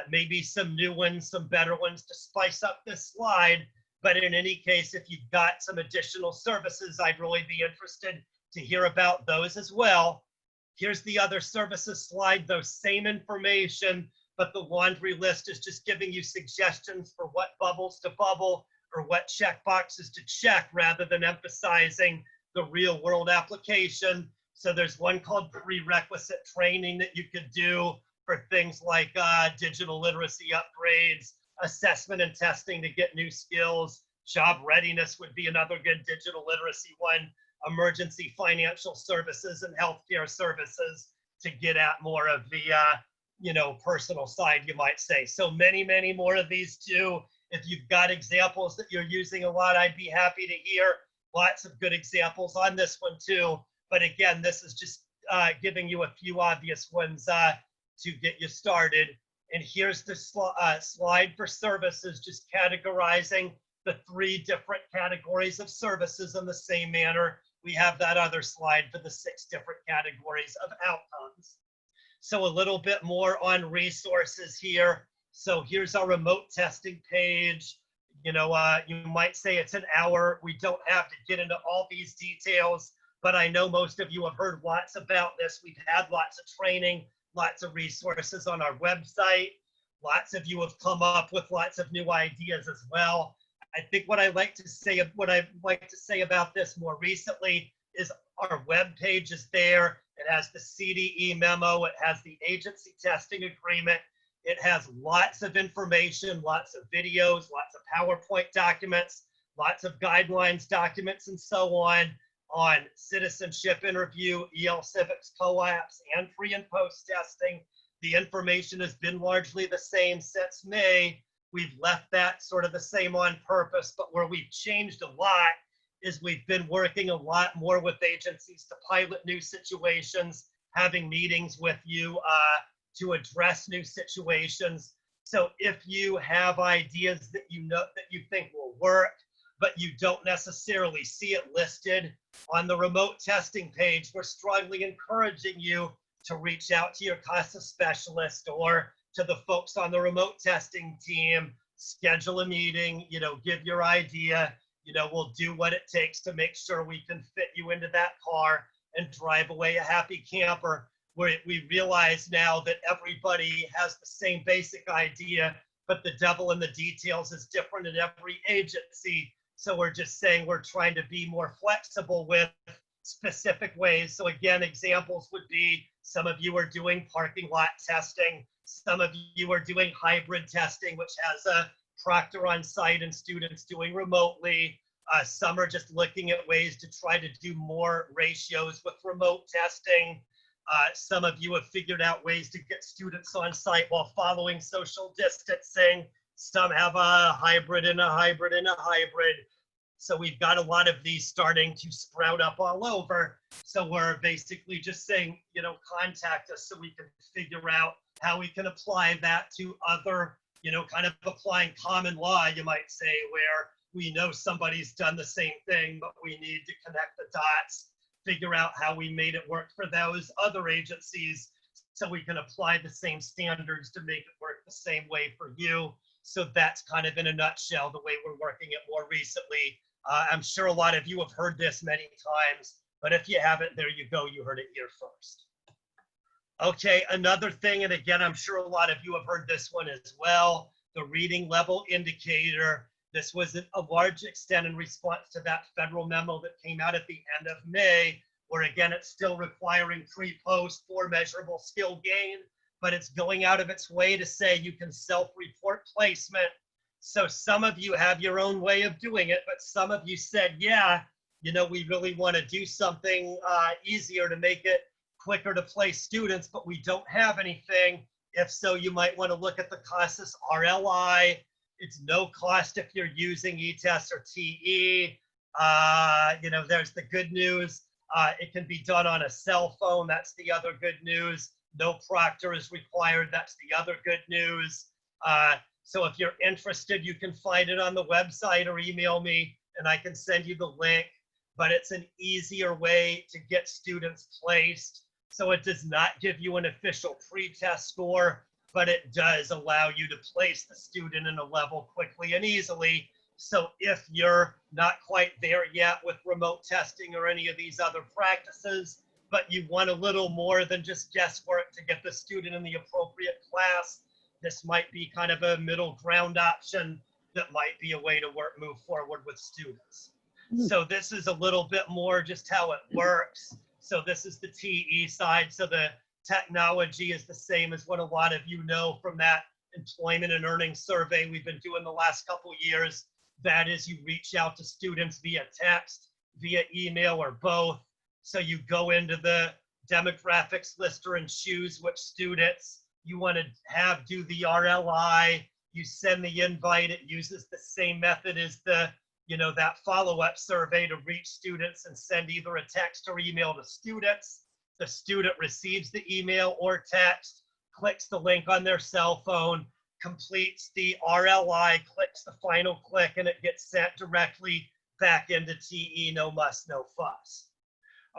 maybe some new ones, some better ones to spice up this slide. But in any case, if you've got some additional services, I'd really be interested to hear about those as well. Here's the other services slide, those same information, but the laundry list is just giving you suggestions for what bubbles to bubble or what check boxes to check, rather than emphasizing the real world application. So there's one called prerequisite training that you could do for things like digital literacy upgrades, assessment and testing to get new skills. Job readiness would be another good digital literacy one. Emergency financial services and healthcare services to get at more of the, personal side, you might say. So many, many more of these too. If you've got examples that you're using a lot, I'd be happy to hear. Lots of good examples on this one too. But again, this is just giving you a few obvious ones to get you started. And here's the slide for services, just categorizing the 3 different categories of services in the same manner. We have that other slide for the 6 different categories of outcomes. So a little bit more on resources here. So here's our remote testing page. You might say it's an hour. We don't have to get into all these details, but I know most of you have heard lots about this. We've had lots of training, lots of resources on our website. Lots of you have come up with lots of new ideas as well. I think what I'd like to say about this more recently is our web page is there. It has the CDE memo. It has the agency testing agreement. It has lots of information, lots of videos, lots of PowerPoint documents, lots of guidelines documents, and so on citizenship interview, EL Civics co-ops, and pre and post testing. The information has been largely the same since May. We've left that sort of the same on purpose, but where we've changed a lot is we've been working a lot more with agencies to pilot new situations, having meetings with you to address new situations. So if you have ideas that you know that you think will work, but you don't necessarily see it listed on the remote testing page, we're strongly encouraging you to reach out to your CASA specialist or to the folks on the remote testing team, schedule a meeting, give your idea. We'll do what it takes to make sure we can fit you into that car and drive away a happy camper. We realize now that everybody has the same basic idea, but the devil in the details is different in every agency. So we're just saying we're trying to be more flexible with specific ways. So again, examples would be some of you are doing parking lot testing. Some of you are doing hybrid testing, which has a proctor on site and students doing remotely. Some are just looking at ways to try to do more ratios with remote testing. Some of you have figured out ways to get students on site while following social distancing. Some have a hybrid and a hybrid and a hybrid. So we've got a lot of these starting to sprout up all over. So we're basically just saying, contact us so we can figure out how we can apply that to other, kind of applying common law, you might say, where we know somebody's done the same thing, but we need to connect the dots, figure out how we made it work for those other agencies so we can apply the same standards to make it work the same way for you. So that's kind of in a nutshell the way we're working it more recently. I'm sure a lot of you have heard this many times, but if you haven't, there you go, you heard it here first. Okay, another thing, and again, I'm sure a lot of you have heard this one as well, the reading level indicator. This was a large extent in response to that federal memo that came out at the end of May, where again, it's still requiring pre-post for measurable skill gain, but it's going out of its way to say you can self-report placement. So some of you have your own way of doing it, but some of you said, yeah, we really want to do something easier to make it quicker to place students, but we don't have anything. If so, you might want to look at the CASAS RLI. It's no cost if you're using eTest or TE. There's the good news. It can be done on a cell phone. That's the other good news. No proctor is required. That's the other good news. So if you're interested, you can find it on the website or email me and I can send you the link, but it's an easier way to get students placed. So it does not give you an official pre-test score, but it does allow you to place the student in a level quickly and easily. So if you're not quite there yet with remote testing or any of these other practices, but you want a little more than just guesswork to get the student in the appropriate class, this might be kind of a middle ground option that might be a way to move forward with students. So this is a little bit more just how it works. So this is the TE side. So the technology is the same as what a lot of you know from that employment and earnings survey we've been doing the last couple years. That is, you reach out to students via text, via email, or both. So you go into the demographics lister and choose which students you want to have do the RLI. You send the invite. It uses the same method as the, that follow-up survey to reach students and send either a text or email to students. The student receives the email or text, clicks the link on their cell phone, completes the RLI, clicks the final click, and it gets sent directly back into TE. No muss, no fuss.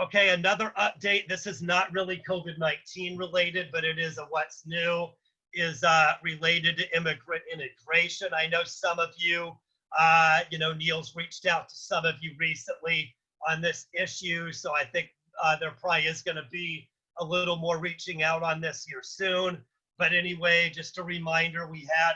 Okay, another update. This is not really COVID-19 related, but it is a what's new, is related to immigrant integration. I know some of you, Neil's reached out to some of you recently on this issue. So I think there probably is going to be a little more reaching out on this here soon. But anyway, just a reminder, we had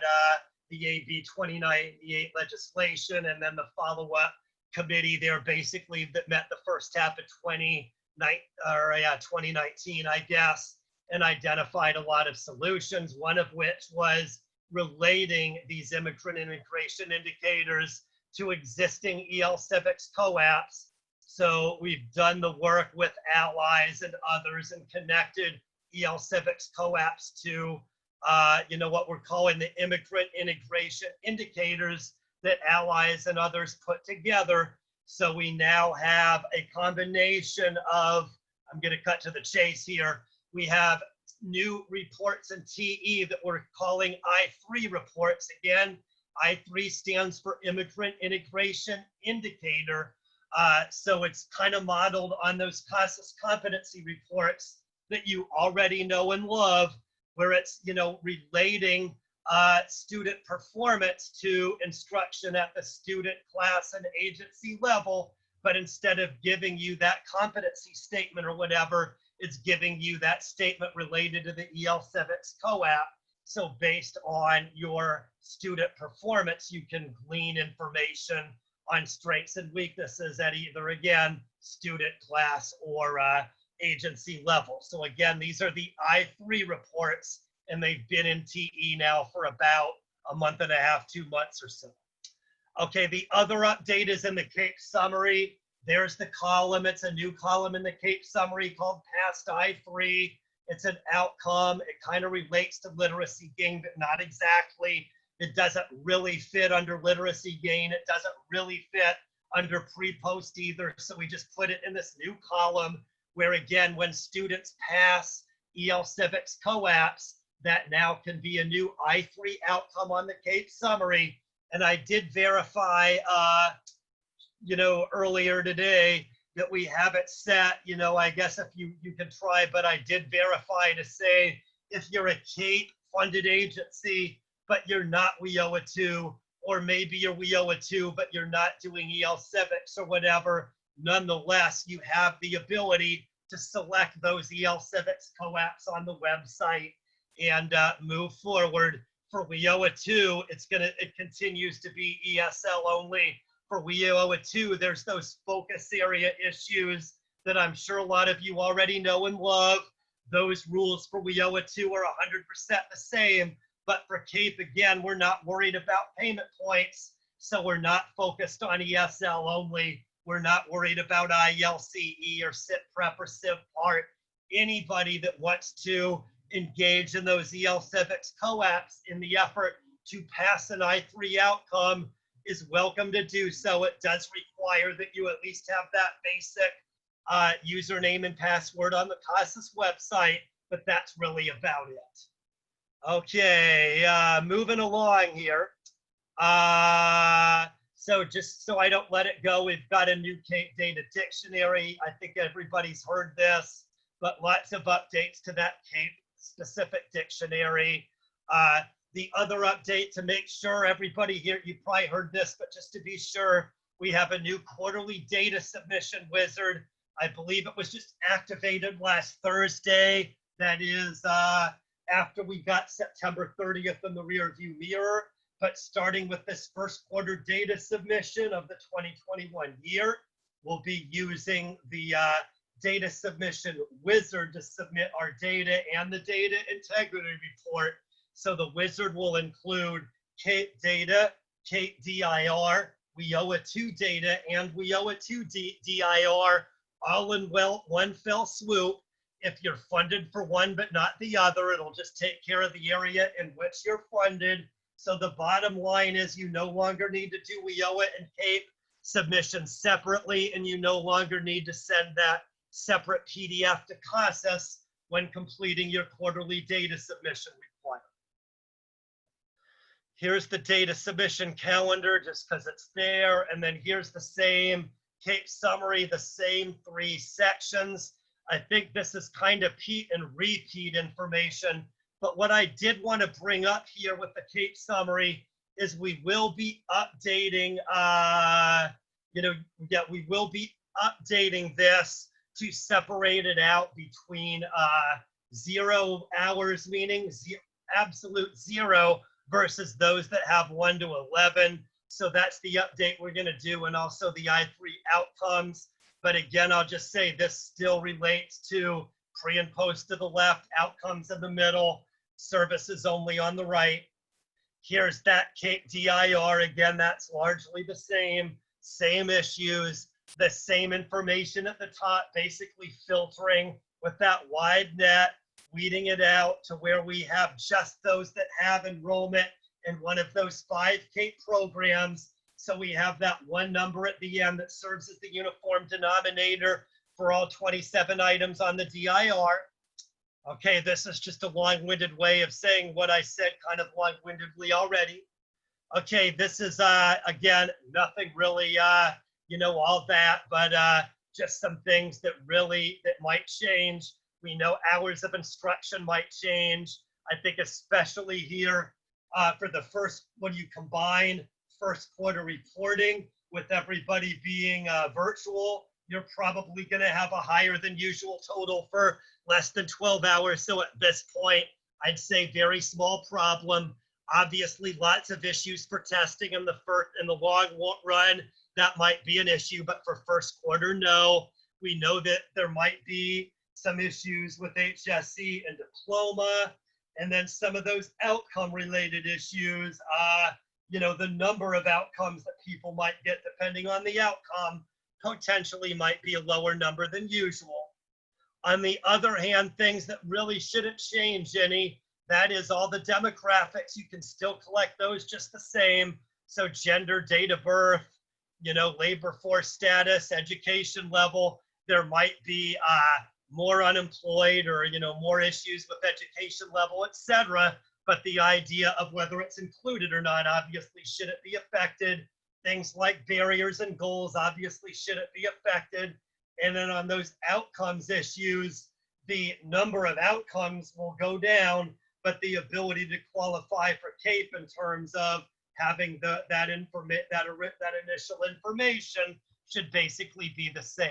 the AB 2098 legislation and then the follow-up committee there basically that met the first half of 2019, I guess, and identified a lot of solutions, one of which was relating these immigrant integration indicators to existing EL Civics CAEPs. So we've done the work with allies and others and connected EL Civics COAPs to, you know, what we're calling the immigrant integration indicators that allies and others put together. So we now have a combination of, I'm going to cut to the chase here. We have new reports in TE that we're calling I3 reports. Again, I3 stands for Immigrant Integration Indicator. So it's kind of modeled on those CASAS competency reports that you already know and love, where it's, you know, relating student performance to instruction at the student, class, and agency level. But instead of giving you that competency statement or whatever, it's giving you that statement related to the EL Civics COAP. So based on your student performance, you can glean information on strengths and weaknesses at either, again, student, class, or agency level. So again, these are the I3 reports, and they've been in TE now for about a month and a half, 2 months or so. Okay, the other update is in the CAEP summary. There's the column. It's a new column in the CAEP summary called Past I3. It's an outcome. It kind of relates to literacy gain, but not exactly. It doesn't really fit under literacy gain. It doesn't really fit under pre-post either. So we just put it in this new column where, again, when students pass EL Civics COAPs, that now can be a new I3 outcome on the CAEP summary. And I did verify, you know, earlier today that we have it set, you know, I guess if you can try, but I did verify to say if you're a CAEP funded agency, but you're not WIOA 2, or maybe you're WIOA 2, but you're not doing EL Civics or whatever, nonetheless, you have the ability to select those EL Civics COAPs on the website and move forward. For WIOA 2, it continues to be ESL only. For WIOA 2, there's those focus area issues that I'm sure a lot of you already know and love. Those rules for WIOA 2 are 100% the same, but for CAEP, again, we're not worried about payment points, so we're not focused on ESL only. We're not worried about ILCE or SIT Prep or Civ Part. Anybody that wants to engage in those EL Civics COAPs in the effort to pass an I3 outcome is welcome to do so. It does require that you at least have that basic username and password on the CASAS website, but that's really about it. Okay, moving along here. So just so I don't let it go, we've got a new CAEP data dictionary. I think everybody's heard this, but lots of updates to that CAEP specific dictionary. The other update to make sure everybody here, you probably heard this, but just to be sure, we have a new quarterly data submission wizard. I believe it was just activated last Thursday. That is after we got September 30th in the rearview mirror. But starting with this first quarter data submission of the 2021 year, we'll be using the data submission wizard to submit our data and the data integrity report. So the wizard will include CAEP data, CAEP DIR, WIOA 2 data, and WIOA 2 DIR all in one fell swoop. If you're funded for one but not the other, it'll just take care of the area in which you're funded. So the bottom line is you no longer need to do WIOA and CAEP submissions separately, and you no longer need to send that separate PDF to CASAS when completing your quarterly data submission requirement. Here's the data submission calendar just because it's there, and then here's the same CAEP summary, the same 3 sections. I think this is kind of repeat information, but what I did want to bring up here with the CAEP summary is we will be updating, we will be updating this to separate it out between 0 hours, meaning absolute 0, versus those that have 1 to 11. So that's the update we're going to do, and also the I3 outcomes. But again, I'll just say this still relates to pre and post to the left, outcomes in the middle, services only on the right. Here's that CAEP DIR. Again, that's largely the same issues, the same information at the top, basically filtering with that wide net weeding it out to where we have just those that have enrollment in one of those 5 CAEP programs. So we have that one number at the end that serves as the uniform denominator for all 27 items on the DIR. Okay, this is just a long-winded way of saying what I said kind of long-windedly already. Okay, this is, again, nothing really, you know, all that, but just some things that might change. We know hours of instruction might change. I think especially here for the first, when you combine first quarter reporting with everybody being virtual, you're probably going to have a higher than usual total for less than 12 hours. So at this point, I'd say very small problem. Obviously, lots of issues for testing in the long run. That might be an issue, but for first quarter, no. We know that there might be some issues with HSE and diploma, and then some of those outcome-related issues. You know, the number of outcomes that people might get depending on the outcome potentially might be a lower number than usual. On the other hand, things that really shouldn't change any, that is all the demographics. You can still collect those just the same. So gender, date of birth, you know, labor force status, education level. There might be more unemployed or, you know, more issues with education level, etc. But the idea of whether it's included or not obviously shouldn't be affected. Things like barriers and goals obviously shouldn't be affected. And then on those outcomes issues, the number of outcomes will go down, but the ability to qualify for CAEP in terms of having that initial information should basically be the same.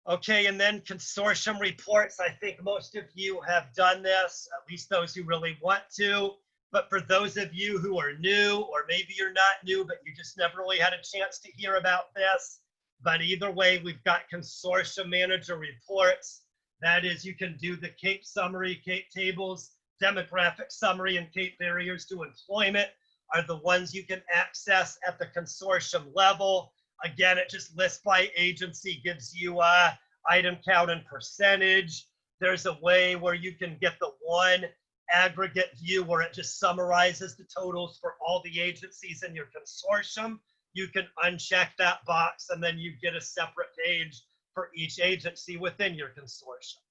Okay, and then consortium reports. I think most of you have done this, at least those who really want to. But for those of you who are new, or maybe you're not new, but you just never really had a chance to hear about this. But either way, we've got consortium manager reports. That is, you can do the CAEP summary, CAEP tables, demographic summary, and CAEP barriers to employment are the ones you can access at the consortium level. Again, it just lists by agency, gives you item count and percentage. There's a way where you can get the one aggregate view where it just summarizes the totals for all the agencies in your consortium. You can uncheck that box and then you get a separate page for each agency within your consortium.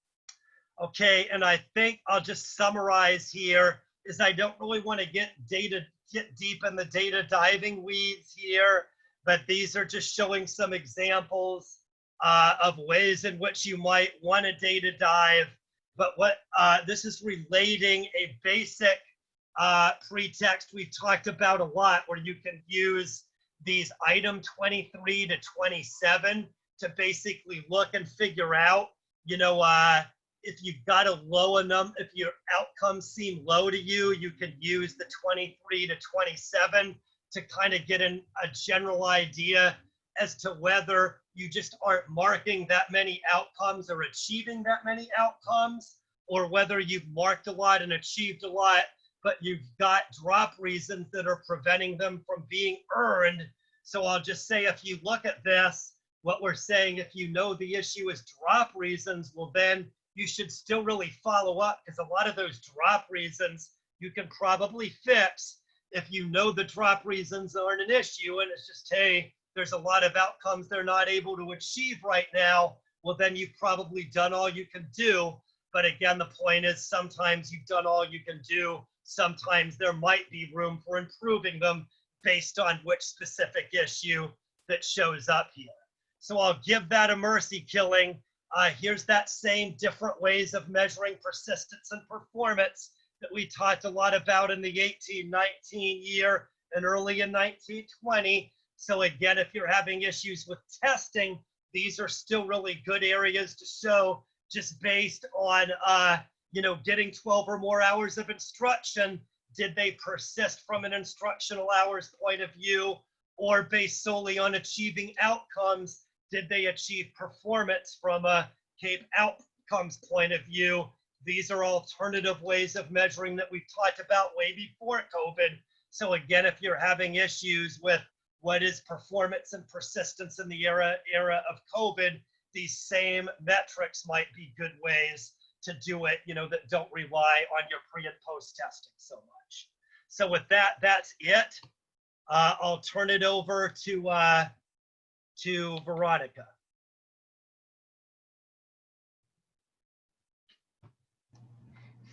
Okay, and I think I'll just summarize here is I don't really want to get deep in the data diving weeds here, but these are just showing some examples of ways in which you might want a data dive. But what this is relating a basic pretext we've talked about a lot, where you can use these item 23 to 27 to basically look and figure out, you know, if you've got a low number, if your outcomes seem low to you, you could use the 23 to 27 to kind of get a general idea as to whether you just aren't marking that many outcomes or achieving that many outcomes, or whether you've marked a lot and achieved a lot, but you've got drop reasons that are preventing them from being earned. So I'll just say, if you look at this, what we're saying, if you know the issue is drop reasons, well, then you should still really follow up, because a lot of those drop reasons you can probably fix if you know the drop reasons aren't an issue, and it's just, hey, there's a lot of outcomes they're not able to achieve right now. Well, then you've probably done all you can do. But again, the point is, sometimes you've done all you can do. Sometimes there might be room for improving them based on which specific issue that shows up here. So I'll give that a mercy killing. Here's that same different ways of measuring persistence and performance that we talked a lot about in the 18-19 year and early in 1920. So again, if you're having issues with testing, these are still really good areas to show, just based on, you know, getting 12 or more hours of instruction. Did they persist from an instructional hours point of view, or based solely on achieving outcomes? Did they achieve performance from a CAEP outcomes point of view? These are alternative ways of measuring that we've talked about way before COVID. So again, if you're having issues with what is performance and persistence in the era of COVID, these same metrics might be good ways to do it, you know, that don't rely on your pre and post testing so much. So with that, that's it. I'll turn it over to Veronica.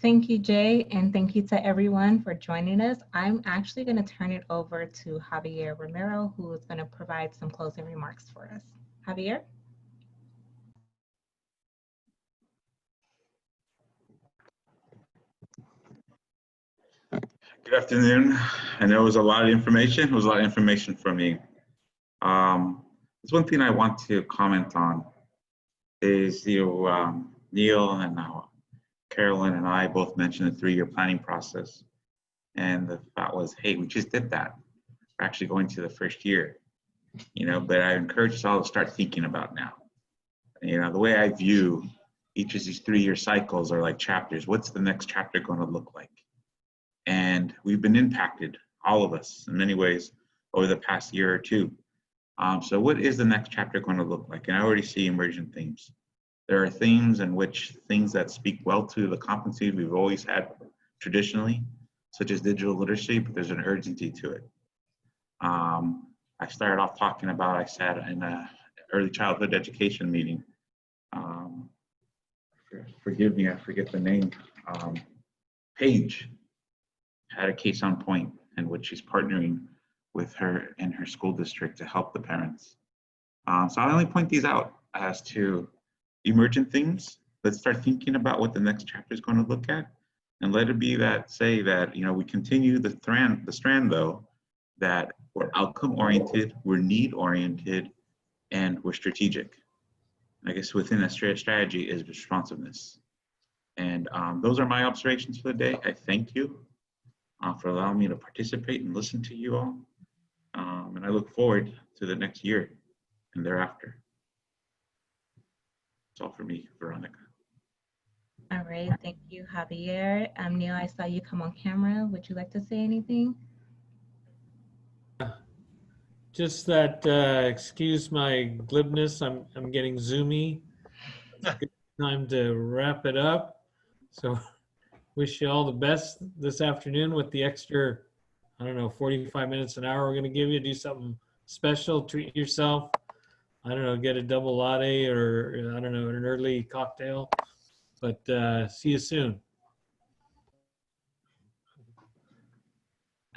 Thank you, Jay, and thank you to everyone for joining us. I'm actually going to turn it over to Javier Romero, who is going to provide some closing remarks for us. Javier? Good afternoon. I know it was a lot of information. It was a lot of information for me. There's one thing I want to comment on is Neil and Carolyn and I both mentioned the 3-year planning process. And the thought was, hey, we just did that. We're actually going to the first year, you know, but I encourage us all to start thinking about now. You know, the way I view each of these 3-year cycles are like chapters. What's the next chapter going to look like? And we've been impacted, all of us, in many ways over the past year or two. So what is the next chapter going to look like? And I already see emergent themes. There are themes in which things that speak well to the competencies we've always had traditionally, such as digital literacy, but there's an urgency to it. I started off talking about, I sat in an early childhood education meeting. Forgive me, I forget the name. Paige had a case on point in which she's partnering with her and her school district to help the parents. So I only point these out as to emergent themes. Let's start thinking about what the next chapter is going to look at, and let it be that say that, you know, we continue the strand though, that we're outcome oriented, we're need oriented, and we're strategic. I guess within that strategy is responsiveness. And those are my observations for the day. I thank you for allowing me to participate and listen to you all. And I look forward to the next year and thereafter. That's all for me, Veronica. All right, thank you, Javier. Neil, I saw you come on camera. Would you like to say anything? Just that, excuse my glibness, I'm getting zoomy. It's a good time to wrap it up. So wish you all the best this afternoon with the extra, I don't know, 45 minutes, an hour we're gonna give you. Do something special, treat yourself. I don't know, get a double latte or, I don't know, an early cocktail. But see you soon.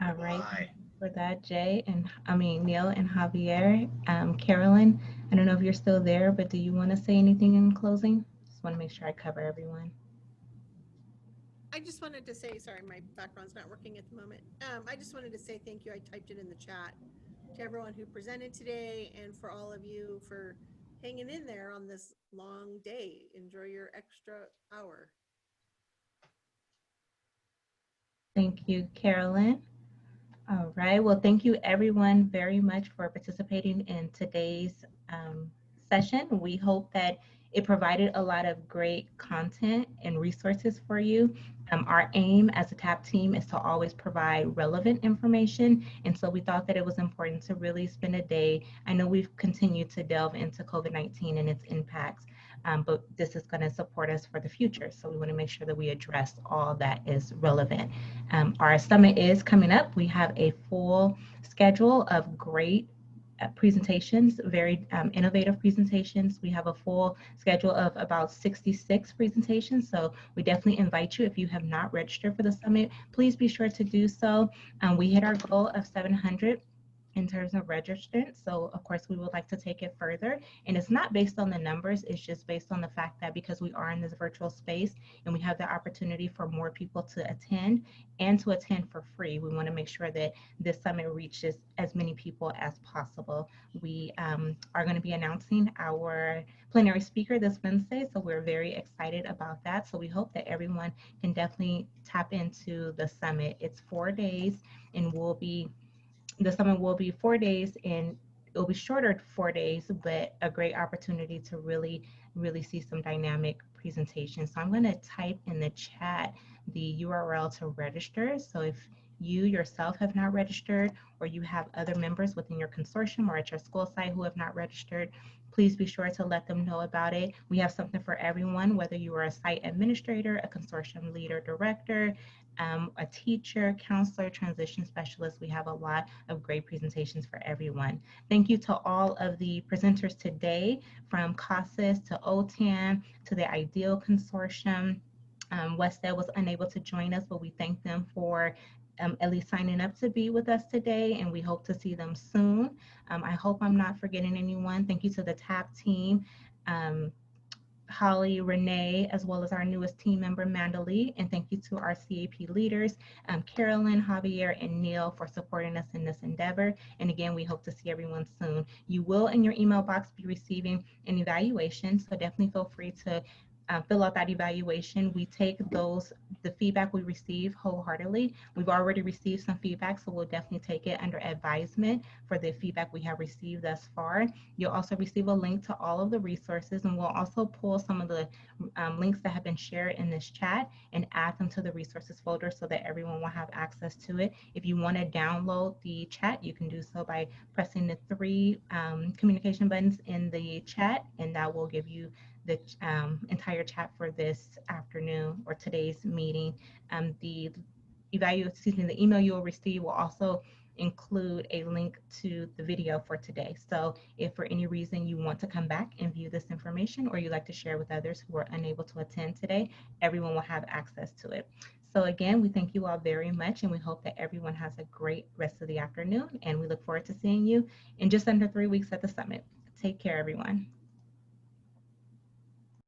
All right, thank you for that, Jay, and Neil and Javier. Carolyn, I don't know if you're still there, but do you want to say anything in closing? Just want to make sure I cover everyone. I just wanted to say, sorry, my background's not working at the moment. I just wanted to say thank you. I typed it in the chat to everyone who presented today, and for all of you for hanging in there on this long day. Enjoy your extra hour. Thank you, Carolyn. All right, well, thank you everyone very much for participating in today's session. We hope that it provided a lot of great content and resources for you. Our aim as a TAP team is to always provide relevant information, and so we thought that it was important to really spend a day. I know we've continued to delve into COVID-19 and its impacts, but this is going to support us for the future. So we want to make sure that we address all that is relevant. Our summit is coming up. We have a full schedule of great presentations, very innovative presentations. We have a full schedule of about 66 presentations. So we definitely invite you, if you have not registered for the summit, please be sure to do so. We hit our goal of 700 in terms of registrants. So of course we would like to take it further, and it's not based on the numbers, it's just based on the fact that because we are in this virtual space and we have the opportunity for more people to attend and to attend for free, we want to make sure that this summit reaches as many people as possible. We are going to be announcing our plenary speaker this Wednesday, so we're very excited about that. So we hope that everyone can definitely tap into the summit. It's 4 days, and the summit will be 4 days, and it'll be shorter 4 days, but a great opportunity to really see some dynamic presentations. So I'm going to type in the chat the URL to register. So if you yourself have not registered, or you have other members within your consortium or at your school site who have not registered, please be sure to let them know about it. We have something for everyone, whether you are a site administrator, a consortium leader, director, a teacher, counselor, transition specialist. We have a lot of great presentations for everyone. Thank you to all of the presenters today, from CASAS to OTAN to the IDEAL Consortium. Wested was unable to join us, but we thank them for at least signing up to be with us today, and we hope to see them soon. I hope I'm not forgetting anyone. Thank you to the TAP team, Holly, Renee, as well as our newest team member, Mandalee, and thank you to our CAP leaders, Carolyn, Javier, and Neil, for supporting us in this endeavor. And again, we hope to see everyone soon. You will, in your email box, be receiving an evaluation, so definitely feel free to fill out that evaluation. We take the feedback we receive wholeheartedly. We've already received some feedback, so we'll definitely take it under advisement for the feedback we have received thus far. You'll also receive a link to all of the resources, and we'll also pull some of the links that have been shared in this chat and add them to the resources folder so that everyone will have access to it. If you want to download the chat, you can do so by pressing the 3 communication buttons in the chat, and that will give you the entire chat for this afternoon or today's meeting. The email you will receive will also include a link to the video for today. So if for any reason you want to come back and view this information, or you'd like to share with others who are unable to attend today, everyone will have access to it. So again, we thank you all very much, and we hope that everyone has a great rest of the afternoon, and we look forward to seeing you in just under 3 weeks at the summit. Take care, everyone.